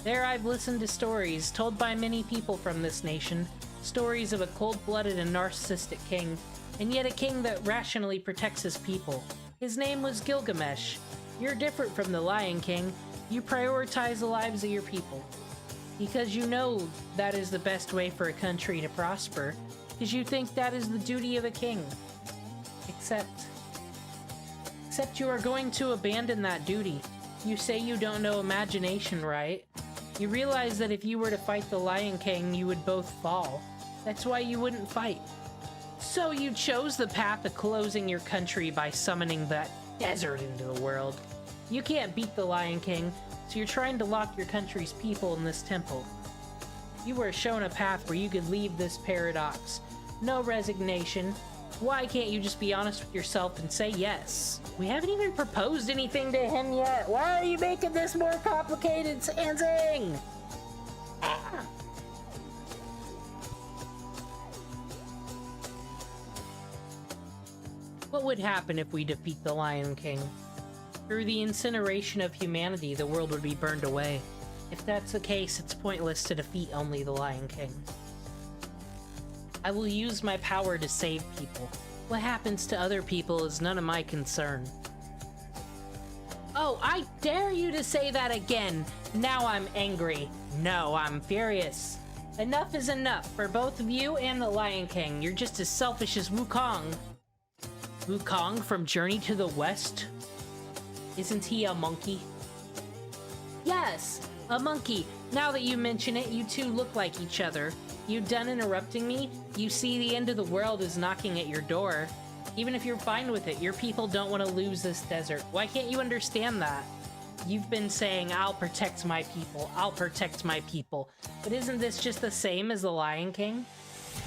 Speaker 1: There I've listened to stories told by many people from this nation, stories of a cold-blooded and narcissistic king, and yet a king that rationally protects his people. His name was Gilgamesh. You're different from the Lion King. You prioritize the lives of your people. Because you know that is the best way for a country to prosper, because you think that is the duty of a king. Except you are going to abandon that duty. You say you don't know imagination, right? You realize that if you were to fight the Lion King, you would both fall. That's why you wouldn't fight. So you chose the path of closing your country by summoning that desert into the world. You can't beat the Lion King, so you're trying to lock your country's people in this temple. You were shown a path where you could leave this paradox. No resignation. Why can't you just be honest with yourself and say yes? We haven't even proposed anything to him yet. Why are you making this more complicated, Sanzing? What would happen if we defeat the Lion King? Through the incineration of humanity, the world would be burned away. If that's the case, it's pointless to defeat only the Lion King. I will use my power to save people. What happens to other people is none of my concern. Oh, I dare you to say that again! Now I'm angry. No, I'm furious. Enough is enough for both of you and the Lion King. You're just as selfish as Wukong. Wukong from Journey to the West? Isn't he a monkey? Yes, a monkey. Now that you mention it, you two look like each other. You done interrupting me? You see the end of the world is knocking at your door. Even if you're fine with it, your people don't want to lose this desert. Why can't you understand that? You've been saying, I'll protect my people, I'll protect my people. But isn't this just the same as the Lion King?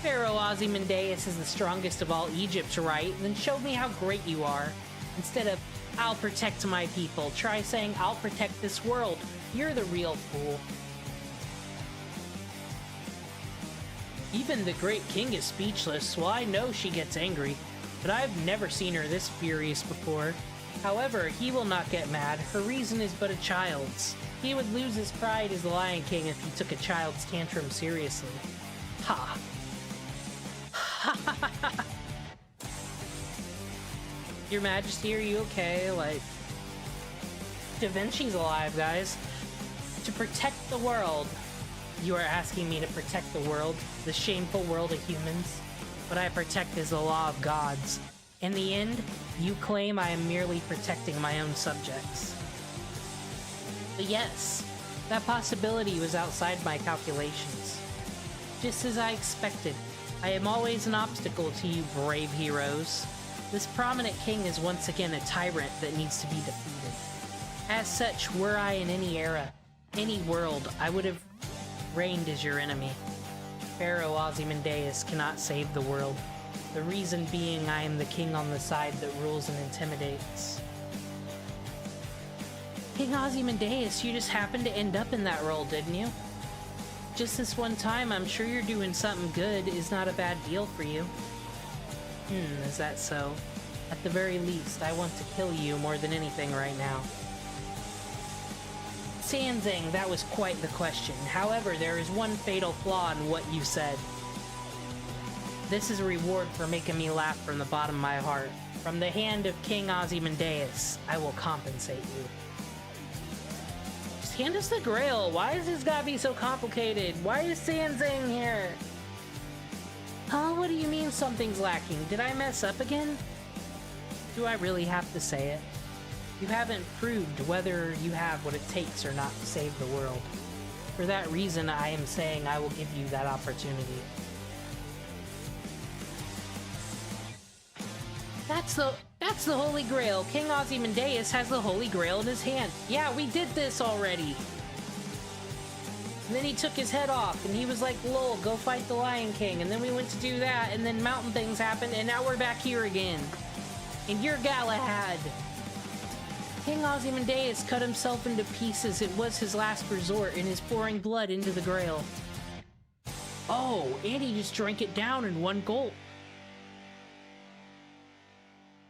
Speaker 1: Pharaoh Ozymandias is the strongest of all Egypt, right? Then show me how great you are. Instead of, I'll protect my people, try saying, I'll protect this world. You're the real fool. Even the great king is speechless, well, I know she gets angry, but I've never seen her this furious before. However, he will not get mad. Her reason is but a child's. He would lose his pride as the Lion King if he took a child's tantrum seriously. Ha! Your Majesty, are you okay? Like, Da Vinci's alive, guys. To protect the world. You are asking me to protect the world, the shameful world of humans. What I protect is the law of gods. In the end, you claim I am merely protecting my own subjects. But yes, that possibility was outside my calculations. Just as I expected, I am always an obstacle to you brave heroes. This prominent king is once again a tyrant that needs to be defeated. As such, were I in any era, any world, I would have reigned as your enemy. Pharaoh Ozymandias cannot save the world. The reason being I am the king on the side that rules and intimidates. King Ozymandias, you just happened to end up in that role, didn't you? Just this one time, I'm sure you're doing something good is not a bad deal for you. Is that so? At the very least, I want to kill you more than anything right now. Sanzing, that was quite the question. However, there is one fatal flaw in what you said. This is a reward for making me laugh from the bottom of my heart. From the hand of King Ozymandias, I will compensate you. Just hand us the Grail. Why is this gotta be so complicated? Why is Sanzing here? Huh? What do you mean something's lacking? Did I mess up again? Do I really have to say it? You haven't proved whether you have what it takes or not to save the world. For that reason, I am saying I will give you that opportunity. That's the Holy Grail. King Ozymandias has the Holy Grail in his hand. Yeah, we did this already. And then he took his head off, and he was like, lol, go fight the Lion King. And then we went to do that, and then mountain things happened, and now we're back here again. And you're Galahad. King Ozymandias cut himself into pieces. It was his last resort, and is pouring blood into the Grail. Oh, and he just drank it down in one gulp.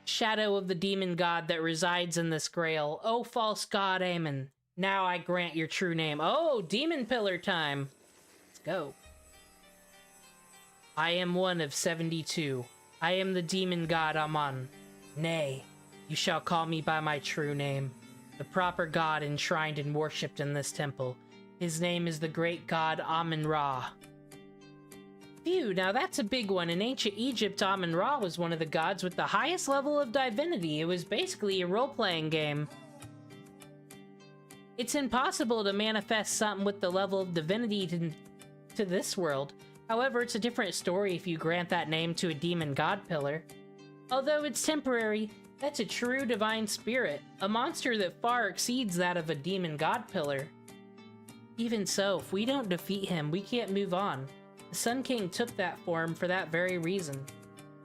Speaker 1: Shadow of the demon god that resides in this Grail. Oh, false god Aemon. Now I grant your true name. Oh, demon pillar time. Let's go. I am one of 72. I am the demon god Amon. Nay, you shall call me by my true name. The proper god enshrined and worshipped in this temple. His name is the great god Amun-Ra. Phew, now that's a big one. In ancient Egypt, Amun-Ra was one of the gods with the highest level of divinity. It was basically a role-playing game. It's impossible to manifest something with the level of divinity to this world. However, it's a different story if you grant that name to a demon god pillar. Although it's temporary, that's a true divine spirit, a monster that far exceeds that of a demon god pillar. Even so, if we don't defeat him, we can't move on. The Sun King took that form for that very reason.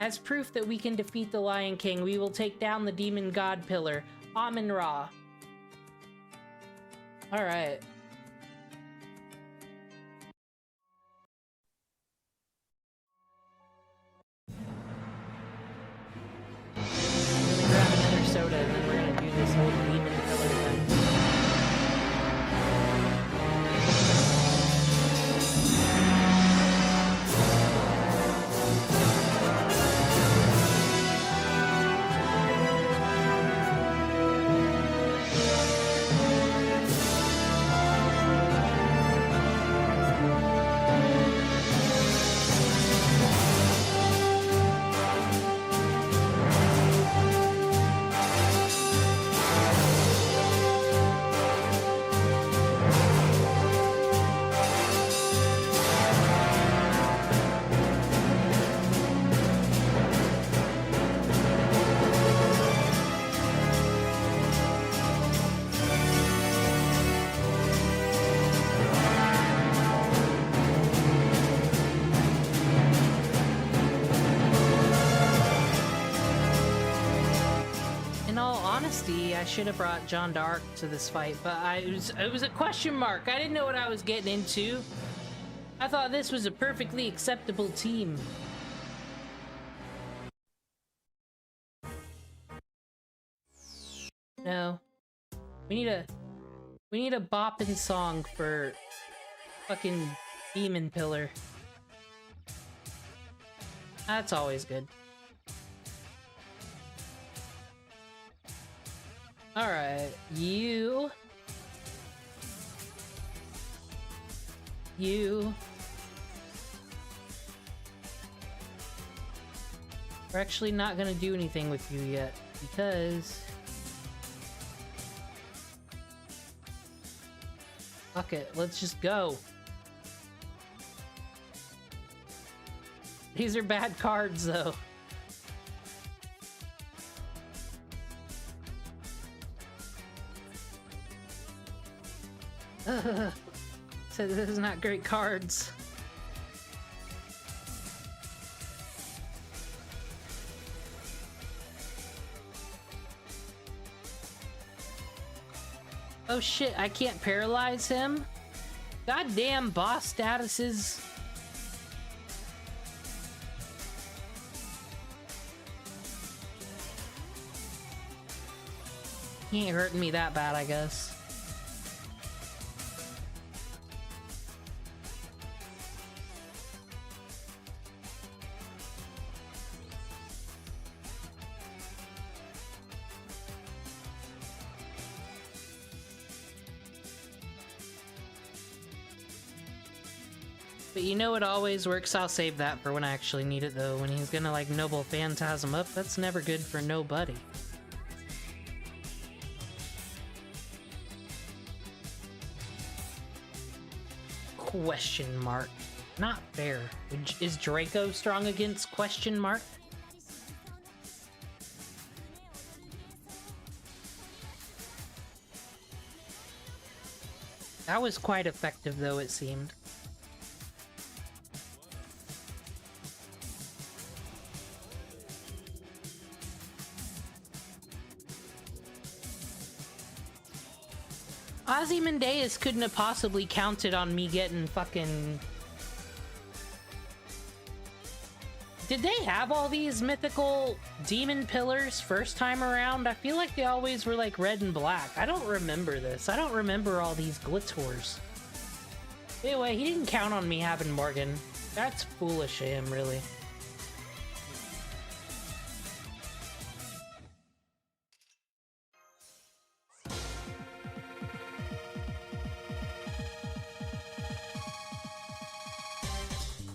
Speaker 1: As proof that we can defeat the Lion King, we will take down the demon god pillar, Amun-Ra. Alright. I'm gonna grab another soda and then we're gonna do this whole demon pillar thing. I should have brought John d'Arc to this fight, but it was a question mark. I didn't know what I was getting into. I thought this was a perfectly acceptable team. No. We need a boppin' song for fucking Demon Pillar. That's always good. Alright, you... We're actually not gonna do anything with you yet, because... Fuck it, let's just go. These are bad cards, though. So this is not great cards. Oh shit, I can't paralyze him? Goddamn boss statuses. He ain't hurting me that bad, I guess. But you know what always works? I'll save that for when I actually need it, though. When he's gonna, like, Noble Phantasm up, that's never good for nobody. Question mark. Not fair. Is Draco strong against question mark? That was quite effective, though, it seemed. Ozymandias couldn't have possibly counted on me getting fucking... Did they have all these mythical demon pillars first time around? I feel like they always were like red and black. I don't remember this. I don't remember all these glittors. Anyway, he didn't count on me having Morgan. That's foolish of him, really.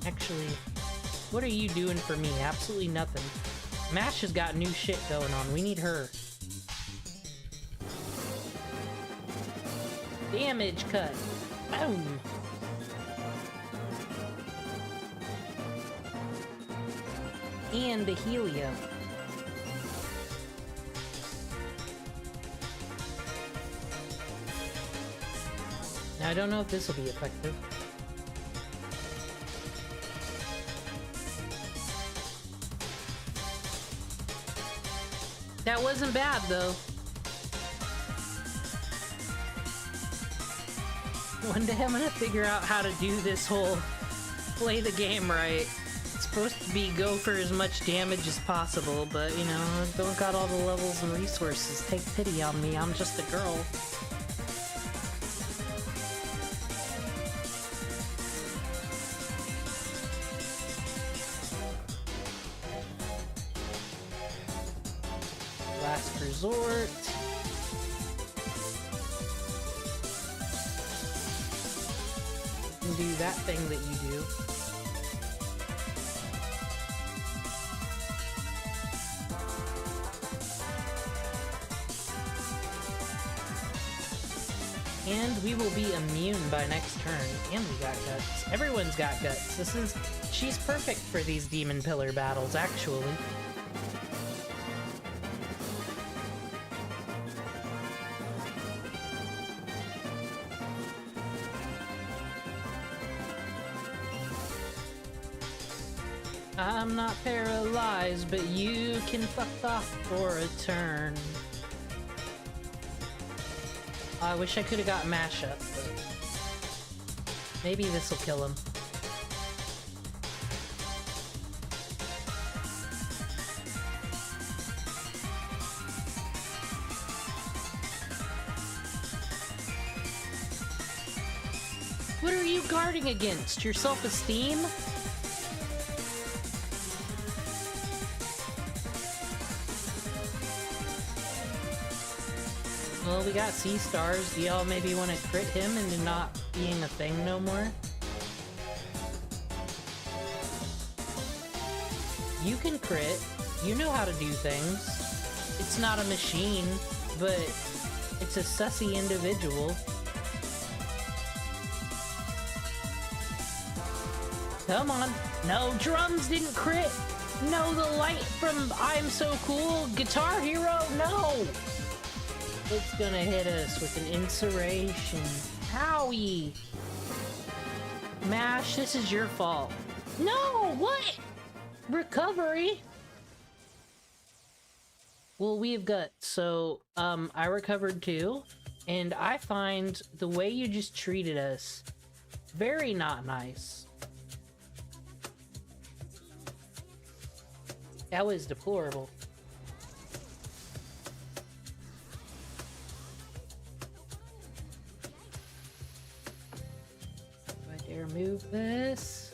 Speaker 1: Actually, what are you doing for me? Absolutely nothing. Mash has got new shit going on. We need her. Damage cut. Boom. And the helium. Now, I don't know if this will be effective. That wasn't bad, though. One day I'm gonna figure out how to do this whole play the game right. It's supposed to be go for as much damage as possible, but, you know, I don't got all the levels and resources. Take pity on me, I'm just a girl. Last resort. And do that thing that you do. And we will be immune by next turn. And we got guts. Everyone's got guts. She's perfect for these demon pillar battles, actually. I'm not paralyzed, but you can fuck off for a turn. I wish I could have got mashup, but maybe this will kill him. What are you guarding against? Your self-esteem? Well, we got C stars. Do y'all maybe want to crit him into not being a thing no more? You can crit. You know how to do things. It's not a machine, but it's a sussy individual. Come on. No, drums didn't crit. No, the light from I'm So Cool. Guitar Hero, no. It's gonna hit us with an insuration. Howie! Mash, this is your fault. No, what? Recovery? Well, we have guts, so, I recovered too, and I find the way you just treated us very not nice. That was deplorable. Remove this.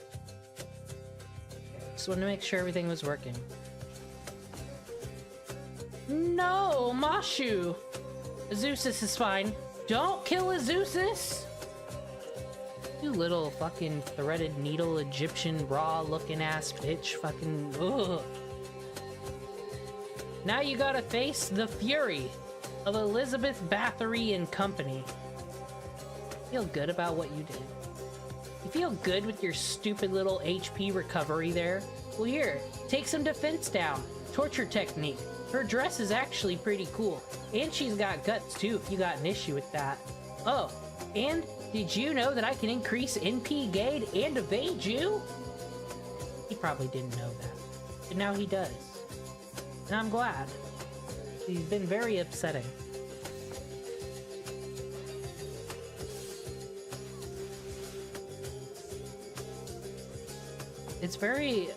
Speaker 1: Just wanted to make sure everything was working. No, Mashu! Azusis is fine. Don't kill Azusis! You little fucking threaded needle Egyptian raw looking ass bitch. Fucking ugh. Now you gotta face the fury of Elizabeth Bathory and company. Feel good about what you did. You feel good with your stupid little HP recovery there? Well, here, take some defense down. Torture technique. Her dress is actually pretty cool. And she's got guts too, if you got an issue with that. Oh, and did you know that I can increase NP gauge and evade you? He probably didn't know that, but now he does. And I'm glad. He's been very upsetting. It's very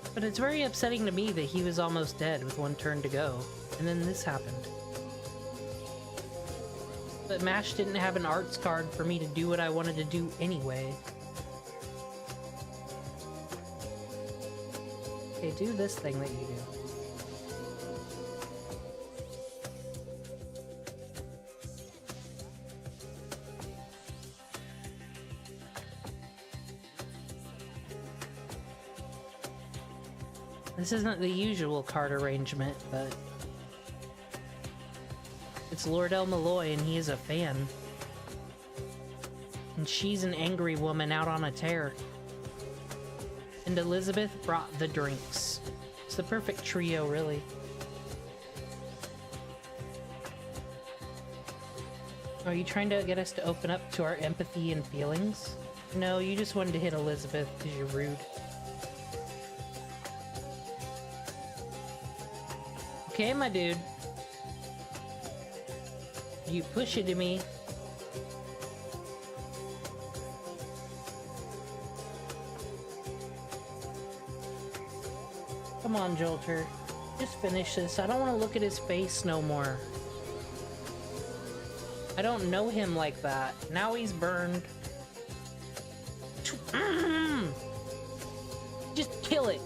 Speaker 1: upsetting to me that he was almost dead with one turn to go, and then this happened. But MASH didn't have an arts card for me to do what I wanted to do anyway. Okay, do this thing that you do. This isn't the usual card arrangement, but it's Lord El Malloy and he is a fan. And she's an angry woman out on a tear. And Elizabeth brought the drinks. It's the perfect trio, really. Are you trying to get us to open up to our empathy and feelings? No, you just wanted to hit Elizabeth because you're rude. Okay, my dude. You push it to me. Come on, Jolter. Just finish this. I don't want to look at his face no more. I don't know him like that. Now he's burned. Just kill it.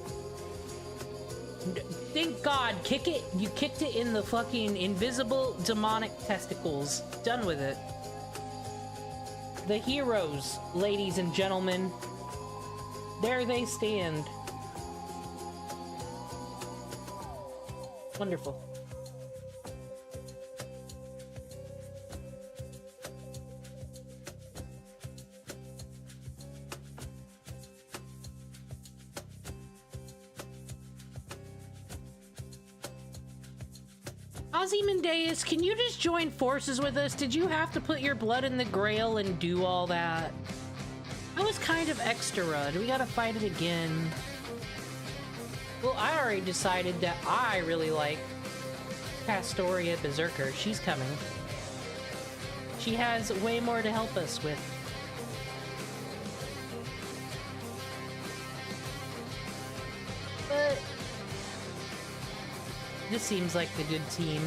Speaker 1: Thank God, kick it. You kicked it in the fucking invisible demonic testicles. Done with it. The heroes, ladies and gentlemen. There they stand. Wonderful. Ozymandias, can you just join forces with us? Did you have to put your blood in the grail and do all that? That was kind of extra. Do we gotta fight it again? Well, I already decided that I really like Pastoria Berserker. She's coming. She has way more to help us with. But this seems like the good team.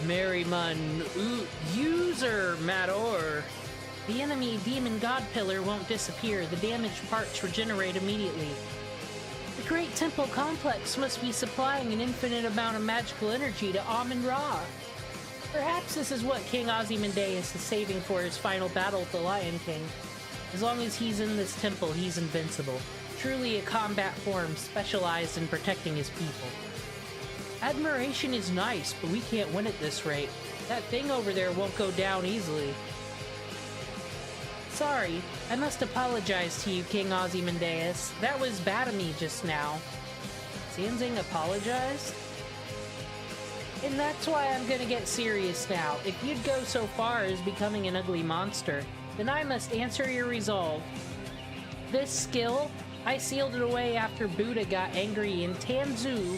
Speaker 1: Merriman user Mador. The enemy demon god pillar won't disappear. The damaged parts regenerate immediately. The great temple complex must be supplying an infinite amount of magical energy to Amun-Ra. Perhaps this is what King Ozymandias is saving for his final battle with the Lion King. As long as he's in this temple, he's invincible. Truly a combat form specialized in protecting his people. Admiration is nice, but we can't win at this rate. That thing over there won't go down easily. Sorry, I must apologize to you, King Ozymandias. That was bad of me just now. Sanzing apologized? And that's why I'm gonna get serious now. If you'd go so far as becoming an ugly monster, then I must answer your resolve. This skill, I sealed it away after Buddha got angry in Tanzu.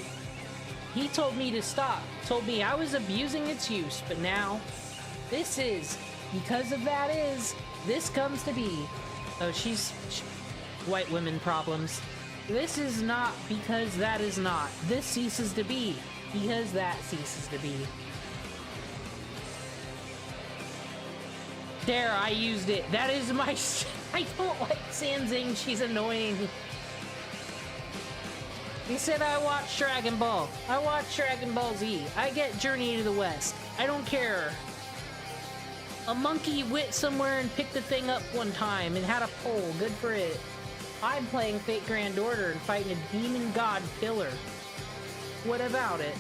Speaker 1: He told me to stop, told me I was abusing its use, but now, this comes to be. Oh, she's white women problems. This is not because that is not. This ceases to be because that ceases to be. There, I used it. That is my... I don't like Sanzing. She's annoying. He said I watch Dragon Ball. I watch Dragon Ball Z. I get Journey to the West. I don't care. A monkey went somewhere and picked the thing up one time and had a pole. Good for it. I'm playing Fate Grand Order and fighting a demon god killer. What about it?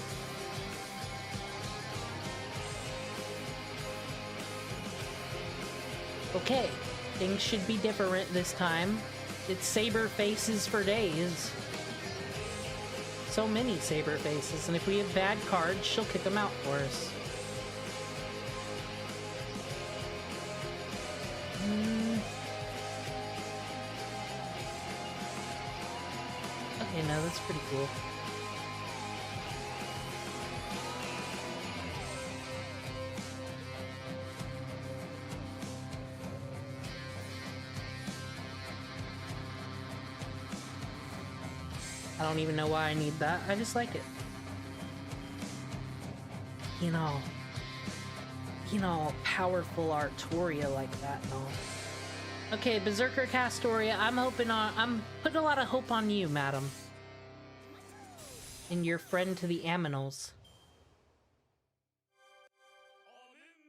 Speaker 1: Okay, things should be different this time. It's saber faces for days. so many saber faces, and if we have bad cards, she'll kick them out for us. Okay, no, that's pretty cool. I don't even know why I need that. I just like it. You know, powerful Artoria like that and all. Okay, Berserker Castoria, I'm putting a lot of hope on you, madam. And your friend to the Aminals.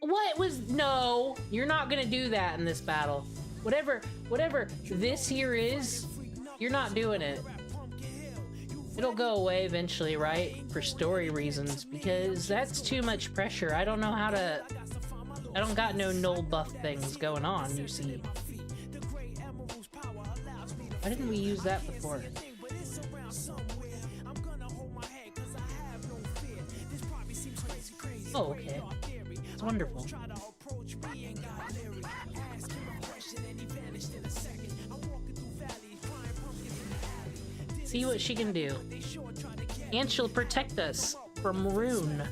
Speaker 1: What was... No! You're not gonna do that in this battle. Whatever this here is, you're not doing it. It'll go away eventually, right? For story reasons, because that's too much pressure. I don't know how to... I don't got no null buff things going on, you see. Why didn't we use that before? Oh, okay. It's wonderful. See what she can do. And she'll protect us from Rune.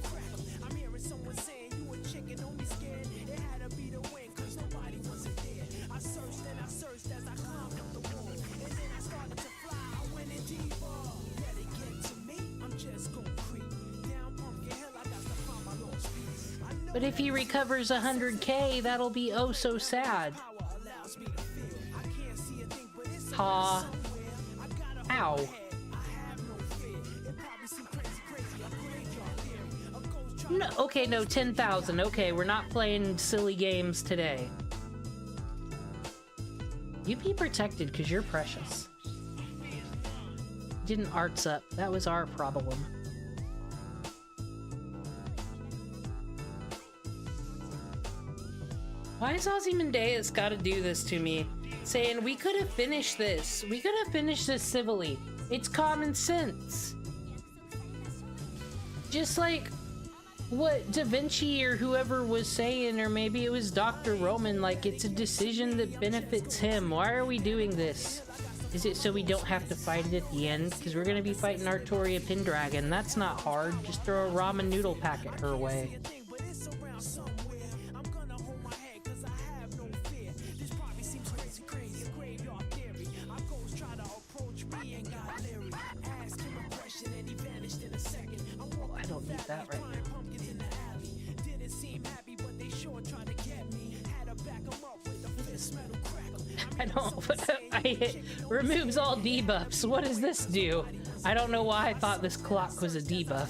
Speaker 1: But if he recovers 100k, that'll be oh so sad. Ha. Ow. No, okay, no, 10,000. Okay, we're not playing silly games today. You be protected, because you're precious. Didn't arts up. That was our problem. Why has Ozymandias gotta do this to me? Saying, we could have finished this. We could have finished this civilly. It's common sense. Just like what Da Vinci or whoever was saying, or maybe it was Dr. Roman, like it's a decision that benefits him. Why are we doing this? Is it so we don't have to fight it at the end? Because we're going to be fighting Artoria Pendragon. That's not hard. Just throw a ramen noodle packet her way. I don't need that right now. I don't. Removes all debuffs. What does this do? I don't know why I thought this clock was a debuff.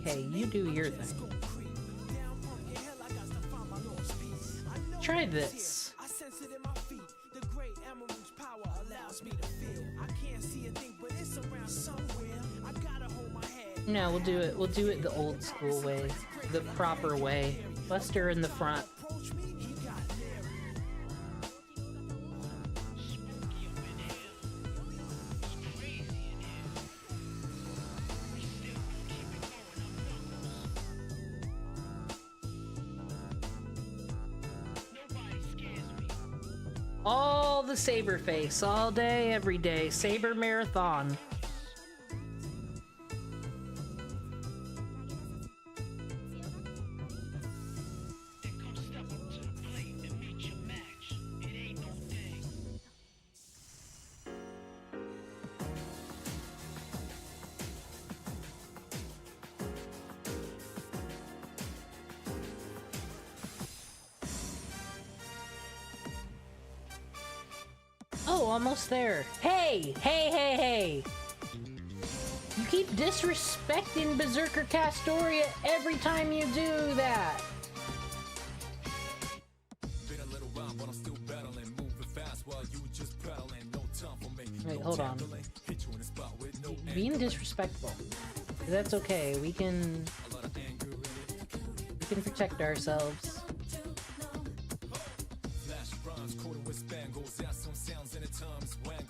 Speaker 1: Okay, you do your thing. Try this. No, we'll do it. We'll do it the old school way, the proper way. Buster in the front. All the saber face, all day, every day. Saber marathon. Oh, almost there. Hey! Hey, hey, hey! You keep disrespecting Berserker Castoria every time you do that! Wait, hold on. Being disrespectful. That's okay. We can protect ourselves.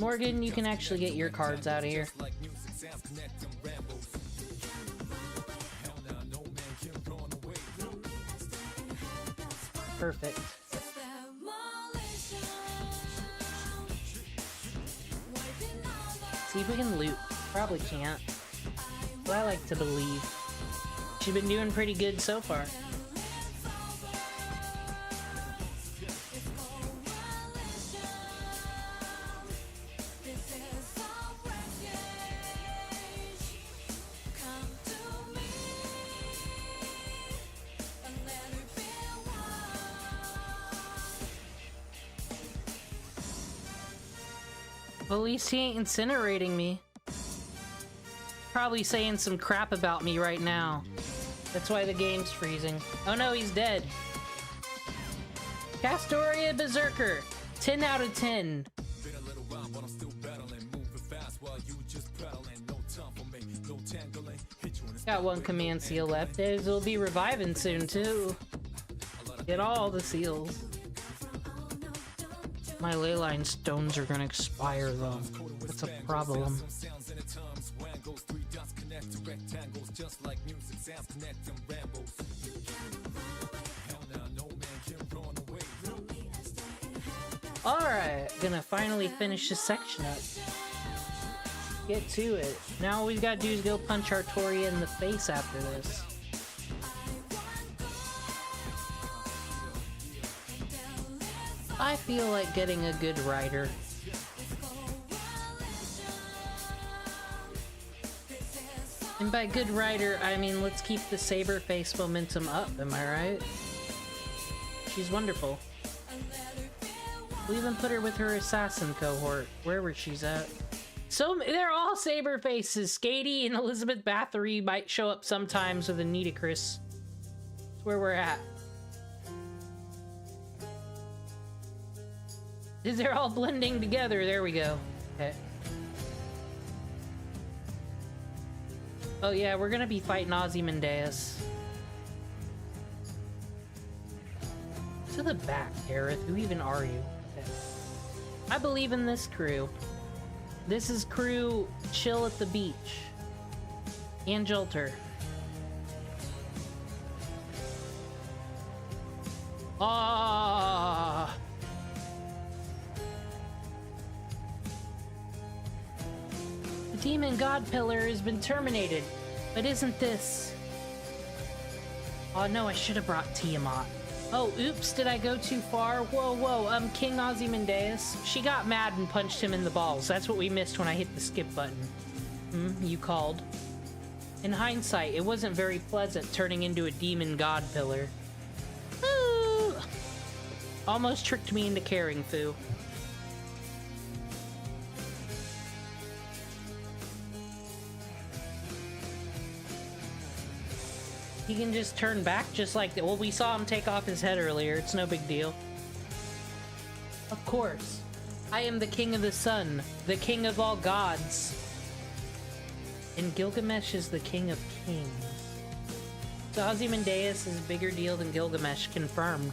Speaker 1: Morgan, you can actually get your cards out of here. Perfect. See if we can loot. Probably can't. But I like to believe. She's been doing pretty good so far. Well, at least he ain't incinerating me. Probably saying some crap about me right now. That's why the game's freezing. Oh no, he's dead. Castoria Berserker. 10 out of 10. Got one command seal left. Those will be reviving soon too. Get all the seals. My leyline stones are gonna expire though. That's a problem. Alright, gonna finally finish this section up. Get to it. Now all we've gotta do is go punch Artoria in the face after this. I feel like getting a good rider. And by good rider, I mean let's keep the saber face momentum up, am I right? She's wonderful. We'll even put her with her assassin cohort, wherever she's at. So they're all saber faces. Skady and Elizabeth Bathory might show up sometimes with a Nitocris. That's where we're at. They're all blending together. There we go. Okay. Oh yeah, we're gonna be fighting Ozymandias. To the back, Gareth. Who even are you? Okay. I believe in this crew. This is crew chill at the beach. And Jolter. Ah. The Demon God Pillar has been terminated, but isn't this? Oh no, I should have brought Tiamat. Oh, oops, did I go too far? Whoa, whoa, King Ozymandias. She got mad and punched him in the balls. That's what we missed when I hit the skip button. You called. In hindsight, it wasn't very pleasant turning into a demon god pillar. Ooh. Almost tricked me into caring, Fu. He can just turn back just like... Well, we saw him take off his head earlier. It's no big deal. Of course. I am the king of the sun. The king of all gods. And Gilgamesh is the king of kings. So Ozymandias is a bigger deal than Gilgamesh, confirmed.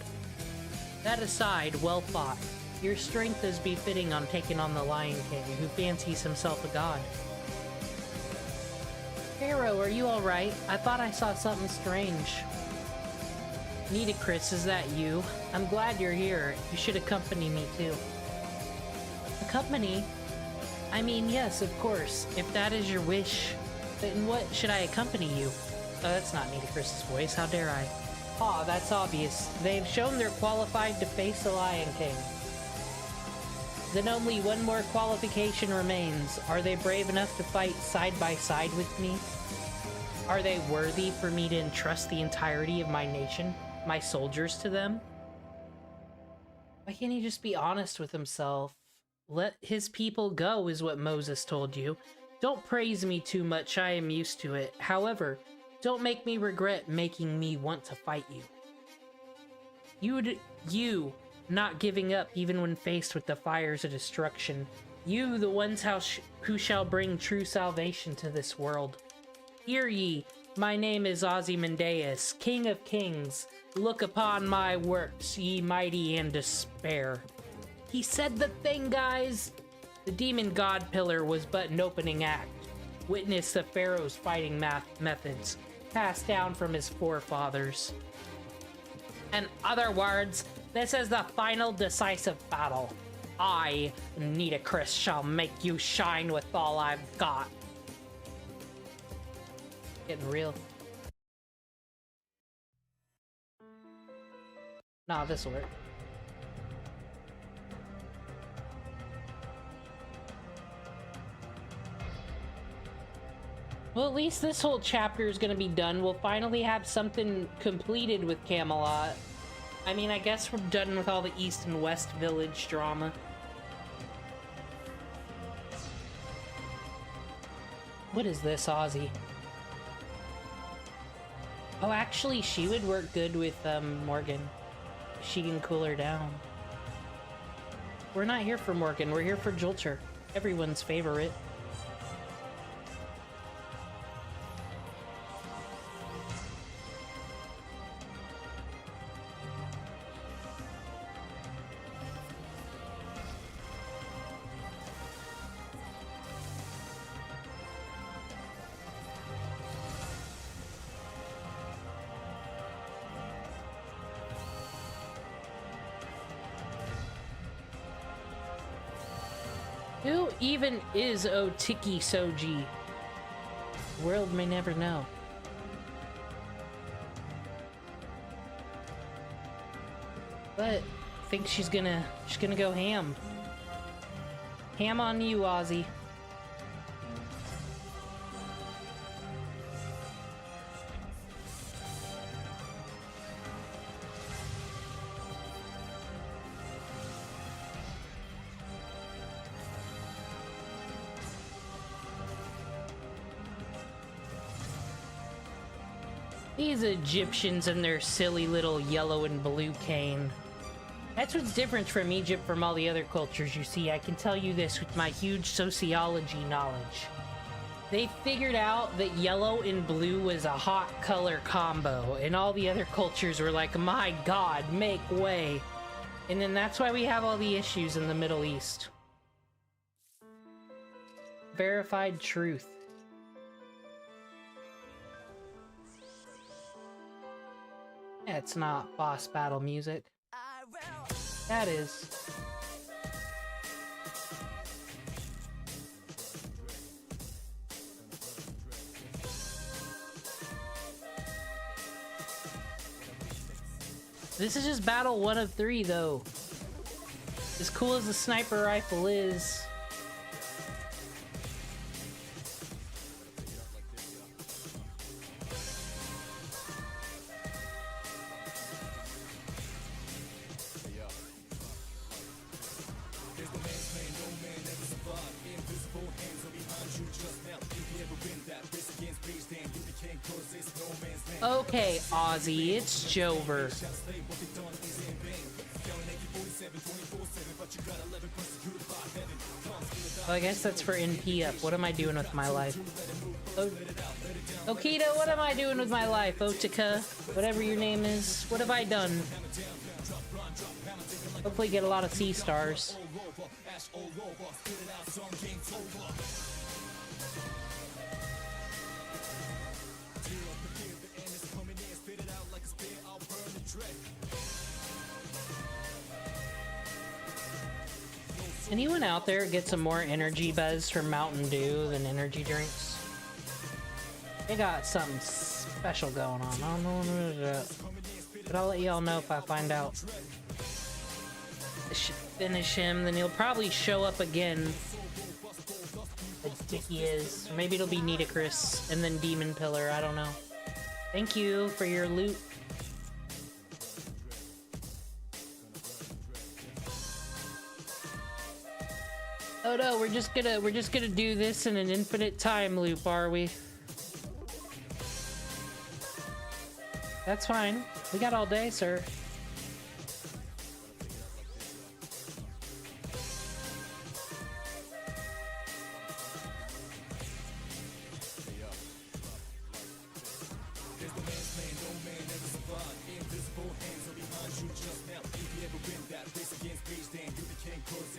Speaker 1: That aside, well fought. Your strength is befitting on taking on the Lion King, who fancies himself a god. Pharaoh, are you alright? I thought I saw something strange. Nitocris, is that you? I'm glad you're here. You should accompany me too. Accompany? I mean, yes, of course, if that is your wish. But in what should I accompany you? Oh, that's not Nitocris' voice, how dare I? Aw, that's obvious. They've shown they're qualified to face the Lion King. Then only one more qualification remains. Are they brave enough to fight side by side with me? Are they worthy for me to entrust the entirety of my nation, my soldiers, to them? Why can't he just be honest with himself? Let his people go is what Moses told you. Don't praise me too much, I am used to it. However, don't make me regret making me want to fight you. You not giving up even when faced with the fires of destruction. You, the ones who shall bring true salvation to this world. Hear ye, my name is Ozymandias, King of Kings. Look upon my works, ye mighty in despair. He said the thing, guys! The demon god pillar was but an opening act. Witness the pharaoh's fighting methods, passed down from his forefathers. In other words, this is the final decisive battle. I, Nitocris, shall make you shine with all I've got. Getting real. Nah, this'll work. Well, at least this whole chapter is gonna be done. We'll finally have something completed with Camelot. I mean, I guess we're done with all the East and West Village drama. What is this, Ozzy? Oh, actually, she would work good with, Morgan. She can cool her down. We're not here for Morgan, we're here for Julcher. Everyone's favorite. Who even is Otiki Soji? The world may never know. But I think she's gonna go ham. Ham on you, Ozzy. These Egyptians and their silly little yellow and blue cane. That's what's different from Egypt from all the other cultures you see. I can tell you this with my huge sociology knowledge. They figured out that yellow and blue was a hot color combo, and all the other cultures were like, my god, make way. And then that's why we have all the issues in the Middle East. Verified truth. It's not boss battle music. That is. This is just battle 1 of 3, though. As cool as the sniper rifle is, okay, Ozzy, it's Jover. Well, I guess that's for NP up. What am I doing with my life? Okita, what am I doing with my life? Otika, whatever your name is. What have I done? Hopefully get a lot of C stars. Anyone out there get some more energy buzz from Mountain Dew than energy drinks? They got something special going on. I don't know what it is, but I'll let y'all know if I find out. I should finish him, then he'll probably show up again. The dick he is. Or maybe it'll be Nitocris and then Demon Pillar. I don't know. Thank you for your loot. Oh no, we're just gonna do this in an infinite time loop, are we? That's fine. We got all day, sir.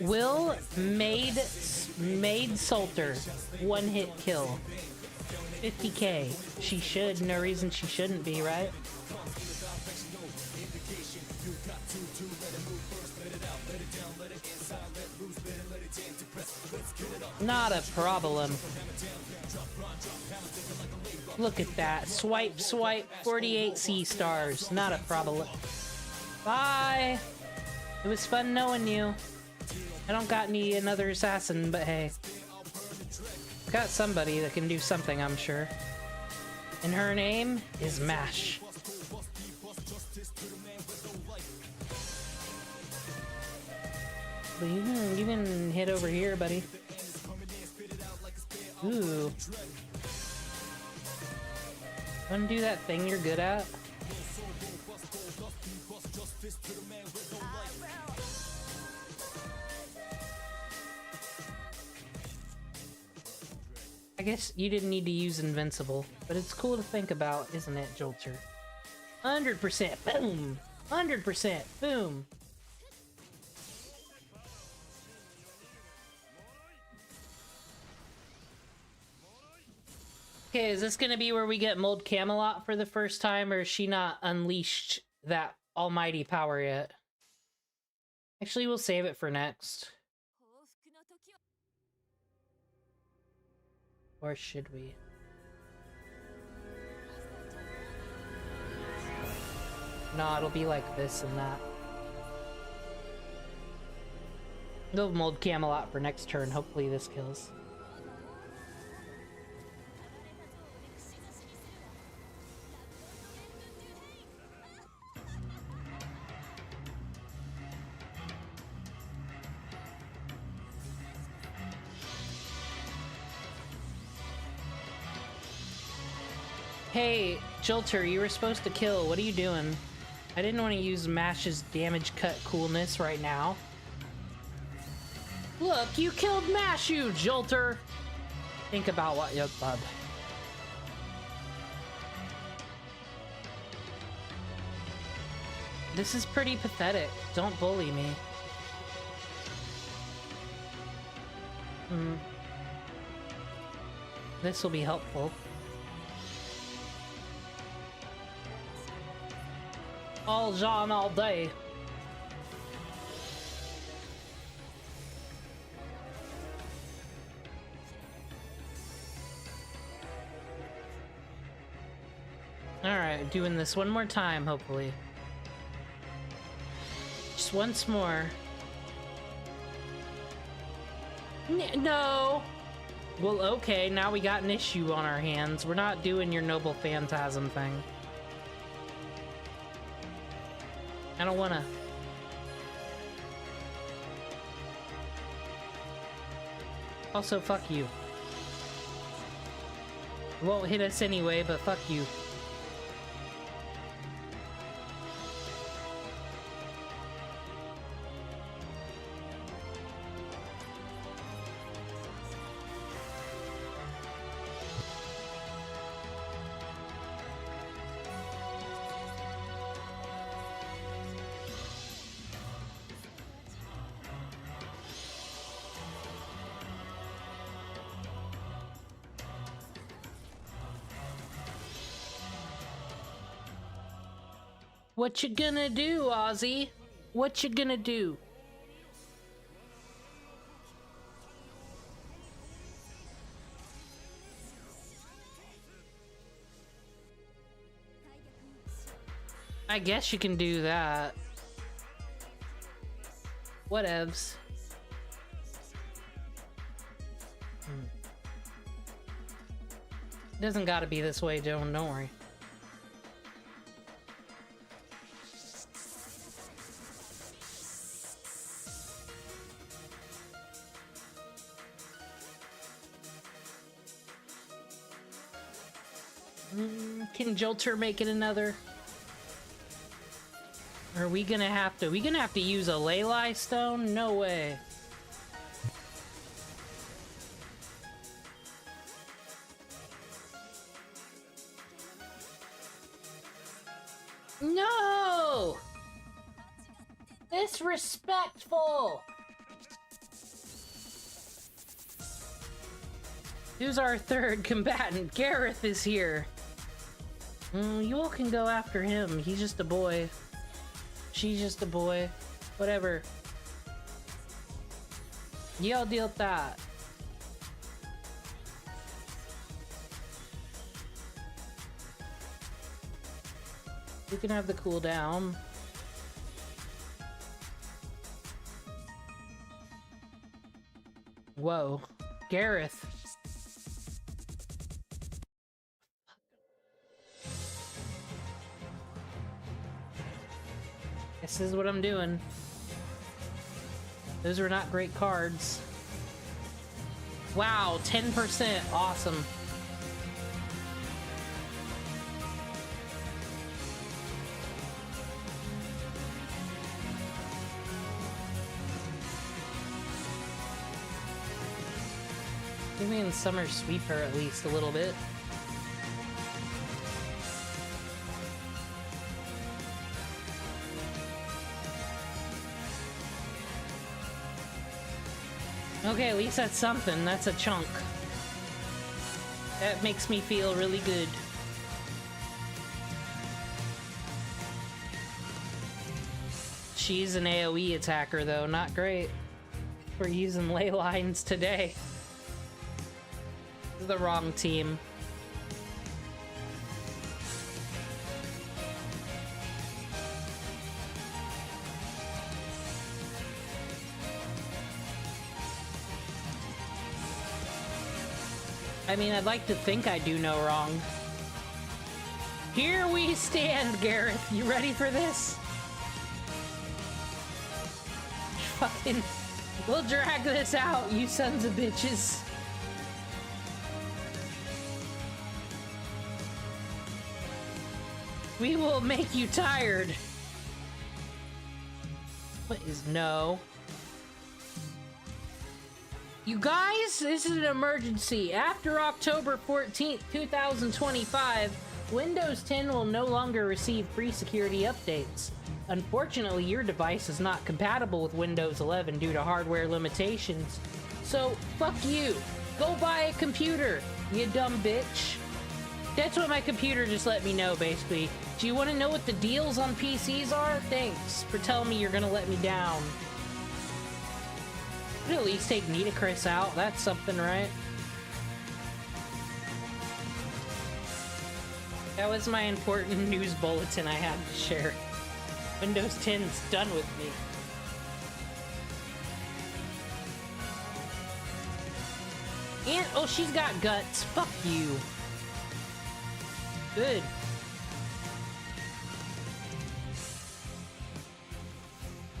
Speaker 1: Will made Maid Salter. 1-hit kill. 50k. She should. No reason she shouldn't be, right? Not a problem. Look at that. Swipe, swipe. 48 C stars. Not a problem. Bye. It was fun knowing you. I don't got another assassin, but hey. Got somebody that can do something, I'm sure. And her name is Mash. But you can hit over here, buddy. Ooh. Wanna do that thing you're good at? I guess you didn't need to use Invincible, but it's cool to think about, isn't it, Jolter? 100%, boom! 100%, boom! Okay, is this gonna be where we get Mold Camelot for the first time, or is she not unleashed that almighty power yet? Actually, we'll save it for next. Or should we? No, it'll be like this and that. Go Mold Camelot for next turn. Hopefully this kills. Hey, Jolter, you were supposed to kill. What are you doing? I didn't want to use Mash's damage cut coolness right now. Look, you killed Mash, you Jolter! Think about what you did. This is pretty pathetic. Don't bully me. This will be helpful. All Jean all day. Alright, doing this one more time, hopefully. Just once more. No! Well, okay, now we got an issue on our hands. We're not doing your Noble Phantasm thing. I don't wanna. Also, fuck you. It won't hit us anyway, but fuck you. What you gonna do, Ozzy? What you gonna do? I guess you can do that. Whatevs. Doesn't gotta be this way, Joan, don't worry. Can Jolter make it another? Are we gonna have to? We gonna have to use a Ley stone? No way. No! Disrespectful! Who's our third combatant? Gareth is here. You all can go after him. He's just a boy. She's just a boy. Whatever. Y'all deal with that. We can have the cooldown. Whoa. Gareth. This is what I'm doing. Those were not great cards. Wow, 10%. Awesome. Maybe in Summer Sweeper at least a little bit. Okay, at least that's something. That's a chunk. That makes me feel really good. She's an AoE attacker though, not great. We're using ley lines today. This is the wrong team. I mean, I'd like to think I do no wrong. Here we stand, Gareth. You ready for this? Fucking... We'll drag this out, you sons of bitches. We will make you tired. What is no? You guys, this is an emergency. After October 14th, 2025, Windows 10 will no longer receive free security updates. Unfortunately, your device is not compatible with Windows 11 due to hardware limitations. So, fuck you. Go buy a computer, you dumb bitch. That's what my computer just let me know, basically. Do you want to know what the deals on PCs are? Thanks for telling me you're gonna let me down. Could at least take Nitocris out. That's something, right? That was my important news bulletin I had to share. Windows 10's done with me. And, oh, she's got guts. Fuck you. Good.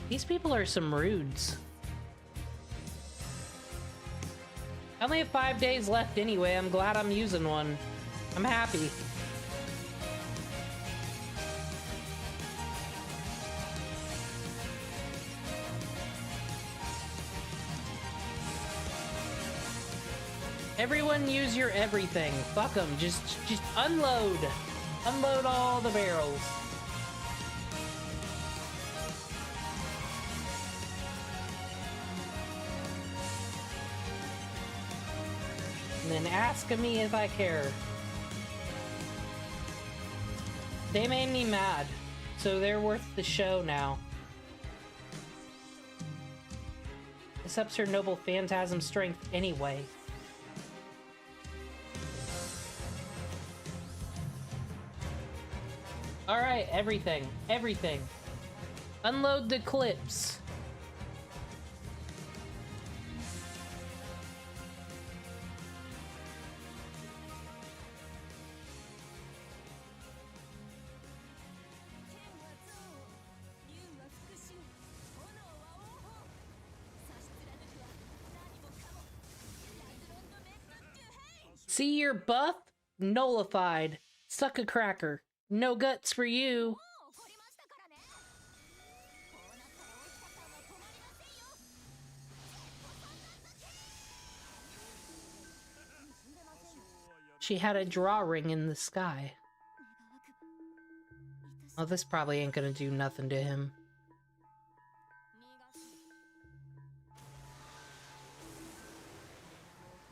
Speaker 1: These people are some rudes. I only have 5 days left anyway. I'm glad I'm using one. I'm happy. Everyone use your everything. Fuck them. Just unload. Unload all the barrels. And then ask me if I care. They made me mad, so they're worth the show now. This ups her noble phantasm strength anyway. Alright, everything. Everything. Unload the clips. See your buff? Nullified. Suck a cracker. No guts for you. She had a drawing in the sky. Oh, this probably ain't gonna do nothing to him.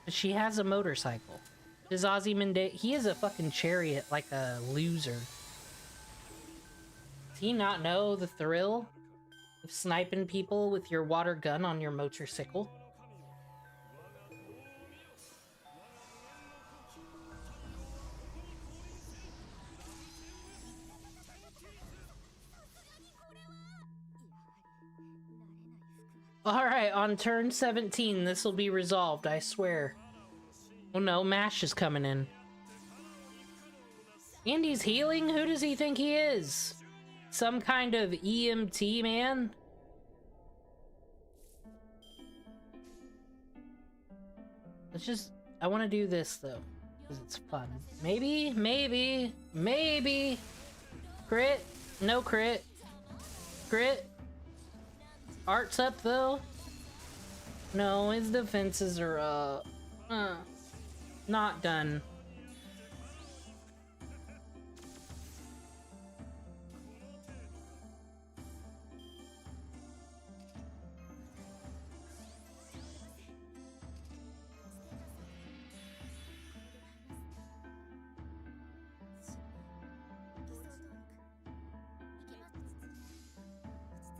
Speaker 1: But she has a motorcycle. Does Ozymandias... He is a fucking chariot like a loser. Does he not know the thrill of sniping people with your water gun on your motorcycle? Alright, on turn 17, this will be resolved, I swear. Oh no, MASH is coming in. Andy's healing? Who does he think he is? Some kind of EMT man? Let's just... I want to do this, though. Because it's fun. Maybe, maybe, maybe! Crit? No crit. Crit? Art's up, though? No, his defenses are up. Not done.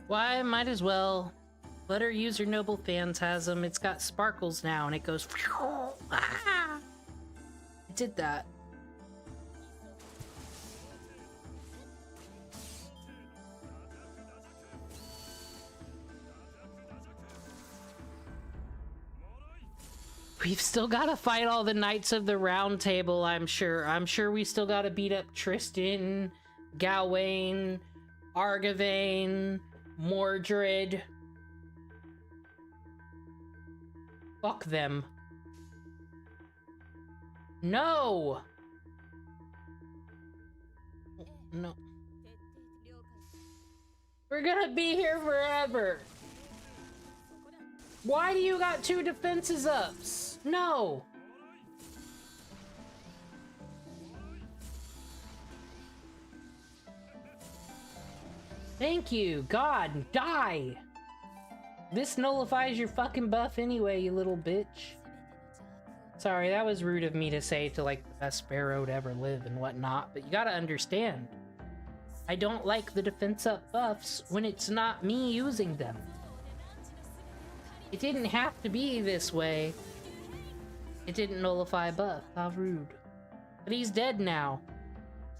Speaker 1: Why, might as well. Let her use her noble phantasm. It's got sparkles now, and it goes... Ah! It did that. We've still got to fight all the Knights of the Round Table, I'm sure. I'm sure we still got to beat up Tristan, Gawain, Argavain, Mordred. Fuck them. No! No. We're gonna be here forever. Why do you got 2 defenses ups? No! Thank you, God, die! This nullifies your fucking buff anyway, you little bitch. Sorry, that was rude of me to say to, like, the best sparrow to ever live and whatnot, but you gotta understand. I don't like the defense up buffs when it's not me using them. It didn't have to be this way. It didn't nullify a buff. How rude. But he's dead now.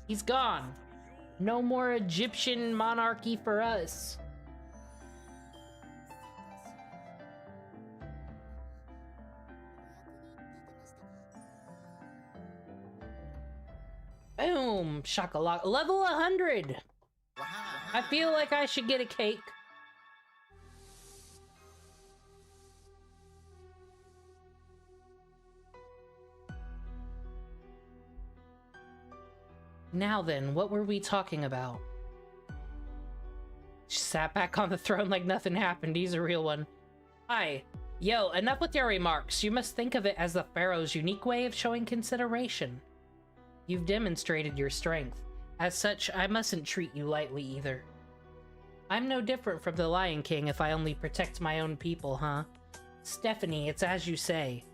Speaker 1: He's gone. No more Egyptian monarchy for us. Boom! Shakalaka. Level 100! Wow. I feel like I should get a cake. Now then, what were we talking about? She sat back on the throne like nothing happened. He's a real one. Hi. Yo, enough with your remarks. You must think of it as the Pharaoh's unique way of showing consideration. You've demonstrated your strength. As such, I mustn't treat you lightly either. I'm no different from the Lion King if I only protect my own people, huh? Stephanie, it's as you say.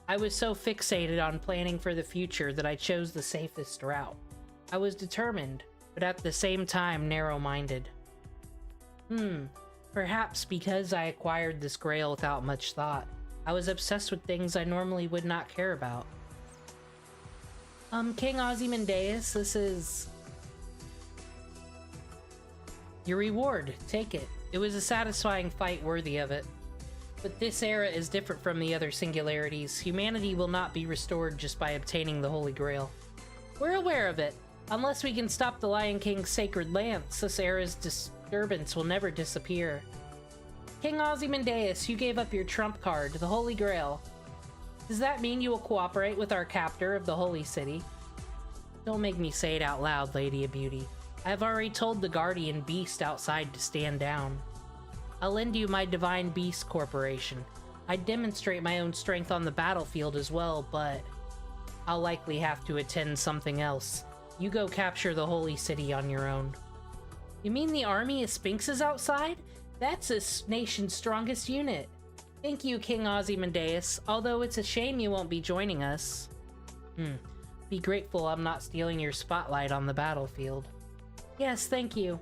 Speaker 1: I was so fixated on planning for the future that I chose the safest route. I was determined, but at the same time narrow-minded. Perhaps because I acquired this grail without much thought, I was obsessed with things I normally would not care about. King Ozymandias, this is... your reward. Take it. It was a satisfying fight worthy of it. But this era is different from the other singularities. Humanity will not be restored just by obtaining the Holy Grail. We're aware of it. Unless we can stop the Lion King's sacred lance, this era's disturbance will never disappear. King Ozymandias, you gave up your trump card, the Holy Grail. Does that mean you will cooperate with our captor of the Holy City? Don't make me say it out loud, Lady of Beauty. I've already told the Guardian Beast outside to stand down. I'll lend you my Divine Beast Corporation. I'd demonstrate my own strength on the battlefield as well, but I'll likely have to attend something else. You go capture the Holy City on your own. You mean the army of Sphinxes outside? That's this nation's strongest unit. Thank you, King Ozymandias, although it's a shame you won't be joining us. Be grateful I'm not stealing your spotlight on the battlefield. Yes, thank you.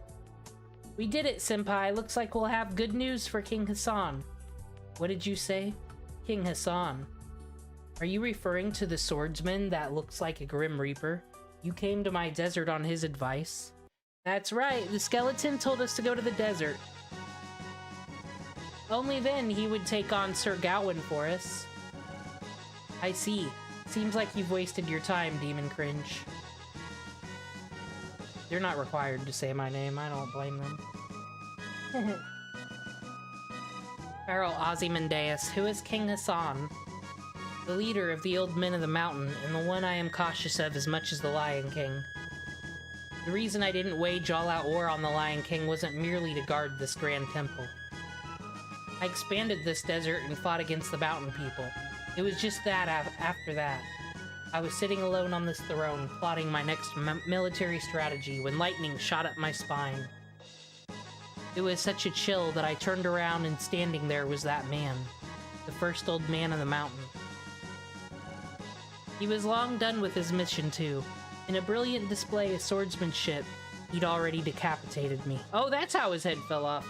Speaker 1: We did it, Senpai. Looks like we'll have good news for King Hassan. What did you say? King Hassan. Are you referring to the swordsman that looks like a Grim Reaper? You came to my desert on his advice? That's right, the skeleton told us to go to the desert. Only then he would take on Sir Gawain for us. I see. Seems like you've wasted your time, Demon Cringe. They're not required to say my name, I don't blame them. Pharaoh Ozymandias, who is King Hassan? The leader of the old men of the mountain, and the one I am cautious of as much as the Lion King. The reason I didn't wage all-out war on the Lion King wasn't merely to guard this grand temple. I expanded this desert and fought against the mountain people. It was just that after that. I was sitting alone on this throne, plotting my next military strategy when lightning shot up my spine. It was such a chill that I turned around and standing there was that man. The first old man of the mountain. He was long done with his mission too. In a brilliant display of swordsmanship, he'd already decapitated me. Oh, that's how his head fell off.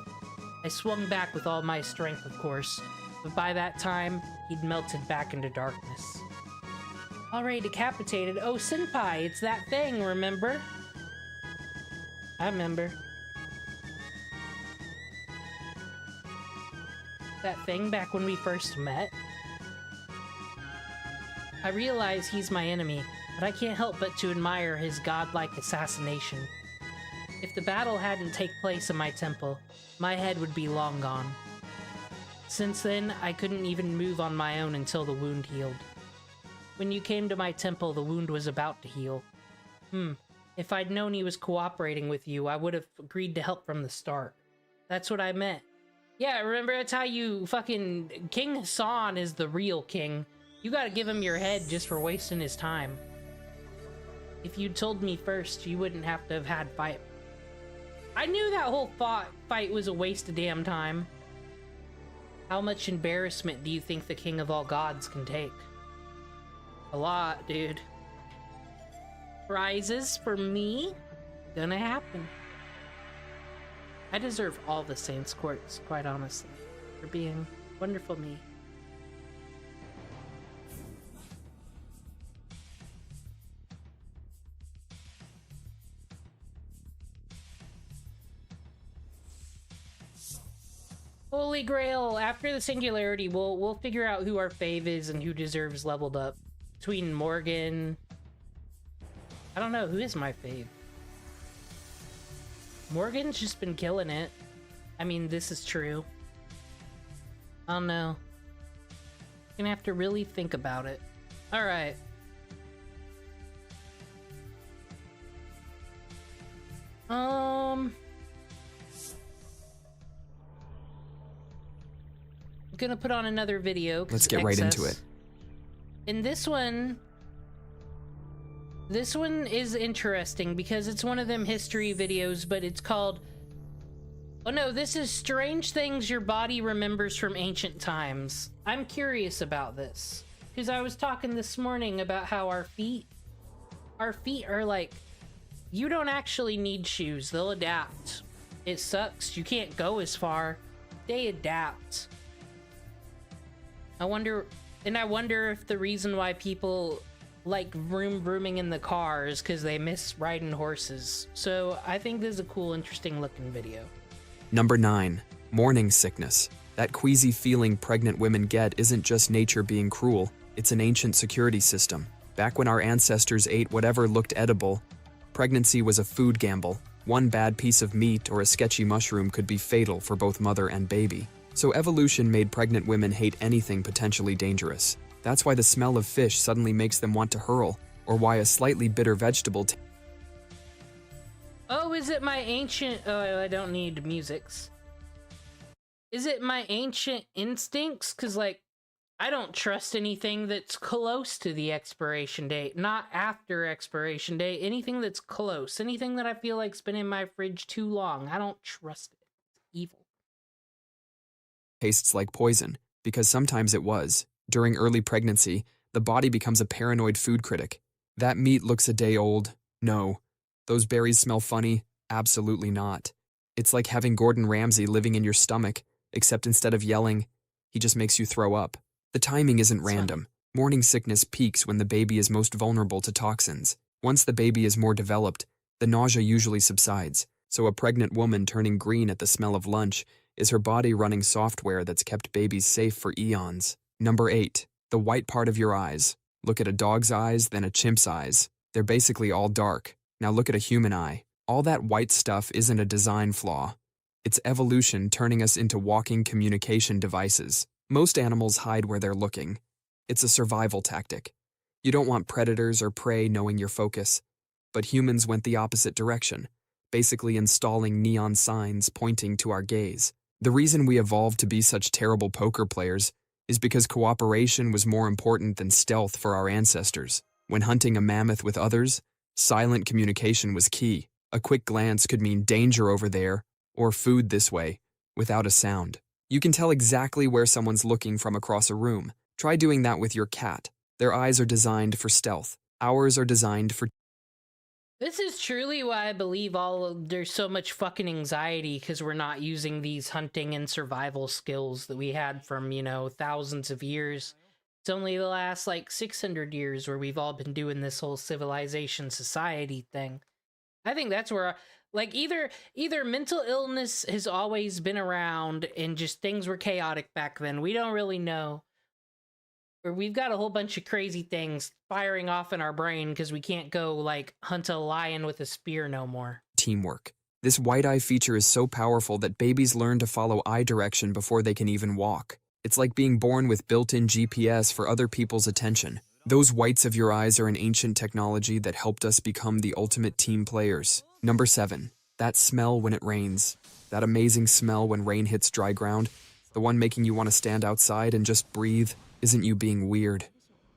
Speaker 1: I swung back with all my strength, of course, but by that time, he'd melted back into darkness. Already decapitated? Oh, Senpai, it's that thing, remember? I remember. That thing back when we first met? I realize he's my enemy, but I can't help but to admire his godlike assassination. If the battle hadn't taken place in my temple, my head would be long gone. Since then, I couldn't even move on my own until the wound healed. When you came to my temple, the wound was about to heal. If I'd known he was cooperating with you, I would have agreed to help from the start. That's what I meant. Yeah, remember that's how you fucking... King Hassan is the real king. You gotta give him your head just for wasting his time. If you'd told me first, you wouldn't have to have had fight. I knew that whole fight was a waste of damn time. How much embarrassment do you think the king of all gods can take? A lot, dude. Prizes for me? Gonna happen. I deserve all the Saints' Courts, quite honestly, for being wonderful me. Holy Grail! After the Singularity, we'll figure out who our fave is and who deserves leveled up. Between Morgan... I don't know, who is my fave? Morgan's just been killing it. I mean, this is true. I don't know. Gonna have to really think about it. Alright. I'm gonna put on another video.
Speaker 20: Let's get right into it.
Speaker 1: And this one is interesting because it's one of them history videos, but it's called... Oh no, this is Strange Things Your Body Remembers from Ancient Times. I'm curious about this, because I was talking this morning about how our feet are like... You don't actually need shoes, they'll adapt. It sucks, you can't go as far. They adapt. I wonder if the reason why people like vrooming in the car is because they miss riding horses. So I think this is a cool, interesting looking video.
Speaker 20: Number 9. Morning sickness. That queasy feeling pregnant women get isn't just nature being cruel, it's an ancient security system. Back when our ancestors ate whatever looked edible, pregnancy was a food gamble. One bad piece of meat or a sketchy mushroom could be fatal for both mother and baby. So evolution made pregnant women hate anything potentially dangerous. That's why the smell of fish suddenly makes them want to hurl, or why a slightly bitter vegetable
Speaker 1: Oh, is it my ancient... Oh, I don't need musics. Is it my ancient instincts? Because, like, I don't trust anything that's close to the expiration date. Not after expiration date. Anything that's close. Anything that I feel like's been in my fridge too long. I don't trust it. It's evil.
Speaker 20: tastes like poison. because sometimes it was. During early pregnancy, the body becomes a paranoid food critic. That meat looks a day old. No. Those berries smell funny. Absolutely not. It's like having Gordon Ramsay living in your stomach, except instead of yelling, he just makes you throw up. The timing isn't random. Morning sickness peaks when the baby is most vulnerable to toxins. Once the baby is more developed, the nausea usually subsides, so a pregnant woman turning green at the smell of lunch is her body running software that's kept babies safe for eons. Number 8. The white part of your eyes. Look at a dog's eyes, then a chimp's eyes. They're basically all dark. Now look at a human eye. All that white stuff isn't a design flaw. It's evolution turning us into walking communication devices. Most animals hide where they're looking. It's a survival tactic. You don't want predators or prey knowing your focus. But humans went the opposite direction, basically installing neon signs pointing to our gaze. The reason we evolved to be such terrible poker players is because cooperation was more important than stealth for our ancestors. When hunting a mammoth with others, silent communication was key. A quick glance could mean danger over there, or food this way, without a sound. You can tell exactly where someone's looking from across a room. Try doing that with your cat. Their eyes are designed for stealth. Ours are designed for...
Speaker 1: This is truly why I believe there's so much fucking anxiety, because we're not using these hunting and survival skills that we had from, thousands of years. It's only the last, 600 years where we've all been doing this whole civilization society thing. I think that's where, either mental illness has always been around and just things were chaotic back then. We don't really know. Or we've got a whole bunch of crazy things firing off in our brain because we can't go, hunt a lion with a spear no more.
Speaker 20: Teamwork. This white eye feature is so powerful that babies learn to follow eye direction before they can even walk. It's like being born with built-in GPS for other people's attention. Those whites of your eyes are an ancient technology that helped us become the ultimate team players. Number 7. That smell when it rains. That amazing smell when rain hits dry ground. The one making you want to stand outside and just breathe. Isn't you being weird.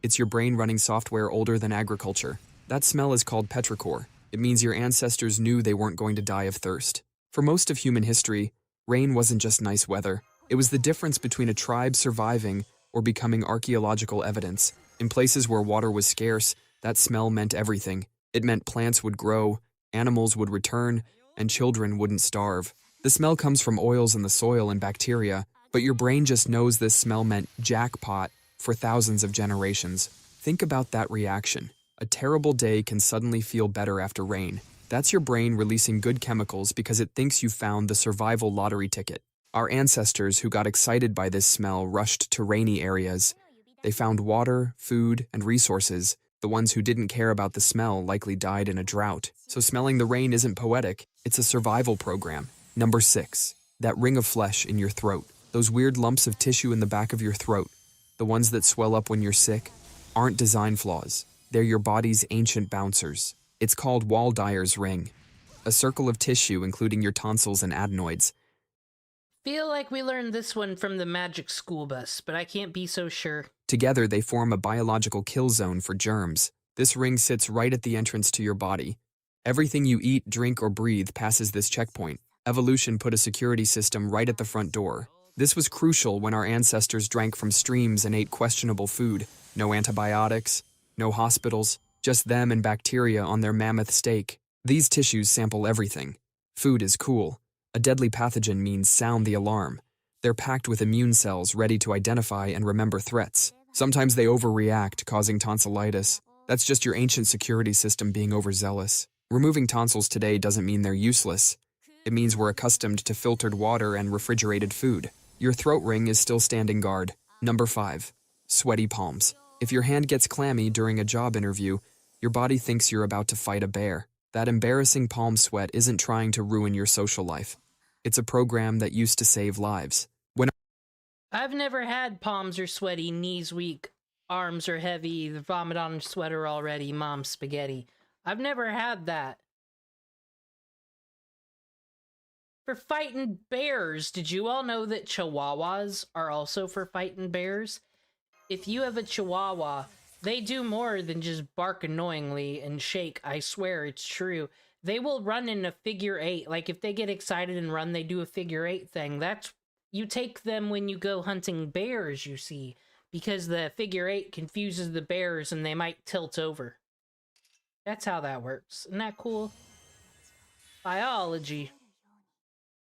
Speaker 20: It's your brain running software older than agriculture. That smell is called petrichor. It means your ancestors knew they weren't going to die of thirst. For most of human history, rain wasn't just nice weather. It was the difference between a tribe surviving or becoming archaeological evidence. In places where water was scarce, that smell meant everything. It meant plants would grow, animals would return, and children wouldn't starve. The smell comes from oils in the soil and bacteria, but your brain just knows this smell meant jackpot for thousands of generations. Think about that reaction. A terrible day can suddenly feel better after rain. That's your brain releasing good chemicals because it thinks you found the survival lottery ticket. Our ancestors who got excited by this smell rushed to rainy areas. They found water, food, and resources. The ones who didn't care about the smell likely died in a drought. So smelling the rain isn't poetic, it's a survival program. Number 6. That ring of flesh in your throat. Those weird lumps of tissue in the back of your throat, the ones that swell up when you're sick, aren't design flaws. They're your body's ancient bouncers. It's called Wall-Dyer's ring. A circle of tissue including your tonsils and adenoids.
Speaker 1: Feel like we learned this one from the magic school bus, but I can't be so sure.
Speaker 20: Together they form a biological kill zone for germs. This ring sits right at the entrance to your body. Everything you eat, drink, or breathe passes this checkpoint. Evolution put a security system right at the front door. This was crucial when our ancestors drank from streams and ate questionable food. No antibiotics, no hospitals, just them and bacteria on their mammoth steak. These tissues sample everything. Food is cool. A deadly pathogen means sound the alarm. They're packed with immune cells ready to identify and remember threats. Sometimes they overreact, causing tonsillitis. That's just your ancient security system being overzealous. Removing tonsils today doesn't mean they're useless. It means we're accustomed to filtered water and refrigerated food. Your throat ring is still standing guard. Number 5. Sweaty palms. If your hand gets clammy during a job interview, your body thinks you're about to fight a bear. That embarrassing palm sweat isn't trying to ruin your social life. It's a program that used to save lives.
Speaker 1: I've never had palms are sweaty, knees weak, arms are heavy, the vomit on sweater already, mom's spaghetti. I've never had that. For fighting bears, did you all know that chihuahuas are also for fighting bears? If you have a chihuahua, they do more than just bark annoyingly and shake. I swear it's true. They will run in a figure 8. Like if they get excited and run, they do a figure 8 thing. That's you take them when you go hunting bears, you see, because the figure 8 confuses the bears and they might tilt over. That's how that works. Isn't that cool? Biology.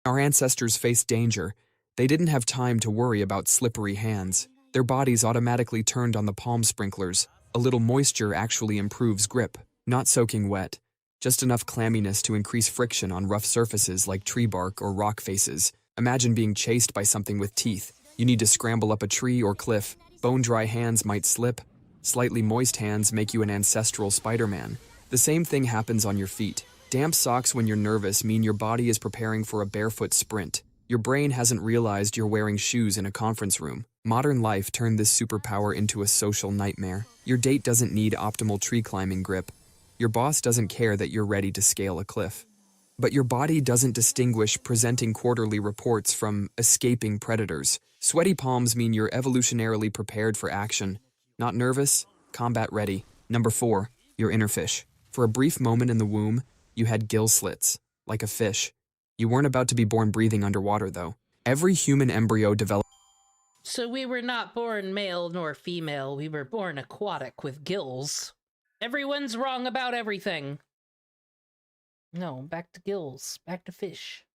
Speaker 20: Our ancestors faced danger. They didn't have time to worry about slippery hands. Their bodies automatically turned on the palm sprinklers. A little moisture actually improves grip. Not soaking wet. Just enough clamminess to increase friction on rough surfaces like tree bark or rock faces. Imagine being chased by something with teeth. You need to scramble up a tree or cliff. Bone-dry hands might slip. Slightly moist hands make you an ancestral Spider-Man. The same thing happens on your feet. Damp socks when you're nervous mean your body is preparing for a barefoot sprint. Your brain hasn't realized you're wearing shoes in a conference room. Modern life turned this superpower into a social nightmare. Your date doesn't need optimal tree climbing grip. Your boss doesn't care that you're ready to scale a cliff. But your body doesn't distinguish presenting quarterly reports from escaping predators. Sweaty palms mean you're evolutionarily prepared for action. Not nervous, combat ready. Number 4, your inner fish. For a brief moment in the womb, you had gill slits, like a fish. You weren't about to be born breathing underwater, though. Every human embryo develops.
Speaker 1: So we were not born male nor female. We were born aquatic with gills. Everyone's wrong about everything. No, back to gills. Back to fish.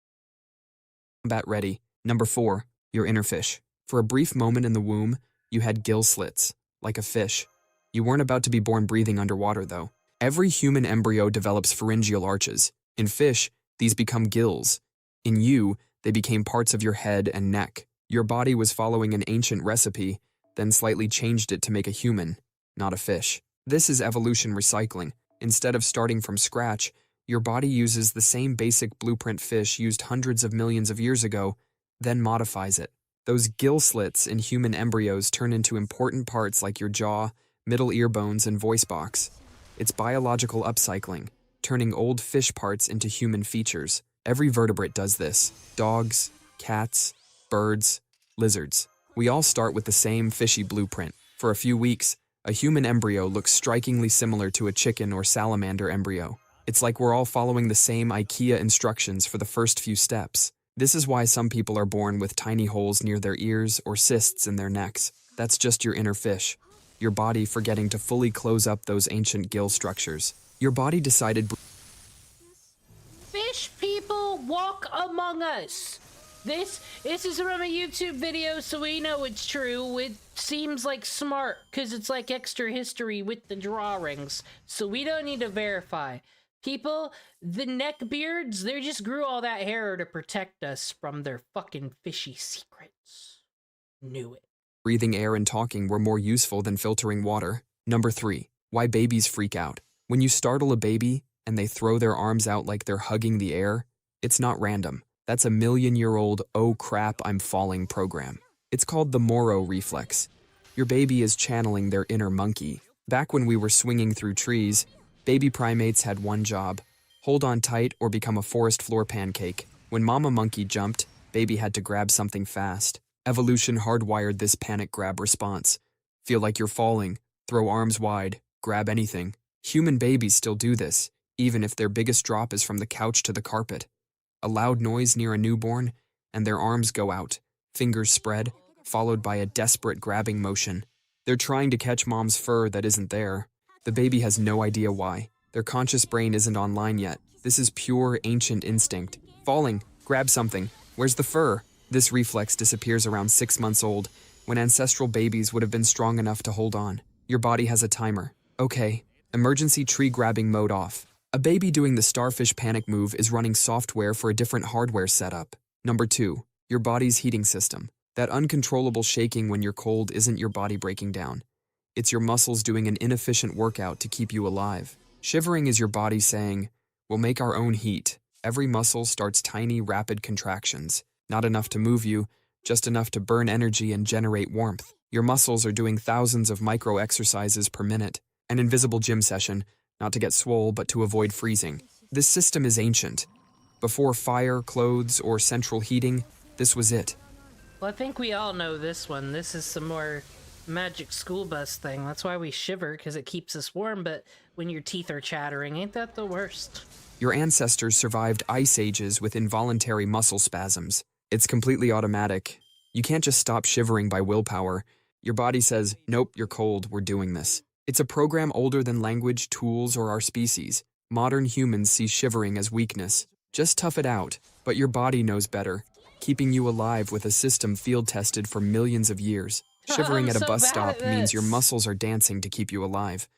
Speaker 20: Combat ready. Number 4, your inner fish. For a brief moment in the womb, you had gill slits, like a fish. You weren't about to be born breathing underwater, though. Every human embryo develops pharyngeal arches. In fish, these become gills. In you, they became parts of your head and neck. Your body was following an ancient recipe, then slightly changed it to make a human, not a fish. This is evolution recycling. Instead of starting from scratch, your body uses the same basic blueprint fish used hundreds of millions of years ago, then modifies it. Those gill slits in human embryos turn into important parts like your jaw, middle ear bones, and voice box. It's biological upcycling, turning old fish parts into human features. Every vertebrate does this. Dogs, cats, birds, lizards. We all start with the same fishy blueprint. For a few weeks, a human embryo looks strikingly similar to a chicken or salamander embryo. It's like we're all following the same IKEA instructions for the first few steps. This is why some people are born with tiny holes near their ears or cysts in their necks. That's just your inner fish. Your body forgetting to fully close up those ancient gill structures. Your body decided...
Speaker 1: Fish people walk among us. This is from a YouTube video, so we know it's true. It seems like smart, because it's like extra history with the drawings. So we don't need to verify. People, the neckbeards, they just grew all that hair to protect us from their fucking fishy secrets. Knew it.
Speaker 20: Breathing air and talking were more useful than filtering water. Number 3, why babies freak out. When you startle a baby and they throw their arms out like they're hugging the air, it's not random. That's a million-year-old "oh crap, I'm falling" program. It's called the Moro reflex. Your baby is channeling their inner monkey. Back when we were swinging through trees, baby primates had one job: hold on tight or become a forest floor pancake. When mama monkey jumped, baby had to grab something fast. Evolution hardwired this panic grab response. Feel like you're falling, throw arms wide, grab anything. Human babies still do this, even if their biggest drop is from the couch to the carpet. A loud noise near a newborn, and their arms go out, fingers spread, followed by a desperate grabbing motion. They're trying to catch mom's fur that isn't there. The baby has no idea why. Their conscious brain isn't online yet. This is pure ancient instinct. Falling, grab something. Where's the fur? This reflex disappears around 6 months old, when ancestral babies would have been strong enough to hold on. Your body has a timer. Okay, emergency tree grabbing mode off. A baby doing the starfish panic move is running software for a different hardware setup. Number 2, your body's heating system. That uncontrollable shaking when you're cold isn't your body breaking down. It's your muscles doing an inefficient workout to keep you alive. Shivering is your body saying, "We'll make our own heat." Every muscle starts tiny, rapid contractions. Not enough to move you, just enough to burn energy and generate warmth. Your muscles are doing thousands of micro exercises per minute. An invisible gym session, not to get swole, but to avoid freezing. This system is ancient. Before fire, clothes, or central heating, this was it.
Speaker 1: Well, I think we all know this one. This is some more magic school bus thing. That's why we shiver, because it keeps us warm, but when your teeth are chattering, ain't that the worst?
Speaker 20: Your ancestors survived ice ages with involuntary muscle spasms. It's completely automatic. You can't just stop shivering by willpower. Your body says, nope, you're cold, we're doing this. It's a program older than language, tools, or our species. Modern humans see shivering as weakness. Just tough it out, but your body knows better, keeping you alive with a system field-tested for millions of years. Shivering at a bus stop means your muscles are dancing to keep you alive.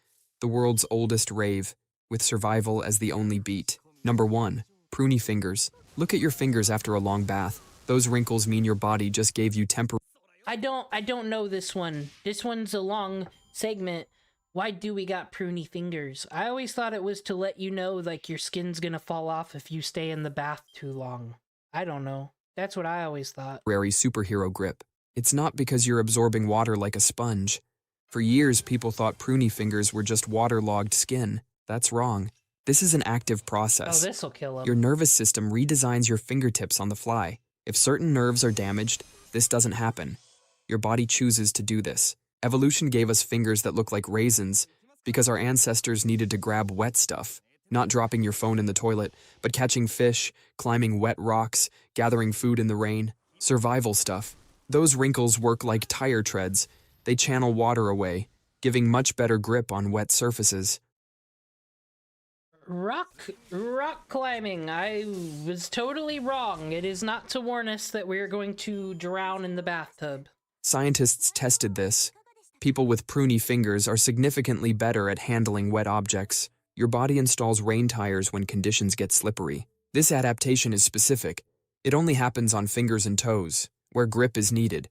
Speaker 20: The world's oldest rave, with survival as the only beat. Number 1, pruny fingers. Look at your fingers after a long bath. Those wrinkles mean your body just gave you temporary...
Speaker 1: I don't know this one. This one's a long segment. Why do we got pruny fingers? I always thought it was to let you know, like, your skin's gonna fall off if you stay in the bath too long. I don't know. That's what I always thought.
Speaker 20: Superhero grip. It's not because you're absorbing water like a sponge. For years, people thought pruny fingers were just waterlogged skin. That's wrong. This is an active process.
Speaker 1: Oh, this'll kill him.
Speaker 20: Your nervous system redesigns your fingertips on the fly. If certain nerves are damaged, this doesn't happen. Your body chooses to do this. Evolution gave us fingers that look like raisins because our ancestors needed to grab wet stuff, not dropping your phone in the toilet, but catching fish, climbing wet rocks, gathering food in the rain. Survival stuff. Those wrinkles work like tire treads. They channel water away, giving much better grip on wet surfaces.
Speaker 1: Rock climbing. I was totally wrong. It is not to warn us that we're going to drown in the bathtub.
Speaker 20: Scientists tested this. People with pruny fingers are significantly better at handling wet objects. Your body installs rain tires when conditions get slippery. This adaptation is specific. It only happens on fingers and toes, where grip is needed.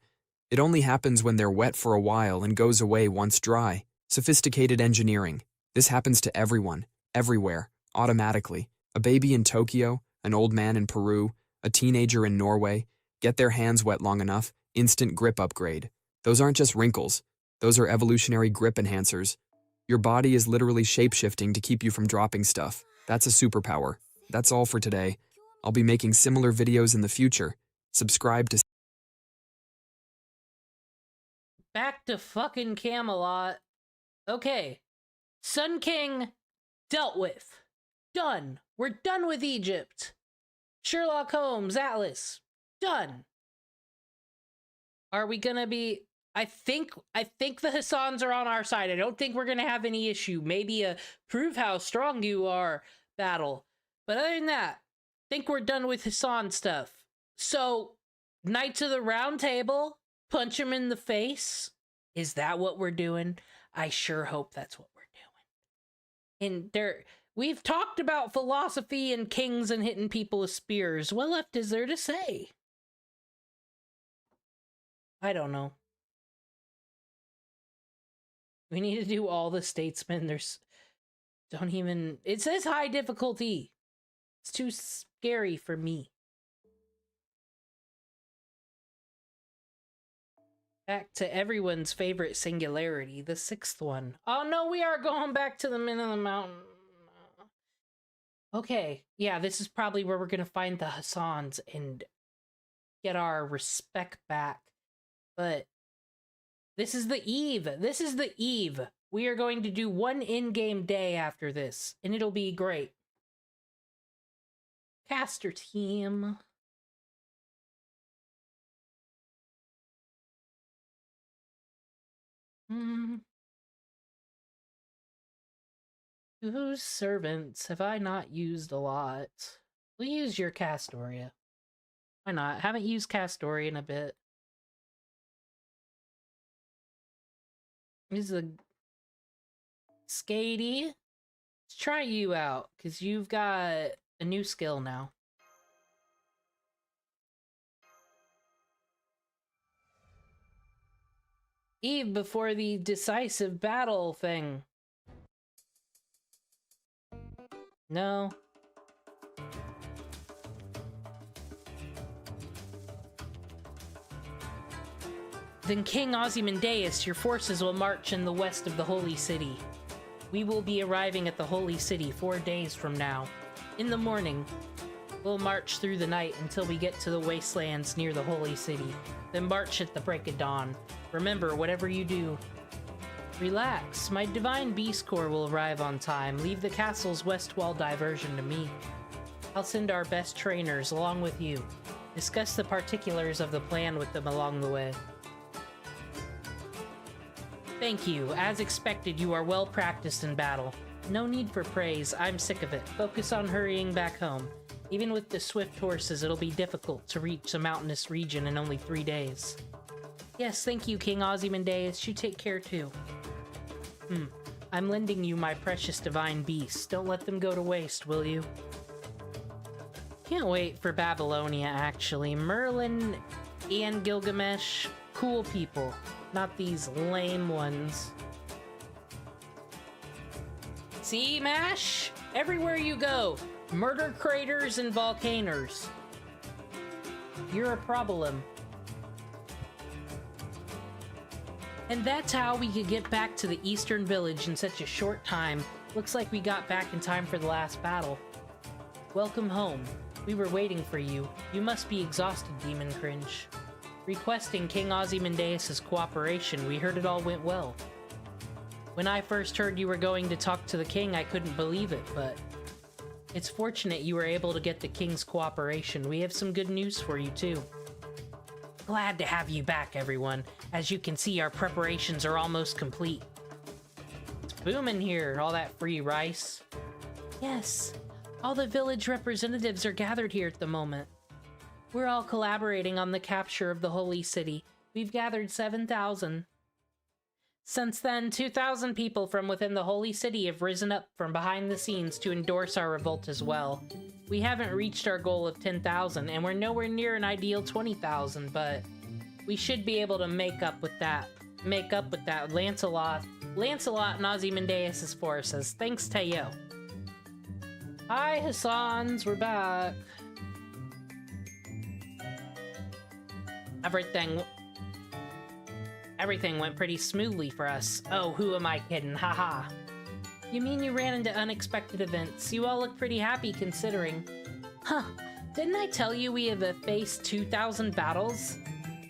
Speaker 20: It only happens when they're wet for a while and goes away once dry. Sophisticated engineering. This happens to everyone, everywhere, automatically. A baby in Tokyo, an old man in Peru, a teenager in Norway. Get their hands wet long enough, instant grip upgrade. Those aren't just wrinkles. Those are evolutionary grip enhancers. Your body is literally shape-shifting to keep you from dropping stuff. That's a superpower. That's all for today. I'll be making similar videos in the future. Subscribe to...
Speaker 1: Back to fucking Camelot. Okay. Sun King dealt with. Done. We're done with Egypt. Sherlock Holmes, Atlas. Done. Are we gonna be... I think the Hassans are on our side. I don't think we're gonna have any issue. Maybe a prove how strong you are battle. But other than that, I think we're done with Hassan stuff. So, Knights of the Round Table, punch him in the face. Is that what we're doing? I sure hope that's what we're doing. And we've talked about philosophy and kings and hitting people with spears. What left is there to say? I don't know. We need to do all the statesmen. It says high difficulty. It's too scary for me. Back to everyone's favorite Singularity, the 6th one. Oh no, we are going back to the middle of the mountain. Okay, yeah, this is probably where we're gonna find the Hassans and get our respect back. But this is the eve. This is the eve. We are going to do one in-game day after this, and it'll be great. Caster team. Whose servants have I not used a lot? We'll use your Castoria. Why not? Haven't used Castoria in a bit. This is a Skatey. Let's try you out, because you've got a new skill now. Eve before the decisive battle thing. No. Then King Ozymandias, your forces will march in the west of the Holy City. We will be arriving at the Holy City 4 days from now. In the morning, we'll march through the night until we get to the wastelands near the Holy City. Then march at the break of dawn. Remember, whatever you do, relax. My Divine Beast Corps will arrive on time. Leave the castle's west wall diversion to me. I'll send our best trainers along with you. Discuss the particulars of the plan with them along the way. Thank you. As expected, you are well practiced in battle. No need for praise. I'm sick of it. Focus on hurrying back home. Even with the swift horses, it'll be difficult to reach the mountainous region in only 3 days. Yes, thank you, King Ozymandias. You take care, too. I'm lending you my precious divine beasts. Don't let them go to waste, will you? Can't wait for Babylonia, actually. Merlin and Gilgamesh, cool people. Not these lame ones. See, Mash? Everywhere you go, murder craters and volcanoes. You're a problem. And that's how we could get back to the Eastern Village in such a short time. Looks like we got back in time for the last battle. Welcome home. We were waiting for you. You must be exhausted, Demon Cringe. Requesting King Ozymandias' cooperation, we heard it all went well. When I first heard you were going to talk to the king, I couldn't believe it, but it's fortunate you were able to get the king's cooperation. We have some good news for you, too. Glad to have you back, everyone. As you can see, our preparations are almost complete. It's booming here, all that free rice. Yes, all the village representatives are gathered here at the moment. We're all collaborating on the capture of the Holy City. We've gathered 7,000. Since then, 2,000 people from within the Holy City have risen up from behind the scenes to endorse our revolt as well. We haven't reached our goal of 10,000, and we're nowhere near an ideal 20,000, but we should be able to make up with that. Lancelot and Ozymandias' forces. Thanks, Teo. Hi, Hassans, we're back. Everything went pretty smoothly for us. Oh, who am I kidding? Haha. You mean you ran into unexpected events? You all look pretty happy considering. Huh. Didn't I tell you we have faced 2,000 battles?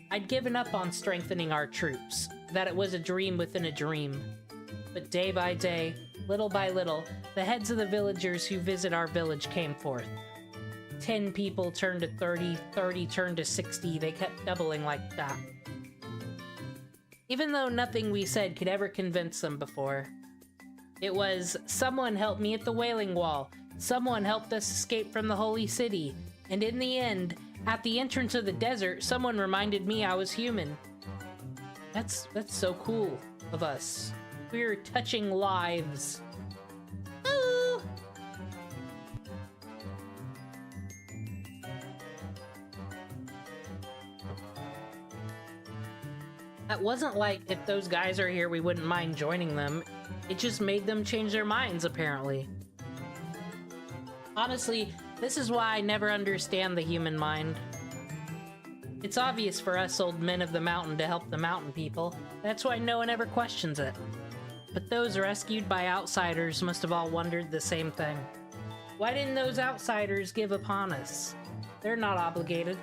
Speaker 1: I'd given up on strengthening our troops. That it was a dream within a dream. But day by day, little by little, the heads of the villagers who visit our village came forth. 10 people turned to 30, 30 turned to 60, they kept doubling like that. Even though nothing we said could ever convince them before. It was, someone helped me at the Wailing Wall, someone helped us escape from the Holy City, and in the end, at the entrance of the desert, someone reminded me I was human. That's so cool of us. We're touching lives. Ooh. That wasn't like if those guys are here, we wouldn't mind joining them. It just made them change their minds, apparently. Honestly, this is why I never understand the human mind. It's obvious for us old men of the mountain to help the mountain people. That's why no one ever questions it. But those rescued by outsiders must have all wondered the same thing. Why didn't those outsiders give upon us? They're not obligated.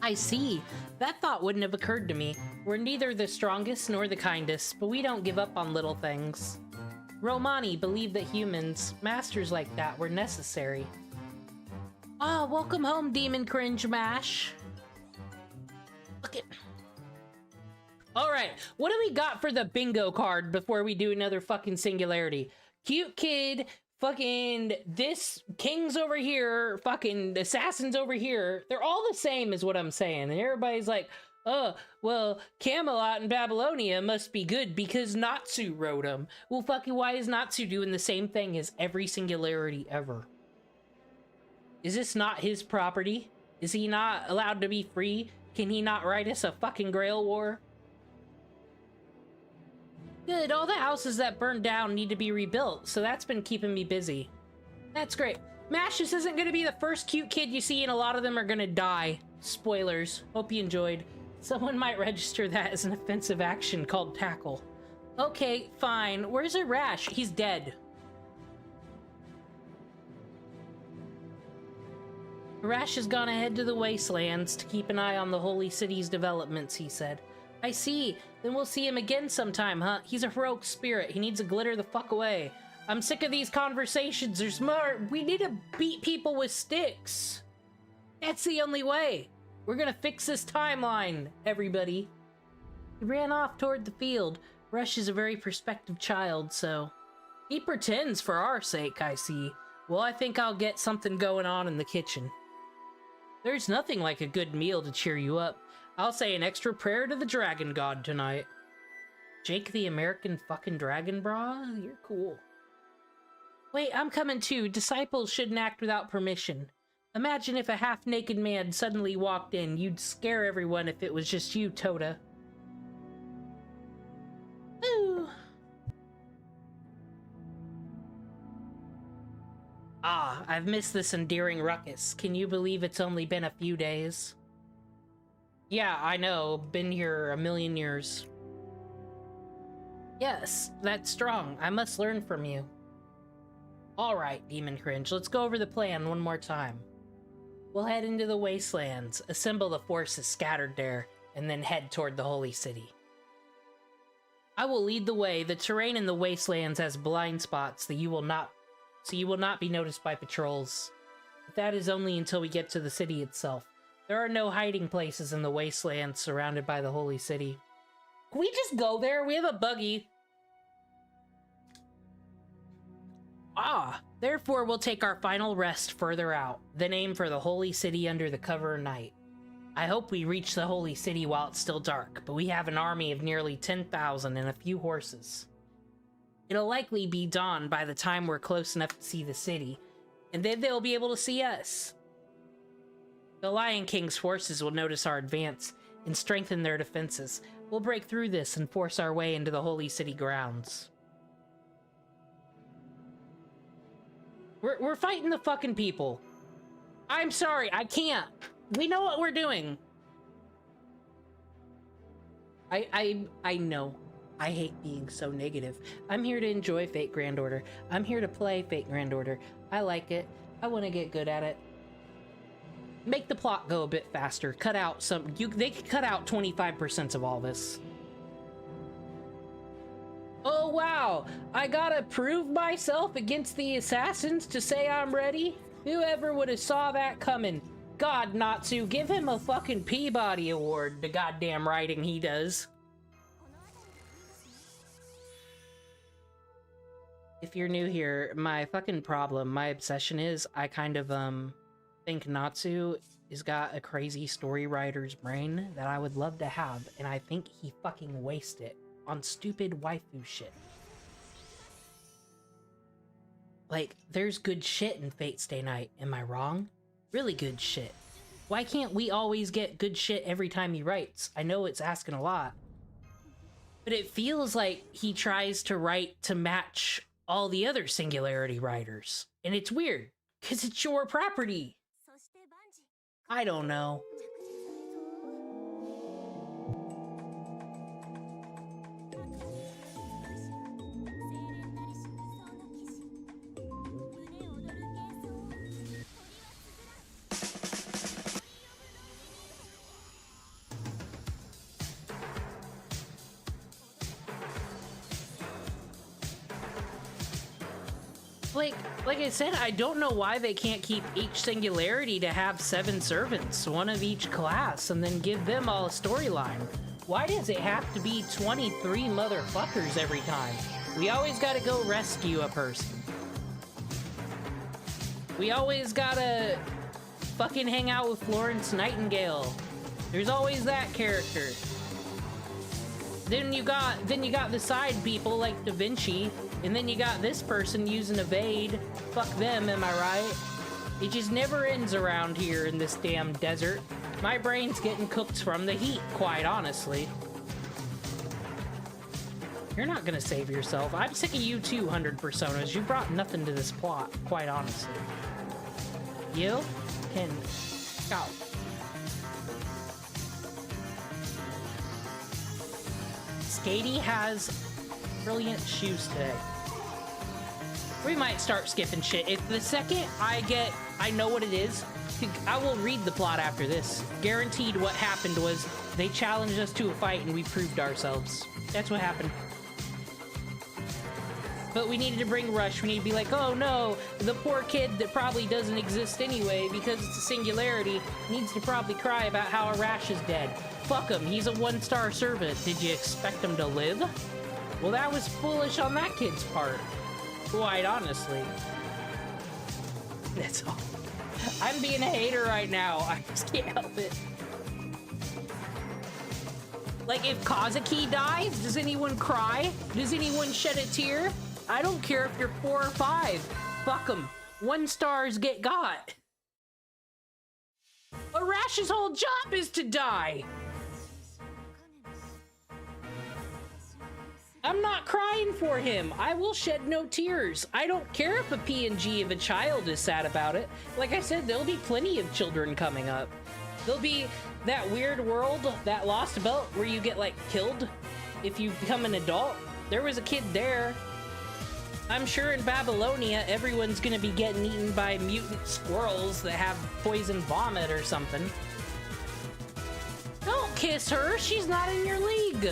Speaker 1: I see. That thought wouldn't have occurred to me. We're neither the strongest nor the kindest, but we don't give up on little things. Romani believed that humans, masters like that, were necessary. Ah, welcome home, Demon Cringe Mash. Look it. Alright, what do we got for the bingo card before we do another fucking Singularity? Cute kid, fucking this king's over here, fucking assassins over here. They're all the same is what I'm saying. And everybody's like, oh, well, Camelot and Babylonia must be good because Natsu wrote them. Well, fucking why is Natsu doing the same thing as every Singularity ever? Is this not his property? Is he not allowed to be free? Can he not write us a fucking Grail War? Good, all the houses that burned down need to be rebuilt, so that's been keeping me busy. That's great. Mash, this isn't gonna be the first cute kid you see, and a lot of them are gonna die. Spoilers. Hope you enjoyed. Someone might register that as an offensive action called tackle. Okay, fine. Where's Arash? He's dead. Arash has gone ahead to the wastelands to keep an eye on the Holy City's developments, he said. I see. Then we'll see him again sometime, huh? He's a heroic spirit. He needs to glitter the fuck away. I'm sick of these conversations. There's more. We need to beat people with sticks. That's the only way. We're gonna fix this timeline, everybody. He ran off toward the field. Rush is a very perspective child, so... He pretends for our sake, I see. Well, I think I'll get something going on in the kitchen. There's nothing like a good meal to cheer you up. I'll say an extra prayer to the dragon god tonight. Jake the American fucking dragon, brah? You're cool. Wait, I'm coming too. Disciples shouldn't act without permission. Imagine if a half-naked man suddenly walked in. You'd scare everyone if it was just you, Tota. Ooh. Ah, I've missed this endearing ruckus. Can you believe it's only been a few days? Yeah, I know. Been here a million years. Yes, that's strong. I must learn from you. Alright, Demon Cringe, let's go over the plan one more time. We'll head into the wastelands, assemble the forces scattered there, and then head toward the Holy City. I will lead the way. The terrain in the wastelands has blind spots that you will not be noticed by patrols. But that is only until we get to the city itself. There are no hiding places in the wastelands surrounded by the Holy City. Can we just go there? We have a buggy. Ah, therefore we'll take our final rest further out, then aim for the Holy City under the cover of night. I hope we reach the Holy City while it's still dark, but we have an army of nearly 10,000 and a few horses. It'll likely be dawn by the time we're close enough to see the city, and then they'll be able to see us. The Lion King's forces will notice our advance and strengthen their defenses. We'll break through this and force our way into the Holy City grounds. We're fighting the fucking people. I'm sorry, I can't. We know what we're doing. I know. I hate being so negative. I'm here to enjoy Fate Grand Order. I'm here to play Fate Grand Order. I like it. I want to get good at it. Make the plot go a bit faster. Cut out some... They could cut out 25% of all this. Oh, wow. I gotta prove myself against the assassins to say I'm ready? Whoever would have saw that coming? God, Natsu, give him a fucking Peabody Award, the goddamn writing he does. If you're new here, my fucking problem, my obsession is, I kind of, think Natsu has got a crazy story writer's brain that I would love to have, and I think he fucking wastes it on stupid waifu shit. Like, there's good shit in Fate Stay Night, am I wrong? Really good shit. Why can't we always get good shit every time he writes? I know it's asking a lot. But it feels like he tries to write to match all the other Singularity writers. And it's weird, because it's your property. I don't know. Like I said, I don't know why they can't keep each Singularity to have 7 servants, one of each class, and then give them all a storyline. Why does it have to be 23 motherfuckers every time? We always gotta go rescue a person. We always gotta fucking hang out with Florence Nightingale. There's always that character. Then you got the side people like Da Vinci, and then you got this person using evade. Fuck them, am I right? It just never ends around here in this damn desert. My brain's getting cooked from the heat, quite honestly. You're not gonna save yourself. I'm sick of you too, 100 Personas. You brought nothing to this plot, quite honestly. You can go. Skady has brilliant shoes today. We might start skipping shit. If the second I know what it is, I will read the plot after this. Guaranteed what happened was they challenged us to a fight and we proved ourselves. That's what happened. But we needed to bring Rush. We need to be like, oh no, the poor kid that probably doesn't exist anyway because it's a singularity needs to probably cry about how Arash is dead. Fuck him, he's a 1-star servant. Did you expect him to live? Well, that was foolish on that kid's part. Quite honestly. That's all. I'm being a hater right now. I just can't help it. Like, if Kazuki dies, does anyone cry? Does anyone shed a tear? I don't care if you're 4 or 5. Fuck them. 1 stars get got. Arash's whole job is to die. I'm not crying for him. I will shed no tears. I don't care if a PNG of a child is sad about it. Like I said, there'll be plenty of children coming up. There'll be that weird world, that Lost Belt, where you get, like, killed if you become an adult. There was a kid there. I'm sure in Babylonia, everyone's gonna be getting eaten by mutant squirrels that have poison vomit or something. Don't kiss her. She's not in your league.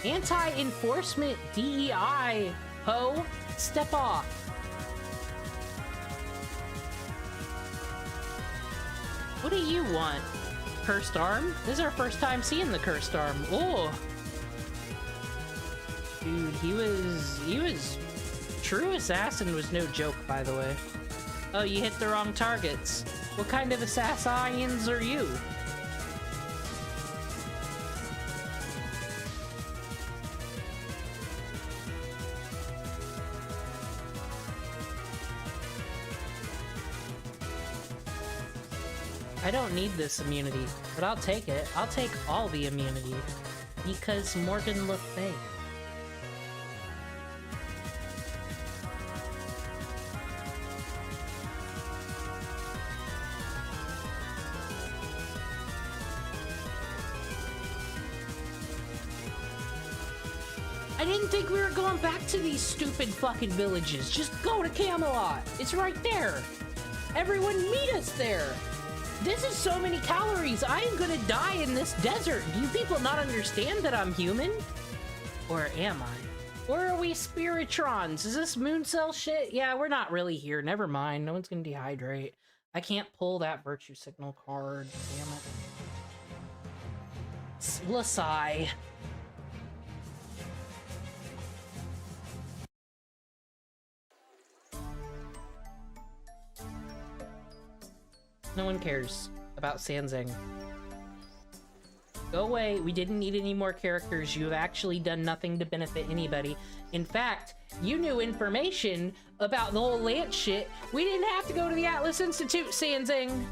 Speaker 1: Anti-enforcement DEI, ho, step off. What do you want? Cursed arm? This is our first time seeing the cursed arm. Oh. Dude, he was... True assassin was no joke, by the way. Oh, you hit the wrong targets. What kind of assassins are you? I don't need this immunity, but I'll take it. I'll take all the immunity. Because Morgan Le Fay. I didn't think we were going back to these stupid fucking villages. Just go to Camelot. It's right there. Everyone meet us there. This is so many calories. I am gonna die in this desert. Do you people not understand that I'm human? Or am I? Or are we spiritrons? Is this moon cell shit? Yeah, we're not really here. Never mind. No one's gonna dehydrate. I can't pull that virtue signal card. Damn it. Lasai. No one cares about Sanzeng. Go away. We didn't need any more characters. You have actually done nothing to benefit anybody. In fact, you knew information about the whole Lance shit. We didn't have to go to the Atlas Institute, Sanzeng.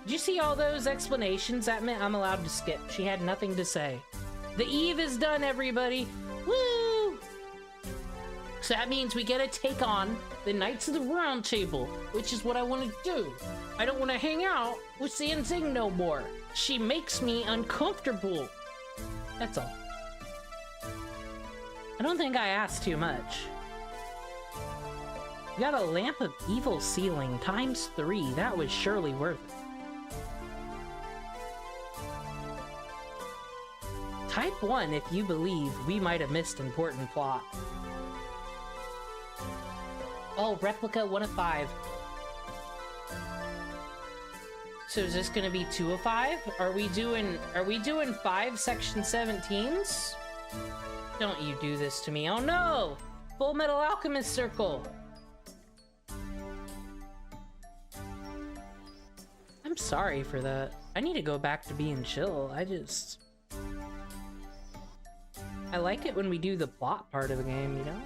Speaker 1: Did you see all those explanations? That meant I'm allowed to skip. She had nothing to say. The Eve is done, everybody. Woo! So that means we get to take on the Knights of the Round Table, which is what I want to do. I don't want to hang out with Sanzeng no more. She makes me uncomfortable. That's all. I don't think I asked too much. You got a Lamp of Evil ceiling times 3. That was surely worth it. Type 1 if you believe we might have missed important plot. Oh, replica 1 of 5. So is this gonna be 2 of 5? Are we doing 5 section 17s? Don't you do this to me. Oh no! Full Metal Alchemist circle. I'm sorry for that. I need to go back to being chill. I like it when we do the plot part of the game, you know?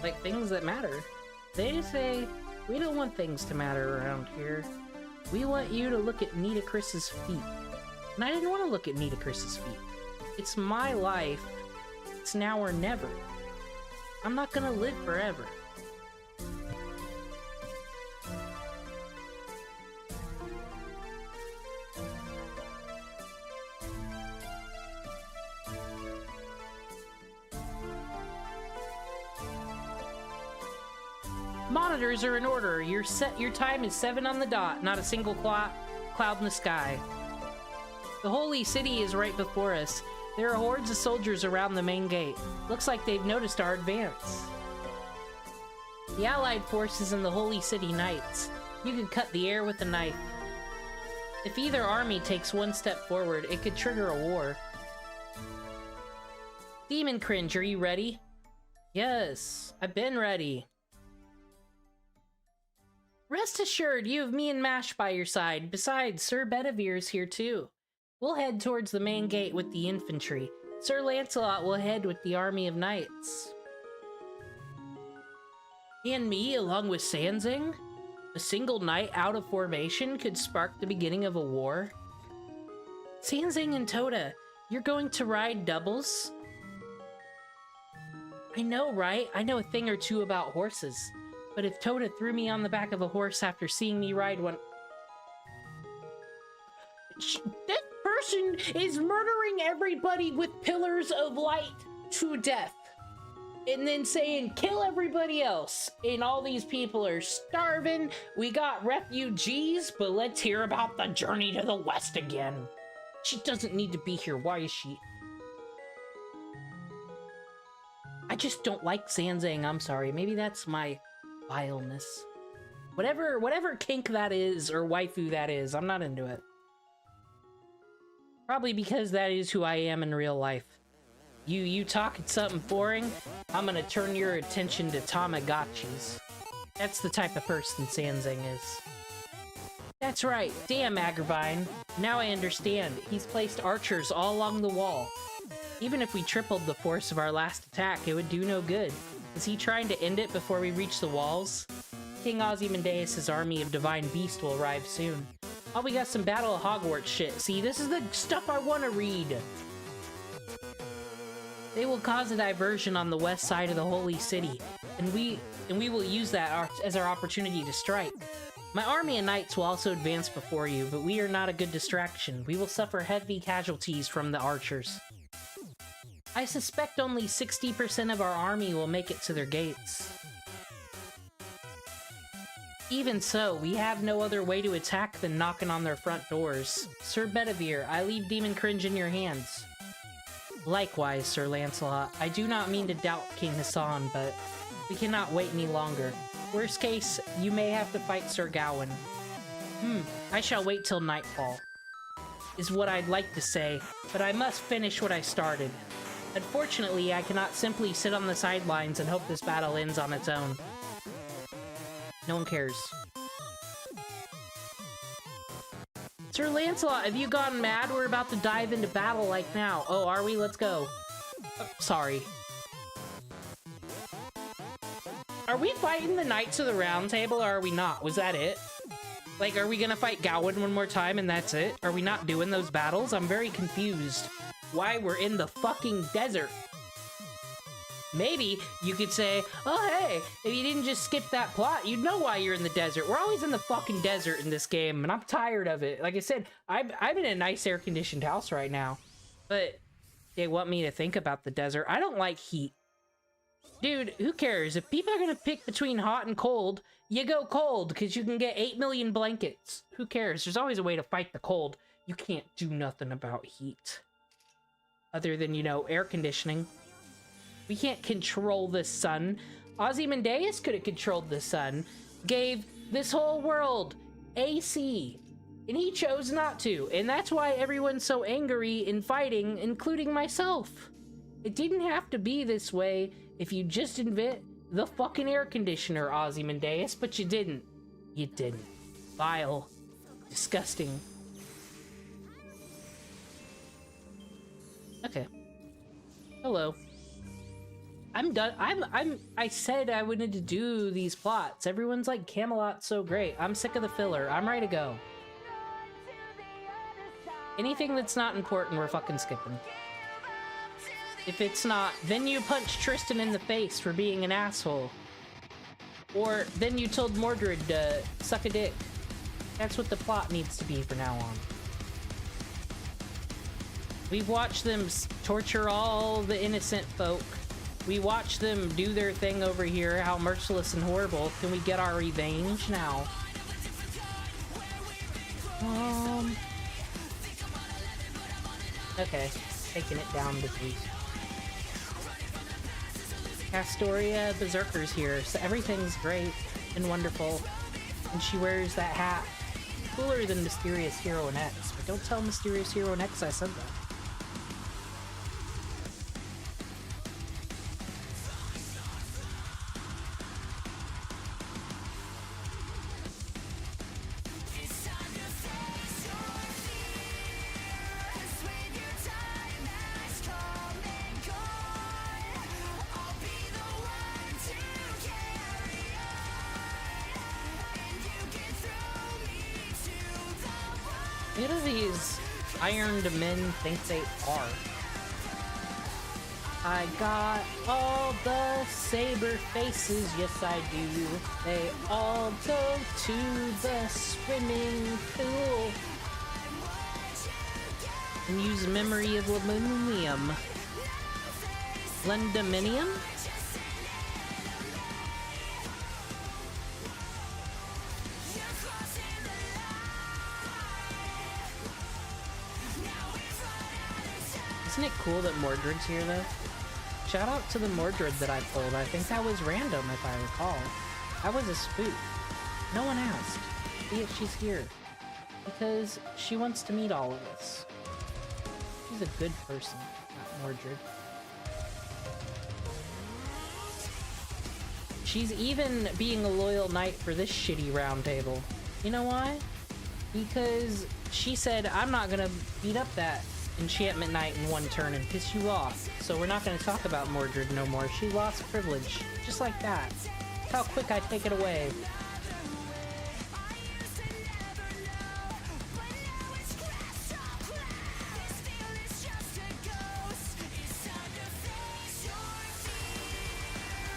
Speaker 1: Like, things that matter. They say, we don't want things to matter around here. We want you to look at Nita Chris's feet. And I didn't want to look at Nita Chris's feet. It's my life. It's now or never. I'm not gonna live forever. Monitors are in order. Your time is 7 on the dot. Not a single cloud in the sky. The holy city is right before us. There are hordes of soldiers around the main gate. Looks like they've noticed our advance. The allied forces and the holy city knights. You can cut the air with a knife. If either army takes one step forward, it could trigger a war. Demon Cringe, are you ready? Yes, I've been ready. Rest assured, you have me and Mash by your side. Besides, Sir Bedivere's here too. We'll head towards the main gate with the infantry. Sir Lancelot will head with the army of knights. And me, along with Sanzing? A single knight out of formation could spark the beginning of a war? Sanzing and Toda, you're going to ride doubles? I know, right? I know a thing or two about horses. But if Toda threw me on the back of a horse after seeing me ride one... This person is murdering everybody with pillars of light to death. And then saying, kill everybody else. And all these people are starving. We got refugees, but let's hear about the journey to the west again. She doesn't need to be here. Why is she? I just don't like Sanzang. I'm sorry. Maybe that's my vileness. Whatever kink that is, or waifu that is, I'm not into it. Probably because that is who I am in real life. You talking something boring, I'm gonna turn your attention to Tamagotchis. That's the type of person Sanzang is. That's right, damn Agrabine. Now I understand. He's placed archers all along the wall. Even if we tripled the force of our last attack, it would do no good. Is he trying to end it before we reach the walls? King Ozymandias' army of divine beast will arrive soon. Oh, we got some Battle of Hogwarts shit. See, this is the stuff I want to read. They will cause a diversion on the west side of the holy city, and we will use that as our opportunity to strike. My army of knights will also advance before you, but we are not a good distraction. We will suffer heavy casualties from the archers. I suspect only 60% of our army will make it to their gates. Even so, we have no other way to attack than knocking on their front doors. Sir Bedivere, I leave Demon Cringe in your hands. Likewise, Sir Lancelot. I do not mean to doubt King Hassan, but we cannot wait any longer. Worst case, you may have to fight Sir Gawain. I shall wait till nightfall, is what I'd like to say, but I must finish what I started. Unfortunately, I cannot simply sit on the sidelines and hope this battle ends on its own. No one cares. Sir Lancelot, have you gotten mad? We're about to dive into battle like now. Oh, are we? Let's go. Sorry. Are we fighting the Knights of the Round Table, or are we not? Was that it? Like, are we gonna fight Gawain one more time and that's it? Are we not doing those battles? I'm very confused. Why we're in the fucking desert? Maybe you could say, oh hey, if you didn't just skip that plot, you'd know why you're in the desert. We're always in the fucking desert in this game, and I'm tired of it. Like I said, I'm in a nice air-conditioned house right now, but they want me to think about the desert. I don't like heat. Dude, who cares? If people are gonna pick between hot and cold, you go cold, because you can get 8 million blankets. Who cares? There's always a way to fight the cold. You can't do nothing about heat. Other than, you know, air conditioning. We can't control the sun. Ozymandias could have controlled the sun. Gave this whole world AC. And he chose not to. And that's why everyone's so angry and fighting, including myself. It didn't have to be this way if you just invent the fucking air conditioner, Ozymandias, but you didn't. You didn't. Vile. Disgusting. Okay. Hello. I'm done. I said I wanted to do these plots. Everyone's like, Camelot's so great. I'm sick of the filler. I'm ready to go. Anything that's not important, we're fucking skipping. If it's not, then you punch Tristan in the face for being an asshole. Or then you told Mordred to suck a dick. That's what the plot needs to be from now on. We've watched them torture all the innocent folk. We watched them do their thing over here, how merciless and horrible. Can we get our revenge now? Okay, taking it down this week. Castoria Berserker's here, so everything's great and wonderful. And she wears that hat. Cooler than Mysterious Hero and X, but don't tell Mysterious Hero and X I said that. Who do these ironed men think they are? I got all the saber faces, yes I do. They all go to the swimming pool. And use memory of aluminum. Lendaminium? Isn't it cool that Mordred's here, though? Shout out to the Mordred that I pulled. I think that was random, if I recall. That was a spook. No one asked. Yet she's here. Because she wants to meet all of us. She's a good person, not Mordred. She's even being a loyal knight for this shitty round table. You know why? Because she said, I'm not gonna beat up that enchantment knight in one turn and piss you off. So we're not gonna talk about Mordred no more. She lost privilege. Just like that. That's how quick I take it away.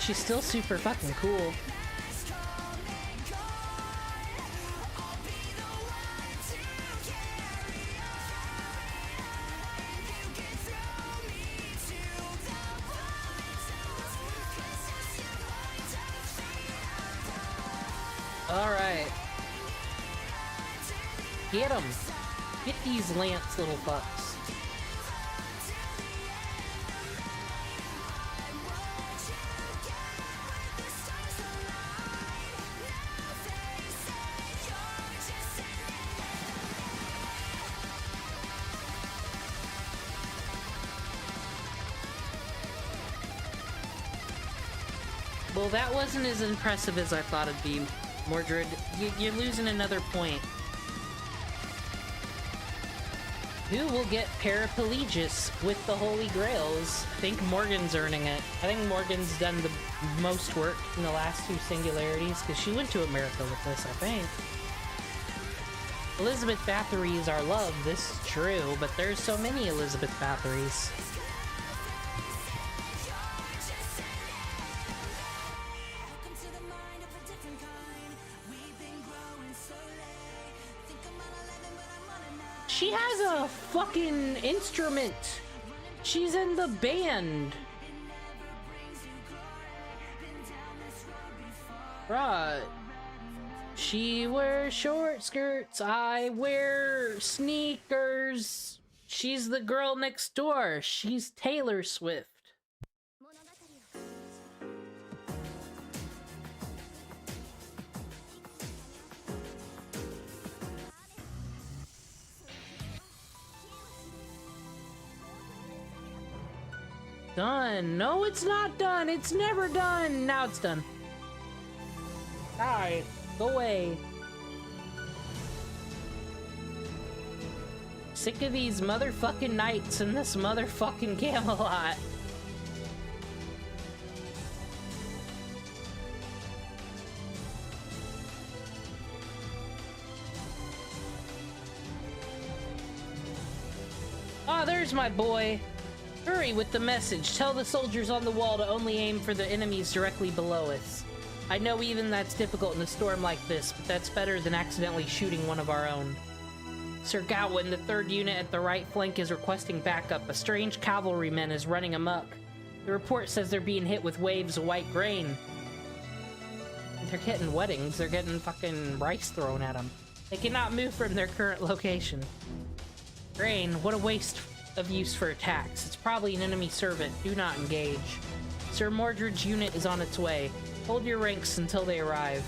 Speaker 1: She's still super fucking cool. Alright. Get 'em! Get these Lance little fucks. Well, that wasn't as impressive as I thought it'd be, Mordred. You're losing another point. Who will get paraplegious with the Holy Grails? I think Morgan's earning it. I think Morgan's done the most work in the last two Singularities, because she went to America with this, I think. Elizabeth Bathory is our love, this is true, but there's so many Elizabeth Bathorys. She has a fucking instrument. She's in the band. Right. She wears short skirts. I wear sneakers. She's the girl next door. She's Taylor Swift. Done. No, it's not done. It's never done. Now it's done. Alright, go away. Sick of these motherfucking knights in this motherfucking Camelot. Ah, there's my boy. Hurry with the message. Tell the soldiers on the wall to only aim for the enemies directly below us. I know even that's difficult in a storm like this, but that's better than accidentally shooting one of our own. Sir Gawain, the 3rd unit at the right flank, is requesting backup. A strange cavalryman is running amok. The report says they're being hit with waves of white grain. They're getting weddings. They're getting fucking rice thrown at them. They cannot move from their current location. Grain, what a waste of use for attacks. It's probably an enemy servant. Do not engage. Sir Mordred's unit is on its way. Hold your ranks until they arrive.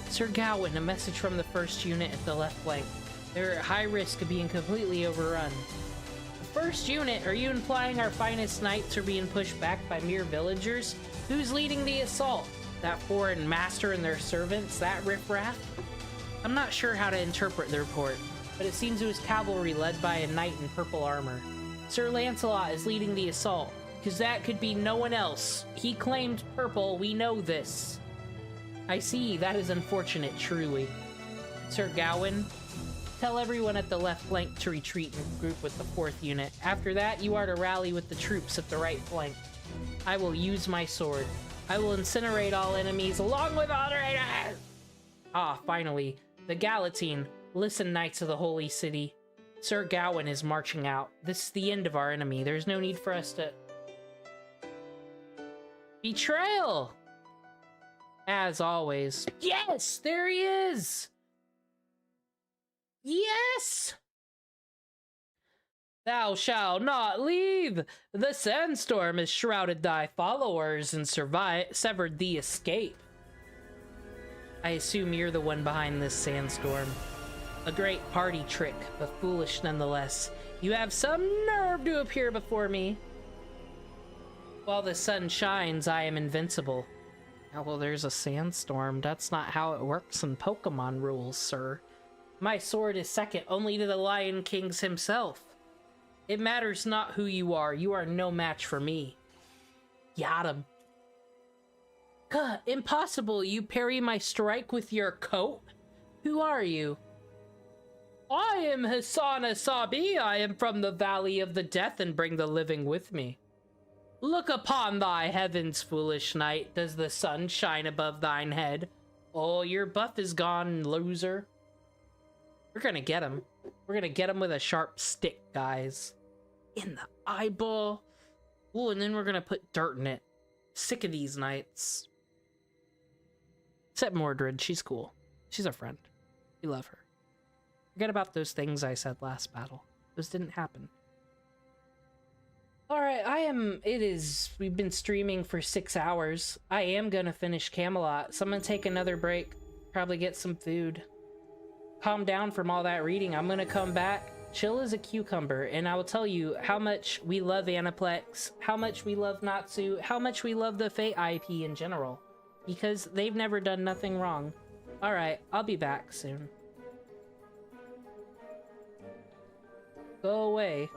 Speaker 1: Sir Gawain, a message from the first unit at the left flank. They're at high risk of being completely overrun. The first unit? Are you implying our finest knights are being pushed back by mere villagers? Who's leading the assault? That foreign master and their servants? That riffraff? I'm not sure how to interpret the report, but it seems it was cavalry led by a knight in purple armor. Sir Lancelot is leading the assault, because that could be no one else. He claimed purple, we know this. I see, that is unfortunate, truly. Sir Gawain, tell everyone at the left flank to retreat and group with the 4th unit. After that, you are to rally with the troops at the right flank. I will use my sword. I will incinerate all enemies along with all traitors! Ah, finally. The Galatine. Listen, knights of the Holy City. Sir Gawain is marching out. This is the end of our enemy. There's no need for us to... Betrayal! As always. Yes! There he is! Yes! Thou shalt not leave! The sandstorm has shrouded thy followers and severed the escape. I assume you're the one behind this sandstorm. A great party trick, but foolish nonetheless. You have some nerve to appear before me. While the sun shines, I am invincible. Oh, well, there's a sandstorm. That's not how it works in Pokemon rules, sir. My sword is second only to the Lion King's himself. It matters not who you are no match for me. Got him. Gah, impossible, you parry my strike with your coat? Who are you? I am Hasana Sabi, I am from the Valley of the Death and bring the living with me. Look upon thy heavens, foolish knight. Does the sun shine above thine head? Oh, your buff is gone, loser. We're gonna get him. We're gonna get him with a sharp stick, guys. In the eyeball. Ooh, and then we're gonna put dirt in it. Sick of these knights. Except Mordred, she's cool. She's our friend. We love her. Forget about those things I said last battle. Those didn't happen. Alright, we've been streaming for 6 hours. I am gonna finish Camelot, so I'm gonna take another break. Probably get some food. Calm down from all that reading. I'm gonna come back, chill as a cucumber, and I will tell you how much we love Aniplex, how much we love Natsu, how much we love the Fate IP in general. Because they've never done nothing wrong. Alright, I'll be back soon. Go away.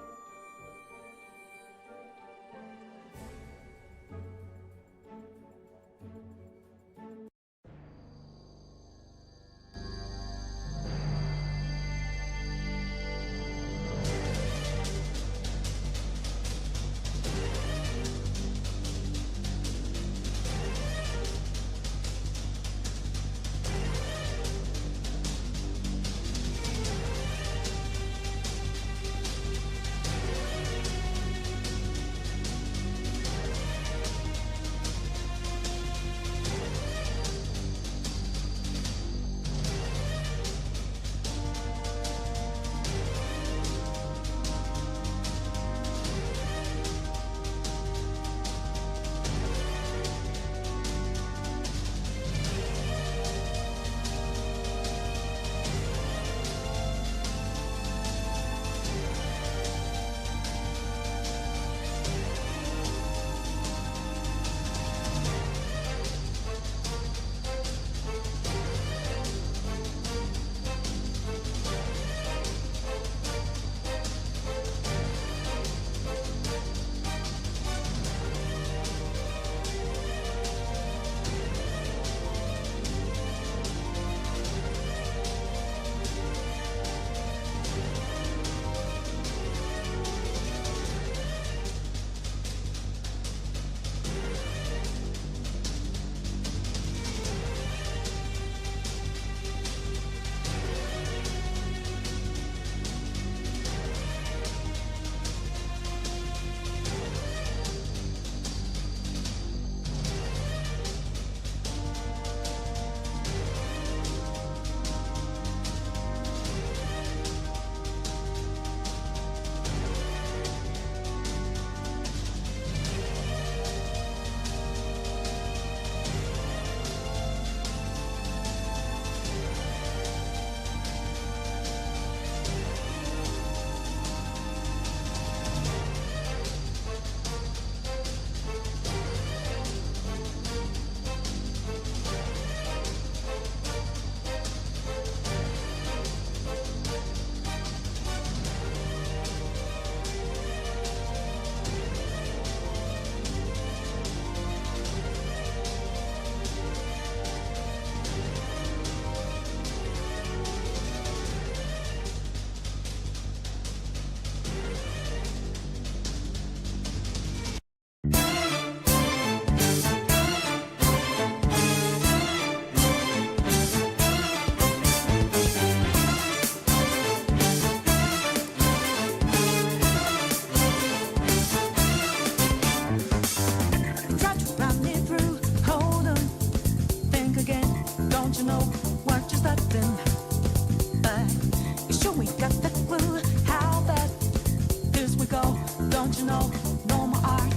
Speaker 7: Don't you know, no more art.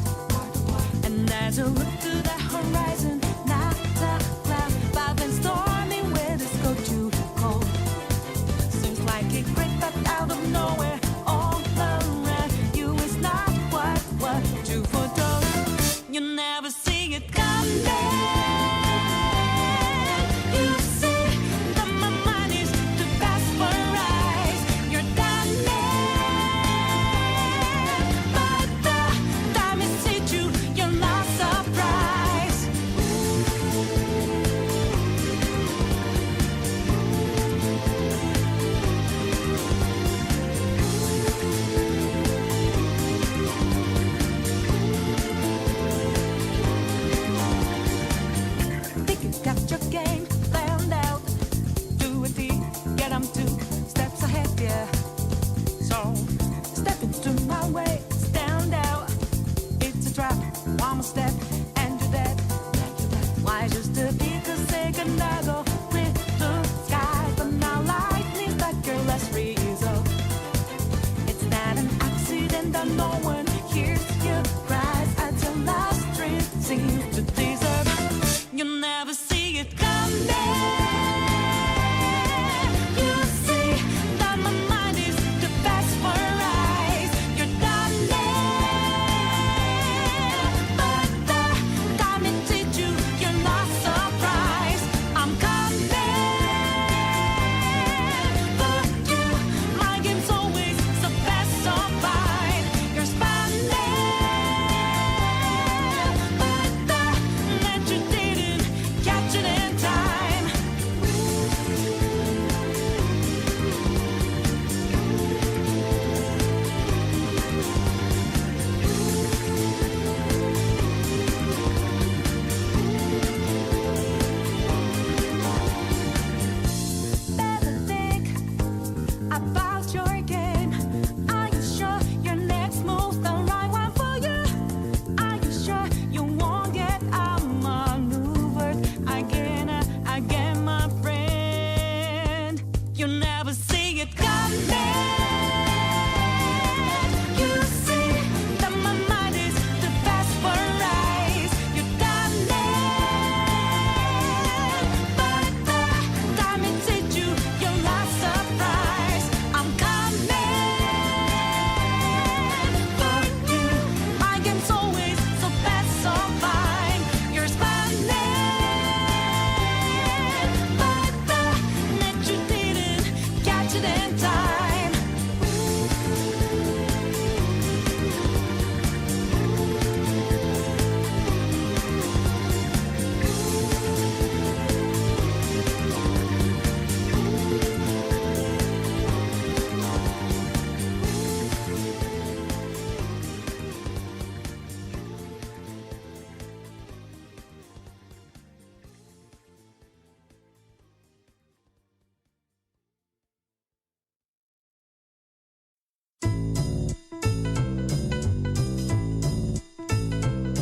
Speaker 7: And as you look to the horizon, not a cloud, but then stormy weather's go too cold. Seems like it crept up out of nowhere, all around you is not what you foretold. You never see it coming. You see that my mind is too fast for eyes. You're done but the time it hit you, you're not surprised. Think you got your game planned out. Do a D, get 'em 2 steps ahead, yeah. So step into my way, stand out. It's a trap, one more step, and you're dead. Why just a beat to say goodnight, go with the sky, but now lightning like your last result. It's not an accident that no one hears your cries at your last dream seems to deserve. You never see it coming. You see that my mind is too fast for eyes. You're done but the time it hit you, you're not surprised. I'm coming for you. My game's always so fast, so fine. You're smiling, but the net you didn't catch it in time. Better think about your game. Are you sure your next move's the right one for you? Are you sure you won't get outmaneuvered again, my friend? You never see it coming. You see that my mind is too fast for eyes. You're done but the time it hit you, you're not surprised. I'm coming for you. My game's always so fast, so fine. You're smiling, but the net you didn't catch it in time.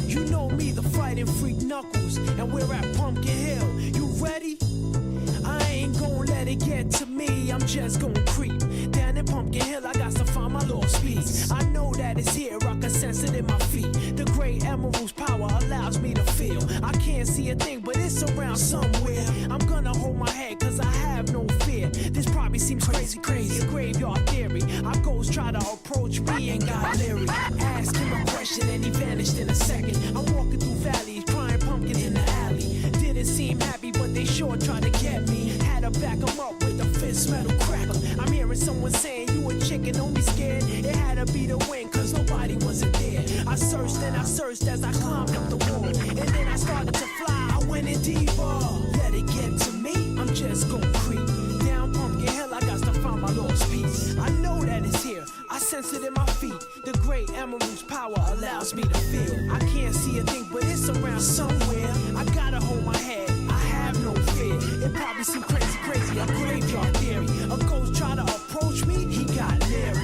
Speaker 10: You know me, the fighting freak Knuckles, and we're at Pumpkin Hill. You ready? I ain't gon' let it get to me. I'm just gon' creep down in Pumpkin Hill. I got to find my little speed. I know that it's here. I can sense it in my feet. The great emerald's power allows me to feel. I can't see a thing, but it's around somewhere. I'm gonna hold my head, cause I have no fear. This probably seems crazy, a graveyard theory. Our ghosts try to approach me and got leery. Ask him a question and he vanished in a second. I'm walking through valleys, crying pumpkin in the alley. Didn't seem happy, but they sure tried to get me. Had to back him up with a fist metal cracker. I'm hearing someone saying, you a chicken, don't be scared. It had to be the wind, cause nobody wasn't there. I searched and I searched as I climbed up the wall. And then I started to fly, I went in deeper. Let it get to me, I'm just gon' creep. Down Pumpkin Hill, I got to find my lost piece. I know that it's here, I sense it in my feet. The great emerald's power allows me to feel. I can't see a thing, but it's around somewhere. I gotta hold my head, I have no fear. It probably seems crazy, a graveyard theory. A ghost try to approach me, he got leery.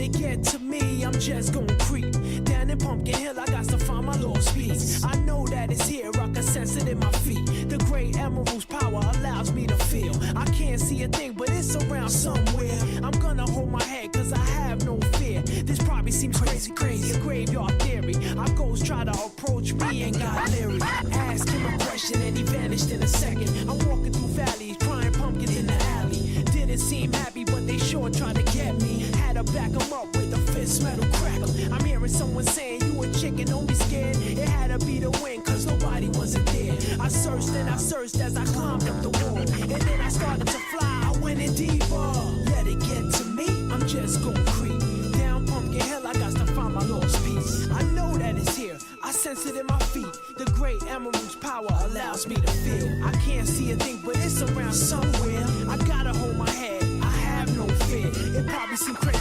Speaker 10: it get to me, I'm just gonna creep down in Pumpkin Hill. I got to find my lost piece. I know that it's here, I can sense it in my feet. The great emerald's power allows me to feel. I can't see a thing, but it's around somewhere. I'm gonna hold my head, cause I have no fear. This probably seems crazy, a graveyard theory. Our ghosts try to approach me and got leery. Ask him a question and he vanished in a second. I'm walking through valleys, crying pumpkins in the alley. Didn't seem happy, but they sure tried to get me. Had to back them up with a fist metal crackle. I'm hearing someone saying, you a chicken, don't be scared. It had to be the wind, cause nobody wasn't there. I searched and I searched as I climbed up the wall. And then I started to fly, I went in deeper. Let it get to me, I'm just gonna creep down Pumpkin Hill, I got to find my lost piece. I know that it's here, I sense it in my feet. The great emerald's power allows me to feel. I can't see a thing, but it's around somewhere. I gotta hold my head, I have no fear. It probably seems crazy,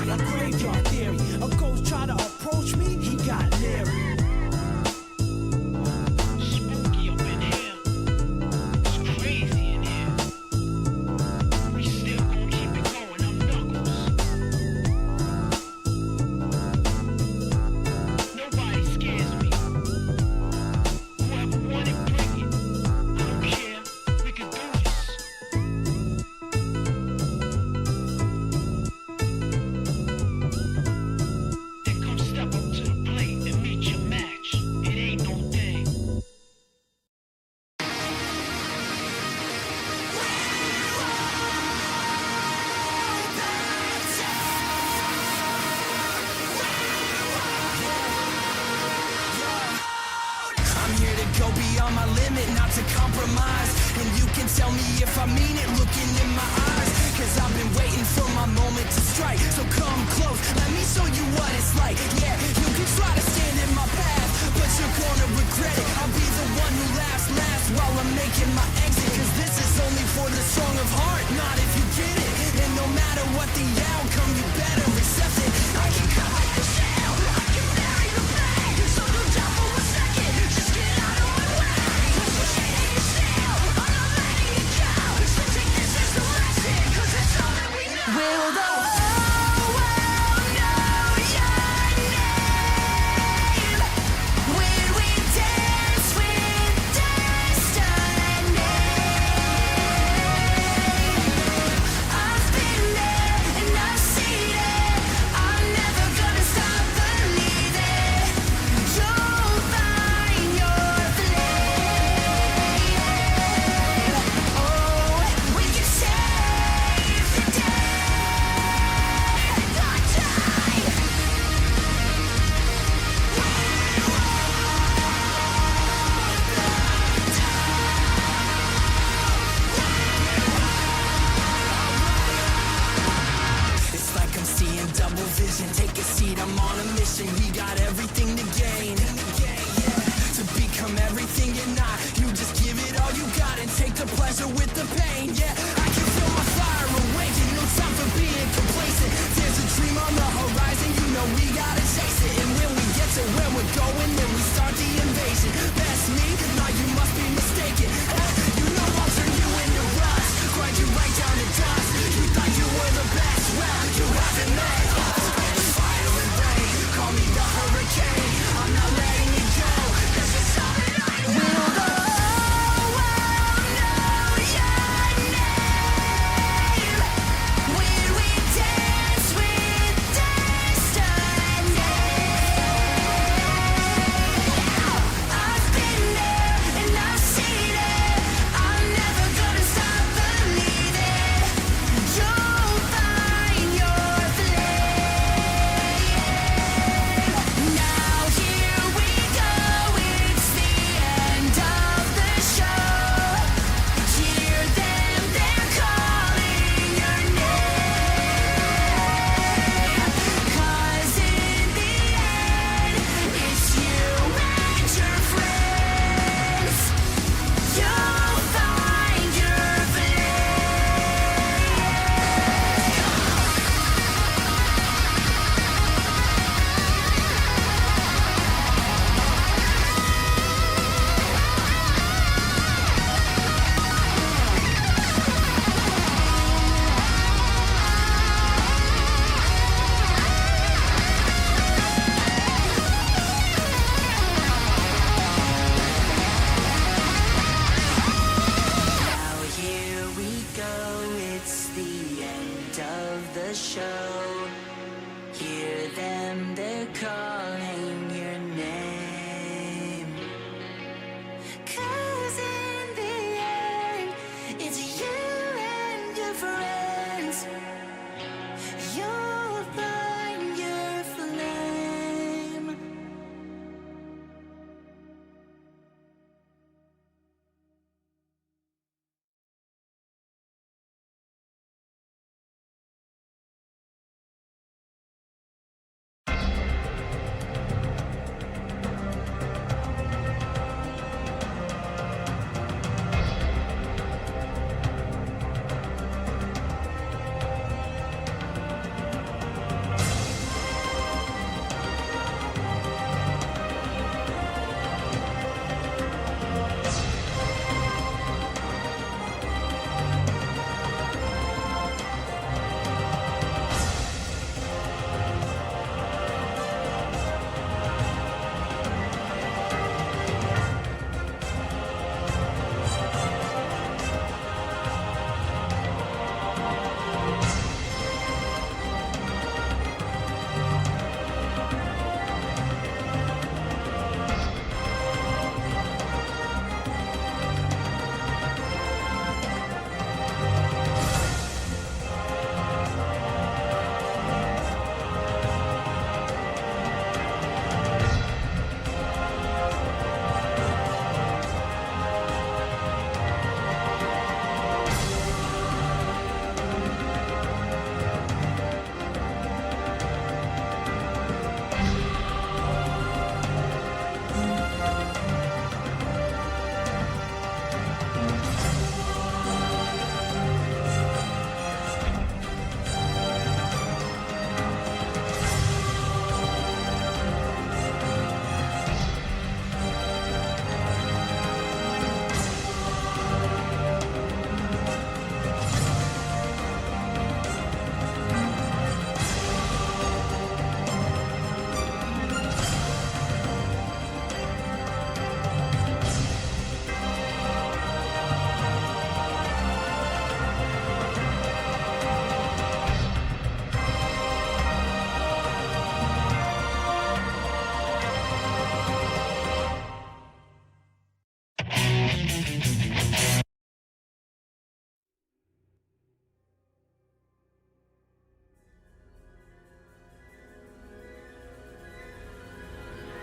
Speaker 10: a graveyard theory. A ghost try to approach me, he got leery. Spooky up in here, it's crazy in here. We still gonna keep it going, I'm Knuckles. Nobody scares me. Whoever wanted, bring it. I don't care, we can do this. Then come step up to the plate and meet your match. It ain't no thing.
Speaker 6: I'm here to go beyond my limit, not to compromise. And you can tell me if I mean it, looking in my eyes. Cause I've been waiting for my moment to strike. So come close, let me show you what it's like. Yeah, you can try to stand in my path, but you're gonna regret it. I'll be the one who laughs last while I'm making my exit. Cause this is only for the strong of heart, not if you get it. And no matter what the outcome, you better accept it. I can cut like the shell, I can bury the bag. So don't doubt for a second, just get out of my way. Cause you ain't still, I'm not letting it go. So take this as the lesson, cause it's all that we know. Will the whole world know your name? When we dance with destiny. I've been there and I've seen it. I'm never gonna stop believing. You'll find your flame. Oh, we can save the day. Gacha! It's like I'm seeing double vision. Take a seat, I'm on a mission. We got everything to gain. To become everything you're not. You just give it all you got and take the pleasure with the pain. Yeah, I can feel my fire awaken. No time for being complacent. There's a dream on the horizon. You know we gotta chase it. And when we get to where we're going, then we start the invasion. That's me? Nah, you must be mistaken. You know I'll turn you into rust. Grind you right down to dust. You thought you were the best. Well, you haven't met us. Fire and rain, call me the hurricane. I'm not letting it go. This is all that I know. Will the whole world know your name? When we dance with destiny. I've been there and I've seen it. I'm never gonna stop believing. You'll find your
Speaker 7: so. Hear them, they're calling your name. 'Cause in the end, it's you and your friends. You'll find your flame.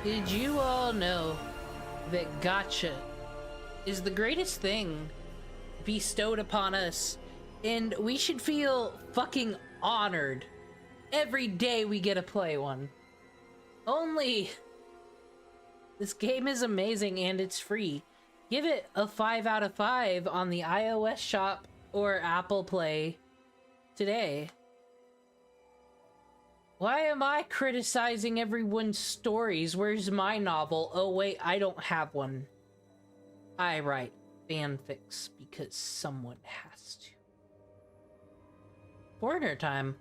Speaker 1: Did you all know that gacha is the greatest thing bestowed upon us, and we should feel fucking honored every day we get to play one? Only this game is amazing and it's free. Give it a 5 out of 5 on the iOS shop or Apple Play today. Why am I criticizing everyone's stories? Where's my novel? Oh wait, I don't have one. I write fanfics because someone has to. Foreigner time.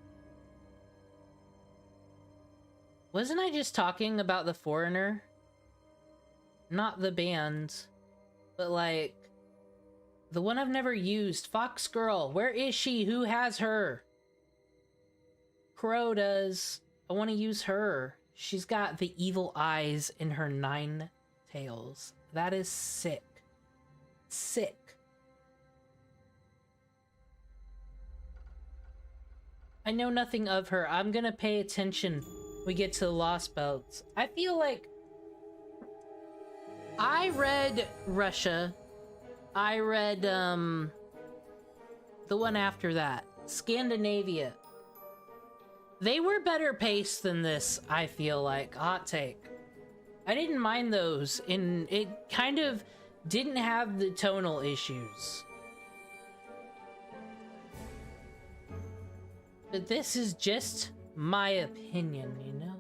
Speaker 1: Wasn't I just talking about The Foreigner? Not the band, but like the one I've never used. Fox Girl, where is she? Who has her? Crow does. I want to use her. She's got the evil eyes in her 9 tails. That is sick. Sick. I know nothing of her. I'm gonna pay attention when we get to the Lost Belts. I feel like I read Russia. I read the one after that, Scandinavia. They were better paced than this, I feel like. Hot take. I didn't mind those, and it kind of didn't have the tonal issues. But this is just my opinion, you know?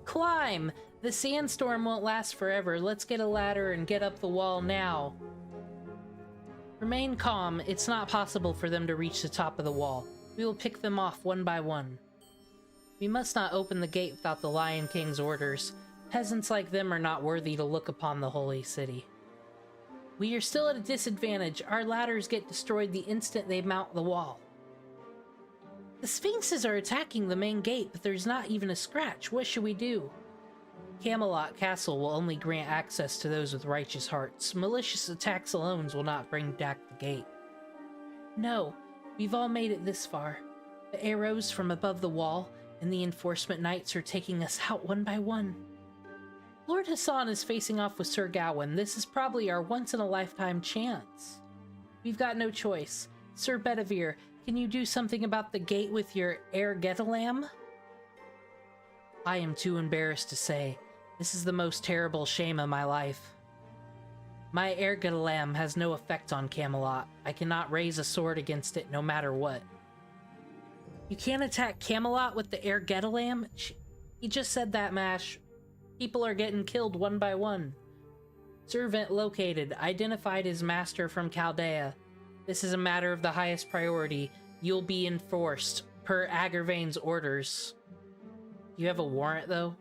Speaker 1: Climb! The sandstorm won't last forever. Let's get a ladder and get up the wall now. Remain calm. It's not possible for them to reach the top of the wall. We will pick them off one by one. We must not open the gate without the Lion King's orders. Peasants like them are not worthy to look upon the holy city. We are still at a disadvantage. Our ladders get destroyed the instant they mount the wall. The Sphinxes are attacking the main gate, but there's not even a scratch. What should we do? Camelot Castle will only grant access to those with righteous hearts. Malicious attacks alone will not bring back the gate. No, we've all made it this far. The arrows from above the wall and the enforcement knights are taking us out one by one. Lord Hassan is facing off with Sir Gawain. This is probably our once-in-a-lifetime chance. We've got no choice. Sir Bedivere, can you do something about the gate with your Ergetalam? I am too embarrassed to say. This is the most terrible shame of my life. My Ergetalam has no effect on Camelot. I cannot raise a sword against it no matter what. You can't attack Camelot with the Ergetalam? He just said that, Mash. People are getting killed one by one. Servant located. Identified as master from Chaldea. This is a matter of the highest priority. You'll be enforced, per Agravain's orders. You have a warrant, though?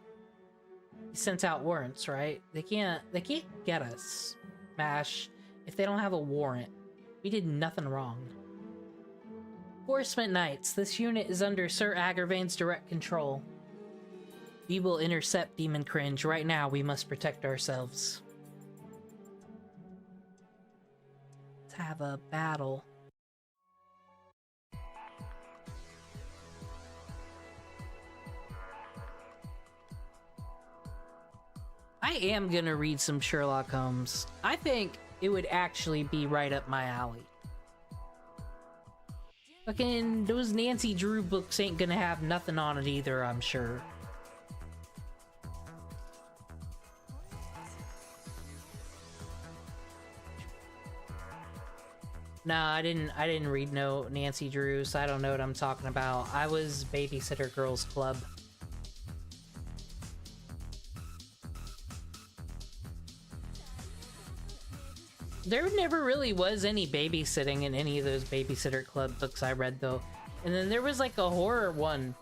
Speaker 1: He sent out warrants, right? They can't get us, Mash, if they don't have a warrant. We did nothing wrong. Enforcement Knights. This unit is under Sir Agravain's direct control. We will intercept Demon Cringe. Right now, we must protect ourselves. Let's have a battle. I am gonna read some Sherlock Holmes. I think it would actually be right up my alley. Fucking those Nancy Drew books ain't gonna have nothing on it either, I'm sure. Nah, I didn't read no Nancy Drew, so I don't know what I'm talking about. I was Babysitter Girls Club. There never really was any babysitting in any of those Babysitter Club books I read, though. And then there was like a horror one.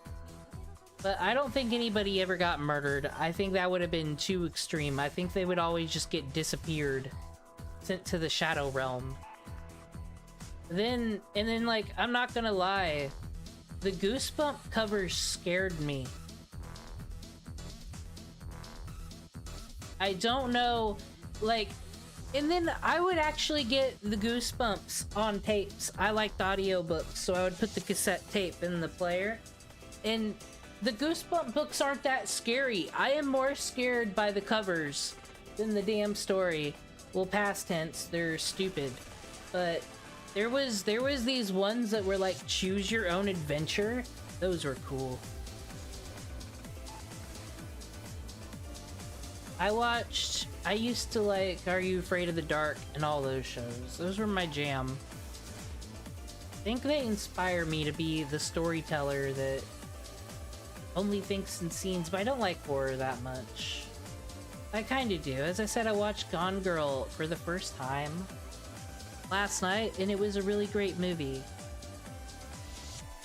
Speaker 1: But I don't think anybody ever got murdered. I think that would have been too extreme. I think they would always just get disappeared. Sent to the Shadow Realm. And then like, I'm not gonna lie. The Goosebump covers scared me. I don't know, like... And then I would actually get the Goosebumps on tapes. I liked audiobooks, so I would put the cassette tape in the player. And the Goosebump books aren't that scary. I am more scared by the covers than the damn story. Well, past tense, they're stupid. But there was these ones that were like choose your own adventure. Those were cool. I used to like Are You Afraid of the Dark and all those shows. Those were my jam. I think they inspire me to be the storyteller that only thinks in scenes, but I don't like horror that much. I kinda do. As I said, I watched Gone Girl for the first time last night, and it was a really great movie.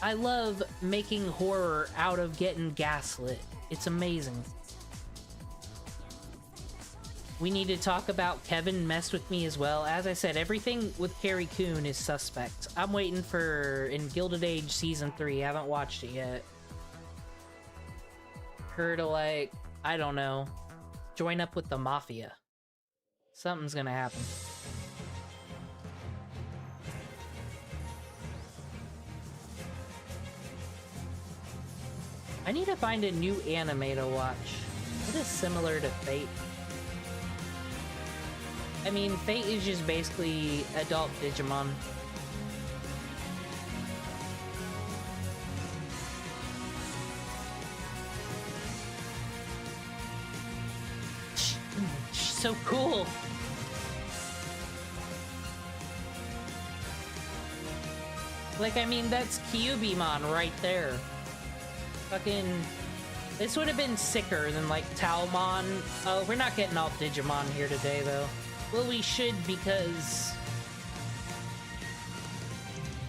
Speaker 1: I love making horror out of getting gaslit. It's amazing. We need to talk about Kevin messed with me as well. As I said, everything with Carrie Coon is suspect. I'm waiting for in Gilded Age Season 3. I haven't watched it yet. Her to like, I don't know, join up with the Mafia. Something's gonna happen. I need to find a new anime to watch. What is similar to Fate? I mean, Fate is just basically adult Digimon. So cool! Like, I mean, that's Kyubimon right there. Fucking... This would have been sicker than, like, Talmon. Oh, we're not getting all Digimon here today, though. Well, we should, because...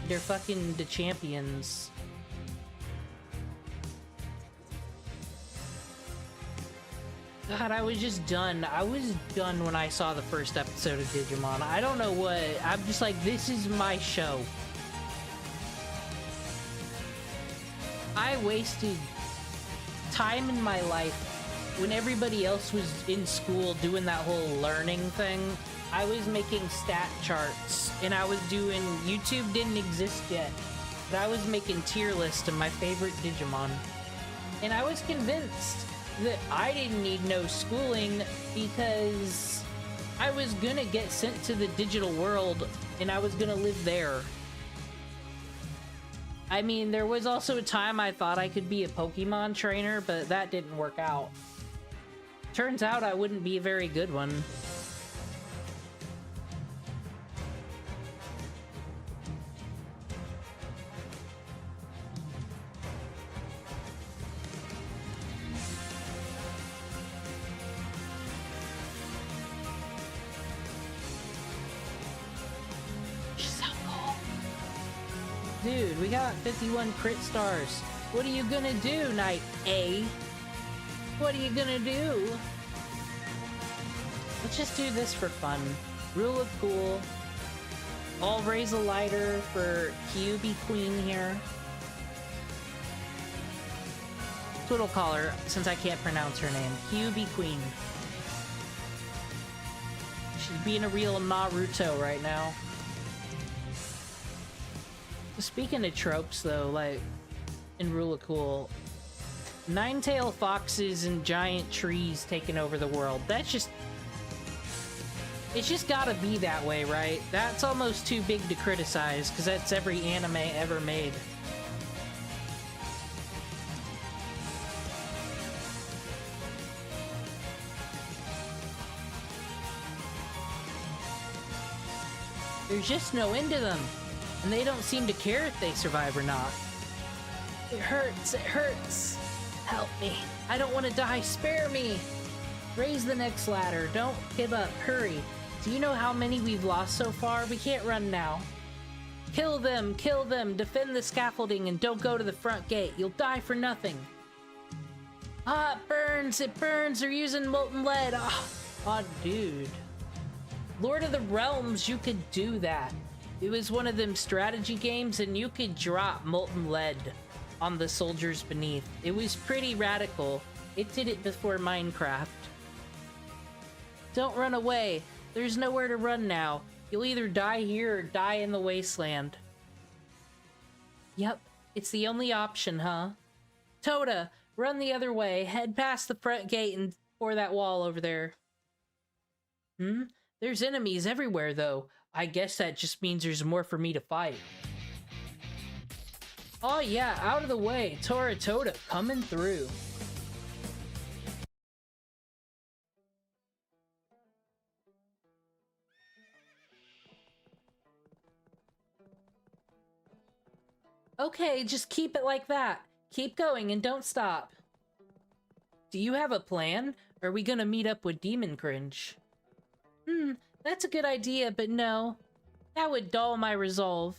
Speaker 1: they're fucking the champions. God, I was just done. I was done when I saw the first episode of Digimon. I don't know what. I'm just like, this is my show. I wasted time in my life when everybody else was in school doing that whole learning thing. I was making stat charts, and I was doing... YouTube didn't exist yet, but I was making tier lists of my favorite Digimon. And I was convinced that I didn't need no schooling because I was gonna get sent to the digital world and I was gonna live there. I mean, there was also a time I thought I could be a Pokemon trainer, but that didn't work out. Turns out I wouldn't be a very good one. Dude, we got 51 crit stars. What are you gonna do, Knight A? What are you gonna do? Let's just do this for fun. Rule of cool. I'll raise a lighter for QB Queen here. That's what I'll call her, since I can't pronounce her name. QB Queen. She's being a real Naruto right now. Speaking of tropes, though, like, in Rule of Cool, nine-tailed foxes and giant trees taking over the world. That's just... It's just gotta be that way, right? That's almost too big to criticize, because that's every anime ever made. There's just no end to them. And they don't seem to care if they survive or not. It hurts, it hurts. Help me. I don't want to die, spare me. Raise the next ladder, don't give up, hurry. Do you know how many we've lost so far? We can't run now. Kill them, defend the scaffolding and don't go to the front gate. You'll die for nothing. Ah, it burns, they're using molten lead. Oh, dude. Lord of the Realms, you could do that. It was one of them strategy games and you could drop molten lead on the soldiers beneath. It was pretty radical. It did it before Minecraft. Don't run away. There's nowhere to run now. You'll either die here or die in the wasteland. Yep, it's the only option, huh? Toda, run the other way. Head past the front gate and for that wall over there. There's enemies everywhere, though. I guess that just means there's more for me to fight. Oh yeah, out of the way. Toda coming through. Okay, just keep it like that. Keep going and don't stop. Do you have a plan? Or are we gonna meet up with Demon Cringe? That's a good idea, but no. That would dull my resolve.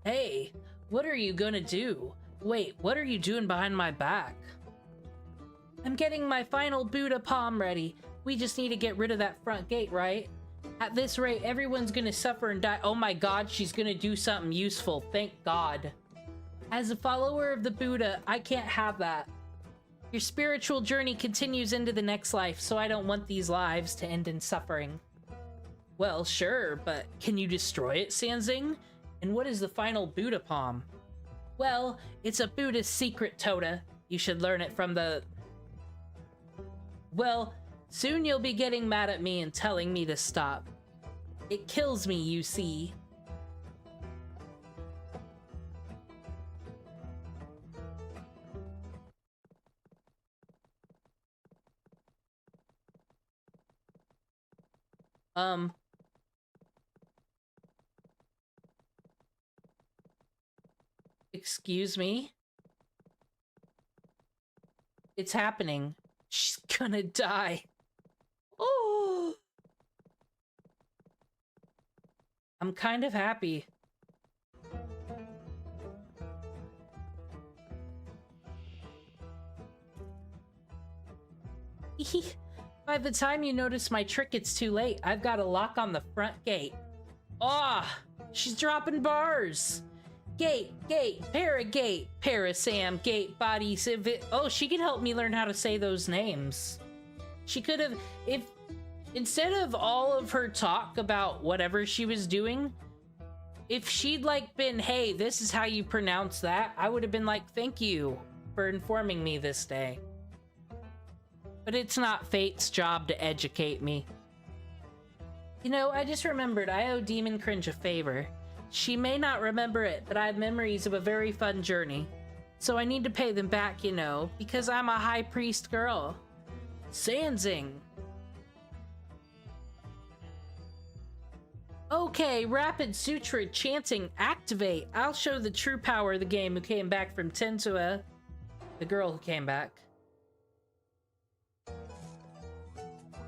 Speaker 1: Hey, what are you gonna do? Wait, what are you doing behind my back? I'm getting my final Buddha palm ready. We just need to get rid of that front gate, right? At this rate, everyone's gonna suffer and die. Oh my god, she's gonna do something useful. Thank God. As a follower of the Buddha, I can't have that. Your spiritual journey continues into the next life, so I don't want these lives to end in suffering. Well, sure, but can you destroy it, Sanzing? And what is the final Buddha palm? Well, it's a Buddhist secret, Toda. You should learn it from the... Well, soon you'll be getting mad at me and telling me to stop. It kills me, you see. Excuse me? It's happening. She's gonna die. Oh! I'm kind of happy. By the time you notice my trick, it's too late. I've got a lock on the front gate. Ah, she's dropping bars. Gate, Parasam, gate, body, civet. Oh, she can help me learn how to say those names. She could have, if instead of all of her talk about whatever she was doing, if she'd like been, hey, this is how you pronounce that, I would have been like, thank you for informing me this day. But it's not Fate's job to educate me. You know, I just remembered I owe Demon Cringe a favor. She may not remember it, but I have memories of a very fun journey. So I need to pay them back, you know, because I'm a high priest girl. Sanzing. Okay, Rapid Sutra chanting, activate. I'll show the true power of the game who came back from Tensua. The girl who came back.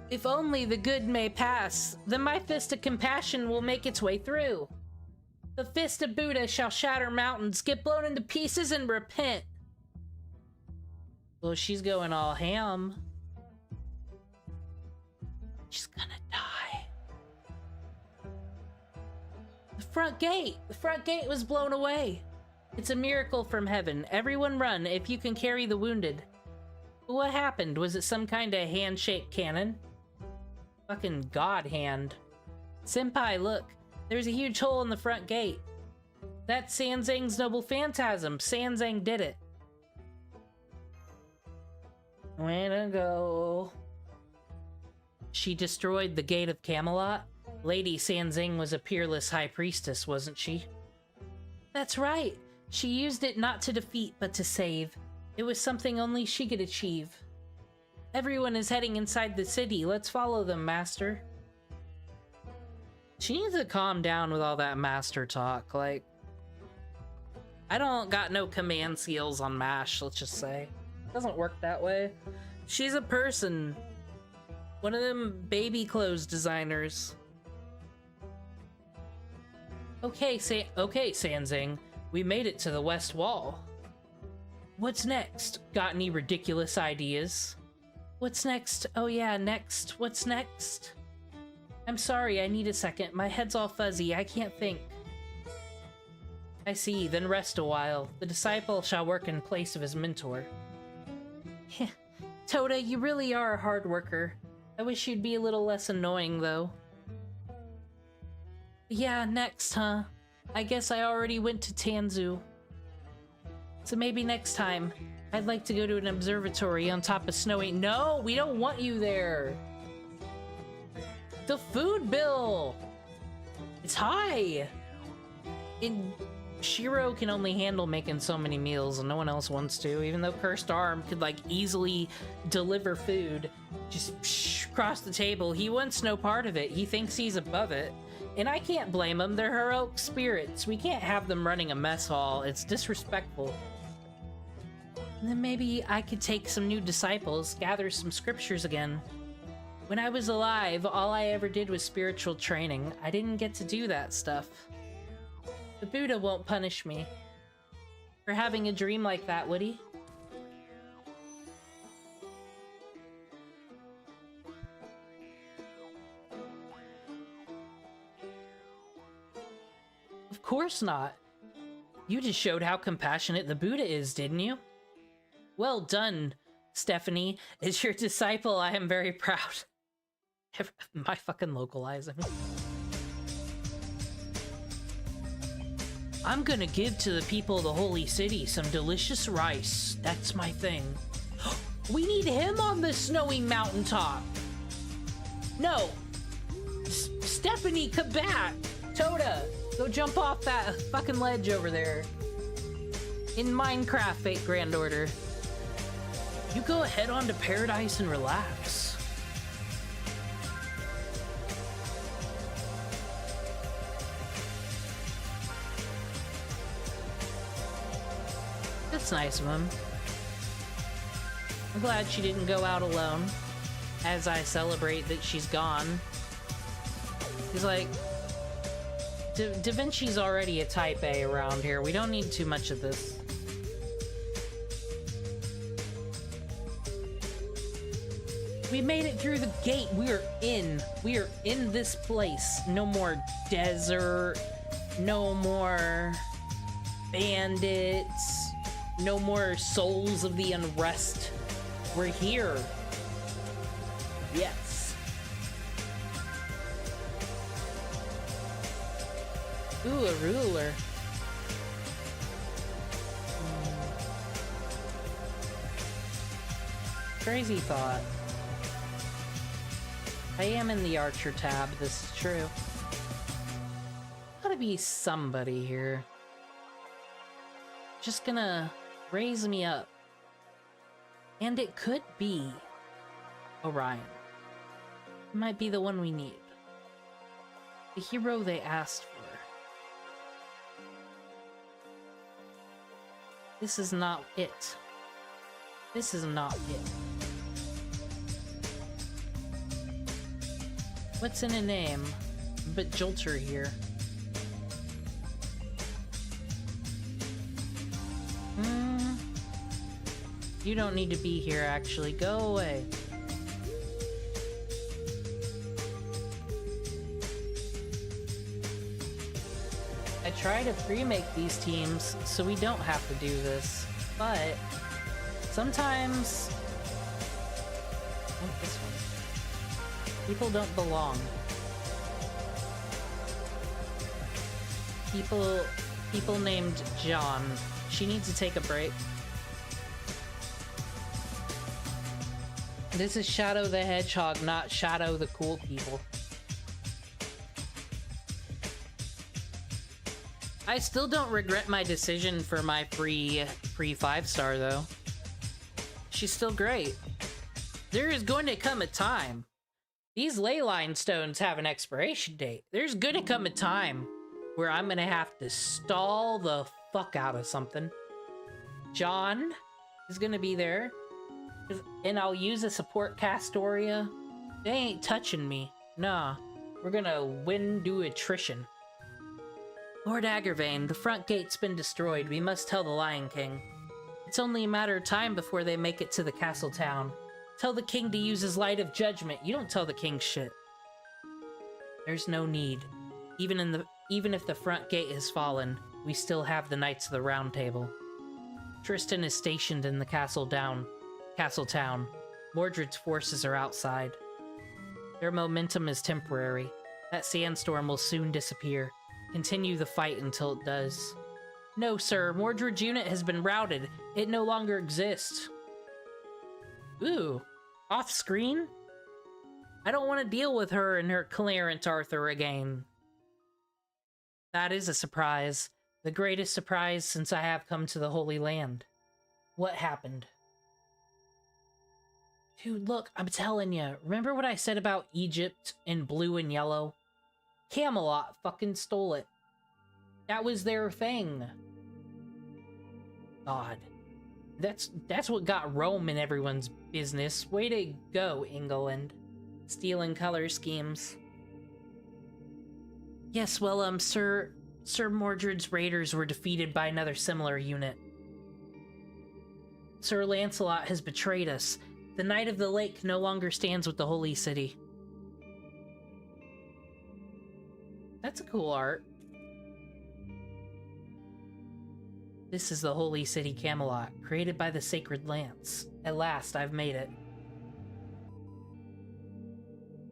Speaker 1: If only the good may pass, then my fist of compassion will make its way through. The fist of Buddha shall shatter mountains, get blown into pieces, and repent. Well, she's going all ham. She's gonna die. The front gate was blown away. It's a miracle from heaven. Everyone run if you can carry the wounded. But what happened? Was it some kind of hand-shaped cannon? Fucking god hand. Senpai, look. There's a huge hole in the front gate. That's Sanzang's noble phantasm. Sanzang did it. Way to go. She destroyed the gate of Camelot? Lady Sanzang was a peerless high priestess, wasn't she? That's right. She used it not to defeat, but to save. It was something only she could achieve. Everyone is heading inside the city. Let's follow them, Master. She needs to calm down with all that master talk. Like, I don't got no command skills on MASH, let's just say. It doesn't work that way. She's a person. One of them baby clothes designers. Okay, Sanzang. We made it to the west wall. What's next? Got any ridiculous ideas? What's next? Oh yeah, next. What's next? I'm sorry, I need a second. My head's all fuzzy. I can't think. I see, then rest a while. The disciple shall work in place of his mentor. Toda, you really are a hard worker. I wish you'd be a little less annoying, though. Yeah, next, huh? I guess I already went to Tanzu. So maybe next time. I'd like to go to an observatory on top of snowy— No, we don't want you there! The food bill! It's high! Shiro can only handle making so many meals and no one else wants to, even though Cursed Arm could like easily deliver food. Just across the table. He wants no part of it. He thinks he's above it. And I can't blame them. They're heroic spirits. We can't have them running a mess hall. It's disrespectful. And then maybe I could take some new disciples, gather some scriptures again. When I was alive, all I ever did was spiritual training. I didn't get to do that stuff. The Buddha won't punish me for having a dream like that, would he? Of course not. You just showed how compassionate the Buddha is, didn't you? Well done, Stephanie. As your disciple, I am very proud. Am I fucking localizing? I'm gonna give to the people of the holy city some delicious rice. That's my thing. We need him on the snowy mountaintop. No. Stephanie, come back. Toda, go jump off that fucking ledge over there. In Minecraft, Fate Grand Order. You go ahead on to paradise and relax. That's nice of him. I'm glad she didn't go out alone, as I celebrate that she's gone. He's like, Da Vinci's already a type A around here. We don't need too much of this. We made it through the gate. We are in this place. No more desert. No more bandits. No more souls of the unrest. We're here. Yes. Ooh, a ruler. Crazy thought. I am in the Archer tab, this is true. Gotta be somebody here. Just gonna raise me up. And it could be Orion. It might be the one we need. The hero they asked for. This is not it. This is not it. What's in a name? But Jolter here. You don't need to be here, actually. Go away. I try to pre-make these teams so we don't have to do this, but sometimes... Oh, this one. People don't belong. People named John. She needs to take a break. This is Shadow the Hedgehog, not Shadow the Cool People. I still don't regret my decision for my free 5-star though. She's still great. There is going to come a time. These ley line stones have an expiration date. There's going to come a time where I'm going to have to stall the fuck out of something. John is going to be there. And I'll use a support Castoria. They ain't touching me. Nah. We're going to win due attrition. Lord Aggervane, the front gate's been destroyed. We must tell the Lion King. It's only a matter of time before they make it to the castle town. Tell the king to use his light of judgment. You don't tell the king shit. There's no need. Even if the front gate has fallen, we still have the Knights of the Round Table. Tristan is stationed in the castle town. Mordred's forces are outside. Their momentum is temporary. That sandstorm will soon disappear. Continue the fight until it does. No, sir. Mordred's unit has been routed. It no longer exists. Ooh. Off screen? I don't want to deal with her and her Clarence Arthur again. That is a surprise. The greatest surprise since I have come to the Holy Land. What happened? Dude, look, I'm telling you. Remember what I said about Egypt in blue and yellow? Camelot fucking stole it. That was their thing. God. That's what got Rome in everyone's business. Way to go, England. Stealing color schemes. Yes, well, Sir Mordred's raiders were defeated by another similar unit. Sir Lancelot has betrayed us. The Knight of the Lake no longer stands with the Holy City. That's a cool art. This is the Holy City Camelot, created by the Sacred Lance. At last, I've made it.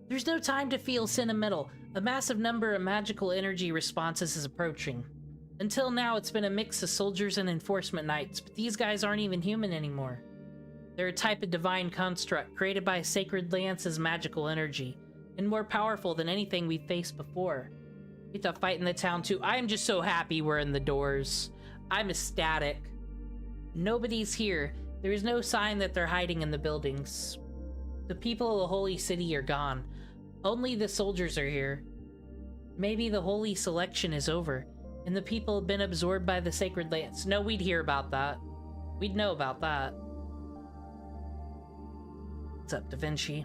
Speaker 1: There's no time to feel sentimental. A massive number of magical energy responses is approaching. Until now, it's been a mix of soldiers and enforcement knights, but these guys aren't even human anymore. They're a type of divine construct created by Sacred Lance's magical energy, and more powerful than anything we've faced before. We have to fight in the town too. I'm just so happy we're in the doors. I'm ecstatic. Nobody's here. There is no sign that they're hiding in the buildings. The people of the Holy City are gone. Only the soldiers are here. Maybe the holy selection is over, and the people have been absorbed by the Sacred Lance. No, we'd hear about that. We'd know about that. What's up, Da Vinci?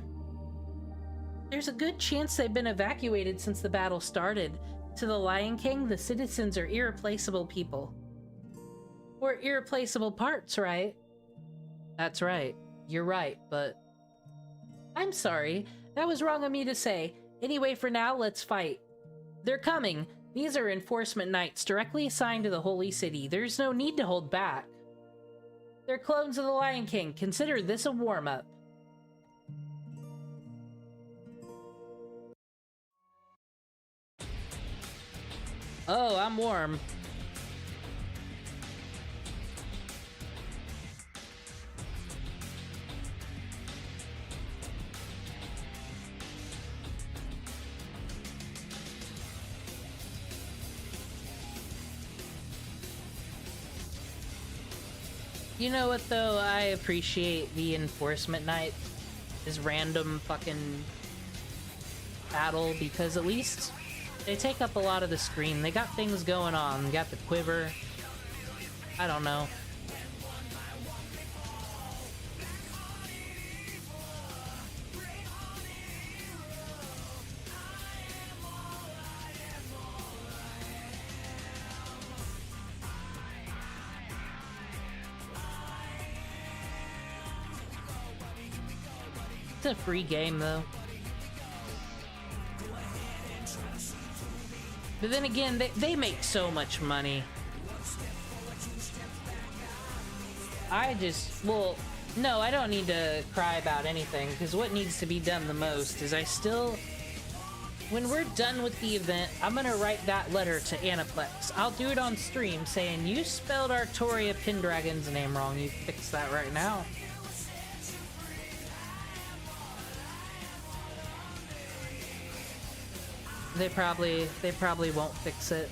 Speaker 1: There's a good chance they've been evacuated since the battle started. To the Lion King, the citizens are irreplaceable people. Or irreplaceable parts, right? That's right. You're right, but I'm sorry. That was wrong of me to say. Anyway, for now, let's fight. They're coming. These are enforcement knights directly assigned to the Holy City. There's no need to hold back. They're clones of the Lion King. Consider this a warm-up. Oh, I'm warm. You know what, though? I appreciate the Enforcement Knight, his random fucking battle, because at least they take up a lot of the screen. They got things going on. They got the quiver. I don't know. It's a free game, though. But then again, they make so much money. Well, no, I don't need to cry about anything, because what needs to be done the most is when we're done with the event, I'm gonna write that letter to Aniplex. I'll do it on stream saying, you spelled Artoria Pendragon's name wrong. You fix that right now. They probably won't fix it.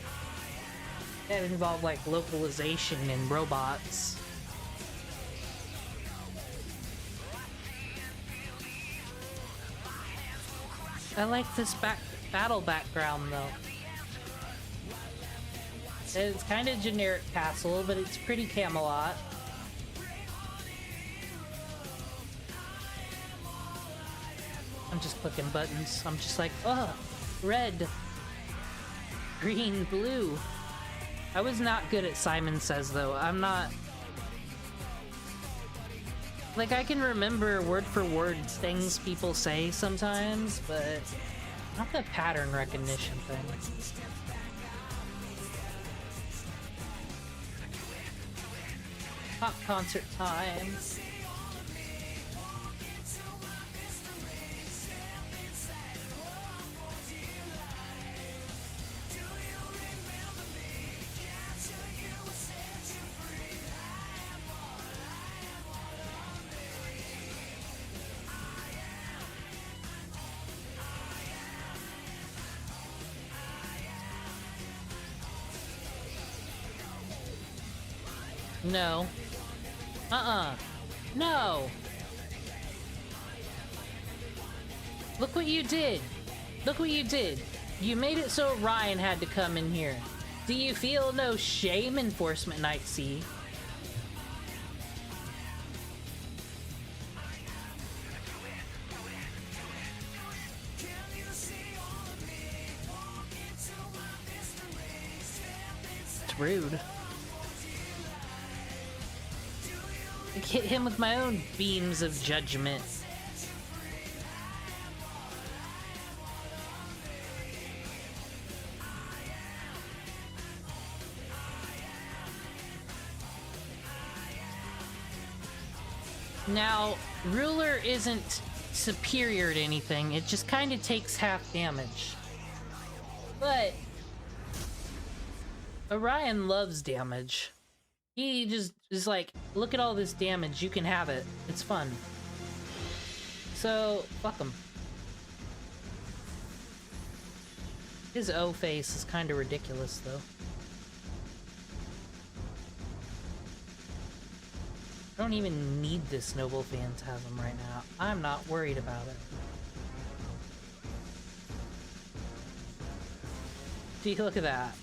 Speaker 1: That involved like localization and robots. I like this battle background though. It's kind of generic castle, but it's pretty Camelot. I'm just clicking buttons. I'm just like, ugh. Red, green, blue. I was not good at Simon Says, though. I'm not... Like, I can remember word for word things people say sometimes, but not the pattern recognition thing. Pop concert time. No. No! Look what you did! Look what you did! You made it so Ryan had to come in here. Do you feel no shame, Enforcement Knight C? It's rude. I hit him with my own beams of judgment. Now, Ruler isn't superior to anything, it just kind of takes half damage. But Orion loves damage. He just is like, look at all this damage, you can have it. It's fun. So, fuck him. His O face is kind of ridiculous, though. I don't even need this Noble Phantasm right now. I'm not worried about it. See, look at that.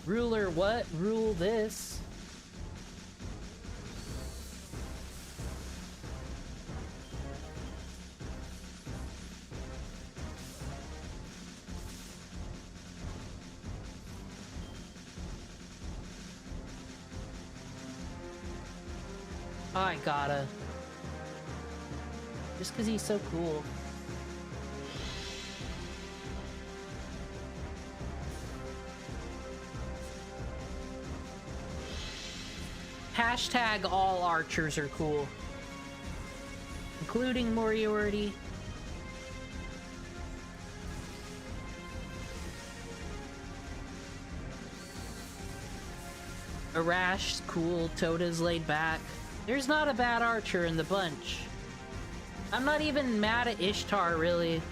Speaker 1: Ruler what? Rule this. I gotta. Just because he's so cool. Hashtag all archers are cool. Including Moriarty. Arash's cool, Toda's laid back. There's not a bad archer in the bunch. I'm not even mad at Ishtar, really.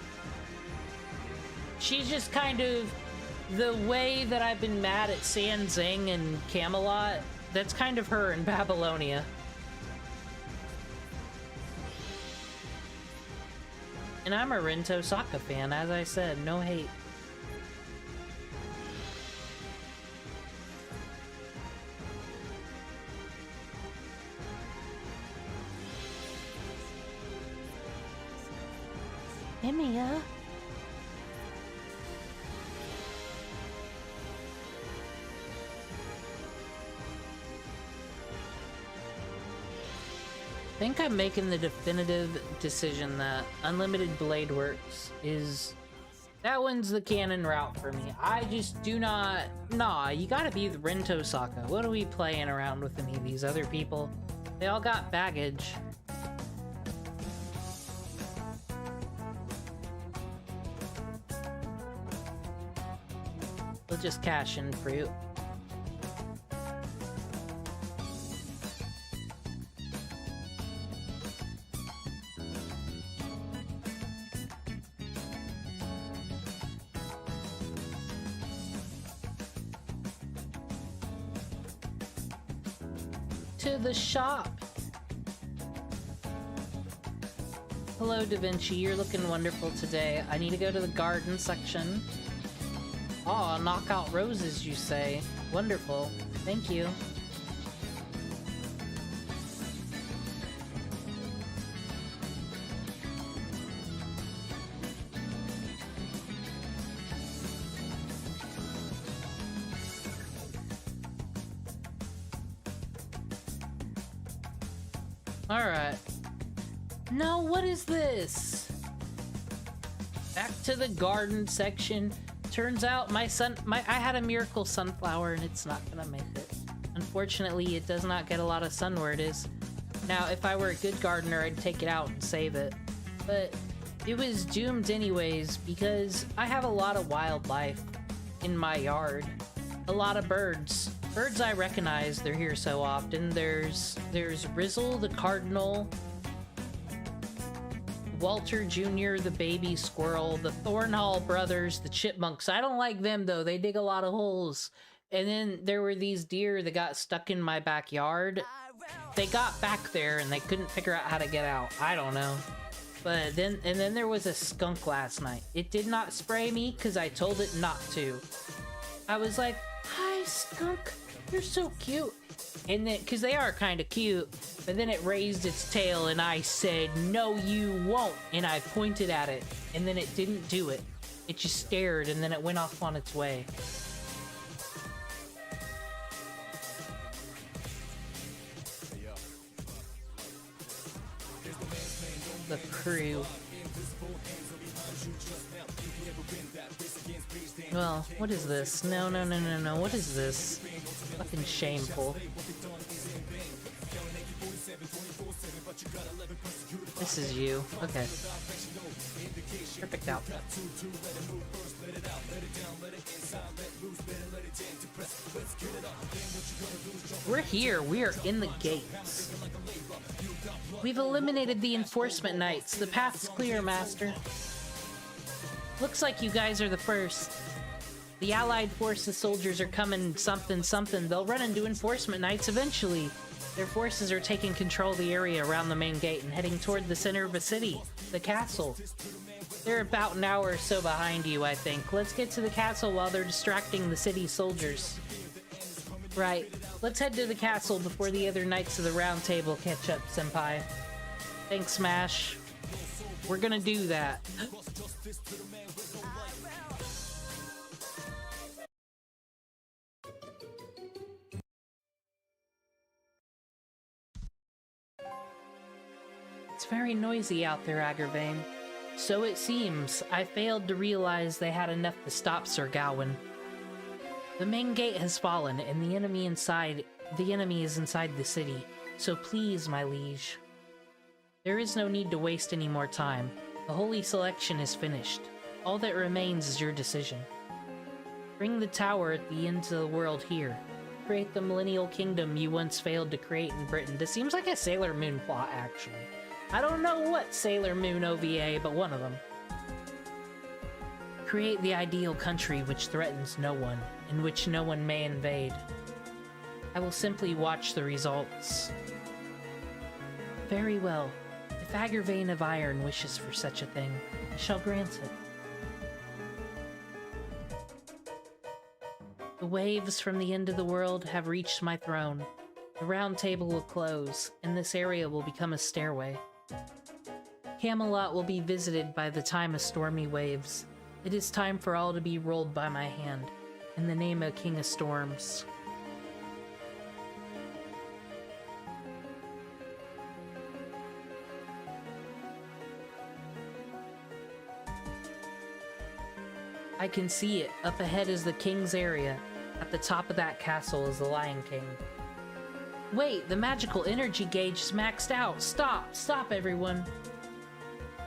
Speaker 1: She's just kind of the way that I've been mad at Sanzing and Camelot. That's kind of her in Babylonia. And I'm a Rinto Sokka fan, as I said, no hate. Hey, Mia. I think I'm making the definitive decision that Unlimited Blade Works is... That one's the canon route for me. I just do not... Nah, you gotta be the Rinto Sokka. What are we playing around with any of these other people? They all got baggage. We'll just cash in fruit. To the shop. Hello, Da Vinci. You're looking wonderful today. I need to go to the garden section. Aw, knockout roses, you say. Wonderful. Thank you. Alright. No, what is this? Back to the garden section. Turns out I had a miracle sunflower and it's not gonna make it. Unfortunately, it does not get a lot of sun where it is. Now, if I were a good gardener, I'd take it out and save it. But it was doomed anyways because I have a lot of wildlife in my yard. A lot of birds. Birds I recognize, they're here so often. There's Rizzle the cardinal, Walter Jr. the baby squirrel, the Thornhall brothers, the chipmunks. I don't like them though, they dig a lot of holes. And then there were these deer that got stuck in my backyard. They got back there and they couldn't figure out how to get out. I don't know. But then there was a skunk last night. It did not spray me because I told it not to. I was like, hi skunk, you're so cute. And then, because they are kind of cute, but then it raised its tail and I said, no you won't, and I pointed at it, and then it didn't do it. It just stared and then it went off on its way. The crew. Well, what is this? No, what is this? Fucking shameful. This is you. Okay. Perfect outfit. We're here. We are in the gates. We've eliminated the enforcement knights. The path's clear, Master. Looks like you guys are the first. The Allied forces soldiers are coming something. They'll run into enforcement knights eventually. Their forces are taking control of the area around the main gate and heading toward the center of the city, the castle. They're about an hour or so behind you, I think. Let's get to the castle while they're distracting the city soldiers. Right. Let's head to the castle before the other Knights of the Round Table catch up, Senpai. Thanks, Smash. We're gonna do that. It's very noisy out there, Agravain. So it seems. I failed to realize they had enough to stop Sir Gawain. The main gate has fallen, and the enemy is inside the city. So please, my liege. There is no need to waste any more time. The holy selection is finished. All that remains is your decision. Bring the tower at the ends of the world here. Create the millennial kingdom you once failed to create in Britain. This seems like a Sailor Moon plot, actually. I don't know what Sailor Moon OVA, but one of them. Create the ideal country which threatens no one, in which no one may invade. I will simply watch the results. Very well. If Agravain of Iron wishes for such a thing, I shall grant it. The waves from the end of the world have reached my throne. The round table will close, and this area will become a stairway. Camelot will be visited by the time of stormy waves. It is time for all to be rolled by my hand, in the name of King of Storms. I can see it. Up ahead is the king's area. At the top of that castle is the Lion King. Wait, the magical energy gauge is maxed out. Stop! Stop, everyone!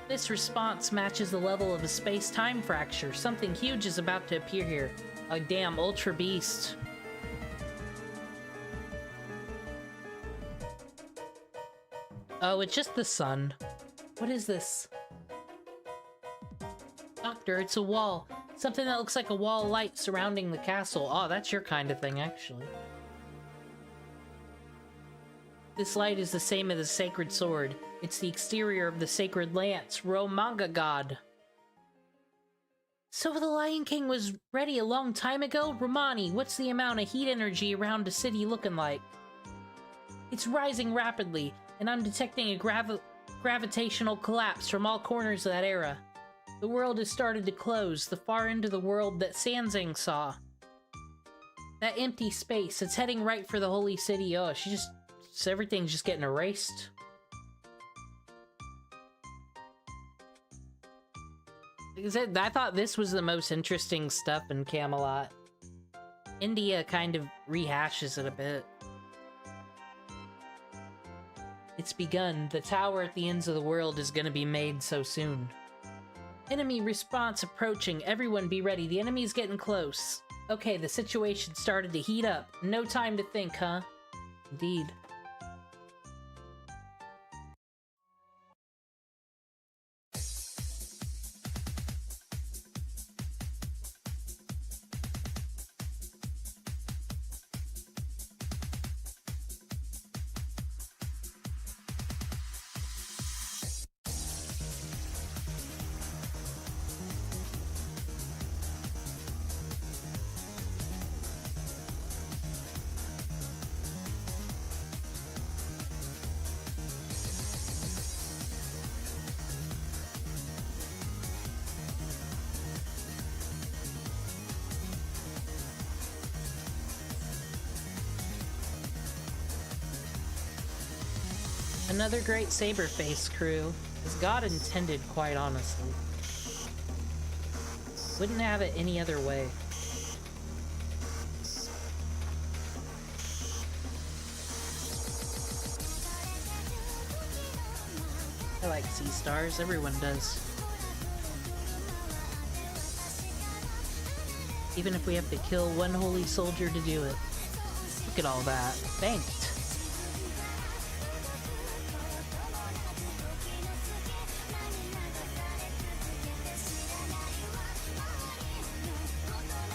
Speaker 1: This response matches the level of a space-time fracture. Something huge is about to appear here. A damn Ultra Beast. Oh, it's just the sun. What is this? Doctor, it's a wall. Something that looks like a wall of light surrounding the castle. Oh, that's your kind of thing, actually. This light is the same as the sacred sword. It's the exterior of the sacred lance, Romanga God. So the Lion King was ready a long time ago? Romani, what's the amount of heat energy around the city looking like? It's rising rapidly, and I'm detecting a gravitational collapse from all corners of that era. The world has started to close, the far end of the world that Sanzang saw. That empty space, it's heading right for the holy city. Oh, everything's just getting erased. I thought this was the most interesting stuff in Camelot. India kind of rehashes it a bit. It's begun. The tower at the ends of the world is gonna be made so soon. Enemy response approaching. Everyone be ready. The enemy's getting close. Okay, the situation started to heat up. No time to think, huh? Indeed. Another great Saberface crew, as God intended, quite honestly. Wouldn't have it any other way. I like sea stars, everyone does. Even if we have to kill one holy soldier to do it. Look at all that. Thanks.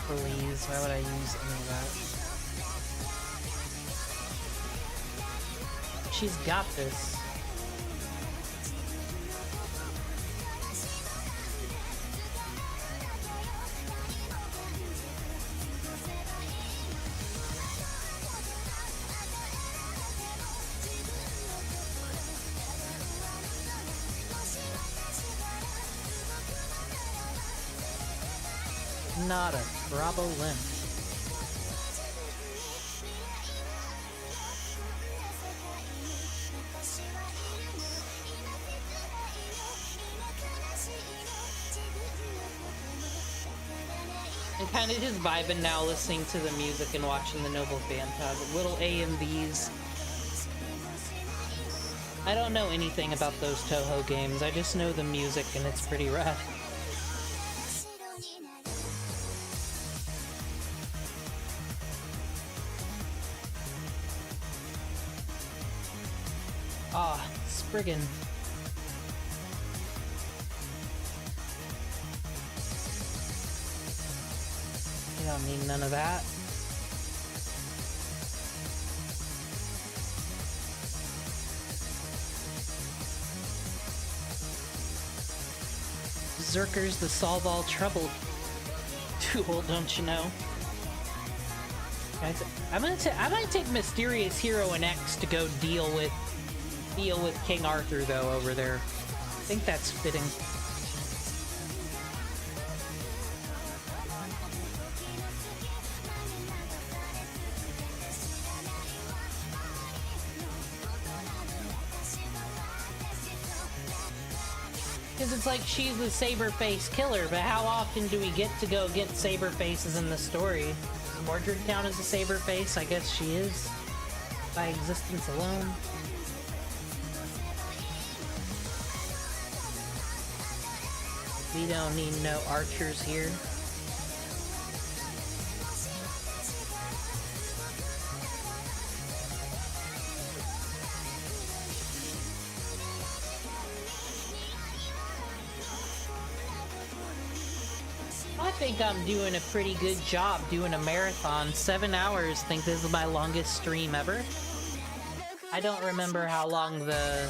Speaker 1: Please, why would I use any of that? She's got this. Not a problem. kind of just vibing now, listening to the music and watching the Noble Phantasm. Little AMVs. I don't know anything about those Toho games. I just know the music and it's pretty rad. Ah, Spriggan. You don't need none of that. Berserker's the solve all trouble tool, don't you know? I might take Mysterious Hero and X to go deal with King Arthur though over there. I think that's fitting. Because it's like she's the Saber-Face killer, but how often do we get to go get Saber-Faces in the story? Does Mordred count as a Saber-Face? I guess she is, by existence alone. We don't need no archers here. I think I'm doing a pretty good job doing a marathon. 7 hours. I think this is my longest stream ever. I don't remember how long the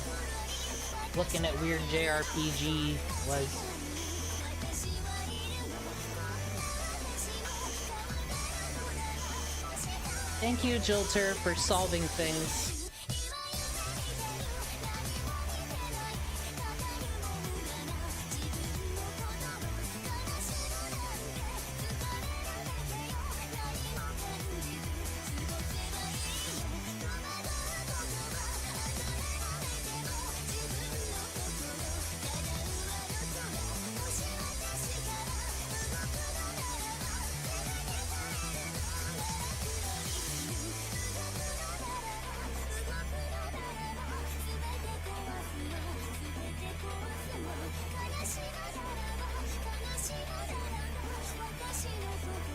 Speaker 1: looking at weird JRPG was. Thank you, Jilter, for solving things.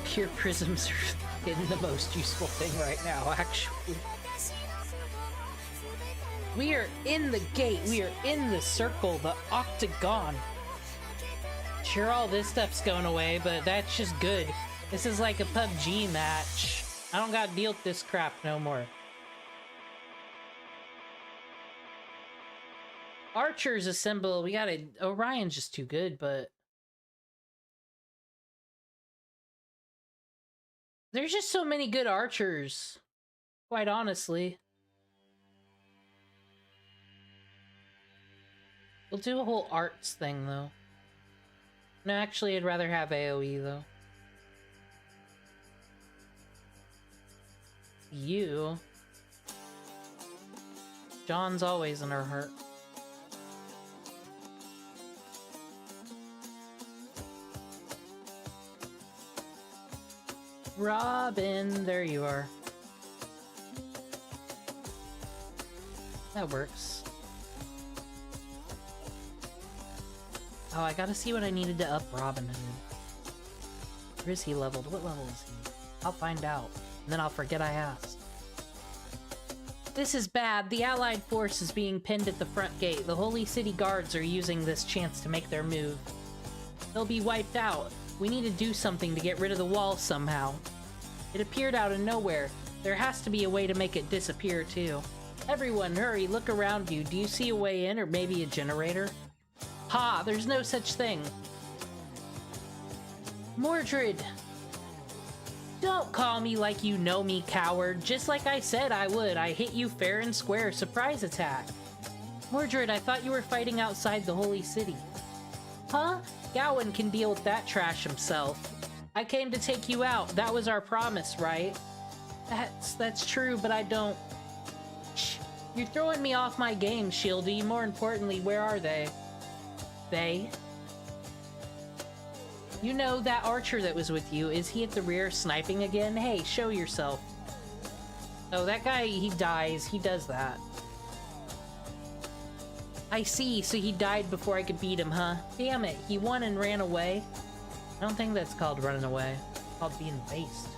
Speaker 1: Pure prisms are getting the most useful thing right now, actually. We are in the gate. We are in the circle, the octagon. Sure, all this stuff's going away, but that's just good. This is like a PUBG match. I don't gotta deal with this crap no more. Archers assemble. We gotta... Orion's just too good, but... There's just so many good archers, quite honestly. We'll do a whole arts thing, though. No, actually, I'd rather have AoE, though. You. John's always in our heart. Robin, there you are. That works. Oh, I gotta see what I needed to up Robin Hood. Where is he leveled? What level is he? I'll find out, and then I'll forget I asked. This is bad. The Allied force is being pinned at the front gate. The Holy City Guards are using this chance to make their move. They'll be wiped out. We need to do something to get rid of the wall somehow. It appeared out of nowhere. There has to be a way to make it disappear, too. Everyone, hurry, look around you. Do you see a way in, or maybe a generator? Ha! There's no such thing. Mordred! Don't call me like you know me, coward. Just like I said I would. I hit you fair and square. Surprise attack. Mordred, I thought you were fighting outside the Holy City. Huh? Gowan can deal with that trash himself. I came to take you out. That was our promise, right? That's true, but I don't... Shh. You're throwing me off my game, Shieldy. More importantly, where are they? They? You know that archer that was with you, is he at the rear sniping again? Hey, show yourself. Oh, that guy, he dies. He does that. I see, so he died before I could beat him, huh? Damn it, he won and ran away. I don't think that's called running away. It's called being based.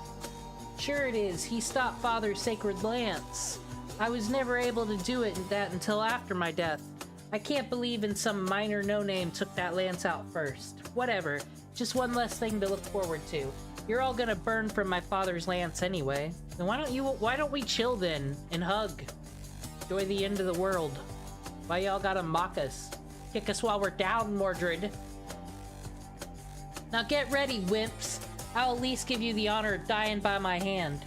Speaker 1: Sure it is, he stopped Father's sacred lance. I was never able to do that until after my death. I can't believe in some minor no-name took that lance out first. Whatever, just one less thing to look forward to. You're all gonna burn from my father's lance anyway. Then why don't we chill then and hug? Enjoy the end of the world. Why y'all gotta mock us? Kick us while we're down, Mordred. Now get ready, wimps. I'll at least give you the honor of dying by my hand.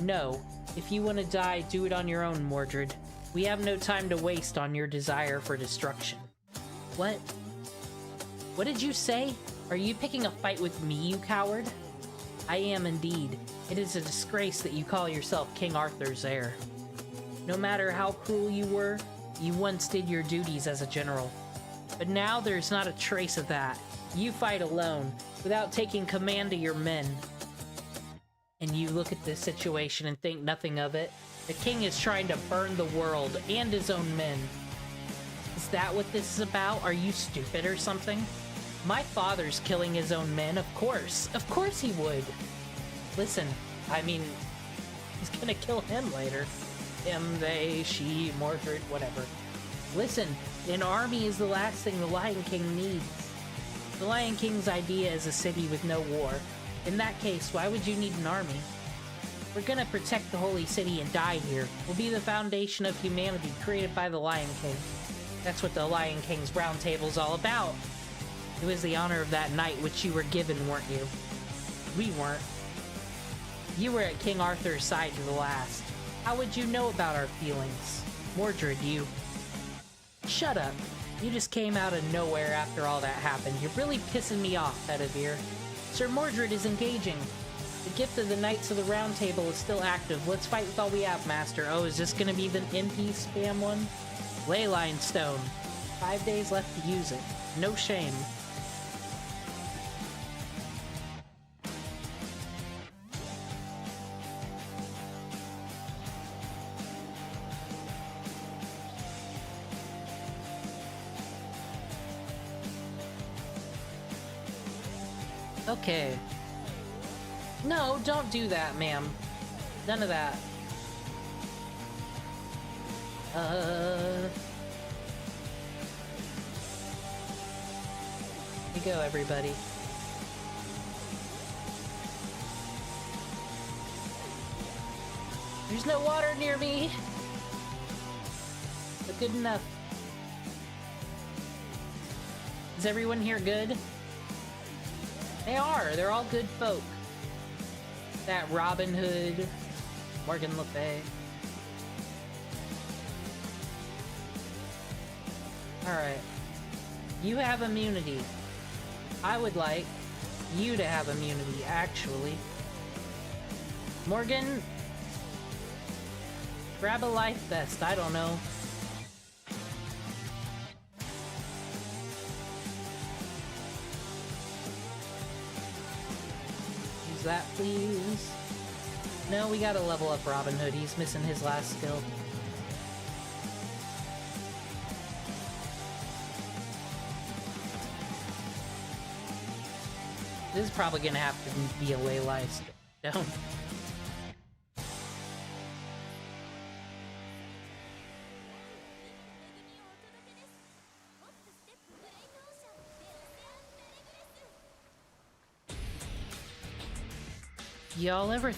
Speaker 1: No, if you want to die, do it on your own, Mordred. We have no time to waste on your desire for destruction. What? What did you say? Are you picking a fight with me, you coward? I am indeed. It is a disgrace that you call yourself King Arthur's heir. No matter how cruel you were, you once did your duties as a general. But now there's not a trace of that. You fight alone, without taking command of your men. And you look at this situation and think nothing of it. The king is trying to burn the world and his own men. Is that what this is about? Are you stupid or something? My father's killing his own men, of course. Of course he would. Listen, I mean, he's gonna kill him later. Him, they, she, Mordred, whatever. Listen, an army is the last thing the Lion King needs. The Lion King's idea is a city with no war. In that case, why would you need an army? We're gonna protect the holy city and die here. We'll be the foundation of humanity created by the Lion King. That's what the Lion King's round table's all about. It was the honor of that night which you were given, weren't you? We weren't. You were at King Arthur's side to the last. How would you know about our feelings? Mordred, you... Shut up. You just came out of nowhere after all that happened. You're really pissing me off, Bedivere. Sir Mordred is engaging. The gift of the Knights of the Round Table is still active. Let's fight with all we have, Master. Oh, is this gonna be the MP spam one? Leyline Stone. 5 days left to use it. No shame. Okay. No, don't do that, ma'am. None of that. Here you go, everybody. There's no water near me! But good enough. Is everyone here good? They are. They're all good folk. That Robin Hood, Morgan Le Fay. Alright. You have immunity. I would like you to have immunity, actually. Morgan, grab a life vest. I don't know. That please. No, we gotta level up Robin Hood. He's missing his last skill. This is probably gonna have to be a Leyline Stone. Y'all ever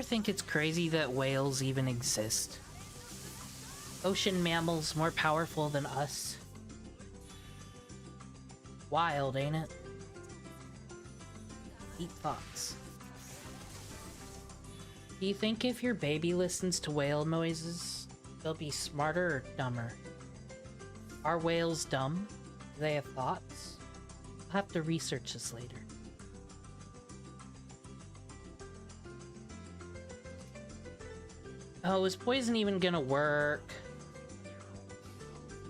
Speaker 1: think it's crazy that whales even exist? Ocean mammals more powerful than us. Wild, ain't it? Deep thoughts. Do you think if your baby listens to whale noises, they'll be smarter or dumber? Are whales dumb? Do they have thoughts? I'll have to research this later. Oh, is poison even gonna work?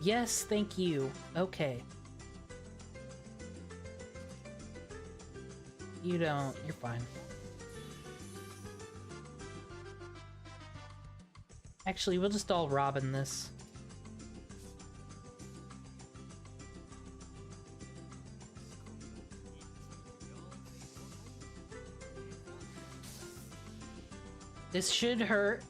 Speaker 1: Yes, thank you. Okay. You don't. You're fine. Actually, we'll just all Robin this. This should hurt.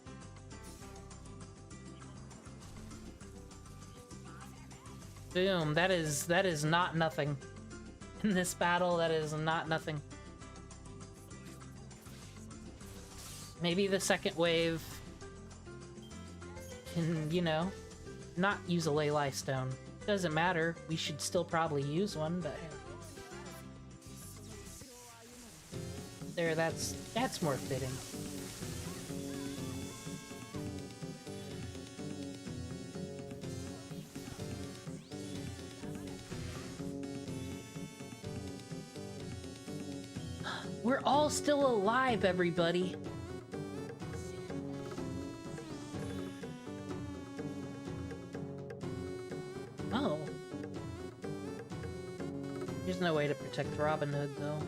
Speaker 1: Boom. That is not nothing. In this battle, that is not nothing. Maybe the second wave can, you know, not use a Ley Stone. Doesn't matter. We should still probably use one, but there, that's more fitting. We're all still alive, everybody. Oh. There's no way to protect Robin Hood, though.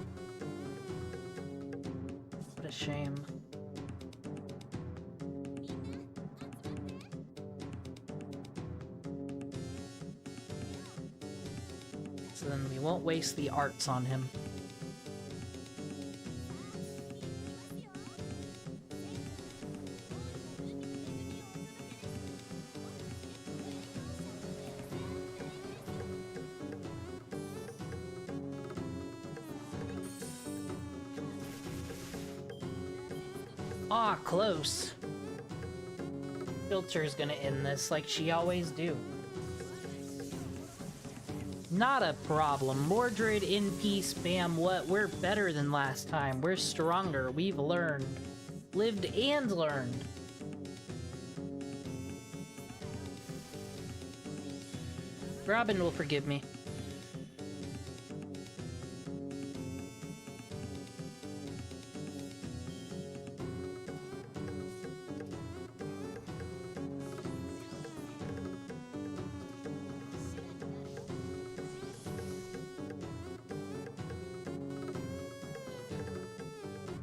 Speaker 1: What a shame. So then we won't waste the arts on him. Ah, close. Filter's gonna end this like she always do. Not a problem. Mordred in peace, bam, what? We're better than last time. We're stronger. We've learned. Lived and learned. Robin will forgive me.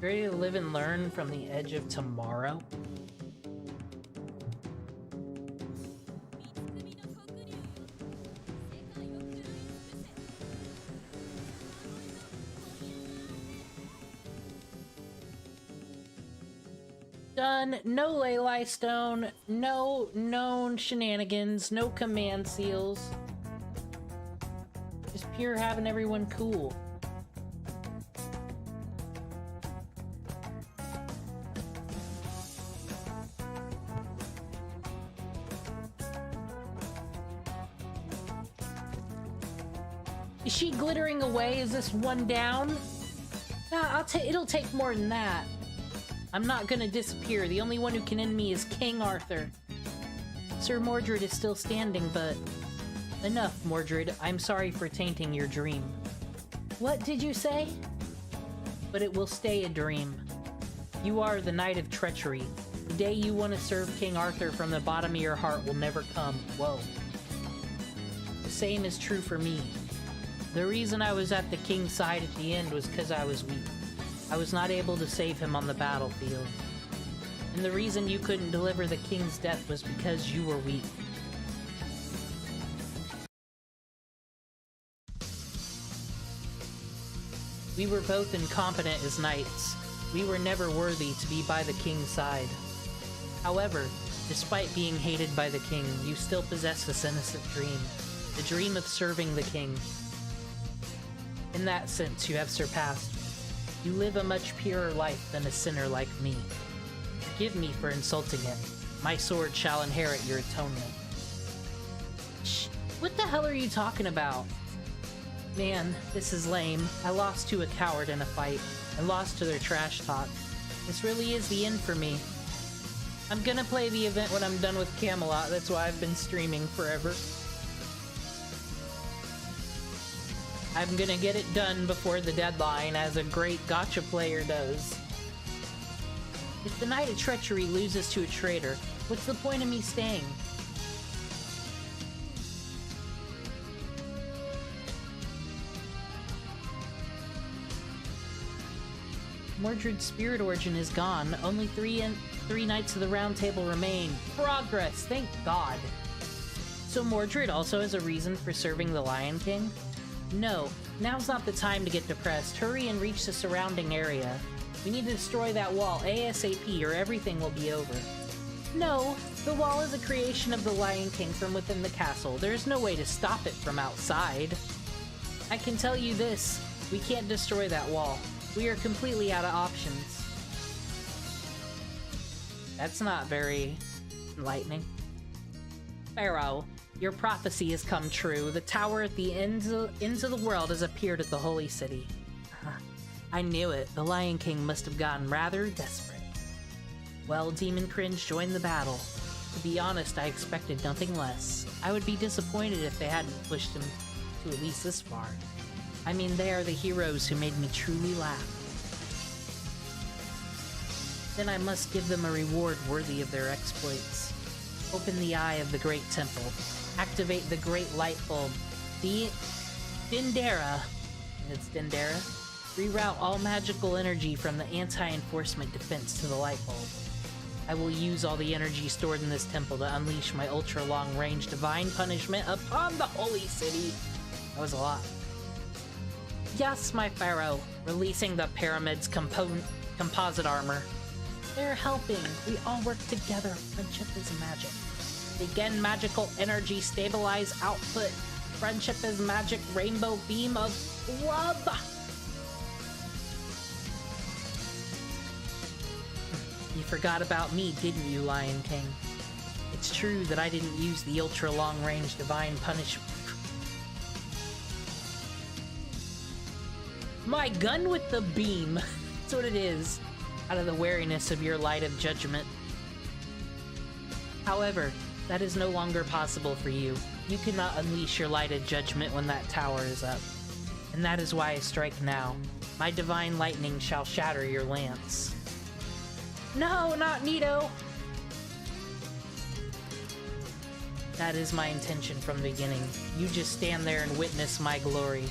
Speaker 1: Ready to live and learn from the edge of tomorrow? Done. No Ley Stone. No known shenanigans. No command seals. Just pure having everyone cool. Is she glittering away? Is this one down? Nah, it'll take more than that. I'm not gonna disappear. The only one who can end me is King Arthur. Sir Mordred is still standing, but... Enough, Mordred. I'm sorry for tainting your dream. What did you say? But it will stay a dream. You are the Knight of Treachery. The day you want to serve King Arthur from the bottom of your heart will never come. Whoa. The same is true for me. The reason I was at the king's side at the end was because I was weak. I was not able to save him on the battlefield. And the reason you couldn't deliver the king's death was because you were weak. We were both incompetent as knights. We were never worthy to be by the king's side. However, despite being hated by the king, you still possess this innocent dream. The dream of serving the king. In that sense, you have surpassed. You live a much purer life than a sinner like me. Forgive me for insulting it. My sword shall inherit your atonement. Shh, what the hell are you talking about? Man, this is lame. I lost to a coward in a fight. I lost to their trash talk. This really is the end for me. I'm gonna play the event when I'm done with Camelot. That's why I've been streaming forever. I'm gonna get it done before the deadline, as a great gacha player does. If the Knight of Treachery loses to a traitor, what's the point of me staying? Mordred's spirit origin is gone. Only three Knights of the Round Table remain. Progress, thank God. So Mordred also has a reason for serving the Lion King? No, now's not the time to get depressed. Hurry and reach the surrounding area. We need to destroy that wall ASAP or everything will be over. No, the wall is a creation of the Lion King from within the castle. There's no way to stop it from outside. I can tell you this, we can't destroy that wall. We are completely out of options. That's not very enlightening. Pharaoh, your prophecy has come true. The tower at the ends of the world has appeared at the Holy City. I knew it. The Lion King must have gotten rather desperate. Well, Demon Cringe joined the battle. To be honest, I expected nothing less. I would be disappointed if they hadn't pushed him to at least this far. I mean, they are the heroes who made me truly laugh. Then I must give them a reward worthy of their exploits. Open the eye of the Great Temple. Activate the Great Light Bulb. Dindera. It's Dindera. Reroute all magical energy from the anti-enforcement defense to the light bulb. I will use all the energy stored in this temple to unleash my ultra-long-range divine punishment upon the Holy City. That was a lot. Yes, my Pharaoh. Releasing the pyramid's composite armor. They're helping. We all work together. Friendship is magic. Begin magical energy. Stabilize output. Friendship is magic. Rainbow beam of love. You forgot about me, didn't you, Lion King? It's true that I didn't use the ultra-long-range divine punishment. My gun with the beam. That's what it is. Out of the wariness of your light of judgment. However, that is no longer possible for you. You cannot unleash your light of judgment when that tower is up. And that is why I strike now. My divine lightning shall shatter your lance. No, not Nito! That is my intention from the beginning. You just stand there and witness my glory.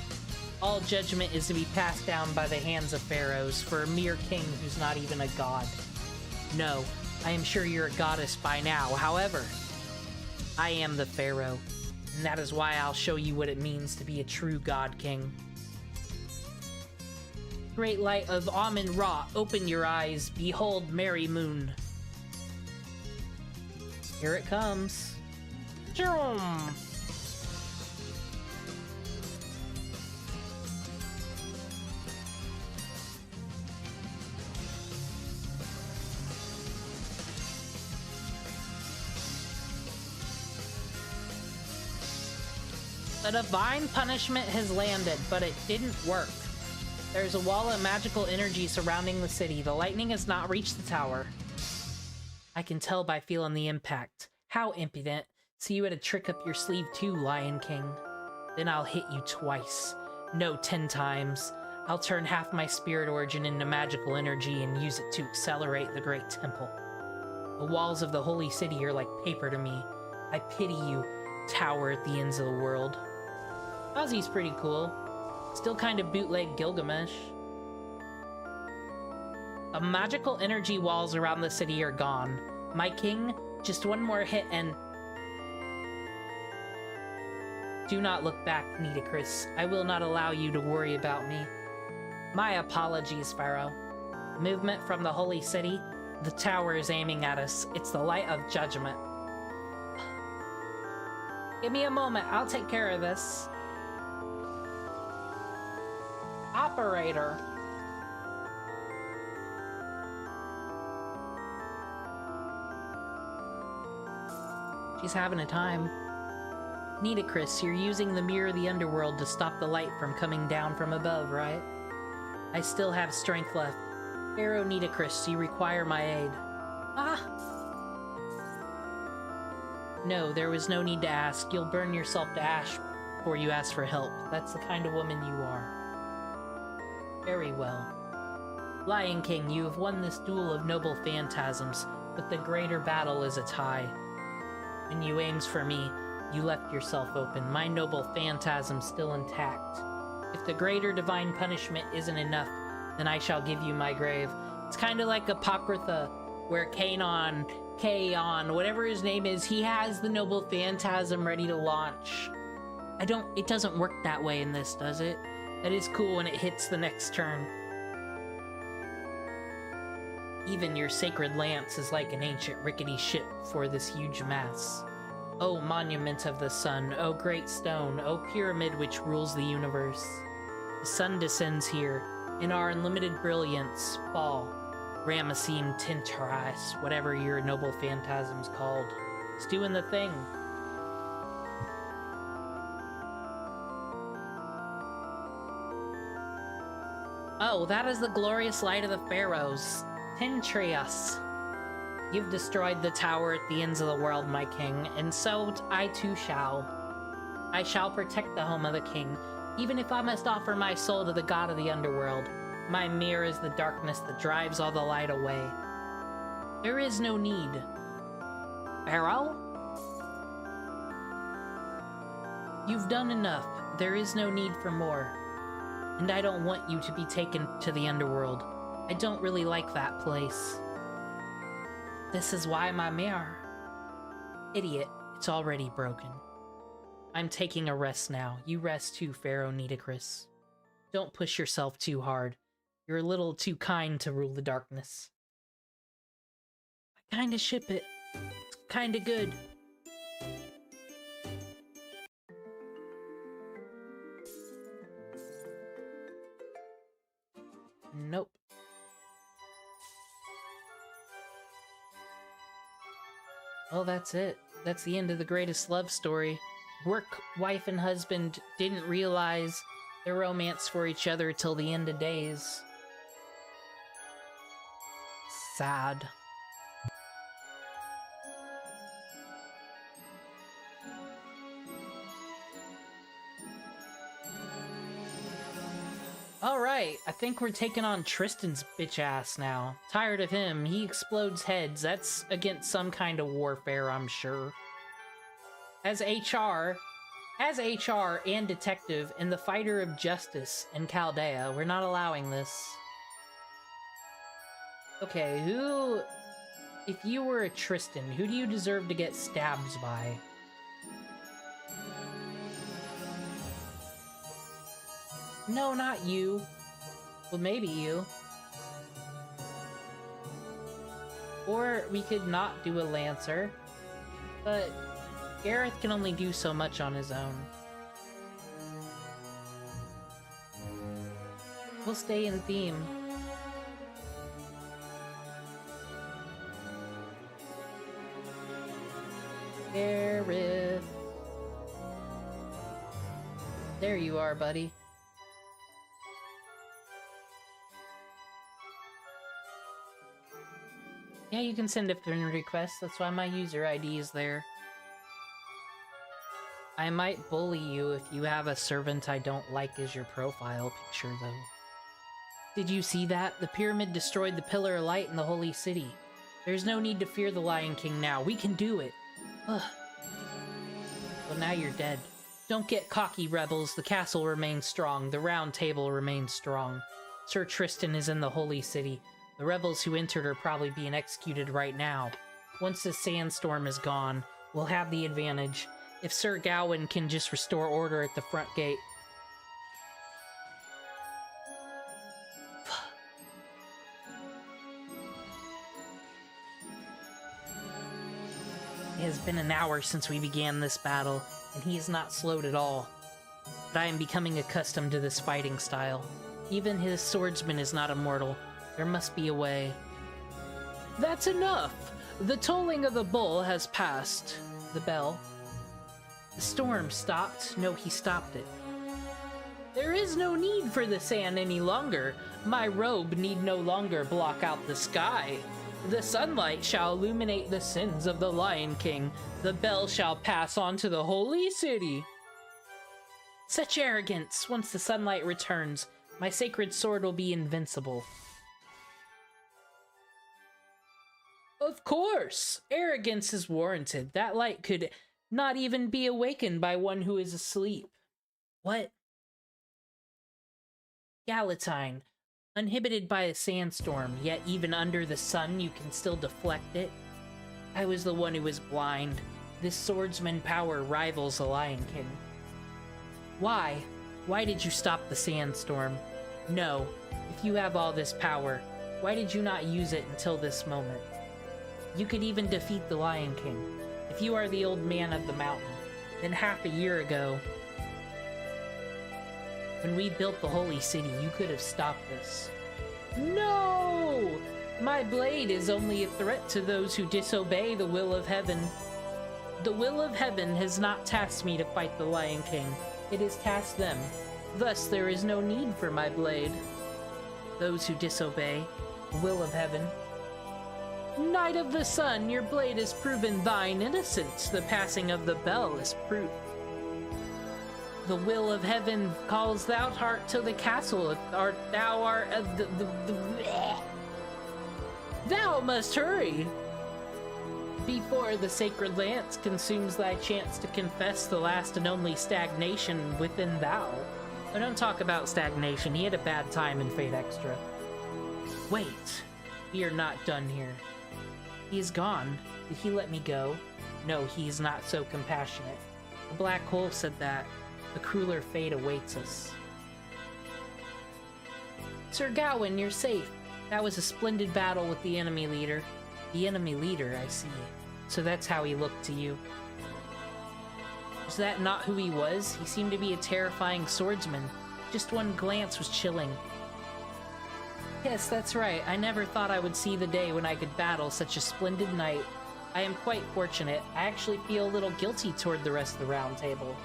Speaker 1: All judgment is to be passed down by the hands of pharaohs for a mere king who's not even a god. No, I am sure you're a goddess by now. However, I am the pharaoh, and that is why I'll show you what it means to be a true god king. Great light of Amun-Ra, open your eyes. Behold Mary Moon. Here it comes. Jerome. The divine punishment has landed, but it didn't work. There's a wall of magical energy surrounding the city. The lightning has not reached the tower. I can tell by feeling the impact. How impudent. So you had a trick up your sleeve too, Lion King. Then I'll hit you twice. No, 10 times. I'll turn half my spirit origin into magical energy and use it to accelerate the Great Temple. The walls of the Holy City are like paper to me. I pity you, tower at the ends of the world. Ozzy's pretty cool. Still kind of bootleg Gilgamesh. The magical energy walls around the city are gone. My king, just one more hit and... Do not look back, Nitocris. I will not allow you to worry about me. My apologies, Pharaoh. Movement from the Holy City. The tower is aiming at us. It's the light of judgment. Give me a moment. I'll take care of this. Operator. She's having a time. Nitocris, you're using the Mirror of the Underworld to stop the light from coming down from above, right? I still have strength left. Pharaoh Nitocris, you require my aid. Ah! No, there was no need to ask. You'll burn yourself to ash before you ask for help. That's the kind of woman you are. Very well. Lion King, you have won this duel of noble phantasms, but the greater battle is a tie. When you aimed for me, you left yourself open. My noble phantasm still intact. If the greater divine punishment isn't enough, then I shall give you my grave. It's kind of like Apocrypha, where Kaon, whatever his name is, he has the noble phantasm ready to launch. It doesn't work that way in this, does it? That is cool when it hits the next turn. Even your sacred lance is like an ancient rickety ship before this huge mass. O monument of the sun, O great stone, O pyramid which rules the universe. The sun descends here, in our unlimited brilliance, fall. Ramessim Tintaras, whatever your noble phantasm's called. It's doing the thing. Oh, that is the glorious light of the pharaohs. Tintrias. You've destroyed the tower at the ends of the world, my king, and so I too shall. I shall protect the home of the king, even if I must offer my soul to the god of the underworld. My mirror is the darkness that drives all the light away. There is no need. Pharaoh? You've done enough. There is no need for more. And I don't want you to be taken to the underworld. I don't really like that place. This is why my mirror. Idiot, it's already broken. I'm taking a rest now. You rest too, Pharaoh Nitocris. Don't push yourself too hard. You're a little too kind to rule the darkness. I kinda ship it. It's kinda good. Nope. Well, that's it. That's the end of the greatest love story. Work, wife, and husband didn't realize their romance for each other till the end of days. Sad. Alright, I think we're taking on Tristan's bitch ass now. Tired of him, he explodes heads. That's against some kind of warfare, I'm sure. As HR and detective and the fighter of justice in Chaldea, we're not allowing this. Okay, if you were a Tristan, who do you deserve to get stabbed by? No, not you. Well, maybe you. Or we could not do a Lancer, but Gareth can only do so much on his own. We'll stay in theme. Gareth. There you are, buddy. Yeah, you can send a friend request. That's why my user ID is there. I might bully you if you have a servant I don't like as your profile picture, though. Did you see that? The pyramid destroyed the pillar of light in the holy city. There's no need to fear the Lion King now. We can do it. Ugh. Well, now you're dead. Don't get cocky, rebels. The castle remains strong. The round table remains strong. Sir Tristan is in the holy city. The rebels who entered are probably being executed right now. Once the sandstorm is gone, we'll have the advantage. If Sir Gawain can just restore order at the front gate. It has been an hour since we began this battle, and he is not slowed at all. But I am becoming accustomed to this fighting style. Even his swordsman is not immortal. There must be a way. That's enough! The tolling of the bull has passed. The bell. The storm stopped. No, he stopped it. There is no need for the sand any longer. My robe need no longer block out the sky. The sunlight shall illuminate the sins of the Lion King. The bell shall pass on to the holy city. Such arrogance! Once the sunlight returns, my sacred sword will be invincible. Of course! Arrogance is warranted. That light could not even be awakened by one who is asleep. What? Galatine, Uninhibited by a sandstorm, yet even under the sun you can still deflect it. I was the one who was blind. This swordsman power rivals the Lion King. Why? Why did you stop the sandstorm? No, if you have all this power, why did you not use it until this moment? You could even defeat the Lion King. If you are the old man of the mountain, then half a year ago, when we built the holy city, you could have stopped this. No! My blade is only a threat to those who disobey the will of heaven. The will of heaven has not tasked me to fight the Lion King. It has tasked them. Thus, there is no need for my blade. Those who disobey the will of heaven. Knight of the Sun, your blade has proven thine innocence. The passing of the bell is proof. The will of heaven calls thou art to the castle. If thou art thou must hurry before the sacred lance consumes thy chance to confess the last and only stagnation within thou. I don't talk about stagnation. He had a bad time in Fate Extra. Wait, we are not done here. He is gone. Did he let me go? No, he is not so compassionate. The black hole said that. A crueler fate awaits us. Sir Gawain, you're safe. That was a splendid battle with the enemy leader. The enemy leader, I see. So that's how he looked to you. Was that not who he was? He seemed to be a terrifying swordsman. Just one glance was chilling. Yes, that's right. I never thought I would see the day when I could battle such a splendid knight. I am quite fortunate. I actually feel a little guilty toward the rest of the round table.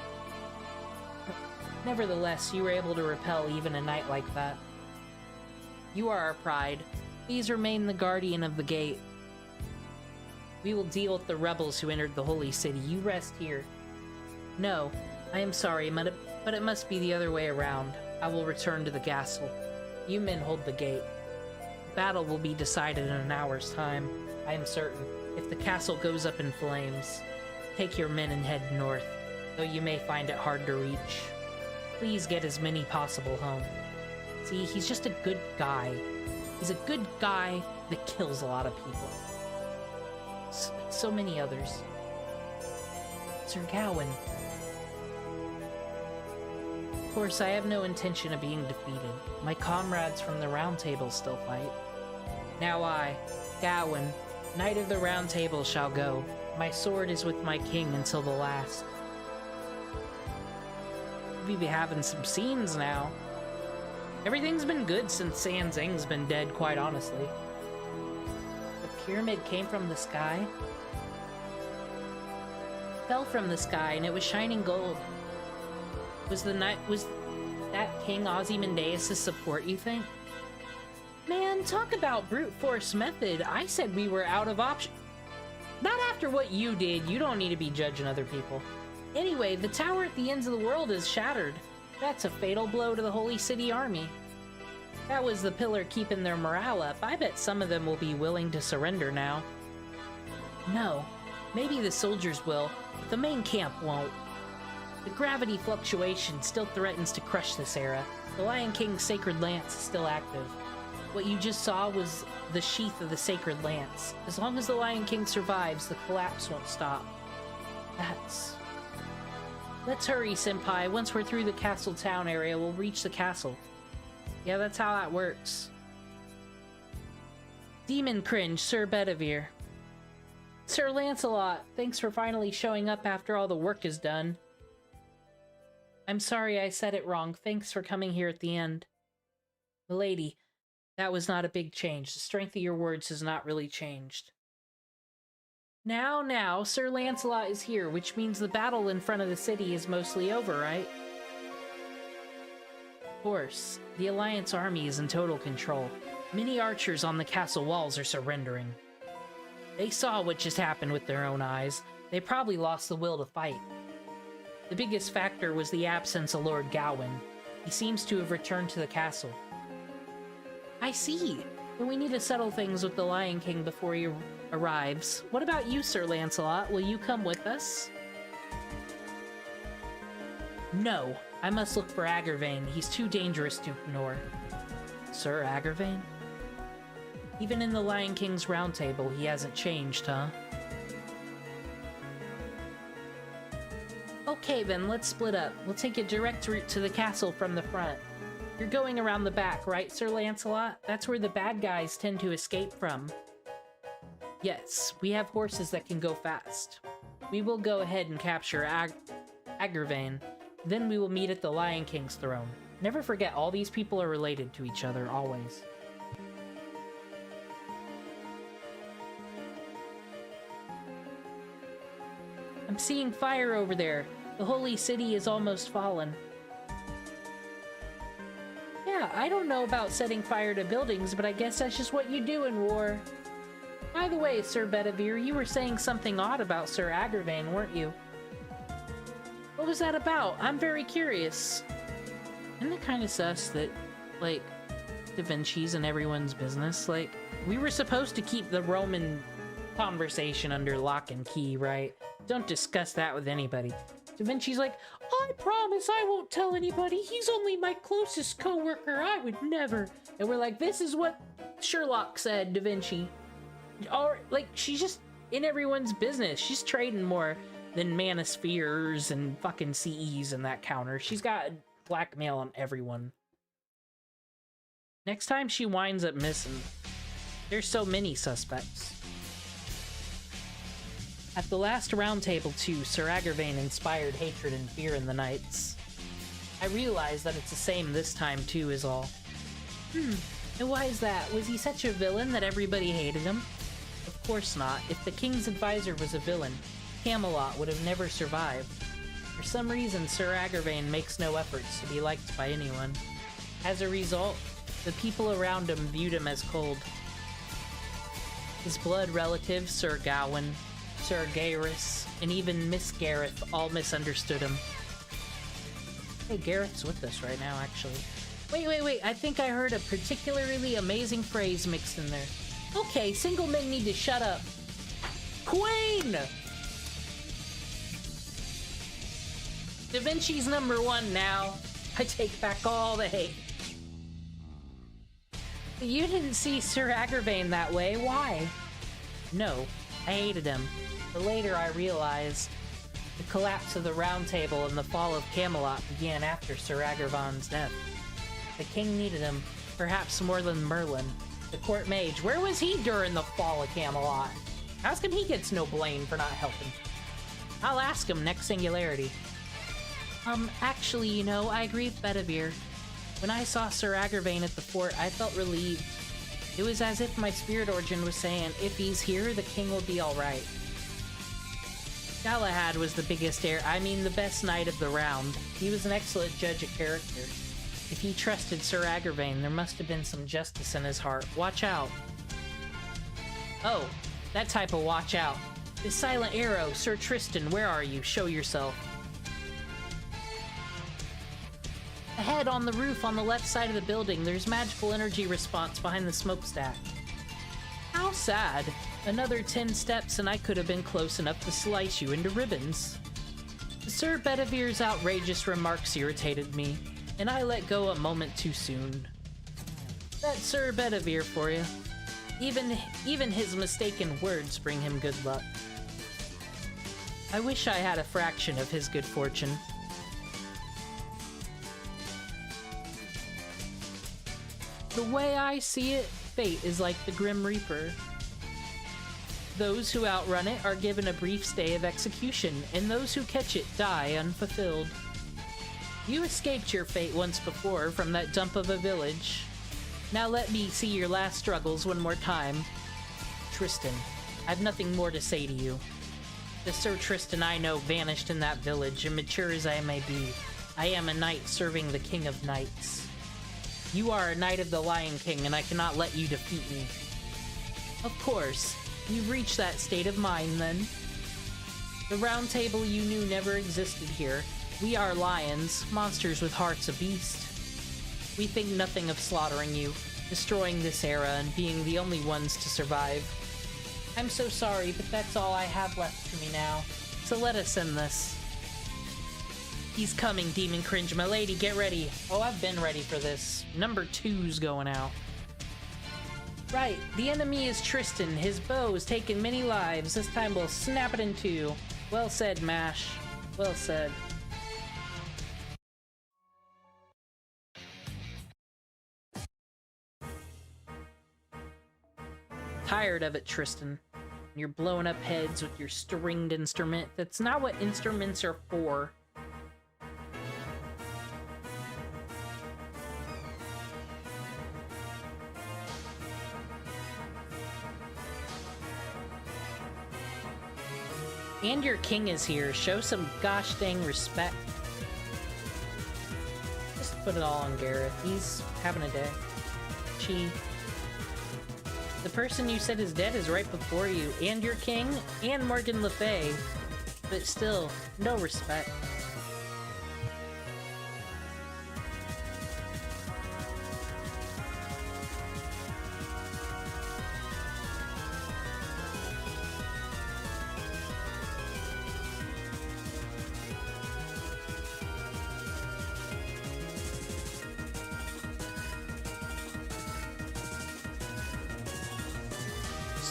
Speaker 1: Nevertheless, you were able to repel even a knight like that. You are our pride. Please remain the guardian of the gate. We will deal with the rebels who entered the holy city. You rest here. No, I am sorry, but it must be the other way around. I will return to the castle. You men hold the gate. The battle will be decided in an hour's time, I am certain. If the castle goes up in flames, take your men and head north, though you may find it hard to reach. Please get as many possible home. See, he's just a good guy. He's a good guy that kills a lot of people. So many others. Sir Gawain. Of course, I have no intention of being defeated. My comrades from the Round Table still fight. Now I, Gawain, Knight of the Round Table, shall go. My sword is with my king until the last. We be having some scenes now. Everything's been good since San Zheng's been dead, quite honestly. The pyramid came from the sky? Fell from the sky and it was shining gold. Was that King Ozymandias' support, you think? Man, talk about brute force method. I said we were out of options. Not after what you did. You don't need to be judging other people. Anyway, the tower at the ends of the world is shattered. That's a fatal blow to the Holy City Army. That was the pillar keeping their morale up. I bet some of them will be willing to surrender now. No, maybe the soldiers will, but the main camp won't. The gravity fluctuation still threatens to crush this era. The Lion King's Sacred Lance is still active. What you just saw was the sheath of the Sacred Lance. As long as the Lion King survives, the collapse won't stop. That's... Let's hurry, Senpai. Once we're through the castle town area, we'll reach the castle. Yeah, that's how that works. Demon Cringe, Sir Bedivere. Sir Lancelot, thanks for finally showing up after all the work is done. I'm sorry I said it wrong. Thanks for coming here at the end. Milady, that was not a big change. The strength of your words has not really changed. Now, Sir Lancelot is here, which means the battle in front of the city is mostly over, right? Of course, the Alliance army is in total control. Many archers on the castle walls are surrendering. They saw what just happened with their own eyes. They probably lost the will to fight. The biggest factor was the absence of Lord Gawain. He seems to have returned to the castle. I see. Then we need to settle things with the Lion King before he arrives. What about you, Sir Lancelot? Will you come with us? No. I must look for Agravain. He's too dangerous to ignore. Sir Agravain? Even in the Lion King's round table, he hasn't changed, huh? Okay then, let's split up. We'll take a direct route to the castle from the front. You're going around the back, right, Sir Lancelot? That's where the bad guys tend to escape from. Yes, we have horses that can go fast. We will go ahead and capture Agravain. Then we will meet at the Lion King's throne. Never forget, all these people are related to each other, always. I'm seeing fire over there. The holy city is almost fallen. Yeah, I don't know about setting fire to buildings, but I guess that's just what you do in war. By the way, Sir Bedivere, you were saying something odd about Sir Agravain, weren't you? What was that about? I'm very curious. Isn't it kind of sus that, like, Da Vinci's in everyone's business? Like, we were supposed to keep the Roman conversation under lock and key, right? Don't discuss that with anybody. Da Vinci's like, I promise I won't tell anybody. He's only my closest co-worker. I would never. And we're like, this is what Sherlock said, Da Vinci. Or, like, she's just in everyone's business. She's trading more than manospheres and fucking CEs in that counter. She's got blackmail on everyone. Next time she winds up missing. There's so many suspects. At the last round table, too, Sir Agravain inspired hatred and fear in the knights. I realize that it's the same this time, too, is all. And why is that? Was he such a villain that everybody hated him? Of course not. If the king's advisor was a villain, Camelot would have never survived. For some reason, Sir Agravain makes no efforts to be liked by anyone. As a result, the people around him viewed him as cold. His blood relatives, Sir Gawain, Sir Gareth, and even Miss Gareth all misunderstood him. Hey, Gareth's with us right now, actually. Wait, I think I heard a particularly amazing phrase mixed in there. Okay, single men need to shut up. Queen! Da Vinci's #1 now. I take back all the hate. You didn't see Sir Agravain that way, why? No, I hated him. But later I realized the collapse of the Round Table and the fall of Camelot began after Sir Agravain's death. The king needed him, perhaps more than Merlin. The court mage, where was he during the fall of Camelot? How come he gets no blame for not helping? I'll ask him next Singularity. Actually, you know, I agree with Bedivere. When I saw Sir Agravain at the fort, I felt relieved. It was as if my spirit origin was saying, if he's here, the king will be alright. Galahad was the the best knight of the round. He was an excellent judge of character. If he trusted Sir Agravain, there must have been some justice in his heart. Watch out. Oh, that type of watch out. The silent arrow, Sir Tristan, where are you? Show yourself. Ahead on the roof on the left side of the building, there's magical energy response behind the smokestack. How sad. Another 10 steps and I could have been close enough to slice you into ribbons. Sir Bedivere's outrageous remarks irritated me, and I let go a moment too soon. That's Sir Bedivere for you. Even his mistaken words bring him good luck. I wish I had a fraction of his good fortune. The way I see it, fate is like the Grim Reaper. Those who outrun it are given a brief stay of execution, and those who catch it die unfulfilled. You escaped your fate once before from that dump of a village. Now let me see your last struggles one more time. Tristan, I've nothing more to say to you. The Sir Tristan I know vanished in that village, and mature as I may be, I am a knight serving the King of Knights. You are a knight of the Lion King, and I cannot let you defeat me. Of course, you've reached that state of mind, then. The round table you knew never existed here. We are lions, monsters with hearts of beast. We think nothing of slaughtering you, destroying this era, and being the only ones to survive. I'm so sorry, but that's all I have left to me now. So let us end this. He's coming, Demon Cringe. My lady, get ready. Oh, I've been ready for this. Number 2's going out. Right, the enemy is Tristan. His bow's taken many lives. This time we'll snap it in two. Well said, MASH. Well said. Tired of it, Tristan. You're blowing up heads with your stringed instrument. That's not what instruments are for. And your king is here. Show some gosh dang respect. Just put it all on Gareth. He's having a day. The person you said is dead is right before you. And your king, and Morgan Le Fay. But still, no respect.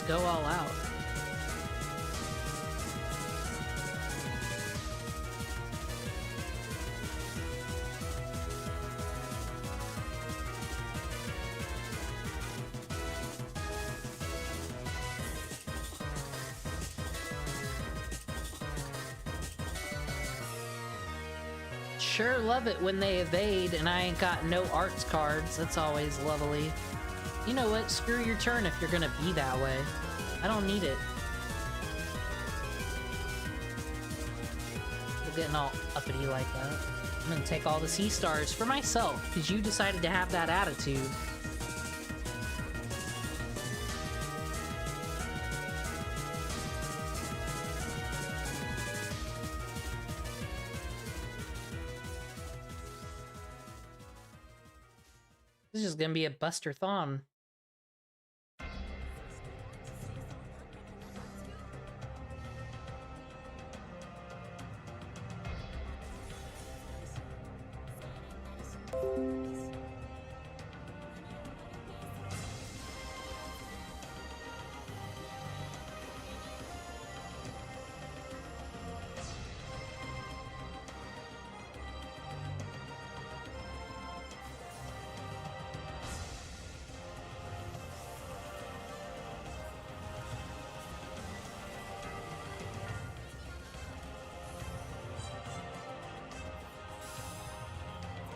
Speaker 1: Go all out. Sure love it when they evade and I ain't got no arts cards. That's always lovely. You know what? Screw your turn if you're gonna be that way. I don't need it. You're getting all uppity like that. I'm gonna take all the sea stars for myself, because you decided to have that attitude. This is gonna be a Buster-thon.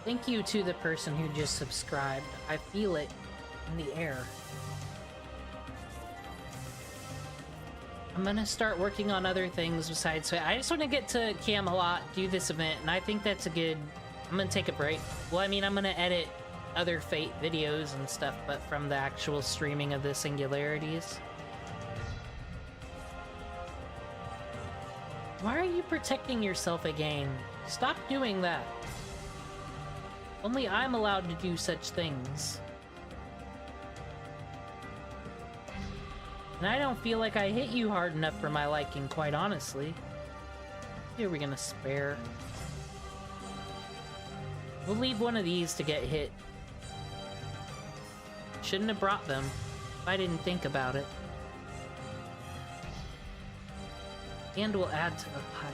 Speaker 1: Thank you to the person who just subscribed. I feel it in the air. I'm gonna start working on other things besides Fate. I just want to get to Camelot, do this event, and I think that's a good... I'm gonna take a break. Well, I mean, I'm gonna edit other Fate videos and stuff, but from the actual streaming of the Singularities. Why are you protecting yourself again? Stop doing that. Only I'm allowed to do such things. And I don't feel like I hit you hard enough for my liking, quite honestly. Here we're gonna spare. We'll leave one of these to get hit. Shouldn't have brought them if I didn't think about it. And we'll add to the pile.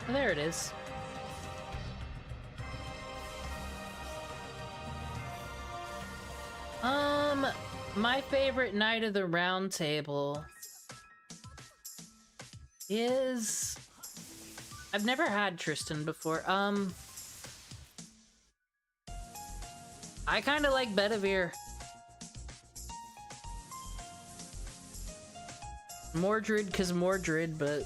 Speaker 1: There it is. My favorite Knight of the Round Table is... I've never had Tristan before. I kinda like Bedivere. Mordred, 'cause Mordred, but...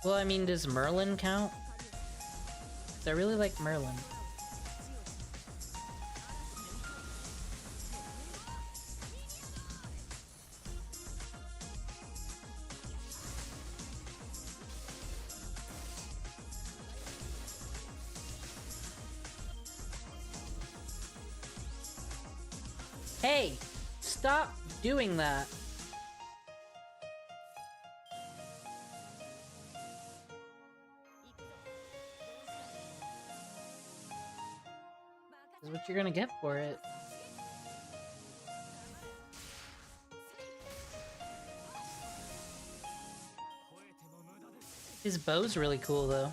Speaker 1: Well, I mean, does Merlin count? 'Cause I really like Merlin. Hey! Stop doing that! This is what you're gonna get for it. His bow's really cool, though.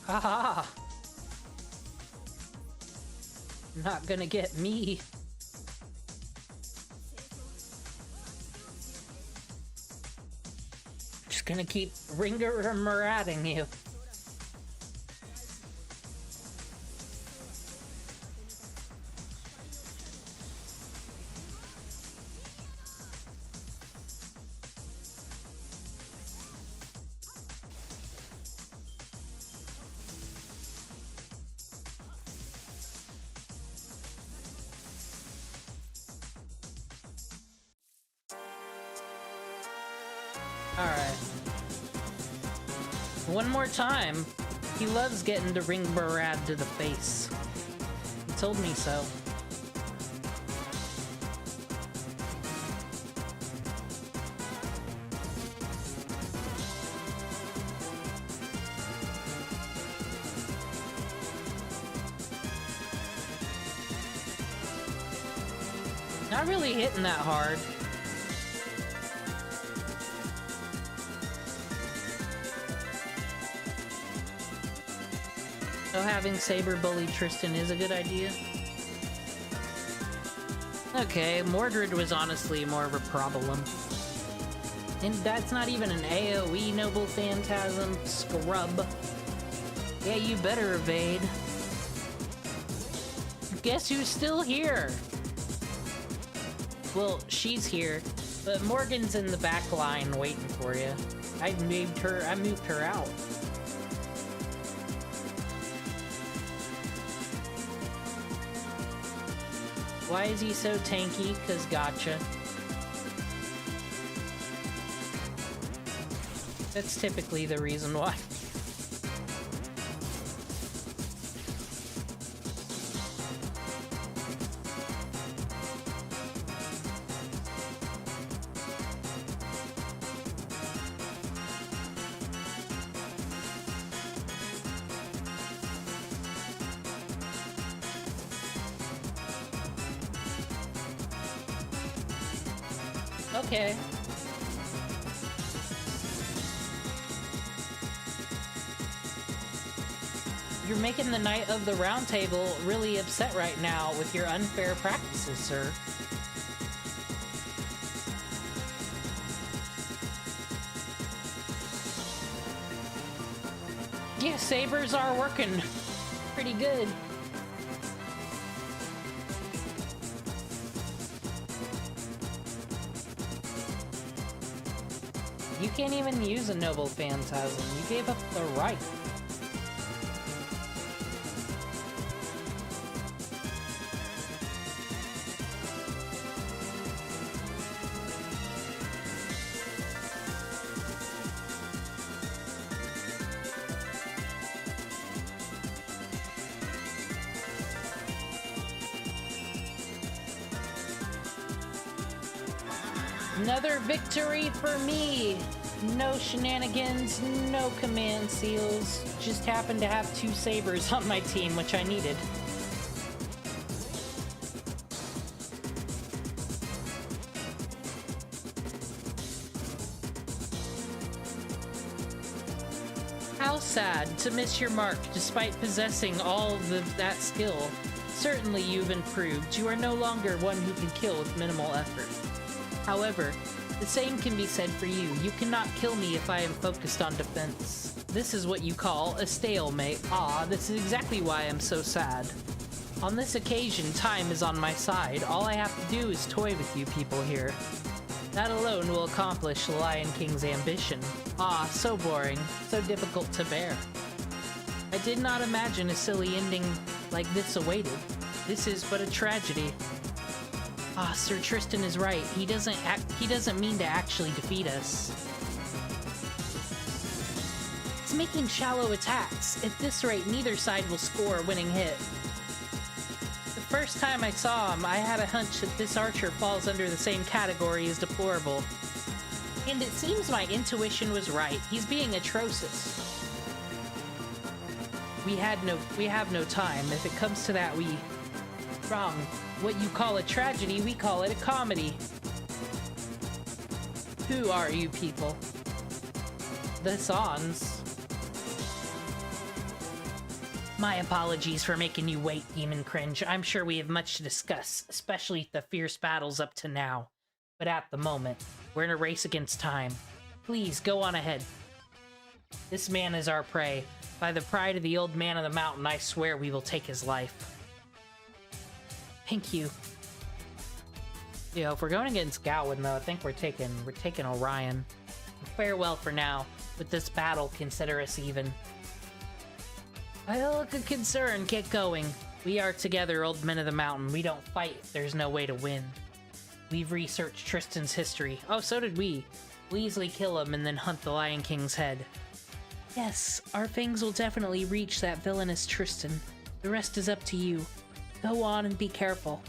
Speaker 1: Haha! Not gonna get me. Just gonna keep ringer-maradding you. Alright. One more time. He loves getting the ring barad to the face. He told me so. Not really hitting that hard. So having Saber bully Tristan is a good idea. Okay, Mordred was honestly more of a problem. And that's not even an AoE Noble Phantasm, scrub. Yeah, you better evade. Guess who's still here? Well, she's here, but Morgan's in the back line waiting for you. I moved her out. Why is he so tanky? 'Cause gacha. That's typically the reason why. Okay. You're making the Knight of the Round Table really upset right now with your unfair practices, sir. Yeah, sabers are working pretty good. You can't even use a Noble Phantasm. You gave up the right. Another victory for me! No shenanigans, no command seals. Just happened to have 2 sabers on my team, which I needed. How sad to miss your mark despite possessing all of that skill. Certainly you've improved. You are no longer one who can kill with minimal effort. However, the same can be said for you. You cannot kill me if I am focused on defense. This is what you call a stalemate. Ah, this is exactly why I'm so sad. On this occasion, time is on my side. All I have to do is toy with you people here. That alone will accomplish the Lion King's ambition. Ah, so boring, so difficult to bear. I did not imagine a silly ending like this awaited. This is but a tragedy. Ah, Sir Tristan is right. He doesn't mean to actually defeat us. He's making shallow attacks. At this rate, neither side will score a winning hit. The first time I saw him, I had a hunch that this archer falls under the same category as deplorable. And it seems my intuition was right. He's being atrocious. We have no time. If it comes to that, wrong. What you call a tragedy, we call it a comedy. Who are you people? The Sans. My apologies for making you wait, Demon Cringe. I'm sure we have much to discuss, especially the fierce battles up to now. But at the moment, we're in a race against time. Please, go on ahead. This man is our prey. By the pride of the old man of the mountain, I swear we will take his life. Thank you. If we're going against Gawain, though, I think we're taking Orion. Farewell for now. With this battle, consider us even. I look a concern. Get going. We are together, old men of the mountain. We don't fight if there's no way to win. We've researched Tristan's history. Oh, so did we. We'll easily kill him and then hunt the Lion King's head. Yes, our fangs will definitely reach that villainous Tristan. The rest is up to you. Go on and be careful.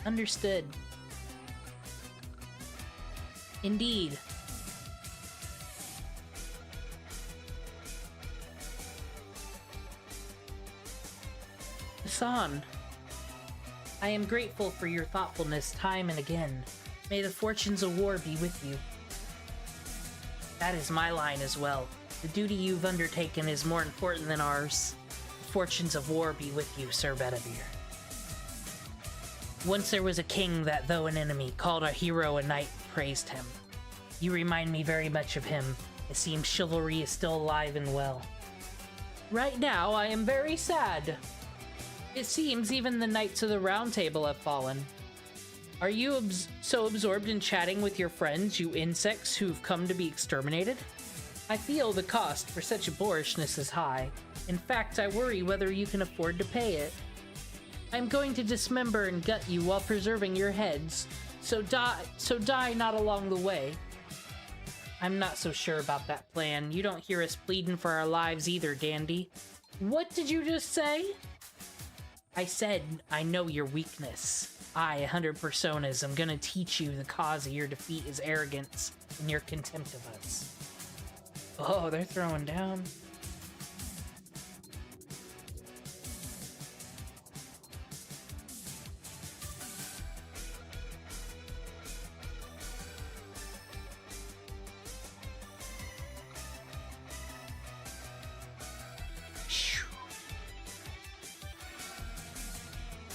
Speaker 1: Understood. Indeed. Hassan, I am grateful for your thoughtfulness time and again. May the fortunes of war be with you. That is my line as well. The duty you've undertaken is more important than ours. The fortunes of war be with you, Sir Bedivere. Once there was a king that, though an enemy, called a hero a knight, praised him. You remind me very much of him. It seems chivalry is still alive and well. Right now, I am very sad. It seems even the Knights of the Round Table have fallen. Are you so absorbed in chatting with your friends, you insects who've come to be exterminated? I feel the cost for such boorishness is high. In fact, I worry whether you can afford to pay it. I'm going to dismember and gut you while preserving your heads, so die not along the way. I'm not so sure about that plan. You don't hear us pleading for our lives either, Dandy. What did you just say? I said, I know your weakness. I, 100 personas, am gonna teach you the cause of your defeat is arrogance and your contempt of us. Oh, they're throwing down.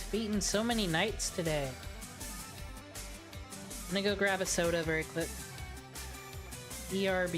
Speaker 1: Beaten so many knights today. I'm gonna go grab a soda very quick. ERB.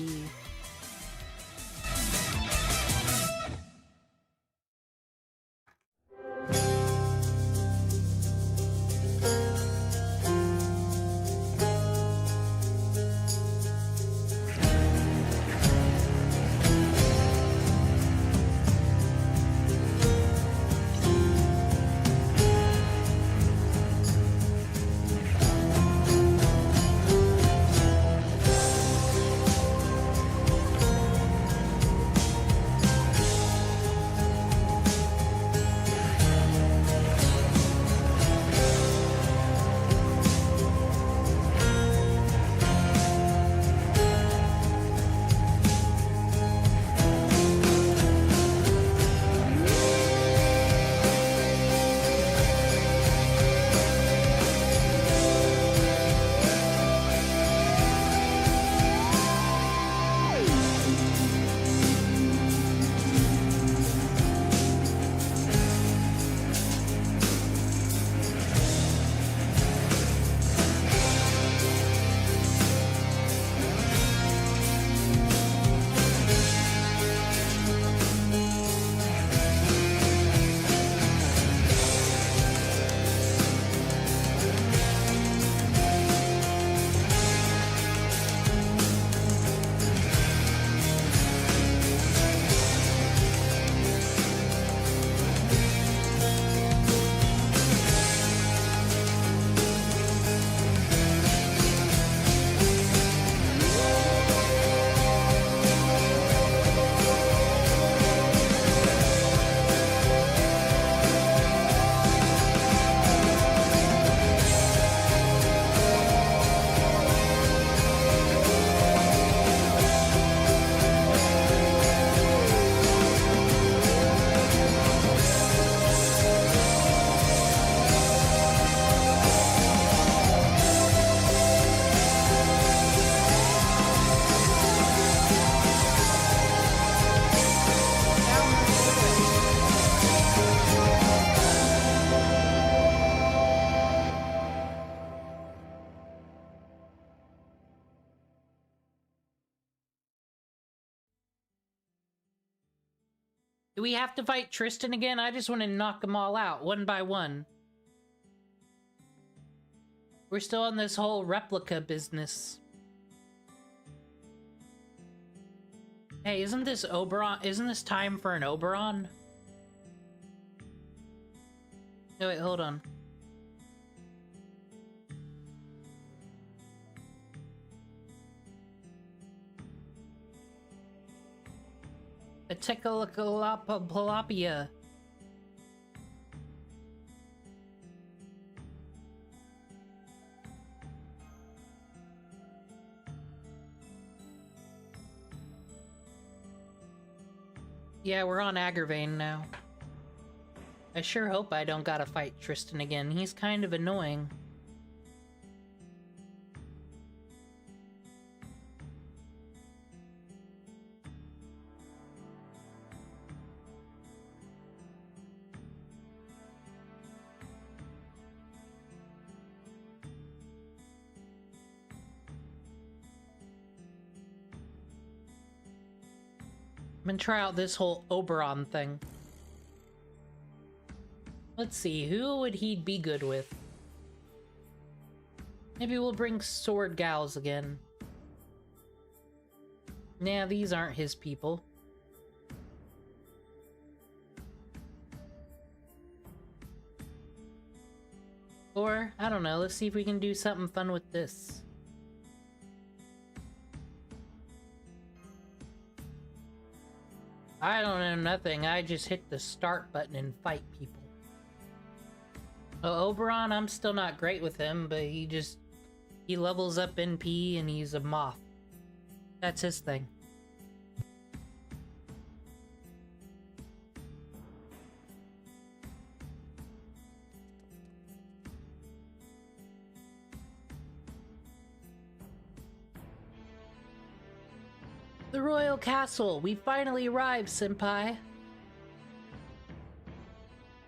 Speaker 1: Do we have to fight Tristan again? I just want to knock them all out, one by one. We're still on this whole replica business. Hey, isn't this Oberon? Isn't this time for an Oberon? No, wait, hold on. A Techalopalapia. Yeah, we're on Agravain now. I sure hope I don't gotta fight Tristan again. He's kind of annoying. I'm gonna try out this whole Oberon thing. Let's see, who would he be good with? Maybe we'll bring Sword Gals again. Nah, these aren't his people. Or, I don't know, let's see if we can do something fun with this. I don't know nothing, I just hit the start button and fight people. Oh, Oberon, I'm still not great with him, but he levels up NP and he's a moth. That's his thing. The Royal Castle! We finally arrived, Senpai!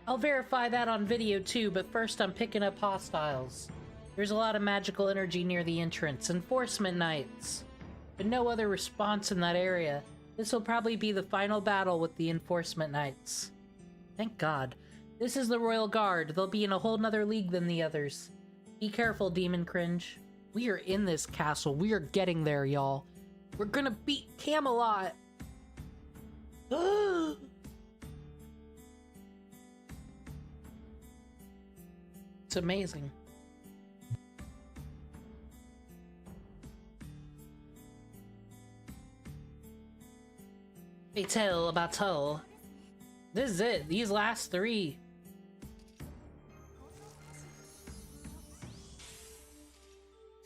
Speaker 1: I'll verify that on video too, but first I'm picking up hostiles. There's a lot of magical energy near the entrance. Enforcement Knights! But no other response in that area. This will probably be the final battle with the Enforcement Knights. Thank God. This is the Royal Guard. They'll be in a whole nother league than the others. Be careful, Demon Cringe. We are in this castle. We are getting there, y'all. We're gonna beat Camelot! It's amazing. Battle. This is it. These last three.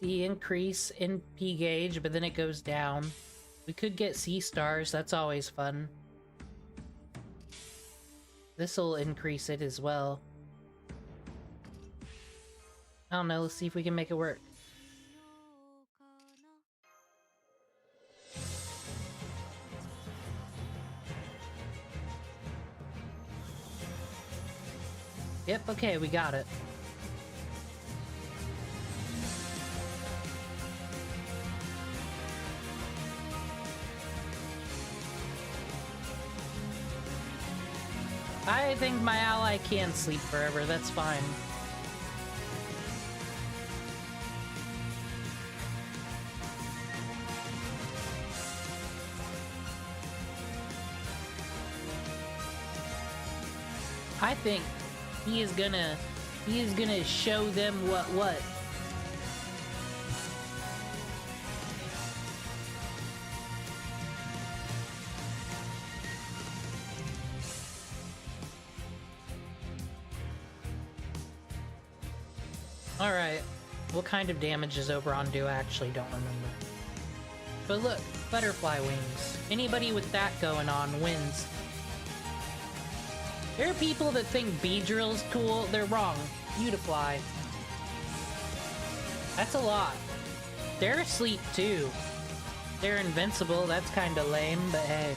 Speaker 1: The increase in P gauge, but then it goes down. We could get C stars. That's always fun. This'll increase it as well. I don't know. Let's see if we can make it work. Yep, okay, we got it. I think my ally can sleep forever, that's fine. I think he is gonna show them what. Alright, what kind of damage does Oberon do? I actually don't remember. But look, butterfly wings. Anybody with that going on wins. There are people that think Beedrill's cool. They're wrong. Beautifly. That's a lot. They're asleep too. They're invincible. That's kind of lame, but hey.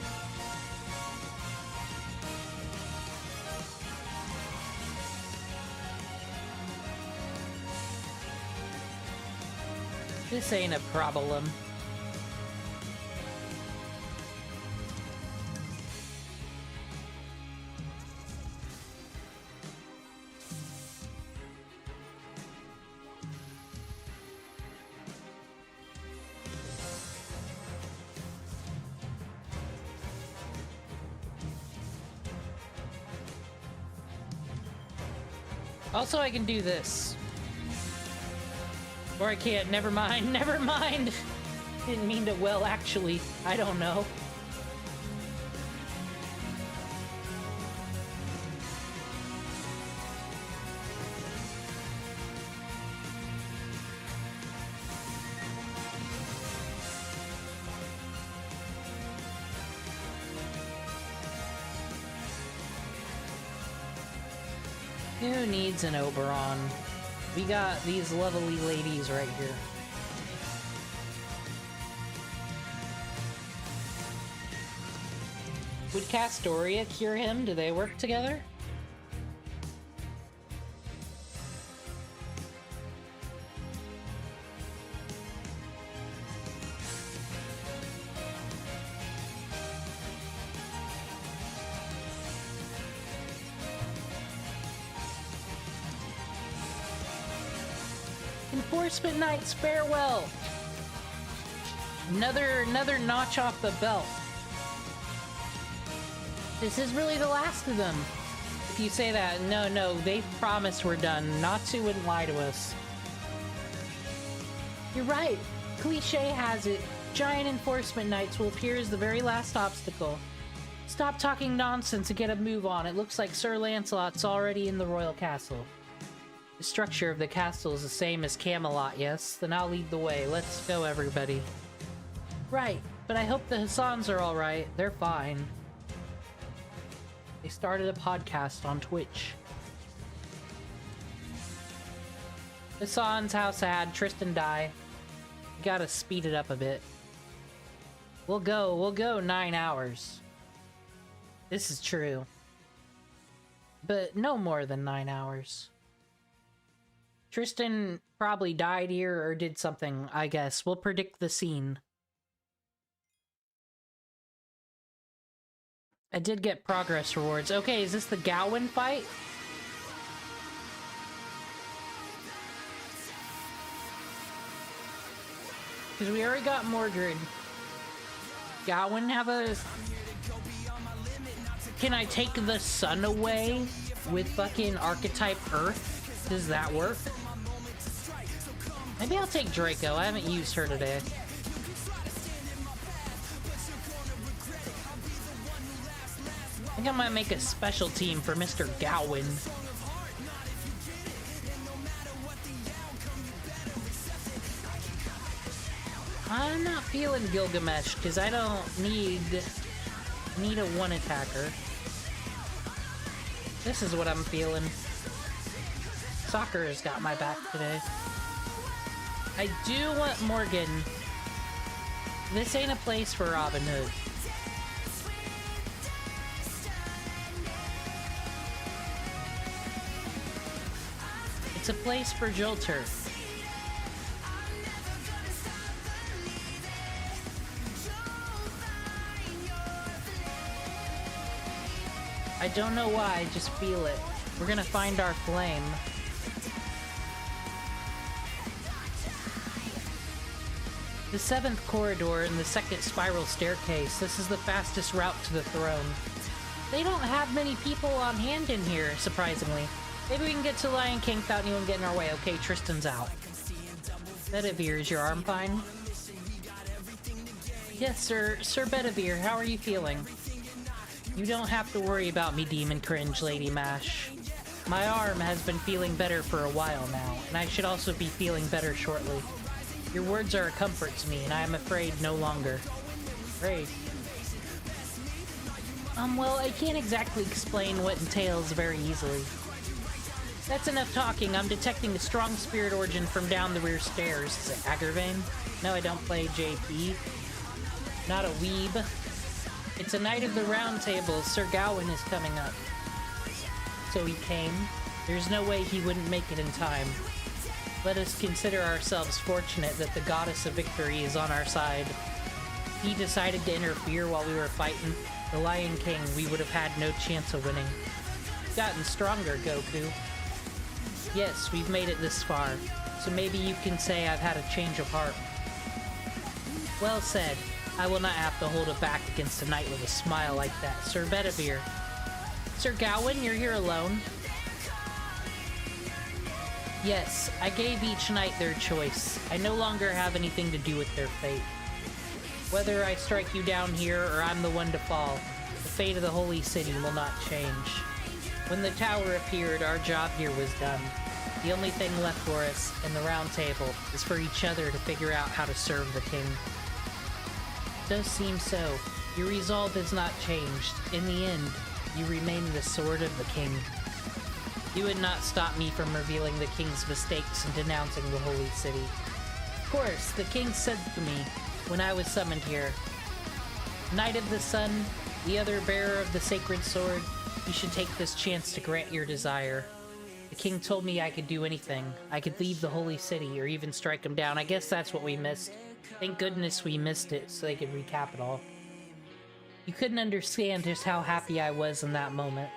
Speaker 1: This ain't a problem. Also, I can do this. Or I can't. Never mind. Never mind. Didn't mean to. Well, actually, I don't know. Who needs an Oberon? We got these lovely ladies right here. Would Castoria cure him? Do they work together? Enforcement Knights, farewell! Another notch off the belt. This is really the last of them. If you say that, no, they promised we're done. Natsu wouldn't lie to us. You're right. Cliche has it. Giant Enforcement Knights will appear as the very last obstacle. Stop talking nonsense and get a move on. It looks like Sir Lancelot's already in the royal castle. The structure of the castle is the same as Camelot, yes? Then I'll lead the way. Let's go, everybody. Right, but I hope the Hassans are alright. They're fine. They started a podcast on Twitch. Hassans, how sad. Tristan die. You gotta speed it up a bit. We'll go 9 hours. This is true. But no more than 9 hours. Tristan probably died here or did something, I guess. We'll predict the scene. I did get progress rewards. Okay, is this the Gawain fight? Because we already got Mordred. Gawain have a... Can I take the sun away with fucking Archetype Earth? Does that work? Maybe I'll take Draco. I haven't used her today. I think I might make a special team for Mr. Gawain. I'm not feeling Gilgamesh because I don't need a one attacker. This is what I'm feeling. Soccer has got my back today. I do want Morgan. This ain't a place for Robin Hood. It's a place for Jolter. I don't know why, I just feel it. We're gonna find our flame. The 7th corridor and the 2nd spiral staircase. This is the fastest route to the throne. They don't have many people on hand in here, surprisingly. Maybe we can get to Lion King without anyone getting in our way. Okay, Tristan's out. Bedivere, is your arm fine? Yes, sir. Sir Bedivere, how are you feeling? You don't have to worry about me, Demon Cringe, Lady Mash. My arm has been feeling better for a while now, and I should also be feeling better shortly. Your words are a comfort to me, and I am afraid no longer. Afraid? Well, I can't exactly explain what entails very easily. That's enough talking. I'm detecting a strong spirit origin from down the rear stairs. Is it Agravain? No, I don't play JP. Not a weeb. It's a Knight of the Round Table. Sir Gawain is coming up. So he came. There's no way he wouldn't make it in time. Let us consider ourselves fortunate that the Goddess of Victory is on our side. If he decided to interfere while we were fighting the Lion King, we would have had no chance of winning. You've gotten stronger, Goku. Yes, we've made it this far, so maybe you can say I've had a change of heart. Well said. I will not have to hold it back against a knight with a smile like that. Sir Bedivere. Sir Gawain, you're here alone. Yes, I gave each knight their choice. I no longer have anything to do with their fate. Whether I strike you down here or I'm the one to fall, the fate of the Holy City will not change. When the tower appeared, our job here was done. The only thing left for us in the Round Table is for each other to figure out how to serve the king. It does seem so. Your resolve has not changed. In the end, you remain the sword of the king. You would not stop me from revealing the king's mistakes and denouncing the Holy City. Of course, the king said to me when I was summoned here, Knight of the Sun, the other bearer of the sacred sword, you should take this chance to grant your desire. The king told me I could do anything. I could leave the Holy City or even strike him down. I guess that's what we missed. Thank goodness we missed it so they could recap it all. You couldn't understand just how happy I was in that moment.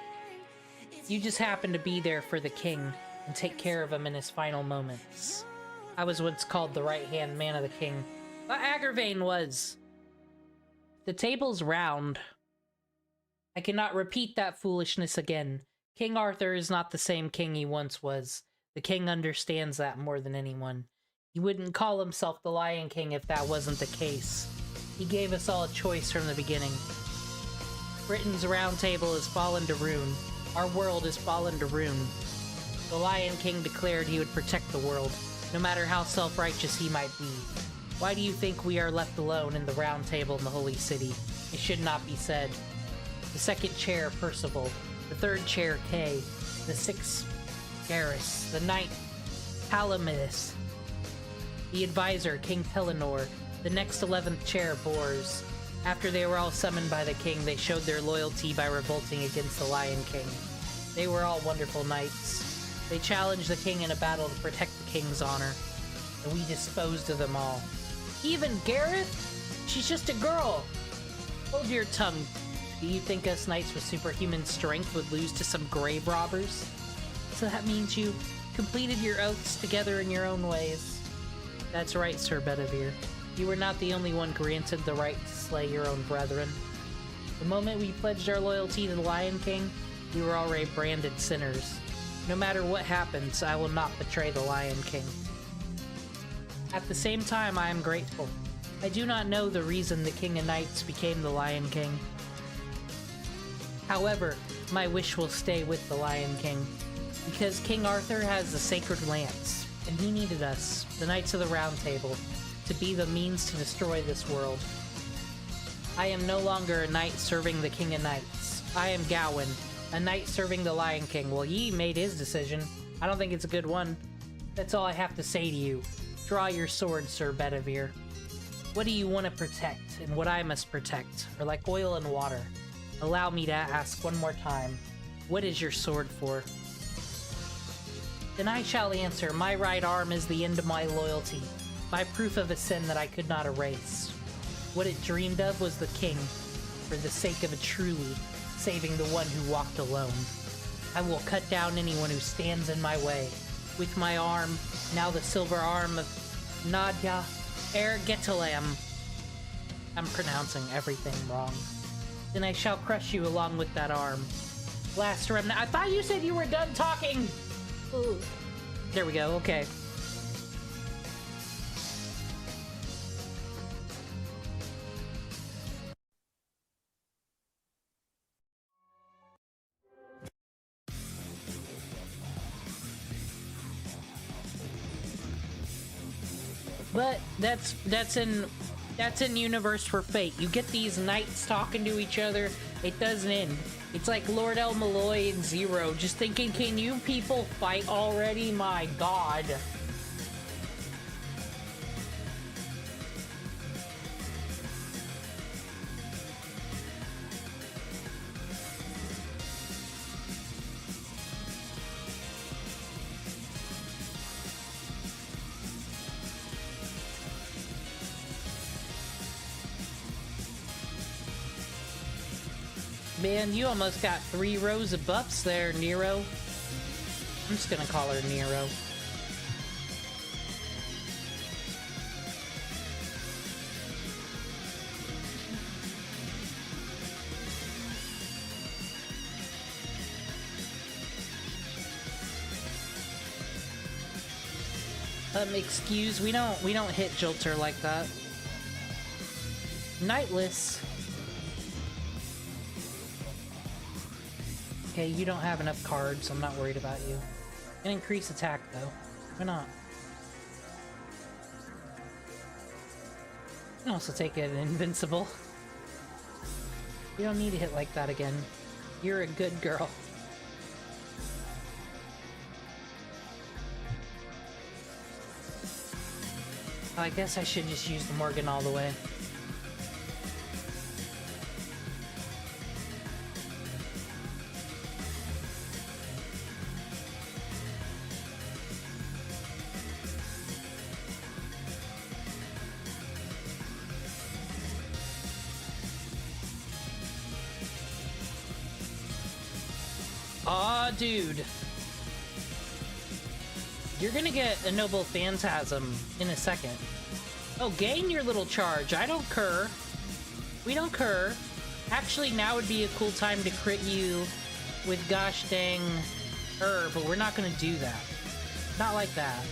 Speaker 1: You just happened to be there for the king and take care of him in his final moments. I was what's called the right-hand man of the king. But Agravain was. The table's round. I cannot repeat that foolishness again. King Arthur is not the same king he once was. The king understands that more than anyone. He wouldn't call himself the Lion King if that wasn't the case. He gave us all a choice from the beginning. Britain's round table has fallen to ruin. Our world has fallen to ruin. The Lion King declared he would protect the world, no matter how self-righteous he might be. Why do you think we are left alone in the round table in the Holy City? It should not be said. The second chair, Percival. The third chair, Kay. The sixth, Garrus. The ninth, Palamedes. The advisor, King Pellinor. The next 11th chair, Bors. After they were all summoned by the king, they showed their loyalty by revolting against the Lion King. They were all wonderful knights. They challenged the king in a battle to protect the king's honor, and we disposed of them all. Even Gareth? She's just a girl! Hold your tongue. Do you think us knights with superhuman strength would lose to some grave robbers? So that means you completed your oaths together in your own ways. That's right, Sir Bedivere. You were not the only one granted the right to slay your own brethren. The moment we pledged our loyalty to the Lion King, we were already branded sinners. No matter what happens, I will not betray the Lion King. At the same time, I am grateful. I do not know the reason the King of Knights became the Lion King. However, my wish will stay with the Lion King, because King Arthur has the sacred lance, and he needed us, the Knights of the Round Table, to be the means to destroy this world. I am no longer a knight serving the King of Knights. I am Gawain, a knight serving the Lion King. Well, he made his decision. I don't think it's a good one. That's all I have to say to you. Draw your sword, Sir Bedivere. What do you want to protect, and what I must protect, are like oil and water. Allow me to ask one more time, what is your sword for? Then I shall answer, my right arm is the end of my loyalty, my proof of a sin that I could not erase. What it dreamed of was the king, for the sake of a truly saving the one who walked alone. I will cut down anyone who stands in my way. With my arm, now the silver arm of Nadia Ergetalam. I'm pronouncing everything wrong. Then I shall crush you along with that arm. Last remnant. I thought you said you were done talking! Ooh. There we go, okay. But that's in Universe for Fate. You get these knights talking to each other. It doesn't end. It's like Lord El Malloy and Zero, just thinking, can you people fight already? My god. Man, you almost got 3 rows of buffs there, Nero. I'm just gonna call her Nero. Excuse, we don't hit Jolter like that. Nightless. Okay, you don't have enough cards, I'm not worried about you. And increase attack though. Why not? You can also take an invincible. You don't need to hit like that again. You're a good girl. I guess I should just use the Morgan all the way. Aw, dude. You're gonna get a Noble Phantasm in a second. Oh, gain your little charge. I don't cur. We don't cur. Actually, now would be a cool time to crit you with gosh dang but we're not gonna do that. Not like that.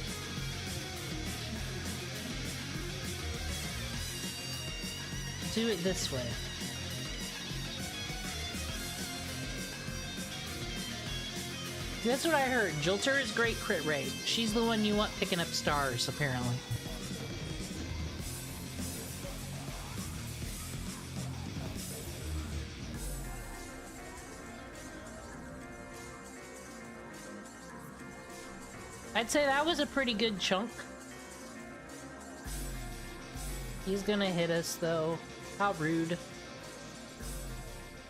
Speaker 1: Do it this way. That's what I heard. Jolter is great crit rate. She's the one you want picking up stars, apparently. I'd say that was a pretty good chunk. He's gonna hit us, though. How rude.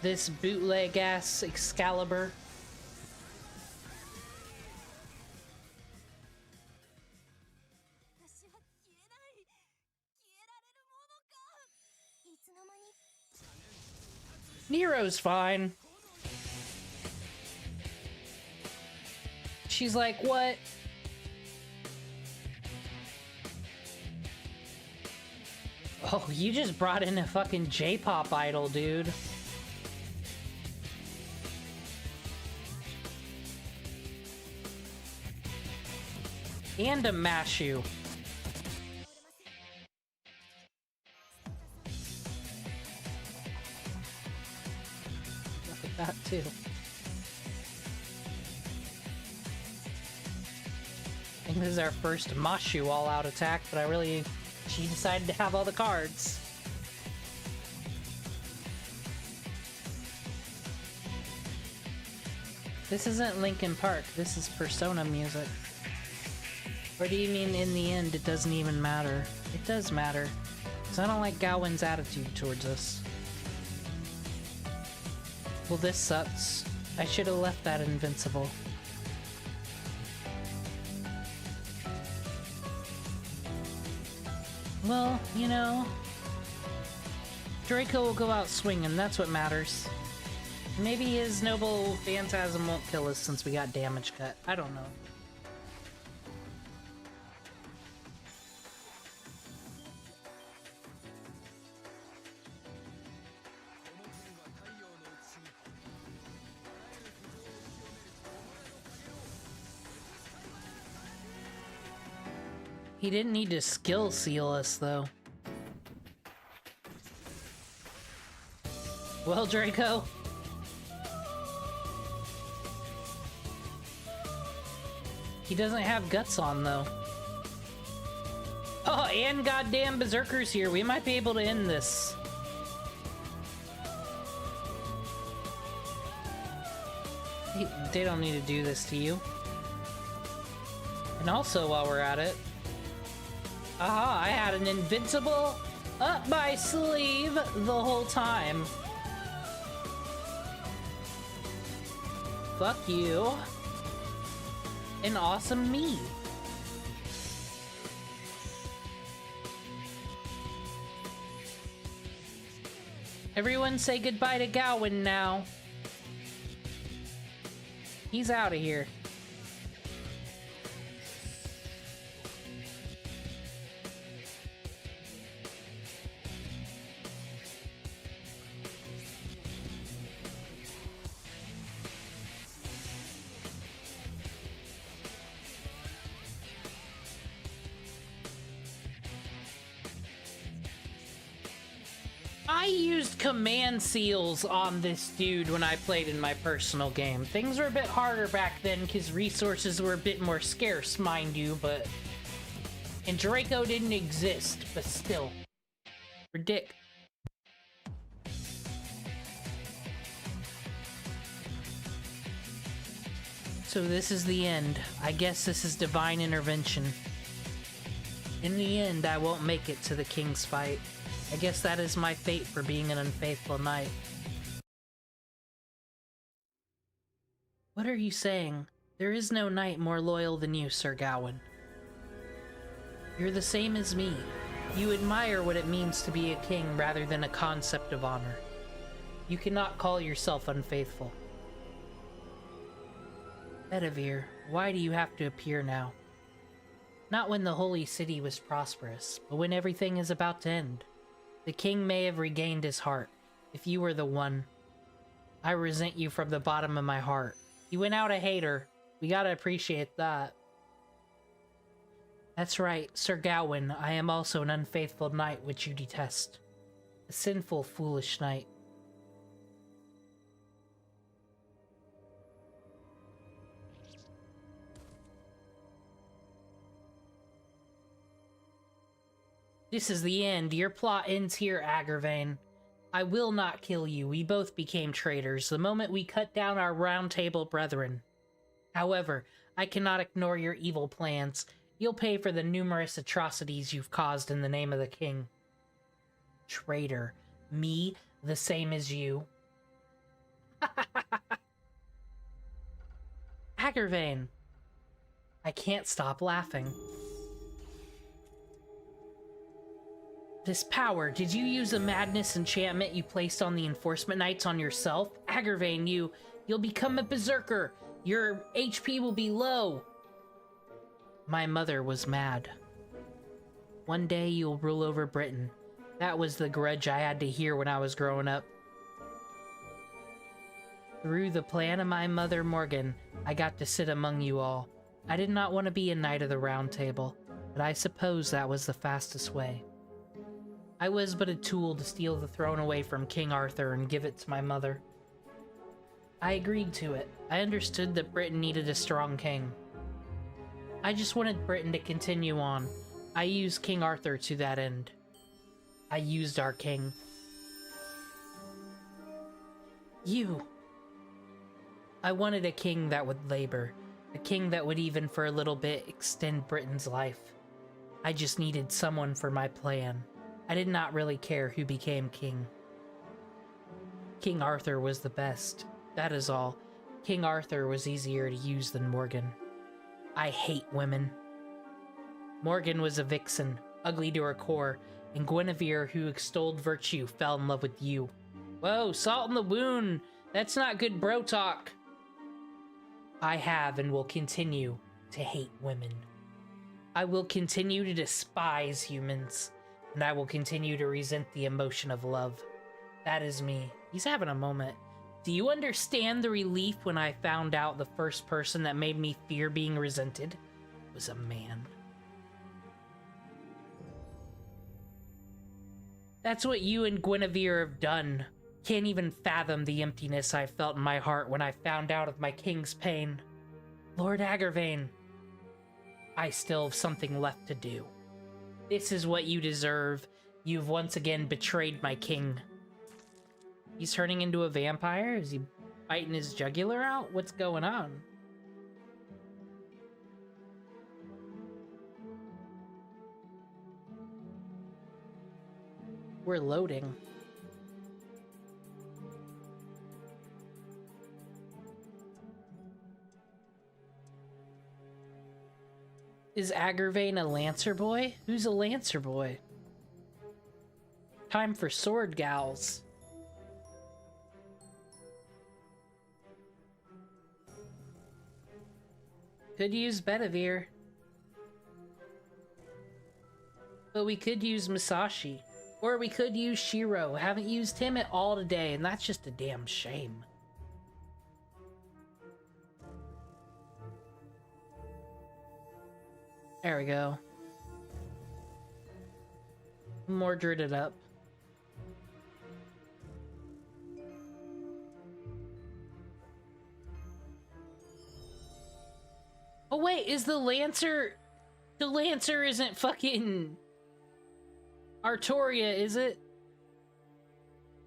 Speaker 1: This bootleg-ass Excalibur. Nero's fine. She's like, what? Oh, you just brought in a fucking J-pop idol, dude. And a Mashu. Look at that, too. I think this is our first Mashu all-out attack, but she decided to have all the cards. This isn't Linkin Park, this is Persona music. Or do you mean in the end it doesn't even matter? It does matter, because I don't like Gawain's attitude towards us. Well, this sucks. I should have left that invincible. Well, you know, Draco will go out swinging, that's what matters. Maybe his Noble Phantasm won't kill us since we got damage cut. I don't know. He didn't need to skill seal us, though. Well, Draco. He doesn't have guts on, though. Oh, and goddamn Berserker's here. We might be able to end this. They don't need to do this to you. And also, while we're at it, aha, I had an invincible up my sleeve the whole time. Fuck you. An awesome me. Everyone say goodbye to Gawain now. He's out of here. used command seals on this dude when I played in my personal game. Things were a bit harder back then because resources were a bit more scarce, mind you, but... And Draco didn't exist, but still. Ridiculous. So this is the end. I guess this is divine intervention. In the end, I won't make it to the king's fight. I guess that is my fate for being an unfaithful knight. What are you saying? There is no knight more loyal than you, Sir Gawain. You're the same as me. You admire what it means to be a king rather than a concept of honor. You cannot call yourself unfaithful. Bedivere, why do you have to appear now? Not when the holy city was prosperous, but when everything is about to end. The king may have regained his heart, if you were the one. I resent you from the bottom of my heart. You went out a hater. We gotta appreciate that. That's right, Sir Gawain, I am also an unfaithful knight which you detest. A sinful, foolish knight. This is the end. Your plot ends here, Agravain. I will not kill you. We both became traitors the moment we cut down our round table brethren. However, I cannot ignore your evil plans. You'll pay for the numerous atrocities you've caused in the name of the king. Traitor. Me, the same as you. Agravain. I can't stop laughing. This power, did you use a madness enchantment you placed on the enforcement knights on yourself? Agravain, you'll become a berserker. Your HP will be low. My mother was mad. One day you'll rule over Britain. That was the grudge I had to hear when I was growing up. Through the plan of my mother Morgan, I got to sit among you all. I did not want to be a knight of the round table, but I suppose that was the fastest way. I was but a tool to steal the throne away from King Arthur and give it to my mother. I agreed to it. I understood that Britain needed a strong king. I just wanted Britain to continue on. I used King Arthur to that end. I used our king. You. I wanted a king that would labor. A king that would even for a little bit extend Britain's life. I just needed someone for my plan. I did not really care who became king. King Arthur was the best. That is all. King Arthur was easier to use than Morgan. I hate women. Morgan was a vixen, ugly to her core, and Guinevere, who extolled virtue, fell in love with you. Whoa, salt in the wound! That's not good bro talk! I have and will continue to hate women. I will continue to despise humans. And I will continue to resent the emotion of love. That is me. He's having a moment. Do you understand the relief when I found out the first person that made me fear being resented was a man? That's what you and Guinevere have done. Can't even fathom the emptiness I felt in my heart when I found out of my king's pain. Lord Agravain, I still have something left to do. This is what you deserve. You've once again betrayed my king. He's turning into a vampire? Is he biting his jugular out? What's going on? We're loading. Is Agravain a Lancer boy? Who's a Lancer boy? Time for sword gals. Could use Bedivere. But we could use Musashi. Or we could use Shiro. Haven't used him at all today, and that's just a damn shame. There we go. Mordred it up. Oh wait, is the Lancer... The Lancer isn't fucking... Artoria, is it?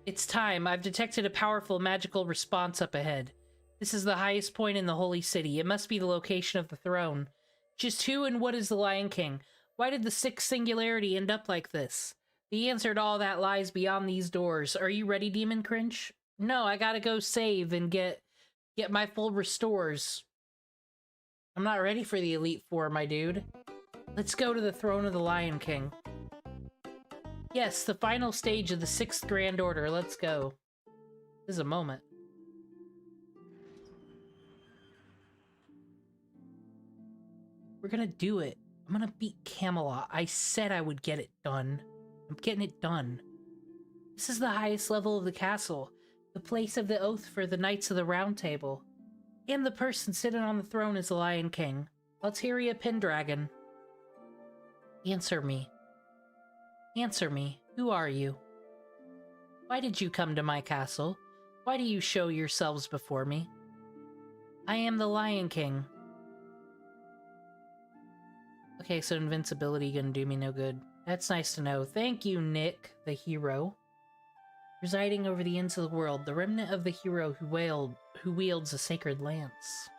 Speaker 1: It's time. I've detected a powerful magical response up ahead. This is the highest point in the Holy City. It must be the location of the throne. Just who and what is the Lion King? Why did the sixth singularity end up like this? The answer to all that lies beyond these doors. Are you ready, Demon Cringe? No, I gotta go save and get my full restores. I'm not ready for the Elite Four, my dude. Let's go to the throne of the Lion King. Yes, the final stage of the 6th Grand Order. Let's go. This is a moment. We're gonna do it. I'm gonna beat Camelot. I said I would get it done. I'm getting it done. This is the highest level of the castle. The place of the oath for the Knights of the Round Table. And the person sitting on the throne is the Lion King. Alteria Pendragon. Answer me. Answer me. Who are you? Why did you come to my castle? Why do you show yourselves before me? I am the Lion King. Okay, so invincibility gonna do me no good. That's nice to know. Thank you, Nick, the hero. Residing over the ends of the world, the remnant of the hero who wields a sacred lance.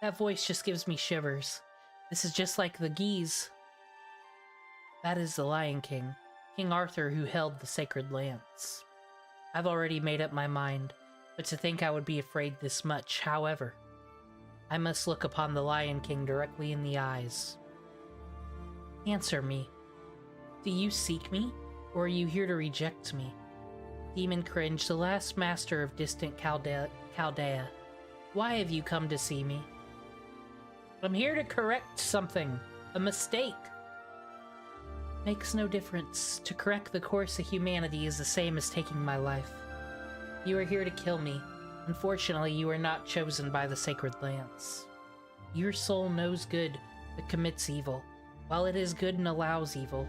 Speaker 1: That voice just gives me shivers. This is just like the geese. That is the Lion King, King Arthur, who held the sacred lance. I've already made up my mind, but to think I would be afraid this much, however, I must look upon the Lion King directly in the eyes. Answer me. Do you seek me, or are you here to reject me? Demon Cringe, the last master of distant Chaldea. Why have you come to see me? I'm here to correct something. A mistake. Makes no difference. To correct the course of humanity is the same as taking my life. You are here to kill me. Unfortunately, you are not chosen by the sacred lance. Your soul knows good, but commits evil, while it is good and allows evil.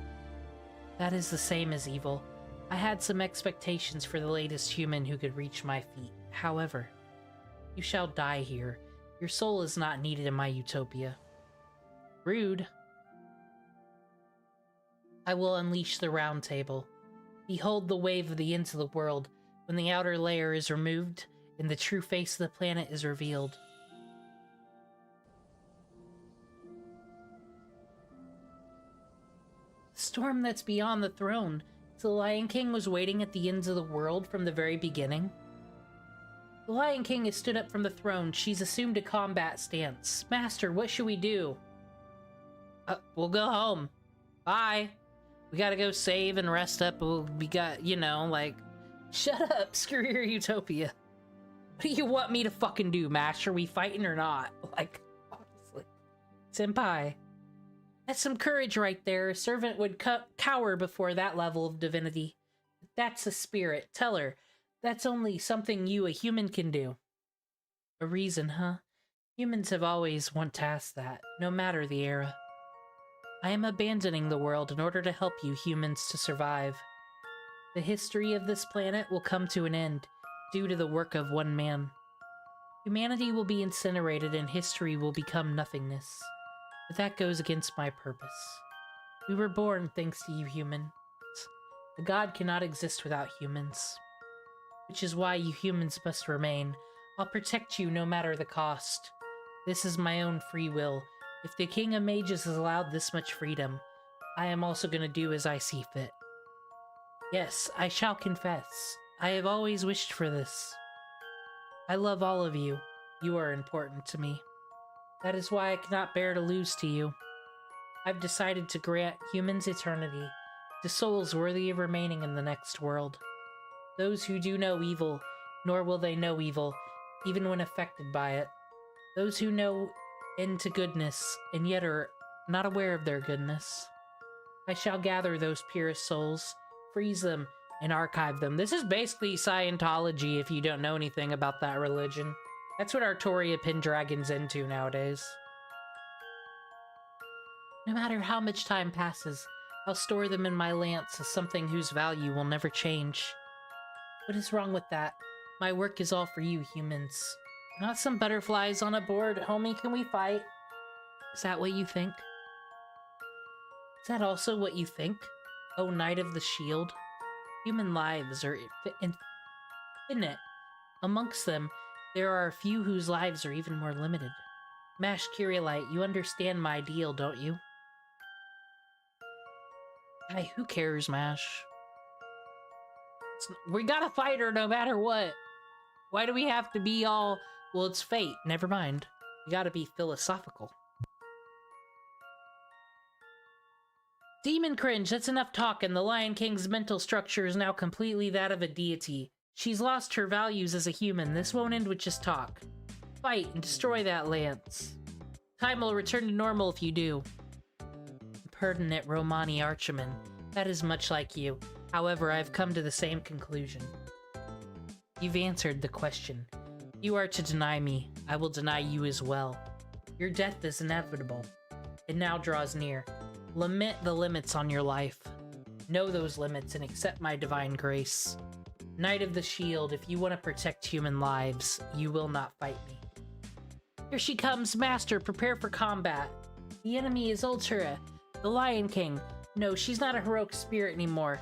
Speaker 1: That is the same as evil. I had some expectations for the latest human who could reach my feet. However, you shall die here. Your soul is not needed in my utopia. Rude. I will unleash the Round Table. Behold the wave of the ends of the world, when the outer layer is removed and the true face of the planet is revealed. The storm that's beyond the throne. So the Lion King was waiting at the ends of the world from the very beginning? The Lion King has stood up from the throne. She's assumed a combat stance. Master, what should we do? We'll go home. Bye. We gotta go save and rest up. We got, you know, like... Shut up, screw your utopia. What do you want me to fucking do, Master? We fighting or not? Like, honestly. Senpai. That's some courage right there. A servant would cower before that level of divinity. That's a spirit. Tell her. That's only something you, a human, can do. A reason, huh? Humans have always wanted to ask that, no matter the era. I am abandoning the world in order to help you humans to survive. The history of this planet will come to an end, due to the work of one man. Humanity will be incinerated and history will become nothingness. But that goes against my purpose. We were born thanks to you humans. A god cannot exist without humans. Which is why you humans must remain. I'll protect you no matter the cost. This is my own free will. If the King of Mages has allowed this much freedom, I am also going to do as I see fit. Yes, I shall confess. I have always wished for this. I love all of you. You are important to me. That is why I cannot bear to lose to you. I've decided to grant humans eternity, to souls worthy of remaining in the next world. Those who do no evil, nor will they know evil, even when affected by it. Those who know into goodness, and yet are not aware of their goodness. I shall gather those purest souls, freeze them, and archive them. This is basically Scientology if you don't know anything about that religion. That's what Artoria Pendragon's into nowadays. No matter how much time passes, I'll store them in my lance as something whose value will never change. What is wrong with that? My work is all for you humans. Not some butterflies on a board. Homie, can we fight? Is that what you think? Is that also what you think? Oh, Knight of the Shield? Human lives are infinite. Amongst them, there are a few whose lives are even more limited. Mash Kyrielite, you understand my deal, don't you? Hey, who cares, Mash? We gotta fight her no matter what. Why do we have to be all, well, it's fate, never mind. We gotta be philosophical. Demon cringe, that's enough talking. The Lion King's mental structure is now completely that of a deity. She's lost her values as a human. This won't end with just talk. Fight and destroy that lance. Time will return to normal if you do. Pertinent Romani Archiman. That is much like you. However, I've come to the same conclusion. You've answered the question. You are to deny me. I will deny you as well. Your death is inevitable. It now draws near. Lament the limits on your life. Know those limits and accept my divine grace. Knight of the Shield, if you want to protect human lives, you will not fight me. Here she comes, Master. Prepare for combat. The enemy is Ultura, the Lion King. No, she's not a heroic spirit anymore.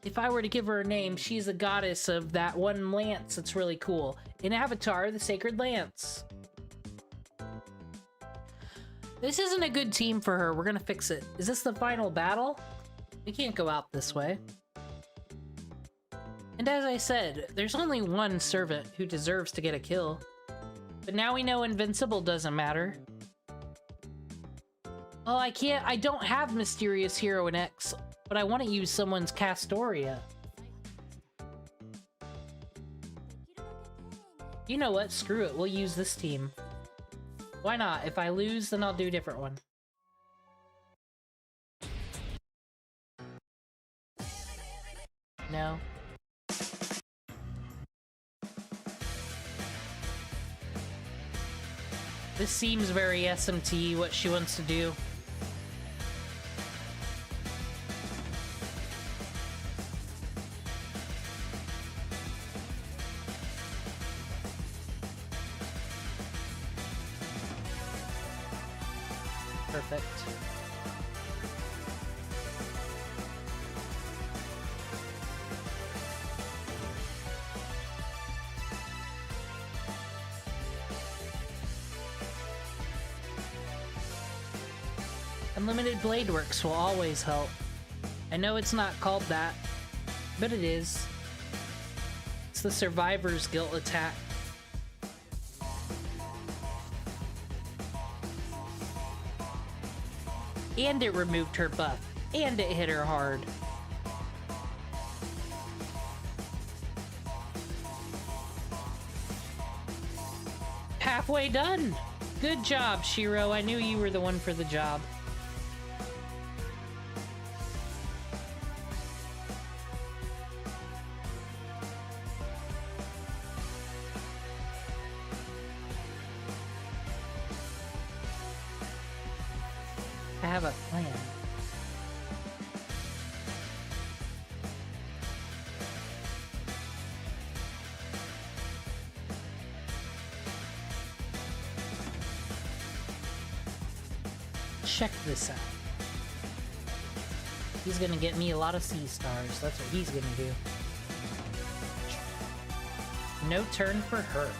Speaker 1: If I were to give her a name, she's a goddess of that one lance that's really cool. In Avatar, the Sacred Lance. This isn't a good team for her. We're gonna fix it. Is this the final battle? We can't go out this way. And as I said, there's only one servant who deserves to get a kill. But now we know invincible doesn't matter. Oh, I don't have Mysterious Hero in X, but I want to use someone's Castoria. You know what? Screw it. We'll use this team. Why not? If I lose, then I'll do a different one. No. This seems very SMT, what she wants to do. Perfect. Unlimited Blade Works will always help. I know it's not called that, but it is. It's the Survivor's Guilt attack. And it removed her buff. And it hit her hard. Halfway done! Good job, Shiro. I knew you were the one for the job. I have a plan. Check this out. He's gonna get me a lot of sea stars. That's what he's gonna do. No turn for her.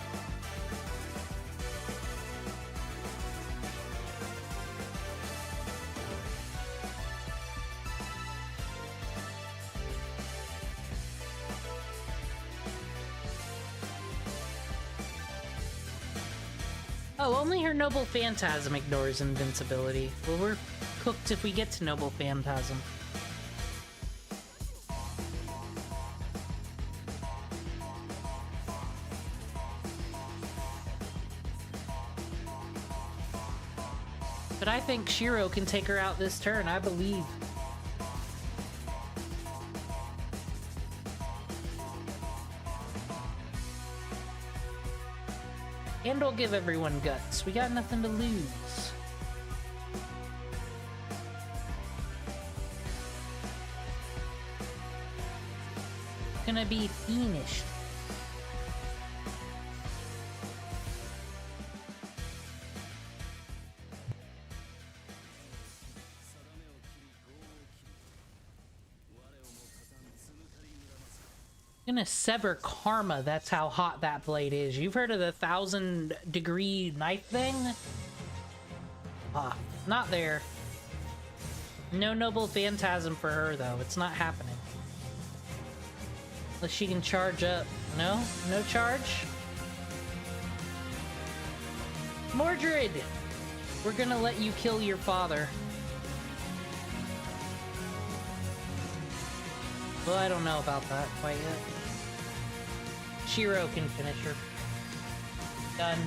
Speaker 1: Oh, only her Noble Phantasm ignores invincibility. Well, we're cooked if we get to Noble Phantasm. But I think Shiro can take her out this turn, I believe. And we'll give everyone guts. We got nothing to lose. Gonna be finished. Gonna sever karma. That's how hot that blade is. You've heard of the 1,000-degree knife thing? Ah, not there. No noble phantasm for her, though. It's not happening. Unless she can charge up. No? No charge? Mordred! We're gonna let you kill your father. Well, I don't know about that quite yet. Shiro can finish her. Done.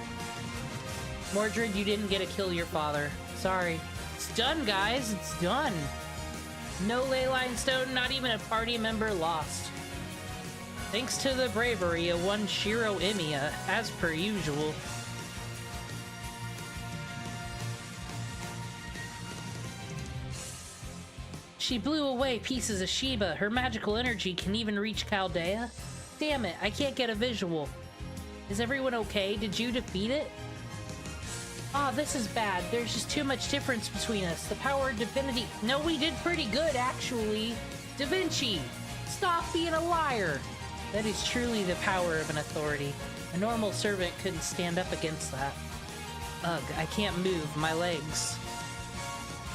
Speaker 1: Mordred, you didn't get to kill your father. Sorry. It's done, guys. It's done. No leyline stone, not even a party member lost. Thanks to the bravery of one Shiro Emiya, as per usual. She blew away pieces of Sheba. Her magical energy can even reach Chaldea. Damn it, I can't get a visual. Is everyone okay? Did you defeat it? Ah, this is bad. There's just too much difference between us. The power of divinity... No, we did pretty good, actually. Da Vinci, stop being a liar. That is truly the power of an authority. A normal servant couldn't stand up against that. Ugh, I can't move. My legs.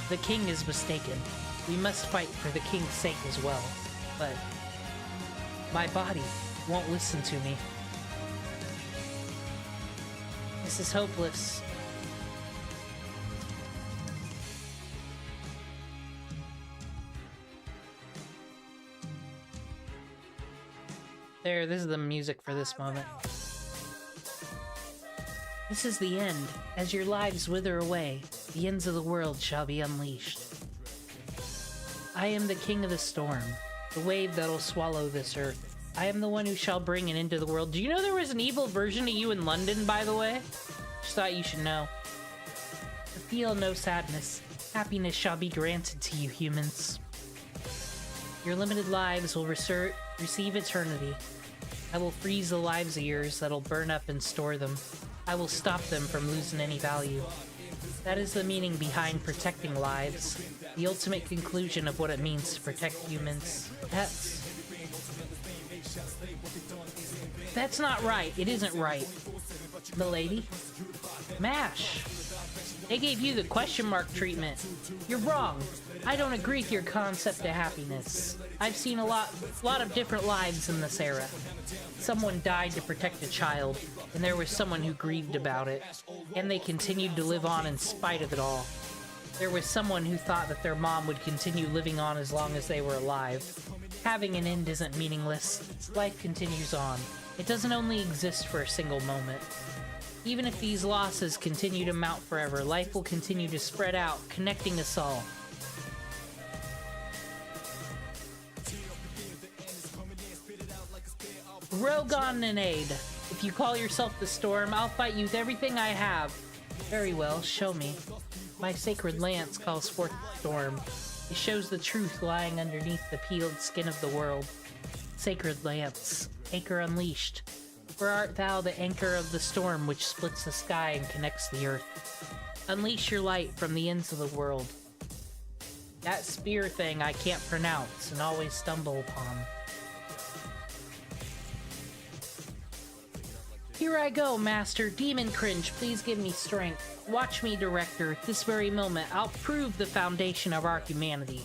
Speaker 1: The king is mistaken. We must fight for the king's sake as well. But my body won't listen to me. This is hopeless. There, this is the music for this moment. This is the end. As your lives wither away, the ends of the world shall be unleashed. I am the king of the storm, the wave that'll swallow this earth. I am the one who shall bring it into the world. Do you know there was an evil version of you in London, by the way? Just thought you should know. Feel no sadness. Happiness shall be granted to you, humans. Your limited lives will receive eternity. I will freeze the lives of yours that'll burn up and store them. I will stop them from losing any value. That is the meaning behind protecting lives. The ultimate conclusion of what it means to protect humans. That's not right. It isn't right. Milady? MASH! They gave you the question mark treatment. You're wrong. I don't agree with your concept of happiness. I've seen a lot of different lives in this era. Someone died to protect a child, and there was someone who grieved about it, and they continued to live on in spite of it all. There was someone who thought that their mom would continue living on as long as they were alive. Having an end isn't meaningless. Life continues on. It doesn't only exist for a single moment. Even if these losses continue to mount forever, life will continue to spread out, connecting us all. Rogon and Aid. If you call yourself the Storm, I'll fight you with everything I have. Very well, show me. My sacred lance calls forth the storm. It shows the truth lying underneath the peeled skin of the world. Sacred lance, anchor unleashed. For art thou the anchor of the storm which splits the sky and connects the earth. Unleash your light from the ends of the world. That spear thing I can't pronounce and always stumble upon. Here I go, Master. Demon Cringe, please give me strength. Watch me, Director. At this very moment, I'll prove the foundation of our humanity.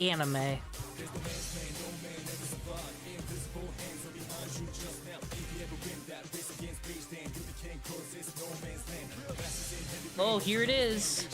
Speaker 1: Anime. Oh, here it is.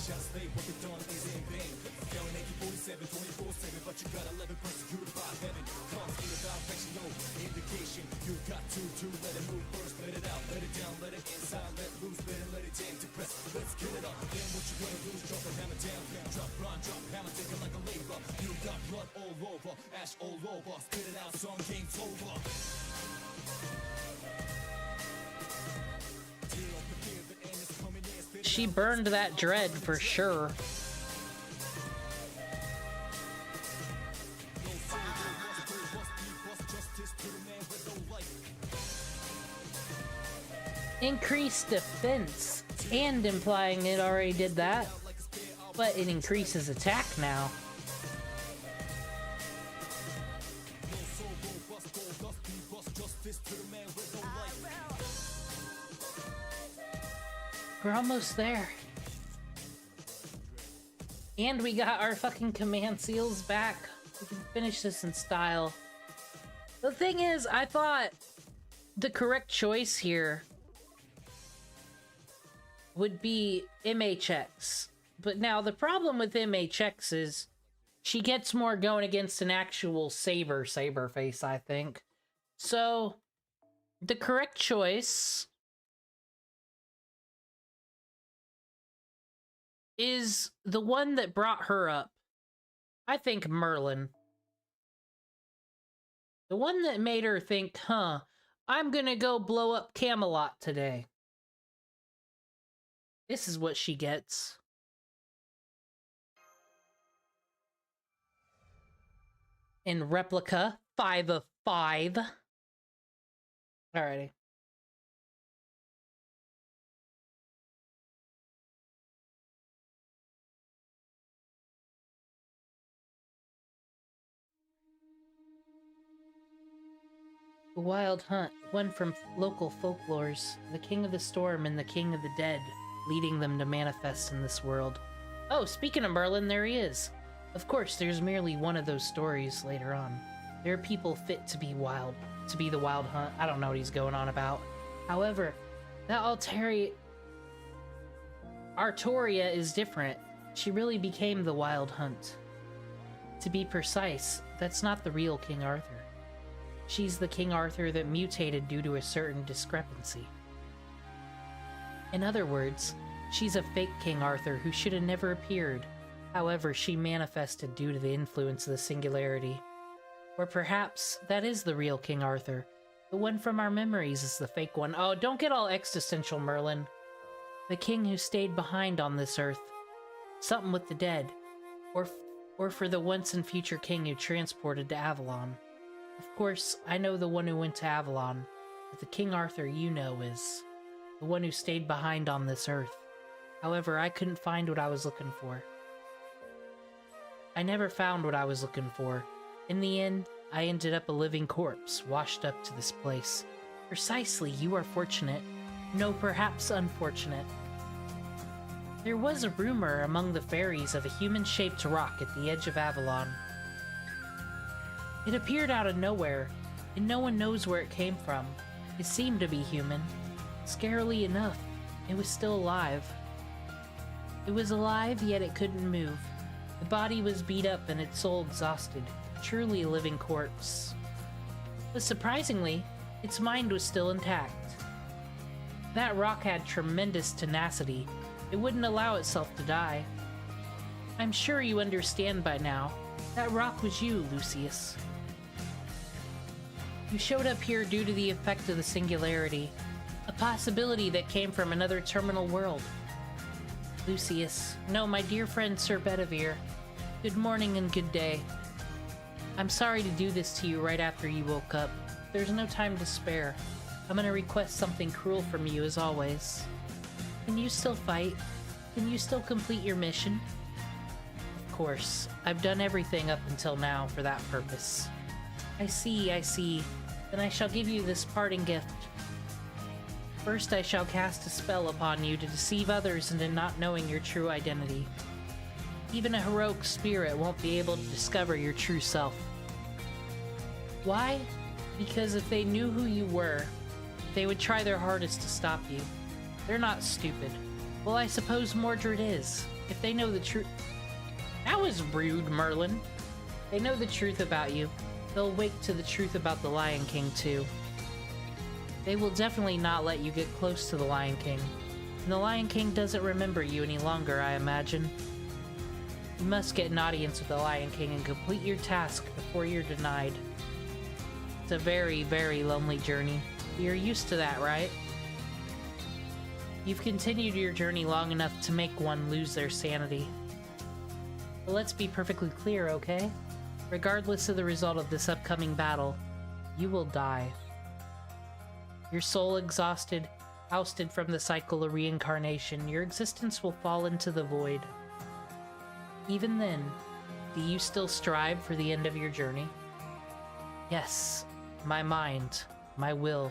Speaker 1: She burned that dread for sure. Increased defense, and implying it already did that, but it increases attack now. We're almost there. And we got our fucking command seals back. We can finish this in style. The thing is, I thought the correct choice here would be MHX. But now the problem with MHX is she gets more going against an actual saber face, I think. So the correct choice is the one that brought her up. I think Merlin. The one that made her think, huh, I'm gonna go blow up Camelot today. This is what she gets. In replica, 5 of 5. Alrighty. The Wild Hunt, one from local folklores, the King of the Storm and the King of the Dead, leading them to manifest in this world. Oh, speaking of Merlin, there he is. Of course, there's merely one of those stories later on. There are people fit to be wild, to be the Wild Hunt. I don't know what he's going on about. However, that Artoria is different. She really became the Wild Hunt. To be precise, that's not the real King Arthur. She's the King Arthur that mutated due to a certain discrepancy. In other words, she's a fake King Arthur who should have never appeared. However, she manifested due to the influence of the Singularity. Or perhaps that is the real King Arthur. The one from our memories is the fake one. Oh, don't get all existential, Merlin. The king who stayed behind on this earth. Something with the dead. Or for the once and future king who transported to Avalon. Of course, I know the one who went to Avalon, but the King Arthur you know is the one who stayed behind on this earth. However, I couldn't find what I was looking for. I never found what I was looking for. In the end, I ended up a living corpse, washed up to this place. Precisely, you are fortunate. No, perhaps unfortunate. There was a rumor among the fairies of a human-shaped rock at the edge of Avalon. It appeared out of nowhere, and no one knows where it came from. It seemed to be human. Scarily enough, it was still alive. It was alive, yet it couldn't move. The body was beat up and its soul exhausted, truly a living corpse. But surprisingly, its mind was still intact. That rock had tremendous tenacity. It wouldn't allow itself to die. I'm sure you understand by now. That rock was you, Lucius. You showed up here due to the effect of the Singularity, a possibility that came from another terminal world. Lucius, no, my dear friend Sir Bedivere, good morning and good day. I'm sorry to do this to you right after you woke up. There's no time to spare. I'm gonna request something cruel from you as always. Can you still fight? Can you still complete your mission? Of course, I've done everything up until now for that purpose. I see. Then I shall give you this parting gift. First, I shall cast a spell upon you to deceive others into not knowing your true identity. Even a heroic spirit won't be able to discover your true self. Why? Because if they knew who you were, they would try their hardest to stop you. They're not stupid. Well, I suppose Mordred is. If they know the truth... That was rude, Merlin. They know the truth about you. They'll wake to the truth about the Lion King, too. They will definitely not let you get close to the Lion King. And the Lion King doesn't remember you any longer, I imagine. You must get an audience with the Lion King and complete your task before you're denied. It's a very, very lonely journey. You're used to that, right? You've continued your journey long enough to make one lose their sanity. But let's be perfectly clear, okay? Regardless of the result of this upcoming battle, you will die. Your soul exhausted, ousted from the cycle of reincarnation, your existence will fall into the void. Even then, do you still strive for the end of your journey? Yes, my mind, my will,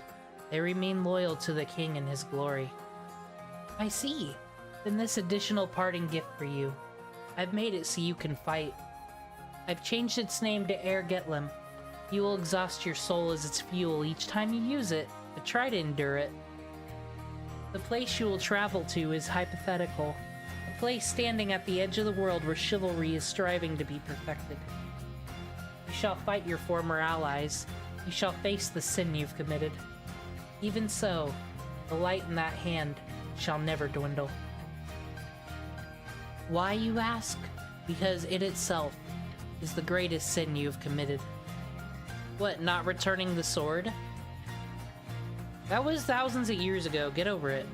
Speaker 1: they remain loyal to the king and his glory. I see. Then this additional parting gift for you. I've made it so you can fight. I've changed its name to Ergetlim. You will exhaust your soul as its fuel each time you use it, but try to endure it. The place you will travel to is hypothetical. A place standing at the edge of the world where chivalry is striving to be perfected. You shall fight your former allies. You shall face the sin you've committed. Even so, the light in that hand shall never dwindle. Why, you ask? Because it itself is the greatest sin you have committed. What, not returning the sword? That was thousands of years ago, get over it.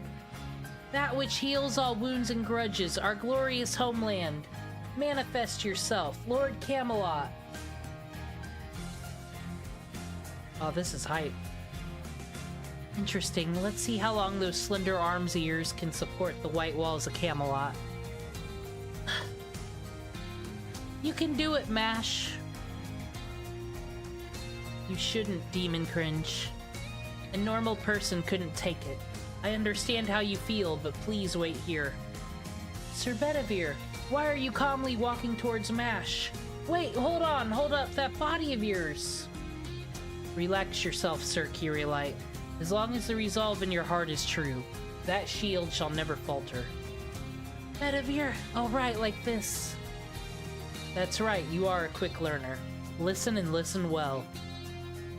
Speaker 1: That which heals all wounds and grudges, our glorious homeland. Manifest yourself, Lord Camelot. Oh, this is hype. Interesting, let's see how long those slender arms of yours can support the white walls of Camelot. You can do it, Mash. You shouldn't, Demon Cringe. A normal person couldn't take it. I understand how you feel, but please wait here. Sir Bedivere, why are you calmly walking towards Mash? Wait, hold on, hold up, that body of yours. Relax yourself, Sir Kyrielite. As long as the resolve in your heart is true, that shield shall never falter. Bedivere, all right, like this. That's right, you are a quick learner. Listen and listen well.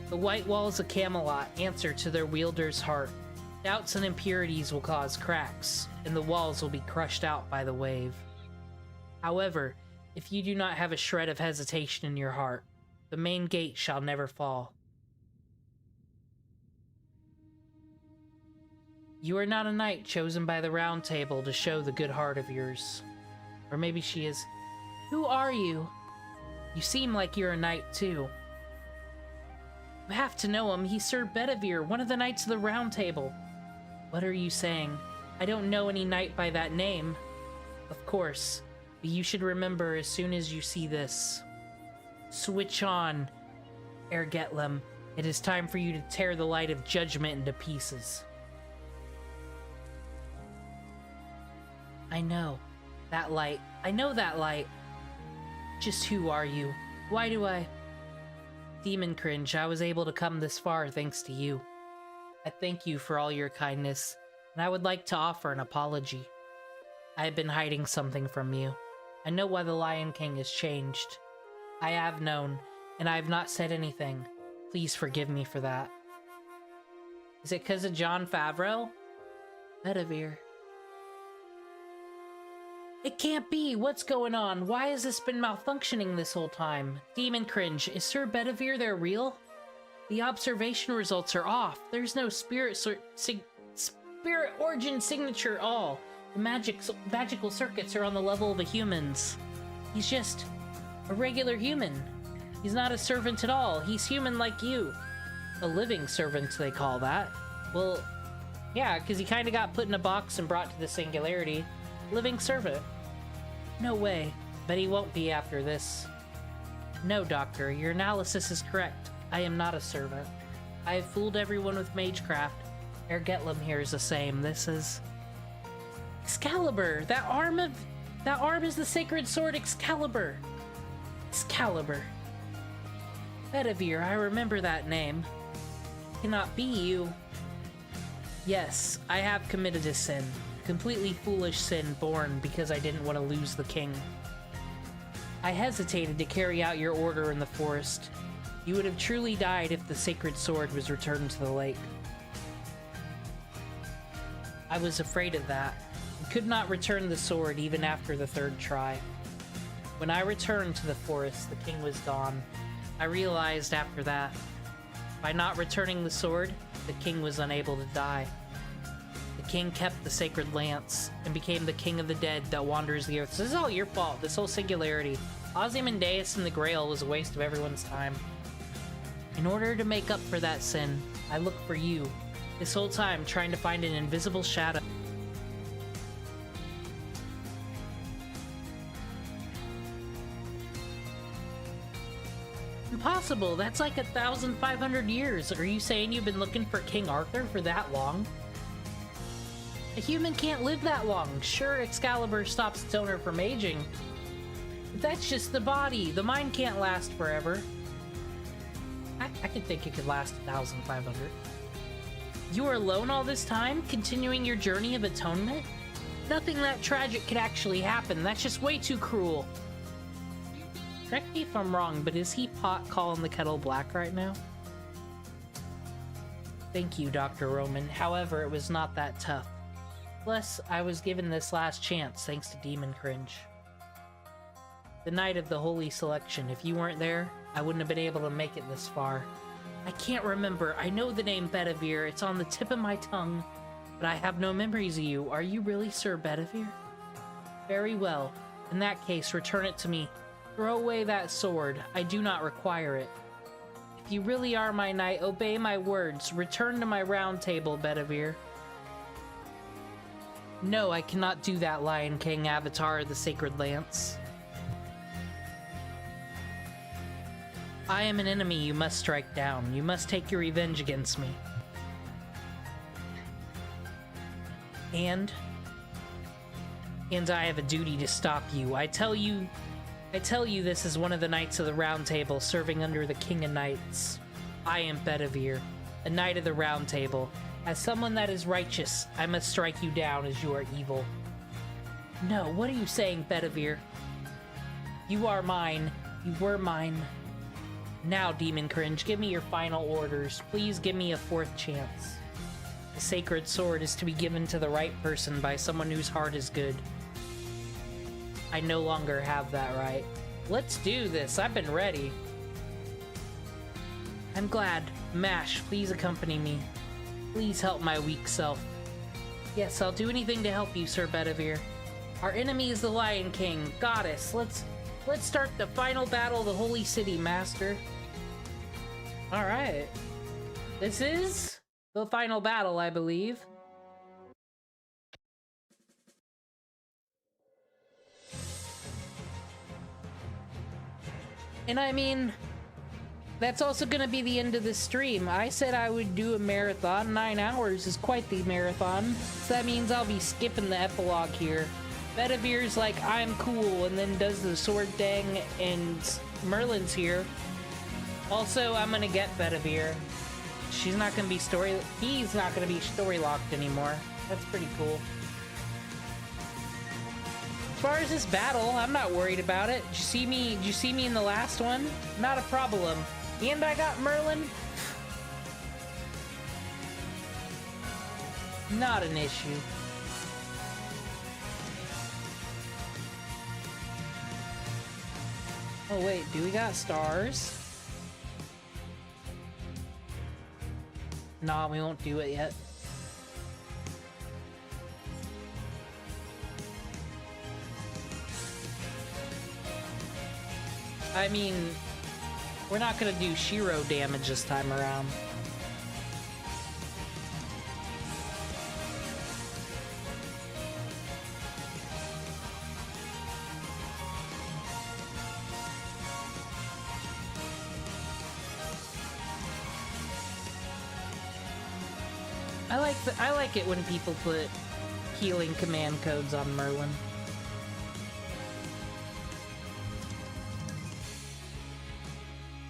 Speaker 1: The white walls of Camelot answer to their wielder's heart. Doubts and impurities will cause cracks, and the walls will be crushed out by the wave. However, if you do not have a shred of hesitation in your heart, the main gate shall never fall. You are not a knight chosen by the Round Table to show the good heart of yours. Or maybe she is. Who are you? You seem like you're a knight, too. You have to know him. He's Sir Bedivere, one of the Knights of the Round Table. What are you saying? I don't know any knight by that name. Of course, but you should remember as soon as you see this. Switch on, Ergetlim. It is time for you to tear the light of judgment into pieces. I know that light. I know that light. Just who are you? Why do I... Demon Cringe, I was able to come this far thanks to you. I thank you for all your kindness, and I would like to offer an apology. I have been hiding something from you. I know why the Lion King has changed. I have known, and I have not said anything. Please forgive me for that. Is it because of Jon Favreau? Bedivere. It can't be! What's going on? Why has this been malfunctioning this whole time? Demon Cringe, is Sir Bedivere there real? The observation results are off. There's no spirit origin signature at all. The magical circuits are on the level of a human's. He's just a regular human. He's not a servant at all. He's human like you. A living servant, they call that. Well, yeah, because he kind of got put in a box and brought to the Singularity. Living servant. No way, but he won't be after this. No, Doctor, your analysis is correct. I am not a servant. I have fooled everyone with magecraft. Ergetlim here is the same. This is... Excalibur! That arm is the sacred sword Excalibur! Excalibur. Bedivere, I remember that name. Cannot be you. Yes, I have committed a sin. Completely foolish sin born because I didn't want to lose the king. I hesitated to carry out your order in the forest. You would have truly died if the sacred sword was returned to the lake. I was afraid of that, and could not return the sword even after the third try. When I returned to the forest, the king was gone. I realized after that, by not returning the sword, the king was unable to die. The king kept the sacred lance, and became the king of the dead that wanders the earth. This is all your fault, this whole Singularity. Ozymandias and the Grail was a waste of everyone's time. In order to make up for that sin, I looked for you, this whole time trying to find an invisible shadow. Impossible, that's like 1,500 years. Are you saying you've been looking for King Arthur for that long? A human can't live that long. Sure, Excalibur stops its owner from aging, but that's just the body. The mind can't last forever. I could think it could last 1,500. You were alone all this time, continuing your journey of atonement? Nothing that tragic could actually happen. That's just way too cruel. Correct me if I'm wrong, but is he pot calling the kettle black right now? Thank you, Dr. Roman. However, it was not that tough. Plus, I was given this last chance thanks to Demon Cringe. The night of the Holy Selection. If you weren't there, I wouldn't have been able to make it this far. I can't remember. I know the name Bedivere. It's on the tip of my tongue, but I have no memories of you. Are you really Sir Bedivere? Very well. In that case, return it to me. Throw away that sword. I do not require it. If you really are my knight, obey my words. Return to my round table, Bedivere. No, I cannot do that, Lion King, Avatar of the Sacred Lance. I am an enemy you must strike down. You must take your revenge against me. And I have a duty to stop you. I tell you this as one of the Knights of the Round Table serving under the King of Knights. I am Bedivere, a Knight of the Round Table. As someone that is righteous, I must strike you down as you are evil. No, what are you saying, Bedivere? You are mine. You were mine. Now, Demon Cringe, give me your final orders. Please give me a fourth chance. The sacred sword is to be given to the right person by someone whose heart is good. I no longer have that right. Let's do this. I've been ready. I'm glad. Mash, please accompany me. Please help my weak self. Yes, I'll do anything to help you, Sir Bedivere. Our enemy is the Lion King. Goddess, let's start the final battle of the Holy City, Master. Alright. This is the final battle, I believe. And I mean, that's also gonna be the end of the stream. I said I would do a marathon. 9 hours is quite the marathon. So that means I'll be skipping the epilogue here. Bedivere's like, I'm cool, and then does the sword thing, and Merlin's here. Also, I'm gonna get Bedivere. He's not gonna be story locked anymore. That's pretty cool. As far as this battle, I'm not worried about it. Did you see me in the last one? Not a problem. And I got Merlin. Not an issue. Oh wait, do we got stars? Nah, we won't do it yet. I mean, we're not gonna do Shiro damage this time around. I like it when people put healing command codes on Merlin.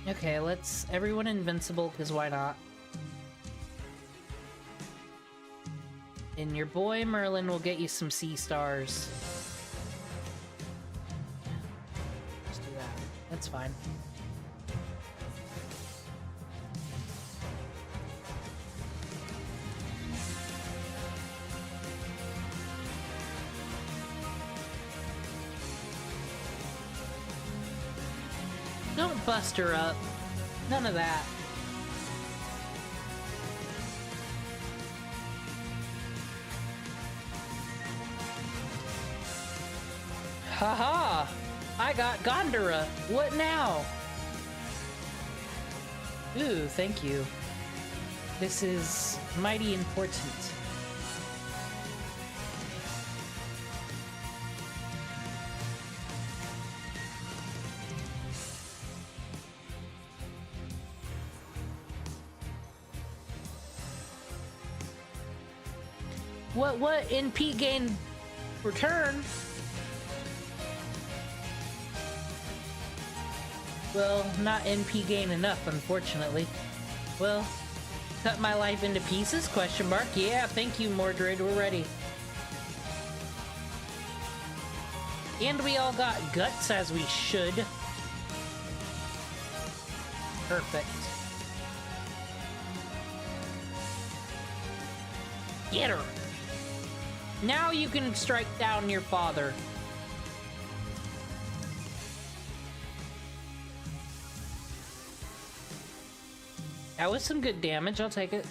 Speaker 1: Okay, let's everyone invincible, because why not? And your boy Merlin will get you some sea stars. Just do that. That's fine. Don't bust her up. None of that. Haha! I got Gondora. What now? Ooh, thank you. This is mighty important. What NP gain return? Well, not NP gain enough, unfortunately. Well, cut my life into pieces, question mark. Yeah, thank you, Mordred, we're ready. And we all got guts, as we should. Perfect. Get her! Now you can strike down your father. That was some good damage, I'll take it.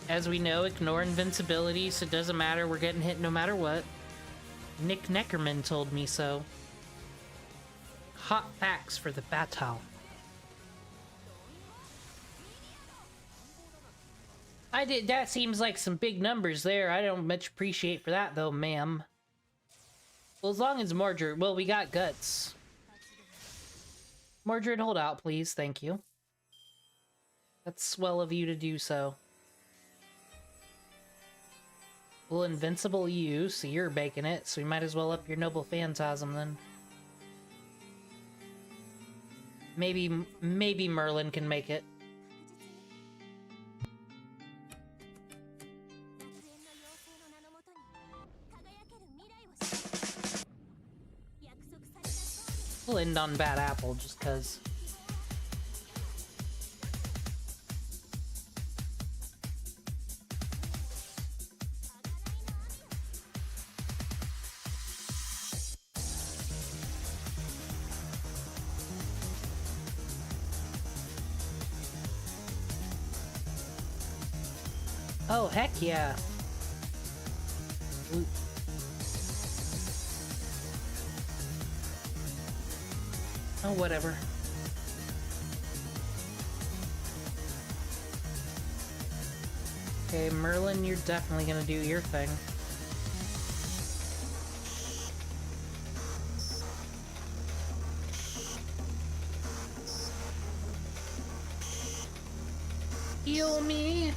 Speaker 1: As we know, ignore invincibility, so it doesn't matter, we're getting hit no matter what. Nick Neckerman told me so. Hot facts for the battle. That seems like some big numbers there. I don't much appreciate for that though, ma'am. Well, as long as Mordred, well, we got guts. Mordred, hold out, please. Thank you. That's swell of you to do so. Well, invincible you, so you're baking it, so we might as well up your noble phantasm then. Maybe Merlin can make it. We'll end on Bad Apple just cause. Oh, heck yeah. Ooh. Oh, whatever. Okay, Merlin, you're definitely gonna do your thing. Heal me!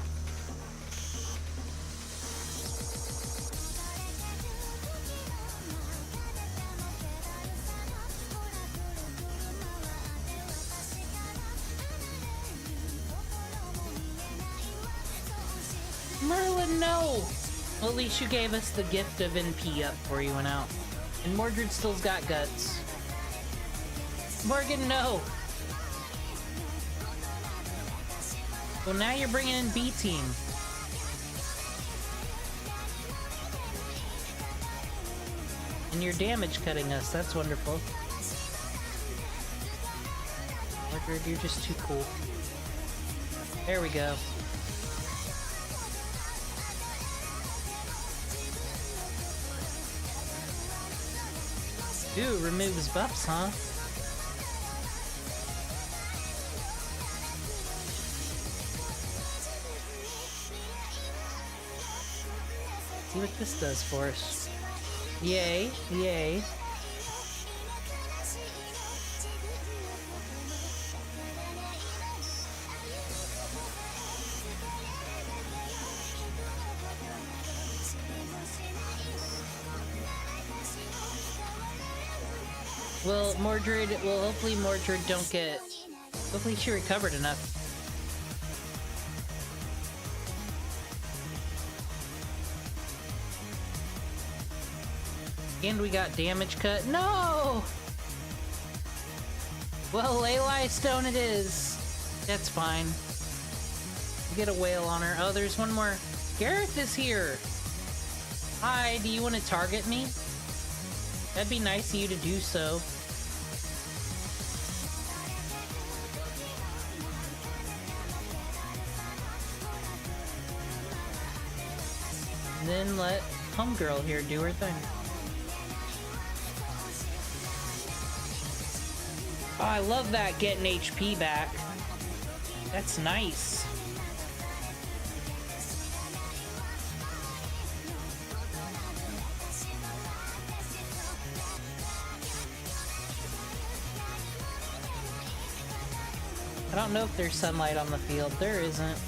Speaker 1: Merlin, no! Well, at least you gave us the gift of NP up before you went out. And Mordred still's got guts. Morgan, no! Well, now you're bringing in B-Team. And you're damage cutting us, that's wonderful. Mordred, you're just too cool. There we go. Ooh, removes buffs, huh? See what this does for us. Yay, yay. Well, Mordred, hopefully Mordred don't get... Hopefully she recovered enough. And we got damage cut. No! Well, Leyline Stone it is. That's fine. We get a whale on her. Oh, there's one more. Gareth is here! Hi, do you want to target me? That'd be nice of you to do so. And then let Homegirl here do her thing. Oh, I love that getting HP back. That's nice. I don't know if there's sunlight on the field. There isn't.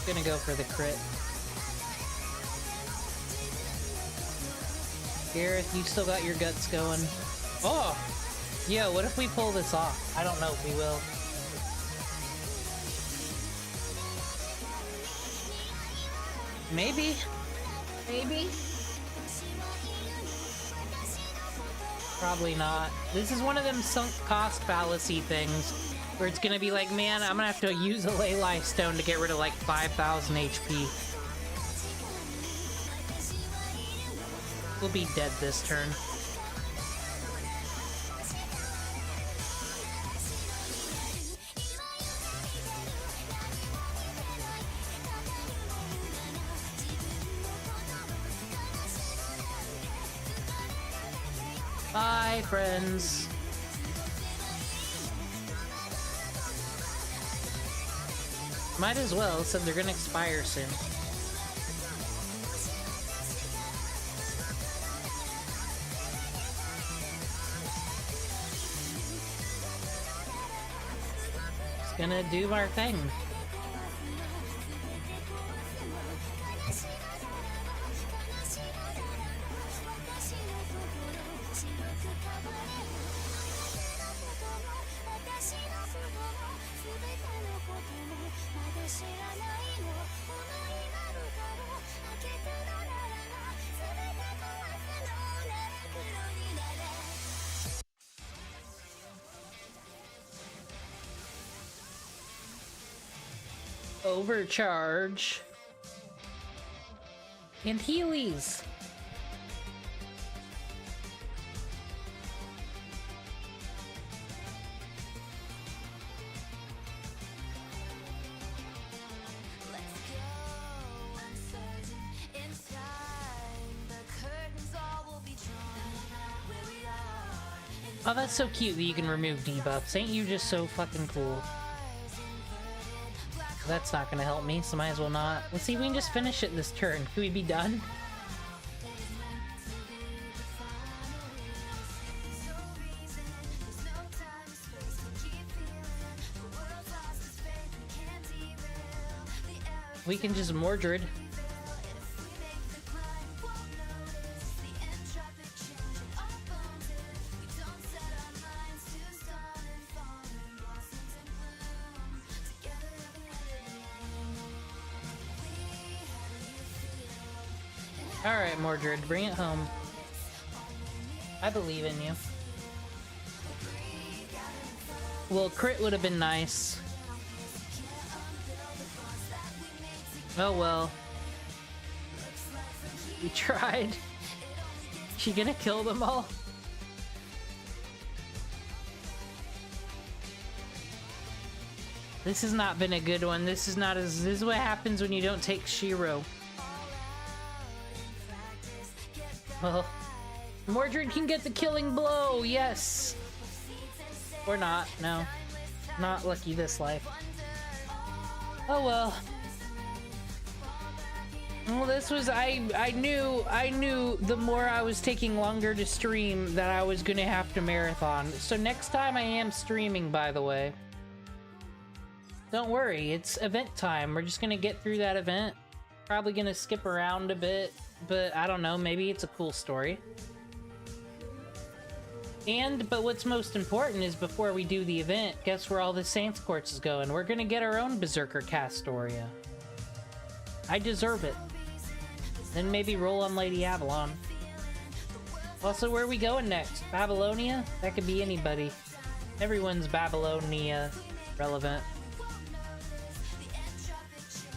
Speaker 1: Gonna go for the crit. Gareth, you still got your guts going. Oh! Yo, what if we pull this off? I don't know if we will. Maybe.
Speaker 18: Maybe.
Speaker 1: Probably not. This is one of them sunk cost fallacy things where it's gonna be like, man, I'm gonna have to use a Ley Stone to get rid of like 5,000 HP. We'll be dead this turn. Bye, friends. Might as well, since they're gonna expire soon. Just gonna do our thing. Overcharge and Heelys. Oh, that's so cute that you can remove debuffs. Ain't you just so fucking cool? That's not gonna help me, so might as well not. Let's see if we can just finish it this turn. Can we be done? We can just Mordred. Alright, Mordred, bring it home. I believe in you. Well, crit would have been nice. Oh well. We tried. She gonna kill them all? This has not been a good one. This is what happens when you don't take Shiro. Well, Mordred can get the killing blow, yes! Or not, no. Not lucky this life. Oh well. Well, this was, I knew the more I was taking longer to stream that I was gonna have to marathon. So next time I am streaming, by the way. Don't worry, it's event time. We're just gonna get through that event. Probably gonna skip around a bit. But I don't know, maybe it's a cool story. But what's most important is before we do the event, guess where all the Saints Courts is going? We're gonna get our own Berserker Castoria. I deserve it. Then maybe roll on Lady Avalon. Also, where are we going next? Babylonia? That could be anybody. Everyone's Babylonia relevant.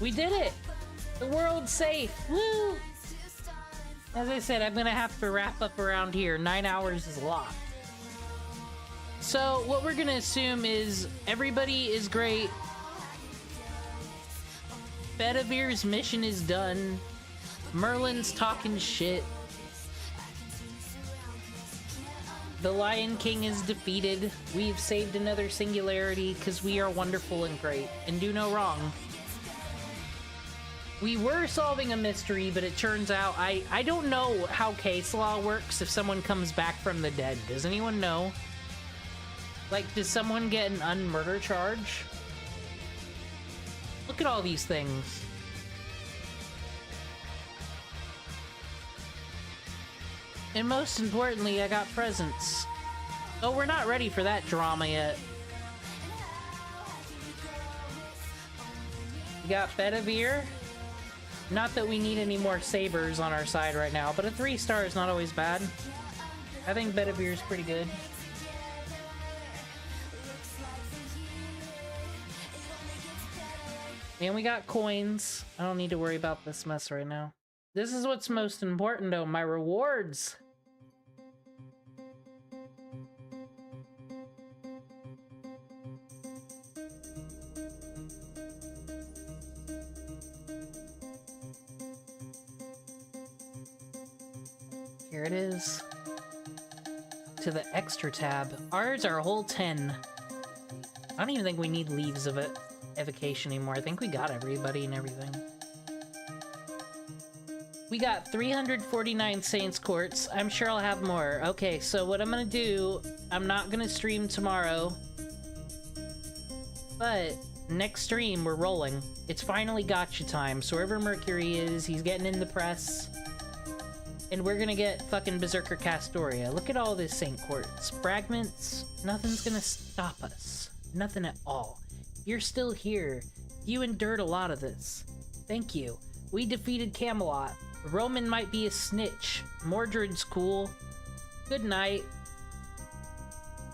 Speaker 1: We did it! The world's safe! Woo! As I said, I'm gonna have to wrap up around here. 9 hours is a lot. So, what we're gonna assume is everybody is great. Bedivir's mission is done. Merlin's talking shit. The Lion King is defeated. We've saved another Singularity because we are wonderful and great and do no wrong. We were solving a mystery, but it turns out I don't know how case law works if someone comes back from the dead. Does anyone know? Like, does someone get an unmurder charge? Look at all these things. And most importantly, I got presents. Oh, we're not ready for that drama yet. We got Bedivere. Not that we need any more sabers on our side right now, but a 3-star is not always bad. I think Bedivere is pretty good. And we got coins. I don't need to worry about this mess right now. This is what's most important though, my rewards. Here it is. To the extra tab. Ours are a whole 10. I don't even think we need leaves of it. Evocation anymore. I think we got everybody and everything. We got 349 Saints Quartz. I'm sure I'll have more. Okay, so what I'm gonna do, I'm not gonna stream tomorrow, but next stream we're rolling. It's finally gacha time, so wherever Mercury is, he's getting in the press. And we're gonna get fucking Berserker Castoria. Look at all this Saint Quartz. Fragments, nothing's gonna stop us. Nothing at all. You're still here. You endured a lot of this. Thank you. We defeated Camelot. Roman might be a snitch. Mordred's cool. Good night.